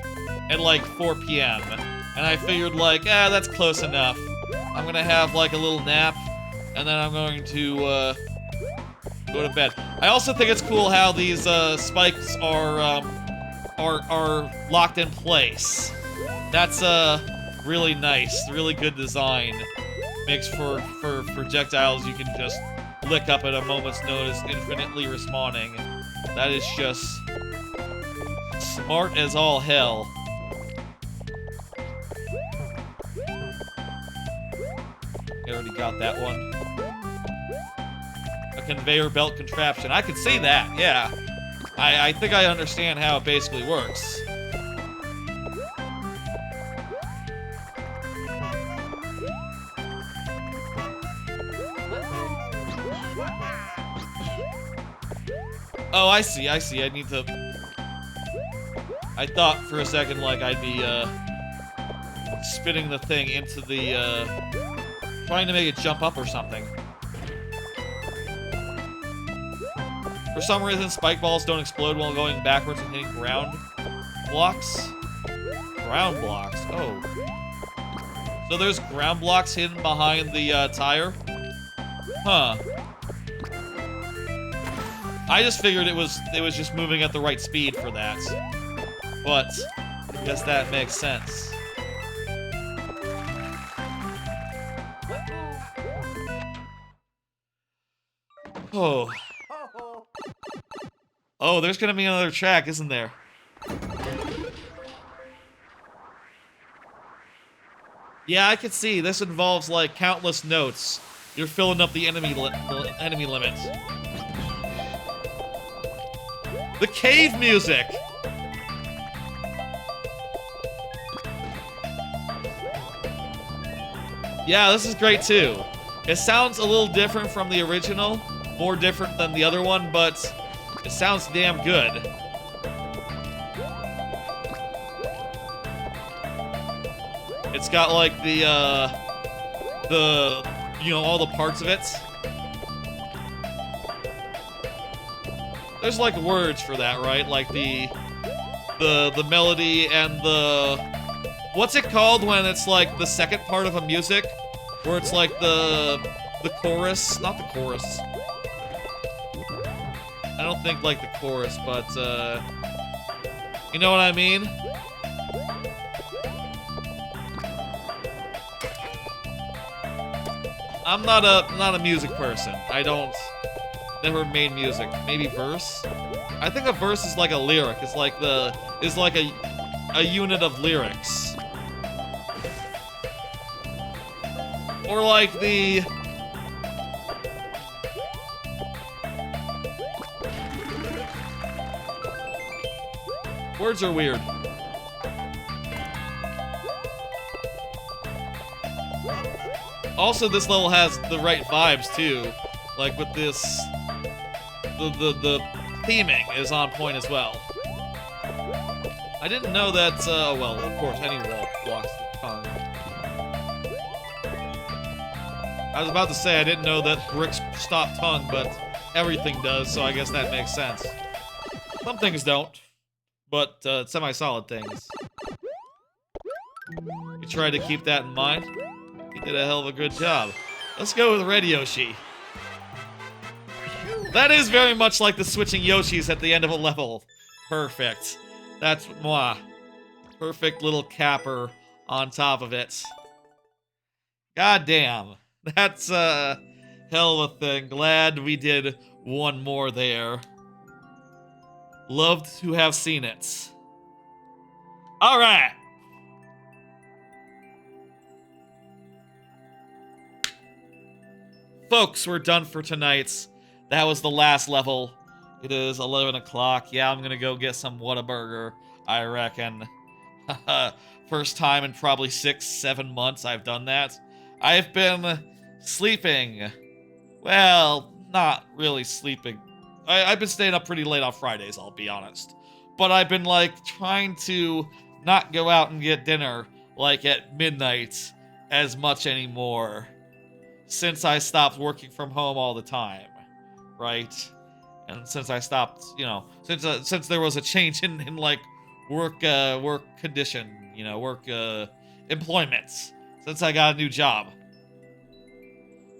at like 4 p.m. and I figured like, that's close enough. I'm gonna have like a little nap and then I'm going to go to bed. I also think it's cool how these spikes are locked in place. That's really nice, really good design. Makes for projectiles you can just lick up at a moment's notice, infinitely respawning. That is just smart as all hell. I already got that one. A conveyor belt contraption. I can see that, yeah. I think I understand how it basically works. Oh, I see. I need to... I thought for a second like I'd be, spinning the thing into the, trying to make it jump up or something. For some reason, spike balls don't explode while going backwards and hitting ground blocks. Ground blocks? Oh. So there's ground blocks hidden behind the, tire? Huh. I just figured it was just moving at the right speed for that. But I guess that makes sense. Oh. Oh, there's gonna be another track, isn't there? Yeah, I can see. This involves, like, countless notes. You're filling up the enemy limit. The cave music! Yeah, this is great too. It sounds a little different from the original, more different than the other one, but it sounds damn good. It's got like the you know, all the parts of it. There's like words for that, right? Like the melody and the... What's it called when it's like the second part of a music? Where it's like the chorus? Not the chorus. I don't think like the chorus, but you know what I mean? I'm not a music person. I never made music. Maybe verse? I think a verse is like a lyric. It's like a unit of lyrics. Or like the... Words are weird. Also, this level has the right vibes, too. Like, with this... The theming is on point as well. I didn't know that, well, of course, any wall blocks the tongue. I was about to say I didn't know that bricks stop tongue, but everything does, so I guess that makes sense. Some things don't, but semi-solid things. You tried to keep that in mind. You did a hell of a good job. Let's go with Red Yoshi. That is very much like the switching Yoshis at the end of a level. Perfect. That's moi. Perfect little capper on top of it. God damn. That's a hell of a thing. Glad we did one more there. Loved to have seen it. Alright. Folks, we're done for tonight. That was the last level. It is 11 o'clock. Yeah, I'm gonna go get some Whataburger, I reckon. First time in probably 6-7 months I've done that. I've been sleeping. Well, not really sleeping. I've been staying up pretty late on Fridays, I'll be honest. But I've been, like, trying to not go out and get dinner, like, at midnight as much anymore. Since I stopped working from home all the time, right? And since I stopped, you know, since there was a change in like work condition, you know, work employment, since I got a new job.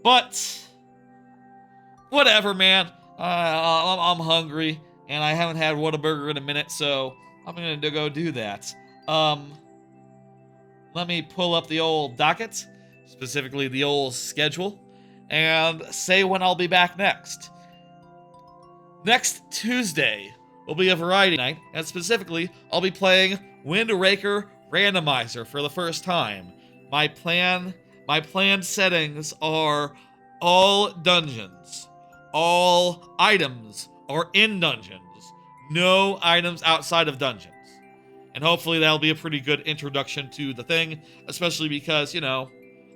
But whatever, man. I'm hungry and I haven't had Whataburger in a minute, so I'm gonna go do that. Let me pull up the old docket. Specifically the old schedule, and say when I'll be back next. Next Tuesday will be a variety night, and specifically, I'll be playing Wind Waker Randomizer for the first time. My planned settings are all dungeons. All items are in dungeons. No items outside of dungeons. And hopefully that'll be a pretty good introduction to the thing, especially because, you know,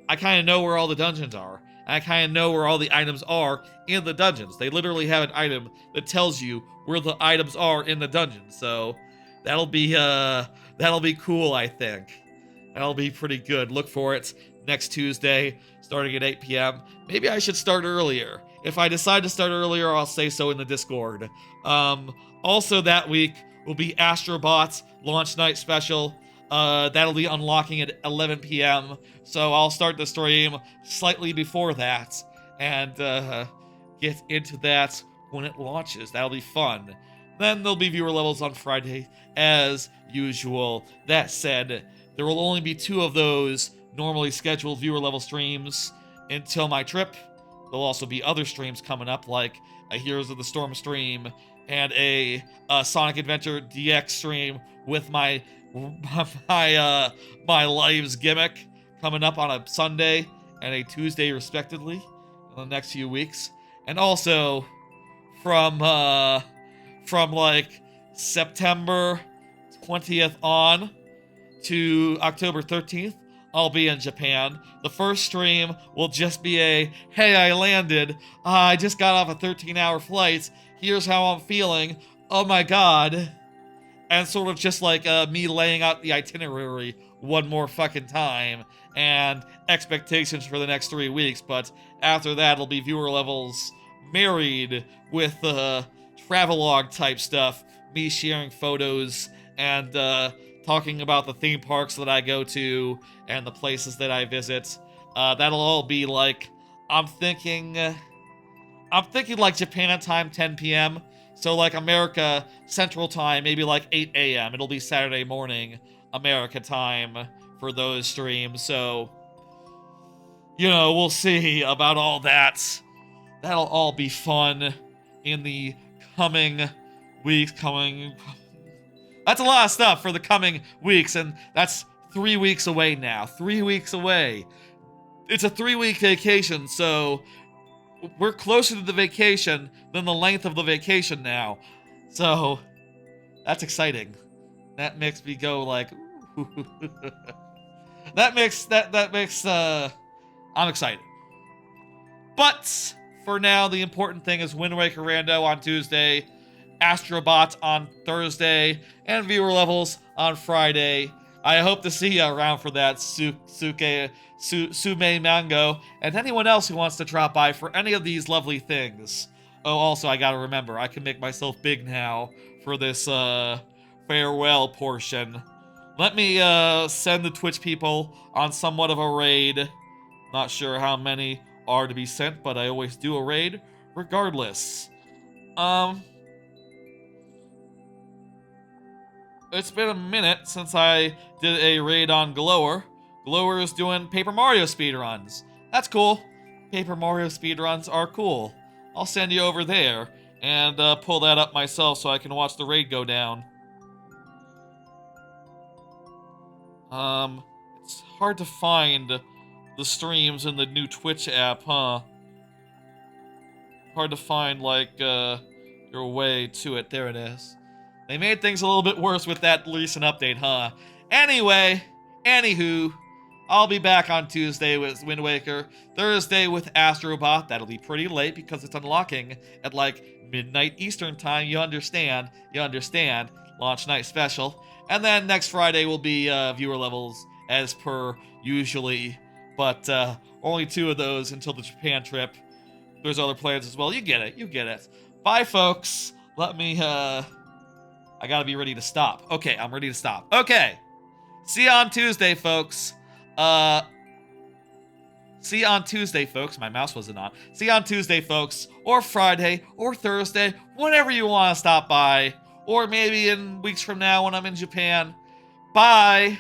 I kind of know where all the dungeons are. And I kind of know where all the items are in the dungeons. They literally have an item that tells you where the items are in the dungeon. So that'll be cool, I think. That'll be pretty good. Look for it next Tuesday, starting at 8 p.m. Maybe I should start earlier. If I decide to start earlier, I'll say so in the Discord. Also that week will be Astrobot's launch night special. That'll be unlocking at 11 p.m. So I'll start the stream slightly before that and get into that when it launches. That'll be fun. Then there'll be viewer levels on Friday as usual. That said, there will only be 2 of those normally scheduled viewer level streams until my trip. There'll also be other streams coming up, like a Heroes of the Storm stream and a Sonic Adventure DX stream with my lives gimmick coming up on a Sunday and a Tuesday respectively in the next few weeks. And also from like September 20th on to October 13th, I'll be in Japan. The first stream will just be a, hey, I landed. I just got off a 13-hour flight. Here's how I'm feeling. Oh my god. And sort of just like me laying out the itinerary one more fucking time and expectations for the next 3 weeks. But after that, it'll be viewer levels married with travelogue type stuff. Me sharing photos and talking about the theme parks that I go to and the places that I visit. That'll all be like, I'm thinking like Japan time 10 p.m. So like America Central Time, maybe like 8 a.m. It'll be Saturday morning America time for those streams. So, you know, we'll see about all that. That'll all be fun in the coming weeks. That's a lot of stuff for the coming weeks, and that's 3 weeks away now. 3 weeks away. it's a 3-week vacation, so we're closer to the vacation than the length of the vacation now. So that's exciting. That makes me go like, ooh. that makes I'm excited. But for now, the important thing is Wind Waker Rando on Tuesday, Astrobot on Thursday, and viewer levels on Friday. I hope to see you around for that, Sume Mango, and anyone else who wants to drop by for any of these lovely things. Oh, also, I gotta remember, I can make myself big now for this farewell portion. Let me send the Twitch people on somewhat of a raid. Not sure how many are to be sent, but I always do a raid regardless. It's been a minute since I did a raid on Glower. Glower is doing Paper Mario speedruns. That's cool. Paper Mario speedruns are cool. I'll send you over there and pull that up myself so I can watch the raid go down. It's hard to find the streams in the new Twitch app, huh? Hard to find, like, your way to it. There it is. They made things a little bit worse with that recent update, huh? Anyway, anywho, I'll be back on Tuesday with Wind Waker, Thursday with Astrobot. That'll be pretty late because it's unlocking at, like, midnight Eastern time. You understand. You understand. Launch night special. And then next Friday will be viewer levels as per usually. But only 2 of those until the Japan trip. There's other plans as well. You get it. You get it. Bye, folks. Let me, I gotta be ready to stop. Okay, I'm ready to stop. Okay. See you on Tuesday, folks. See you on Tuesday, folks. My mouse wasn't on. See you on Tuesday, folks. Or Friday, or Thursday. Whenever you want to stop by. Or maybe in weeks from now when I'm in Japan. Bye.